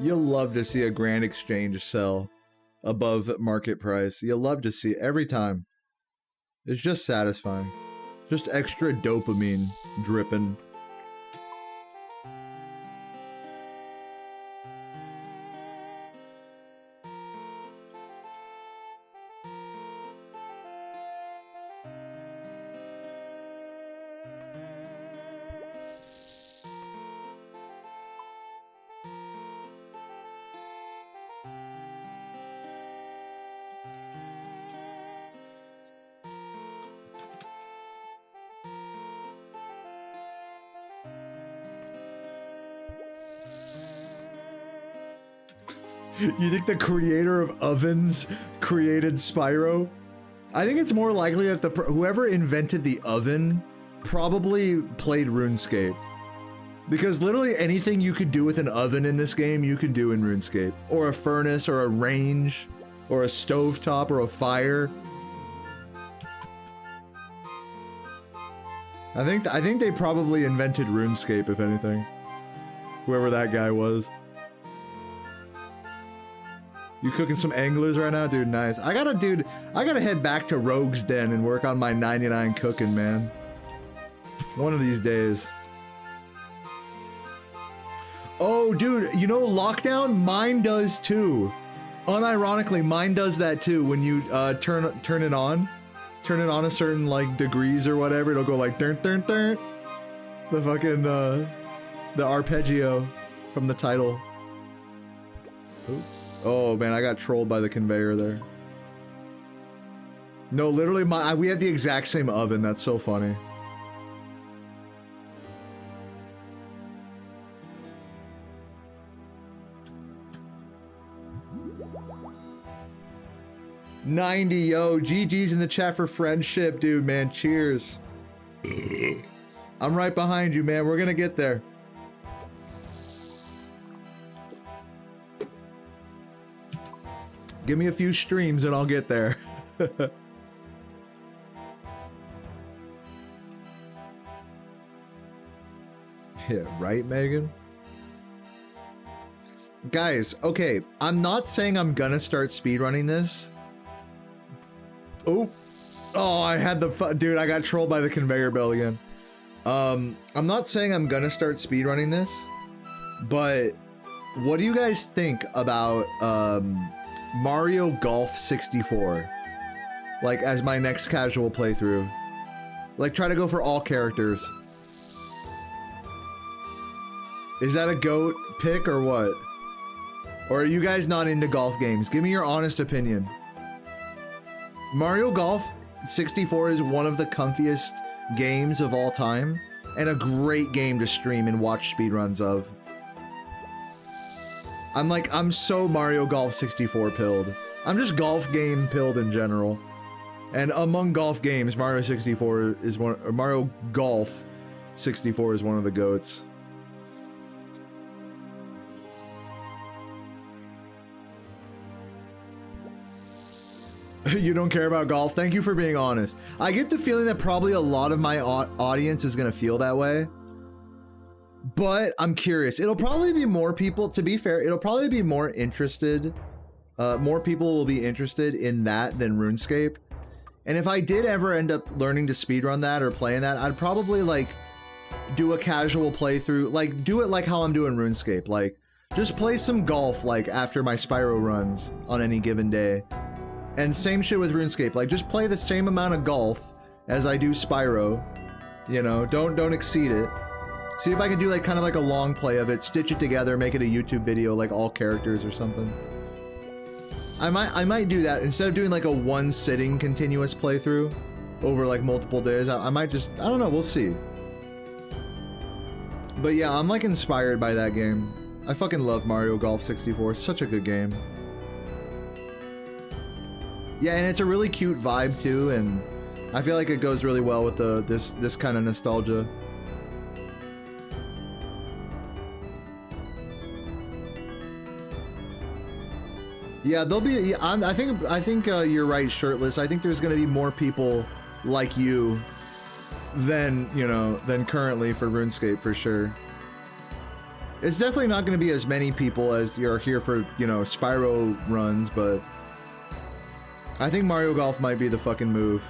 You'll love to see a Grand Exchange sell above market price. You'll love to see it every time. It's just satisfying. Just extra dopamine dripping. You think the creator of ovens created Spyro? I think it's more likely that whoever invented the oven probably played RuneScape. Because literally anything you could do with an oven in this game, you could do in RuneScape. Or a furnace, or a range, or a stovetop, or a fire. I think they probably invented RuneScape, if anything. Whoever that guy was. You cooking some anglers right now? Dude, nice. I gotta head back to Rogue's Den and work on my 99 cooking, man. One of these days. Oh, dude, you know Lockdown? Mine does too. Unironically, mine does that too when you turn it on. turn it on a certain like degrees or whatever, it'll go like dun dun dun. The fucking the arpeggio from the title. Ooh. Oh man, I got trolled by the conveyor there. No, literally we have the exact same oven. That's so funny. $90, yo, GG's in the chat for friendship, dude, man, cheers. I'm right behind you, man, we're gonna get there. Give me a few streams and I'll get there. Yeah, right, Megan? Guys, okay, I'm not saying I'm gonna start speedrunning this. Oh, I had the dude, I got trolled by the conveyor belt again. I'm not saying I'm gonna start speedrunning this, but what do you guys think about Mario Golf 64? Like, as my next casual playthrough. Like, try to go for all characters. Is that a GOAT pick or what? Or are you guys not into golf games? Give me your honest opinion. Mario Golf 64 is one of the comfiest games of all time, and a great game to stream and watch speedruns of. I'm so Mario Golf 64 pilled. I'm just golf game pilled in general. And among golf games, Mario 64 is one, or Mario Golf 64 is one of the GOATs. You don't care about golf? Thank you for being honest. I get the feeling that probably a lot of my audience is gonna feel that way. But I'm curious. It'll probably be more people, to be fair, it'll probably be more interested. More people will be interested in that than RuneScape. And if I did ever end up learning to speedrun that or playing that, I'd probably like do a casual playthrough, like do it like how I'm doing RuneScape. Like just play some golf like after my Spyro runs on any given day. And same shit with RuneScape, like just play the same amount of golf as I do Spyro, you know, don't exceed it. See if I can do like kind of like a long play of it, stitch it together, make it a YouTube video, like all characters or something. I might do that instead of doing like a one sitting continuous playthrough over like multiple days. I might just, I don't know, we'll see. But yeah, I'm like inspired by that game. I fucking love Mario Golf 64, it's such a good game. Yeah, and it's a really cute vibe too, and I feel like it goes really well with the this kind of nostalgia. Yeah, there'll be. I think you're right, Shirtless. I think there's gonna be more people like you than than currently for RuneScape for sure. It's definitely not gonna be as many people as you're here for Spyro runs, but I think Mario Golf might be the fucking move.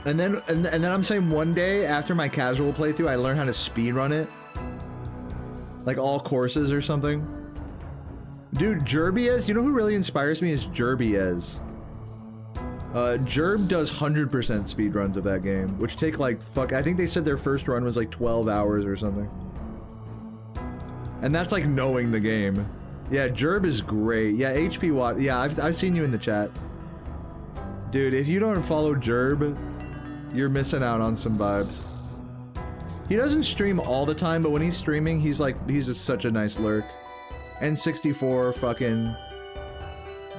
And then I'm saying one day after my casual playthrough, I learn how to speedrun it. Like all courses or something. Dude, Jerbiez, you know who really inspires me is Jerbiez. Jerb does 100% speedruns of that game, which take like I think they said their first run was like 12 hours or something. And that's like knowing the game. Yeah, Jerb is great. Yeah, HP Watt. Yeah, I've seen you in the chat. Dude, if you don't follow Jerb, you're missing out on some vibes. He doesn't stream all the time, but when he's streaming, he's just such a nice lurk. N64 fucking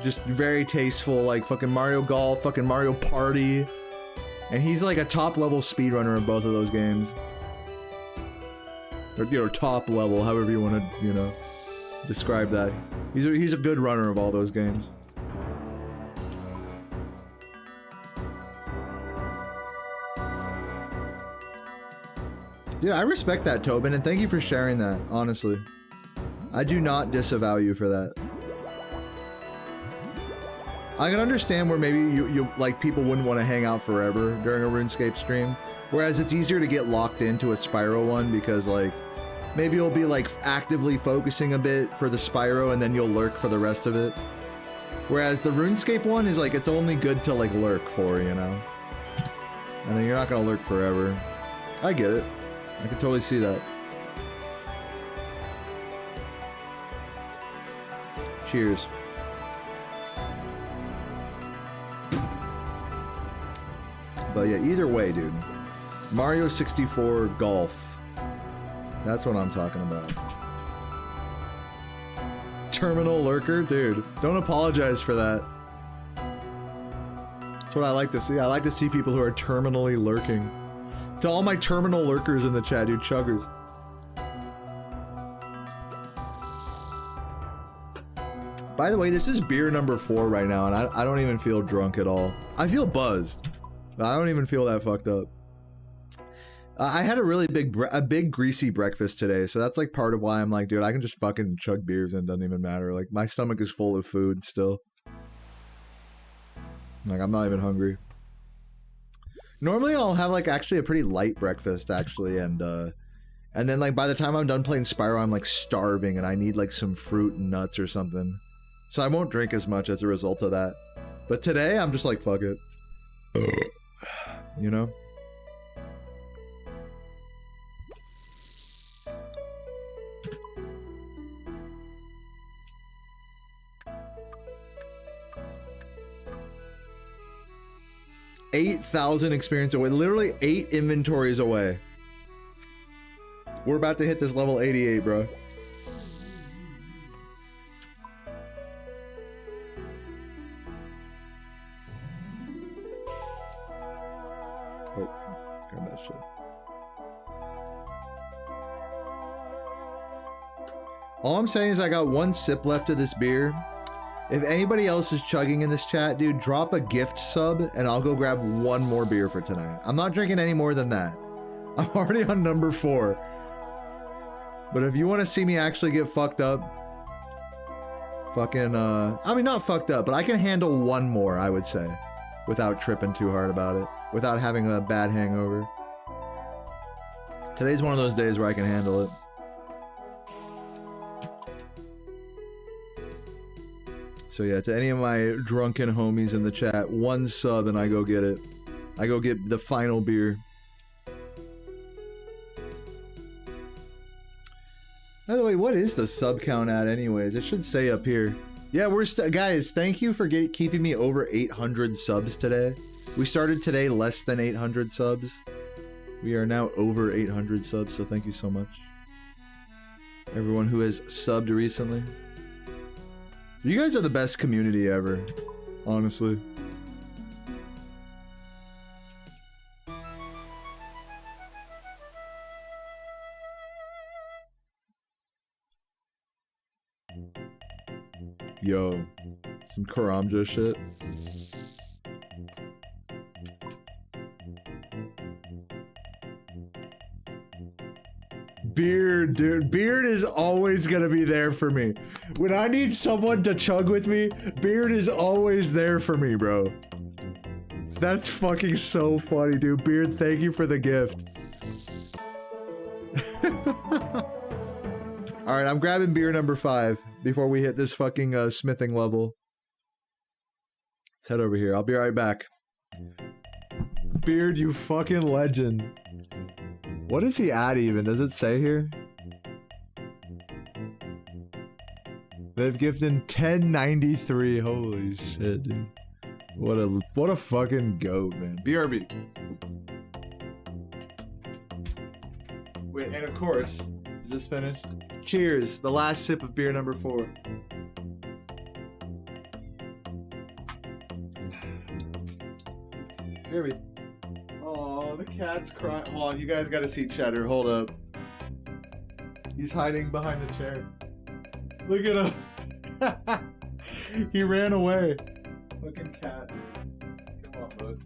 just very tasteful, like fucking Mario Golf, fucking Mario Party. And he's like a top level speedrunner of both of those games. Or top level, however you want to, describe that. He's a good runner of all those games. Yeah, I respect that, Tobin, and thank you for sharing that, honestly. I do not disavow you for that. I can understand where maybe you like people wouldn't want to hang out forever during a RuneScape stream, whereas it's easier to get locked into a Spyro one because like maybe you'll be like actively focusing a bit for the Spyro and then you'll lurk for the rest of it. Whereas the RuneScape one is like, it's only good to like lurk for, you know? And then you're not gonna lurk forever. I get it. I can totally see that. Cheers. But yeah, either way, dude. Mario 64 Golf. That's what I'm talking about. Terminal lurker? Dude, don't apologize for that. That's what I like to see. I like to see people who are terminally lurking. To all my terminal lurkers in the chat, dude, chuggers. By the way, this is beer number 4 right now, and I don't even feel drunk at all. I feel buzzed. I don't even feel that fucked up. I had a really big greasy breakfast today, so that's like part of why I'm like, dude, I can just fucking chug beers and it doesn't even matter. Like, my stomach is full of food still. Like, I'm not even hungry. Normally I'll have like actually a pretty light breakfast actually, and then like by the time I'm done playing Spyro, I'm like starving and I need like some fruit and nuts or something. So I won't drink as much as a result of that. But today I'm just like, fuck it. You know? $8,000 experience away. Literally 8 inventories away. We're about to hit this level 88, bro. Oh, grab that shit. All I'm saying is I got 1 sip left of this beer. If anybody else is chugging in this chat, dude, drop a gift sub and I'll go grab 1 more beer for tonight. I'm not drinking any more than that. I'm already on number 4. But if you want to see me actually get fucked up, fucking, I mean, not fucked up, but I can handle 1 more, I would say, without tripping too hard about it, without having a bad hangover. Today's one of those days where I can handle it. So yeah, to any of my drunken homies in the chat, 1 sub and I go get it. I go get the final beer. By the way, what is the sub count at anyways? It should say up here. Yeah, we're guys, thank you for keeping me over 800 subs today. We started today less than 800 subs. We are now over 800 subs, so thank you so much. Everyone who has subbed recently. You guys are the best community ever, honestly. Yo, some Karamja shit. Beard, dude. Beard is always gonna be there for me. When I need someone to chug with me, Beard is always there for me, bro. That's fucking so funny, dude. Beard, thank you for the gift. Alright, I'm grabbing beer number 5 before we hit this fucking smithing level. Let's head over here. I'll be right back. Beard, you fucking legend. What is he at even? Does it say here? They've gifted 1093. Holy shit, dude. What a fucking goat, man. BRB. Wait, and of course, is this finished? Cheers. The last sip of beer number 4. BRB. Oh, the cat's crying. Hold on, you guys gotta see Cheddar. Hold up. He's hiding behind the chair. Look at him. He ran away. Fucking cat. Come on, bud.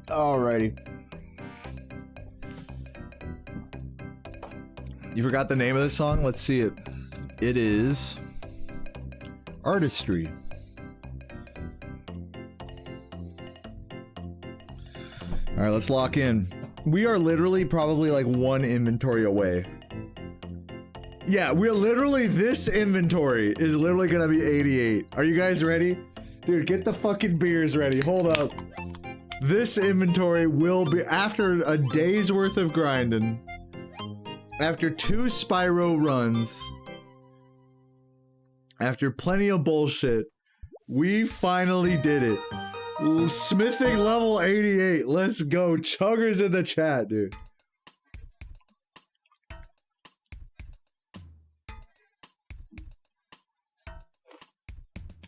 Alrighty. You forgot the name of the song? Let's see it. It is Artistry. Alright, let's lock in. We are literally probably like one inventory away. Yeah, we're literally, this inventory is literally gonna be 88. Are you guys ready? Dude, get the fucking beers ready. Hold up. This inventory will be, after a day's worth of grinding, after 2 Spyro runs, after plenty of bullshit, we finally did it. Smithing level 88. Let's go. Chuggers in the chat, dude.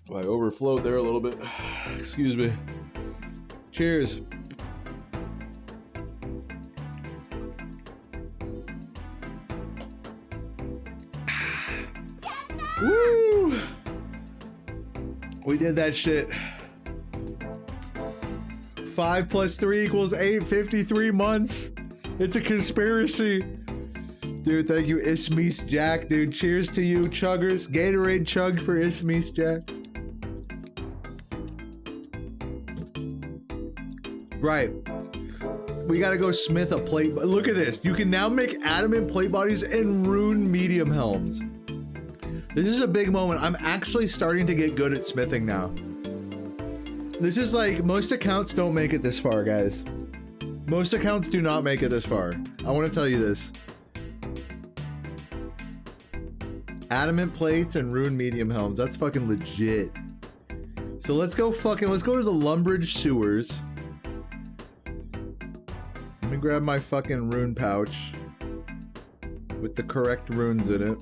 I overflowed there a little bit. Excuse me. Cheers. Woo! We did that shit. 5 plus 3 equals 8, 53 months. It's a conspiracy. Dude, thank you, Ismees Jack, dude. Cheers to you, chuggers. Gatorade chug for Ismees Jack. Right. We gotta go smith a plate. Look at this. You can now make adamant plate bodies and rune medium helms. This is a big moment. I'm actually starting to get good at smithing now. This is like, most accounts don't make it this far, guys. Most accounts do not make it this far. I want to tell you this. Adamant plates and rune medium helms. That's fucking legit. So let's go to the Lumbridge sewers. Let me grab my fucking rune pouch with the correct runes in it.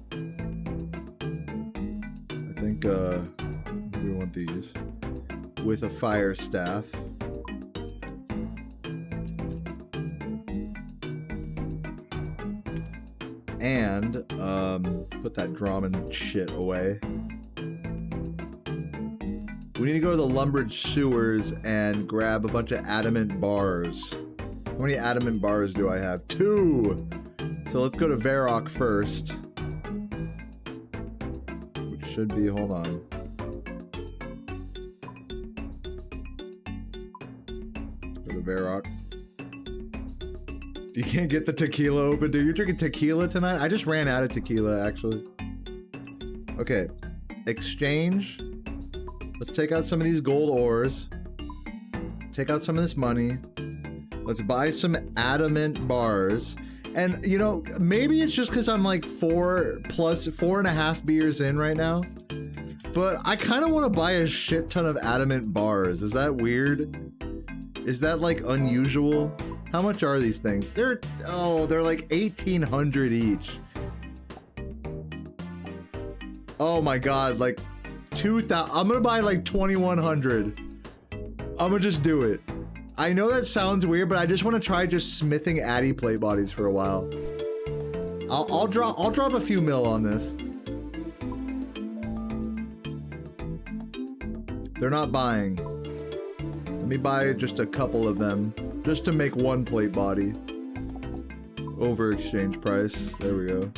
I think we want these. With a fire staff. And put that Drammen shit away. We need to go to the Lumbridge sewers and grab a bunch of adamant bars. How many adamant bars do I have? 2! So let's go to Varrock first. Which should be, hold on. Go to Varrock. You can't get the tequila open, dude. You're drinking tequila tonight? I just ran out of tequila, actually. Okay. Exchange. Let's take out some of these gold ores. Take out some of this money. Let's buy some adamant bars. And, you know, maybe it's just because I'm like 4.5 beers in right now. But I kind of want to buy a shit ton of adamant bars. Is that weird? Is that like unusual? How much are these things? They're like 1,800 each. Oh my god, like 2,000. I'm gonna buy like 2,100. I'm gonna just do it. I know that sounds weird, but I just want to try just smithing Addy plate bodies for a while. I'll drop a few mil on this. They're not buying. Let me buy just a couple of them, just to make one plate body. Over exchange price. There we go.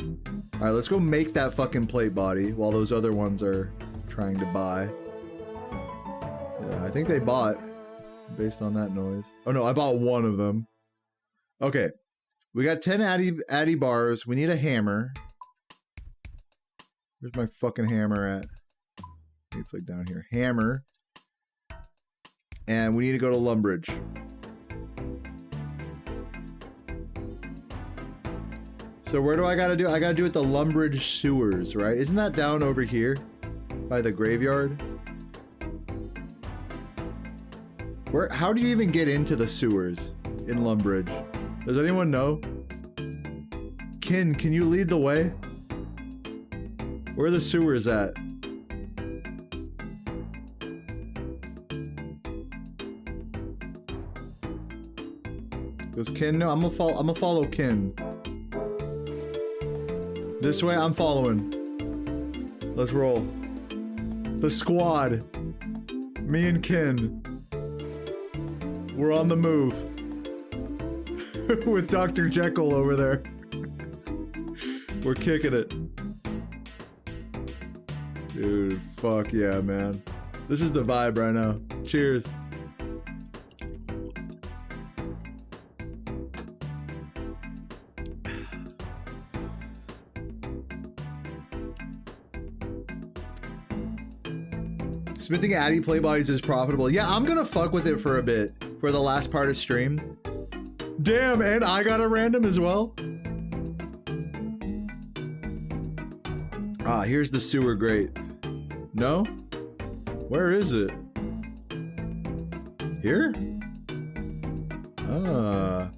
All right, let's go make that fucking plate body while those other ones are trying to buy. Yeah, I think they bought based on that noise. Oh no, I bought one of them. Okay, we got 10 Addy bars. We need a hammer. Where's my fucking hammer at? It's like down here. Hammer. And we need to go to Lumbridge. So where do I gotta do? I gotta do it at the Lumbridge sewers, right? Isn't that down over here? By the graveyard? Where? How do you even get into the sewers in Lumbridge? Does anyone know? Kin, can you lead the way? Where are the sewers at? Does Kin know? I'm gonna follow Kin. This way, I'm following. Let's roll. The squad. Me and Kin. We're on the move. With Dr. Jekyll over there. We're kicking it. Dude, fuck yeah, man. This is the vibe right now. Cheers. Smithing Addy play bodies is profitable. Yeah, I'm gonna fuck with it for a bit. For the last part of stream. Damn, and I got a random as well. Ah, here's the sewer grate. No? Where is it? Here? Ah.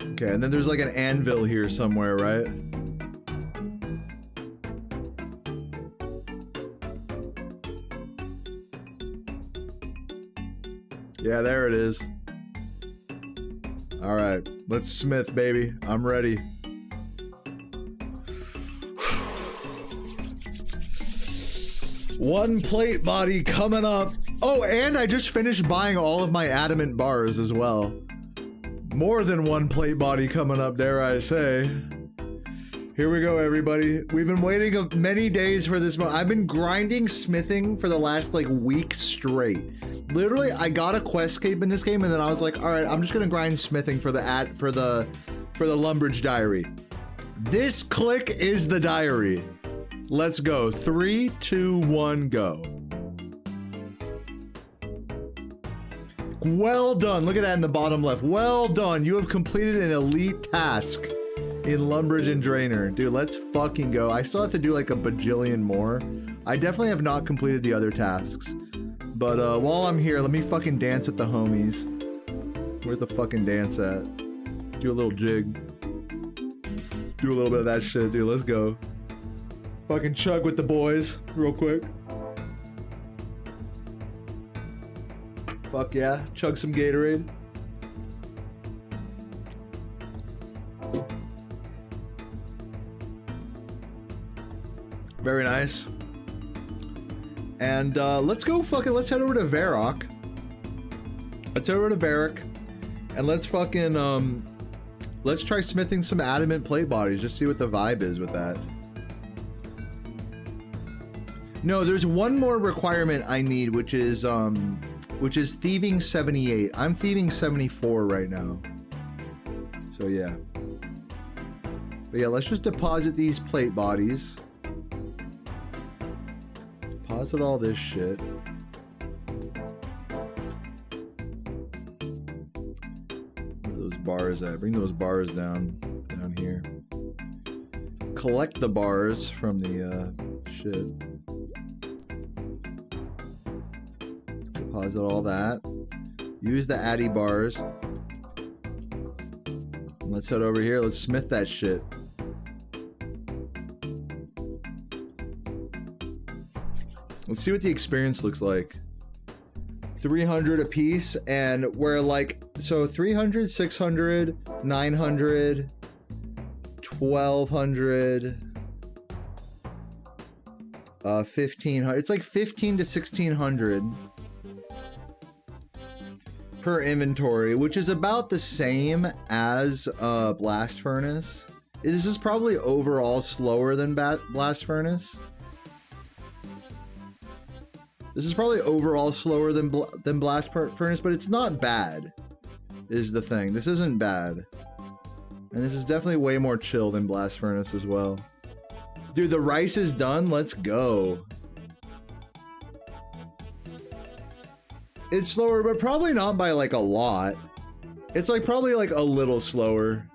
Okay, and then there's like an anvil here somewhere, right? Yeah, there it is. All right, let's smith, baby. I'm ready. One plate body coming up. Oh, and I just finished buying all of my adamant bars as well. More than one plate body coming up, dare I say. Here we go, everybody. We've been waiting many days for this moment. I've been grinding smithing for the last like week straight. Literally, I got a quest cape in this game, and then I was like, all right, I'm just gonna grind smithing for the Lumbridge diary. This click is the diary. Let's go. 3, 2, 1, go. Well done. Look at that in the bottom left. Well done. You have completed an elite task in Lumbridge and Drainer. Dude, let's fucking go. I still have to do like a bajillion more. I definitely have not completed the other tasks. But while I'm here, let me fucking dance with the homies. Where's the fucking dance at? Do a little jig. Do a little bit of that shit, dude. Let's go. Fucking chug with the boys, real quick. Fuck yeah. Chug some Gatorade. Very nice. And let's head over to Varrock. Let's head over to Varrock. And let's fucking, let's try smithing some adamant plate bodies. Just see what the vibe is with that. No, there's one more requirement I need, which is thieving 78. I'm thieving 74 right now. So yeah. But yeah, let's just deposit these plate bodies. Deposit all this shit. Where are those bars at? Bring those bars down here. Collect the bars from the shit. Deposit all that. Use the Addy bars. Let's head over here. Let's smith that shit. Let's see what the experience looks like. 300 a piece, and we're like, so 300, 600, 900, 1200, 1500. It's like 15 to 1600 per inventory, which is about the same as Blast Furnace. This is probably overall slower than Blast Furnace. This is probably overall slower than Blast Furnace, but it's not bad, is the thing. This isn't bad. And this is definitely way more chill than Blast Furnace as well. Dude, the rice is done. Let's go. It's slower, but probably not by like a lot. It's like probably like a little slower.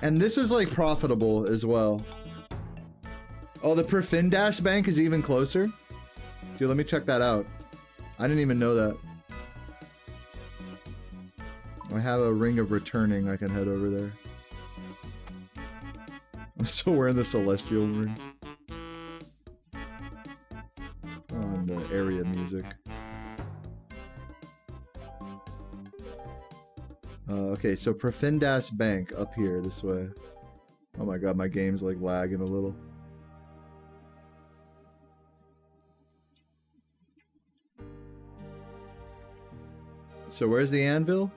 And this is like profitable as well. Oh, the Perfindas Bank is even closer? Dude, let me check that out. I didn't even know that. I have a ring of returning. I can head over there. I'm still wearing the celestial ring. On the area music. Okay, so Perfindas Bank up here this way. Oh my god, my game's like lagging a little. So where's the anvil?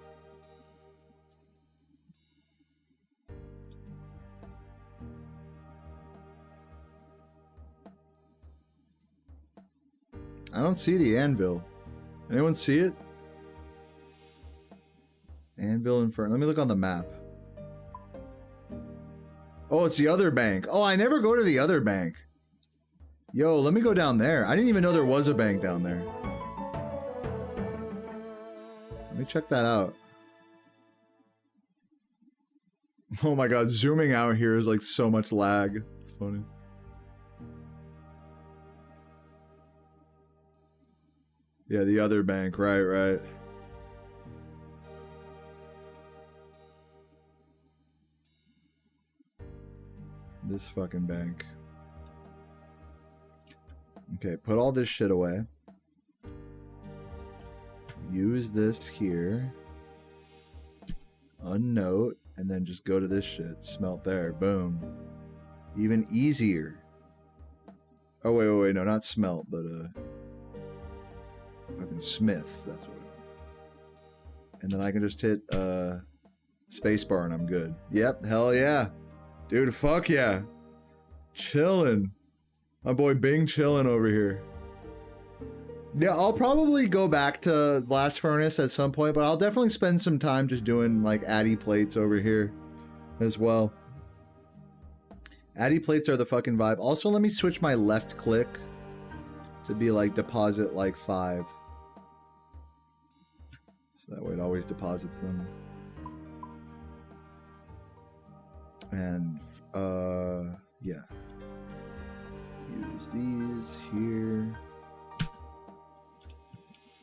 I don't see the anvil. Anyone see it? Anvil Inferno. Let me look on the map. Oh, it's the other bank. Oh, I never go to the other bank. Yo, let me go down there. I didn't even know there was a bank down there. Let me check that out. Oh my god, zooming out here is like so much lag. It's funny. Yeah, the other bank, right. This fucking bank. Okay, put all this shit away. Use this here. Unnote, and then just go to this shit. Smelt there. Boom. Even easier. Oh, wait, no, not smelt, but, fucking smith. That's what it is. And then I can just hit, spacebar and I'm good. Yep, hell yeah. Dude, fuck yeah. Chillin'. My boy Bing chillin' over here. Yeah, I'll probably go back to Blast Furnace at some point, but I'll definitely spend some time just doing like Addy plates over here as well. Addy plates are the fucking vibe. Also, let me switch my left click to be like deposit like 5. So that way it always deposits them. And, yeah. Use these here.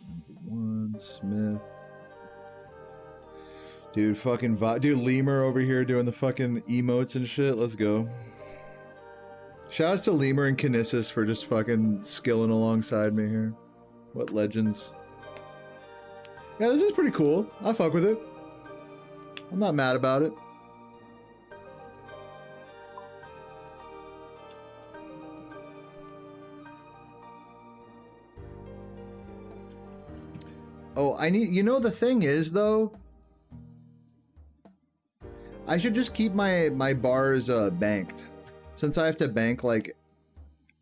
Number 1, Smith. Dude, fucking dude, Lemur over here doing the fucking emotes and shit. Let's go. Shoutouts to Lemur and Kinesis for just fucking skilling alongside me here. What legends. Yeah, this is pretty cool. I fuck with it. I'm not mad about it. Oh, I need, you know, the thing is though, I should just keep my bars banked, since I have to bank like,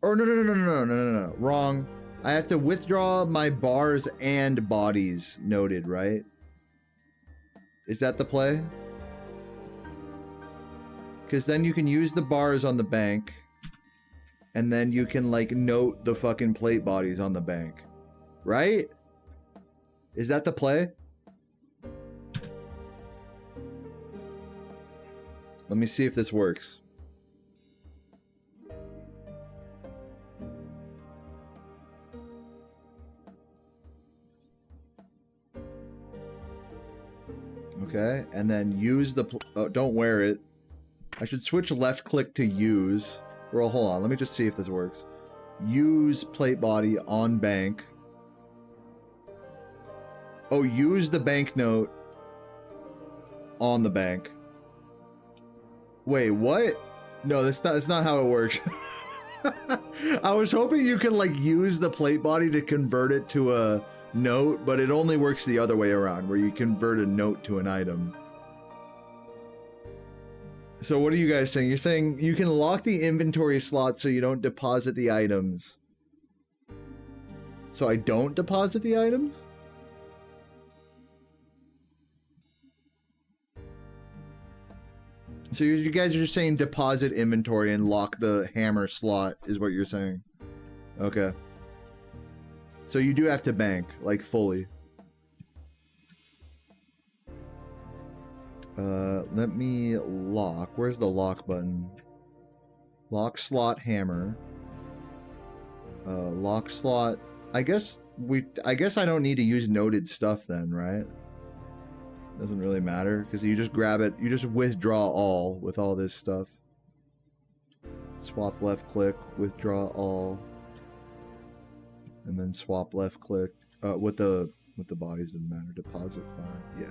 or no, wrong. I have to withdraw my bars and bodies noted, right? Is that the play? Because then you can use the bars on the bank, and then you can like note the fucking plate bodies on the bank, right? Is that the play? Let me see if this works. Okay, and then use the... oh, don't wear it. I should switch left click to use. Well, hold on, let me just see if this works. use plate body on bank. Oh, use the banknote on the bank. Wait, what? No, that's not how it works. I was hoping you can like use the plate body to convert it to a note, but it only works the other way around, where you convert a note to an item. So what are you guys saying? You're saying you can lock the inventory slot so you don't deposit the items. So I don't deposit the items? So you guys are just saying deposit inventory and lock the hammer slot is what you're saying. Okay. So you do have to bank, like fully. Let me lock. Where's the lock button? Lock slot hammer. Lock slot. I guess I don't need to use noted stuff then, right? Doesn't really matter because you just grab it. You just withdraw all with all this stuff. Swap left click, withdraw all, and then swap left click. With the bodies doesn't matter. Deposit file. Yeah.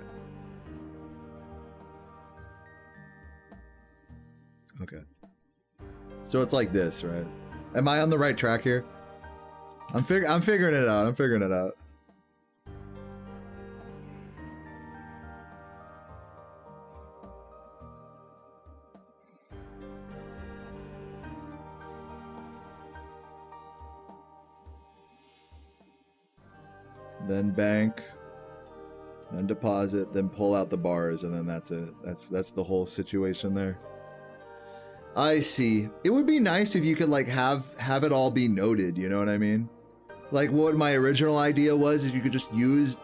Okay. So it's like this, right? Am I on the right track here? I'm figuring it out. I'm figuring it out. Then bank, then deposit, then pull out the bars, and then that's it. That's the whole situation there. I see. It would be nice if you could like have it all be noted, you know what I mean? Like what my original idea was is you could just use,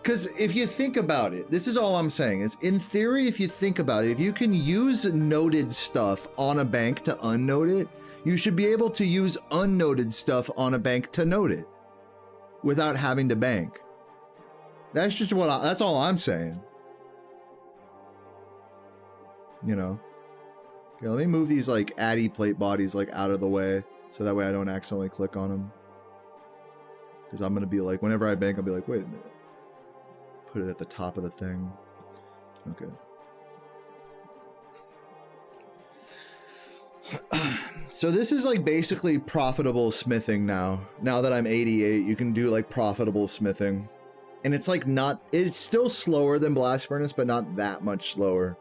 because if you think about it, this is all I'm saying is in theory, if you think about it, if you can use noted stuff on a bank to unnote it, you should be able to use unnoted stuff on a bank to note it without having to bank. That's just that's all I'm saying. You know? Okay, let me move these like addy plate bodies like out of the way so that way I don't accidentally click on them. Because I'm gonna be like, whenever I bank, I'll be like, wait a minute. Put it at the top of the thing. Okay. So this is like basically profitable smithing now. Now that I'm 88, you can do like profitable smithing. And it's like it's still slower than blast furnace, but not that much slower.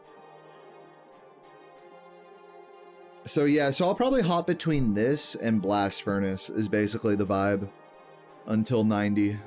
So yeah, so I'll probably hop between this and blast furnace is basically the vibe until 90.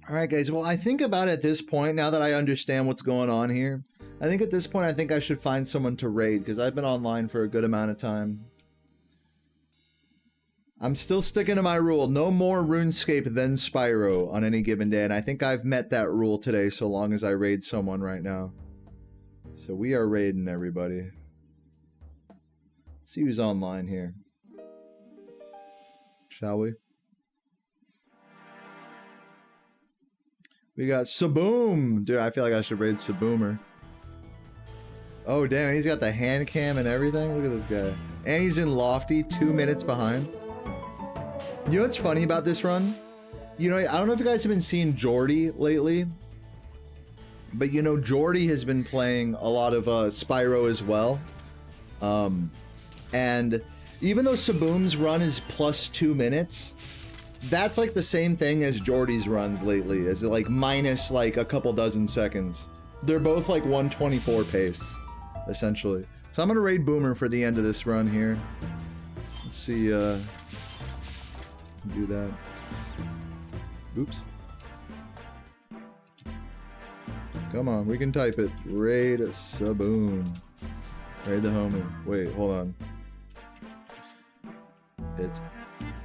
All right, guys. Well, I think about it at this point, now that I understand what's going on here, I think at this point, I think I should find someone to raid because I've been online for a good amount of time. I'm still sticking to my rule. No more Runescape than Spyro on any given day. And I think I've met that rule today so long as I raid someone right now. So we are raiding everybody. Let's see who's online here. Shall we? We got Saboom. Dude, I feel like I should raid Saboomer. Oh, damn. He's got the hand cam and everything. Look at this guy. And he's in Lofty, 2 minutes behind. You know what's funny about this run? You know, I don't know if you guys have been seeing Jordy lately. But, you know, Jordy has been playing a lot of Spyro as well. And even though Saboom's run is plus 2 minutes... That's like the same thing as Jordy's runs lately, is it like minus like a couple dozen seconds. They're both like 124 pace, essentially. So I'm gonna raid Boomer for the end of this run here. Let's see, do that. Oops. Come on, we can type it. Raid Saboon. Raid the homie. Wait, hold on. It's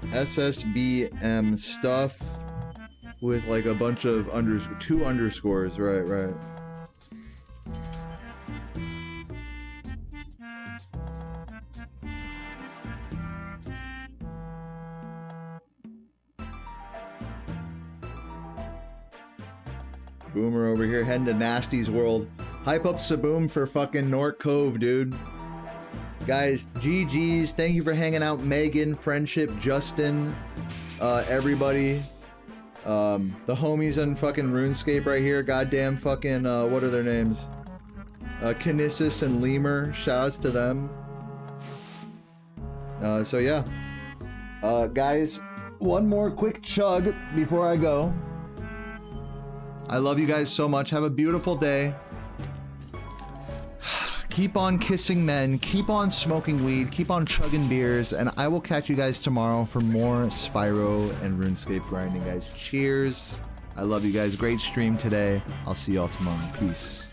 SSBM stuff with like a bunch of two underscores. Right. Boomer over here heading to Nasty's world. Hype up Saboom for fucking North Cove, dude. Guys, GG's. Thank you for hanging out. Megan, Friendship, Justin, everybody. The homies on fucking RuneScape right here. Goddamn fucking, what are their names? Kinesis and Lemur. Shoutouts to them. So yeah. Guys, one more quick chug before I go. I love you guys so much. Have a beautiful day. Keep on kissing men. Keep on smoking weed. Keep on chugging beers. And I will catch you guys tomorrow for more Spyro and RuneScape grinding, guys. Cheers. I love you guys. Great stream today. I'll see y'all tomorrow. Peace.